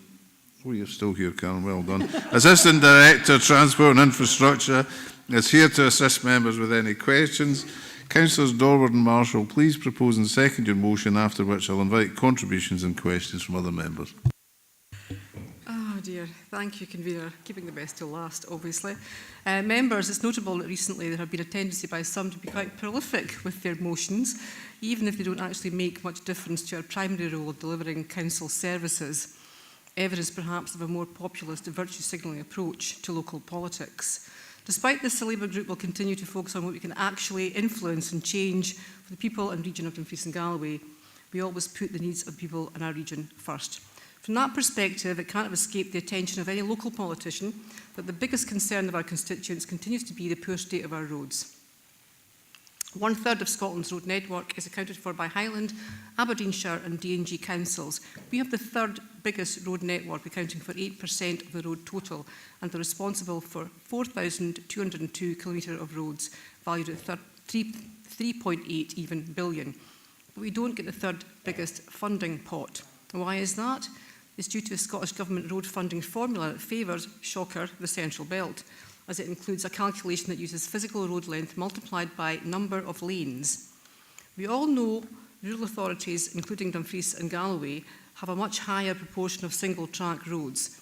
Oh, you're still here, Karen. Well done. Assistant Director, Transport and Infrastructure, is here to assist members with any questions. Councillors Dorward and Marshall, please propose and second your motion, after which I'll invite contributions and questions from other members. Oh dear, thank you, Convener. Keeping the best till last, obviously. Members, it's notable that recently there have been a tendency by some to be quite prolific with their motions, even if they don't actually make much difference to our primary role of delivering council services. Evidence perhaps of a more populist virtue signalling approach to local politics. Despite this, the Labour Group will continue to focus on what we can actually influence and change for the people and region of Dumfries and Galloway. We always put the needs of people in our region first. From that perspective, it can't have escaped the attention of any local politician that the biggest concern of our constituents continues to be the poor state of our roads. 1/3 of Scotland's road network is accounted for by Highland, Aberdeenshire and D&G councils. We have the third biggest road network, accounting for 8% of the road total, and are responsible for 4,202 kilometres of roads, valued at 3.8 even billion. But we don't get the third biggest funding pot. Why is that? It's due to a Scottish Government road funding formula that favours, shocker, the Central Belt, as it includes a calculation that uses physical road length multiplied by number of lanes. We all know rural authorities, including Dumfries and Galloway, have a much higher proportion of single-track roads,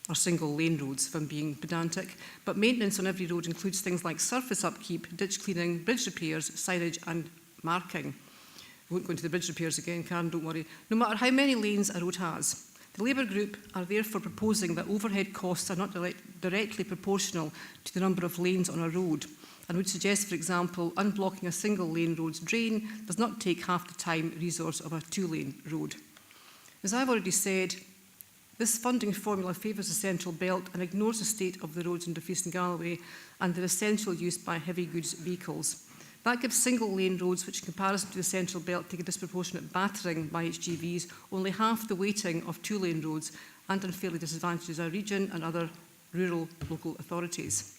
or single-lane roads, if I'm being pedantic, but maintenance on every road includes things like surface upkeep, ditch cleaning, bridge repairs, signage and marking. I won't go into the bridge repairs again, Karen, don't worry. No matter how many lanes a road has, the Labour Group are therefore proposing that overhead costs are not directly proportional to the number of lanes on a road, and would suggest, for example, unblocking a single-lane road's drain does not take half the time resource of a two-lane road. As I've already said, this funding formula favours the Central Belt and ignores the state of the roads in Dumfries and Galloway and their essential use by heavy goods vehicles. That gives single-lane roads, which in comparison to the Central Belt take a disproportionate battering by HGVs, only half the weighting of two-lane roads, and unfairly disadvantages our region and other rural local authorities.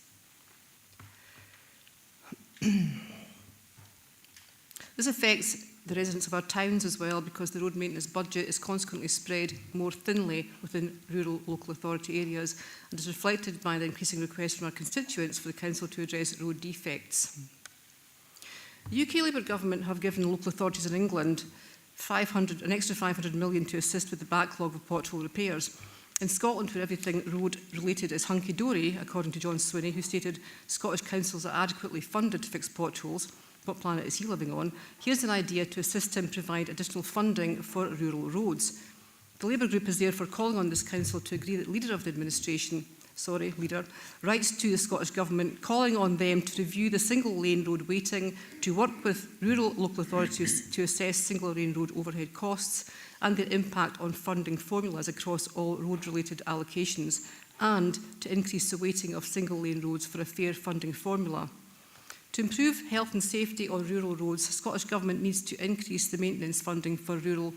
This affects the residents of our towns as well, because the road maintenance budget is consequently spread more thinly within rural local authority areas, and is reflected by the increasing requests from our constituents for the Council to address road defects. The UK Labour Government have given local authorities in England an extra 500 million to assist with the backlog of pothole repairs. In Scotland, where everything road-related is hunky-dory, according to John Swinney, who stated Scottish councils are adequately funded to fix potholes, what planet is he living on? Here's an idea to assist him provide additional funding for rural roads. The Labour Group is therefore calling on this council to agree that Leader of the Administration writes to the Scottish Government, calling on them to review the single-lane road weighting, to work with rural local authorities to assess single-lane road overhead costs and their impact on funding formulas across all road-related allocations, and to increase the weighting of single-lane roads for a fair funding formula. To improve health and safety on rural roads, the Scottish Government needs to increase the maintenance funding for rural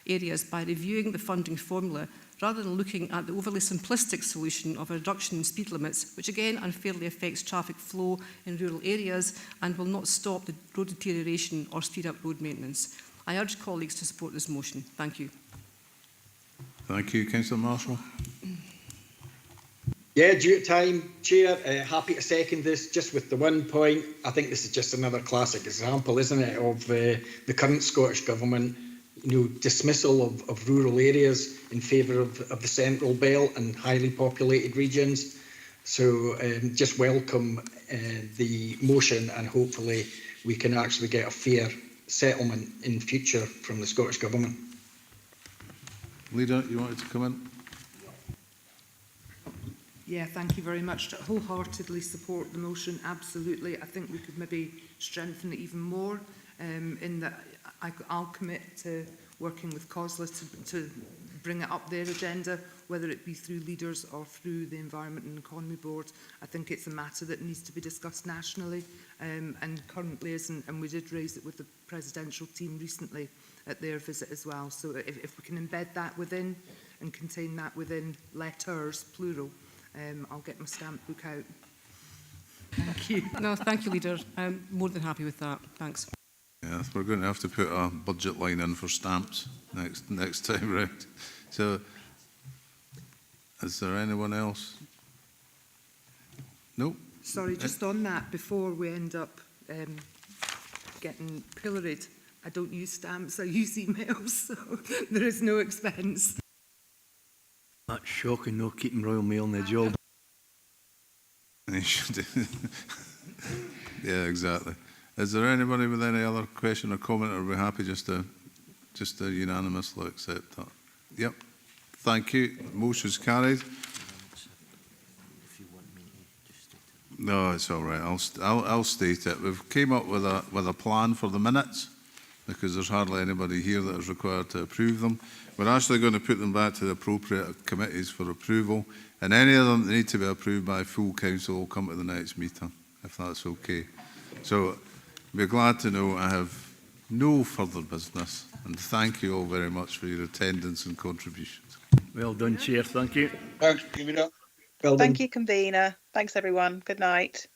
areas by reviewing the funding formula, rather than looking at the overly simplistic solution of a reduction in speed limits, which again unfairly affects traffic flow in rural areas and will not stop the road deterioration or speed up road maintenance. I urge colleagues to support this motion. Thank you. Thank you. Councillor Marshall. Yeah, due to time, Chair, happy to second this, just with the one point. I think this is just another classic example, isn't it, of the current Scottish Government, dismissal of rural areas in favour of the central belt and highly populated regions. So just welcome the motion, and hopefully we can actually get a fair settlement in future from the Scottish Government. Leader, you wanted to come in? Yeah, thank you very much. To wholeheartedly support the motion, absolutely. I think we could maybe strengthen it even more in that I'll commit to working with COSLA to bring it up their agenda, whether it be through leaders or through the Environment and Economy Board. I think it's a matter that needs to be discussed nationally and currently isn't, and we did raise it with the presidential team recently at their visit as well. So if we can embed that within and contain that within letters, plural, I'll get my stamp book out. Thank you. No, thank you, Leader. I'm more than happy with that. Thanks. Yeah, we're going to have to put a budget line in for stamps next time round. So, is there anyone else? No? Sorry, just on that, before we end up getting pilloried, I don't use stamps, I use emails, so there is no expense. That's shocking, no keeping Royal Mail in the job. Yeah, exactly. Is there anybody with any other question or comment, or are we happy just to unanimously accept that? Yep. Thank you. Motion's carried. No, it's all right. I'll state it. We've came up with a plan for the minutes, because there's hardly anybody here that is required to approve them. We're actually going to put them back to the appropriate committees for approval, and any of them that need to be approved by full council will come to the next meeting, if that's okay. So, we're glad to know I have no further business, and thank you all very much for your attendance and contributions. Well done, Chair. Thank you. Thanks, Convener. Thank you, Convener. Thanks, everyone. Good night.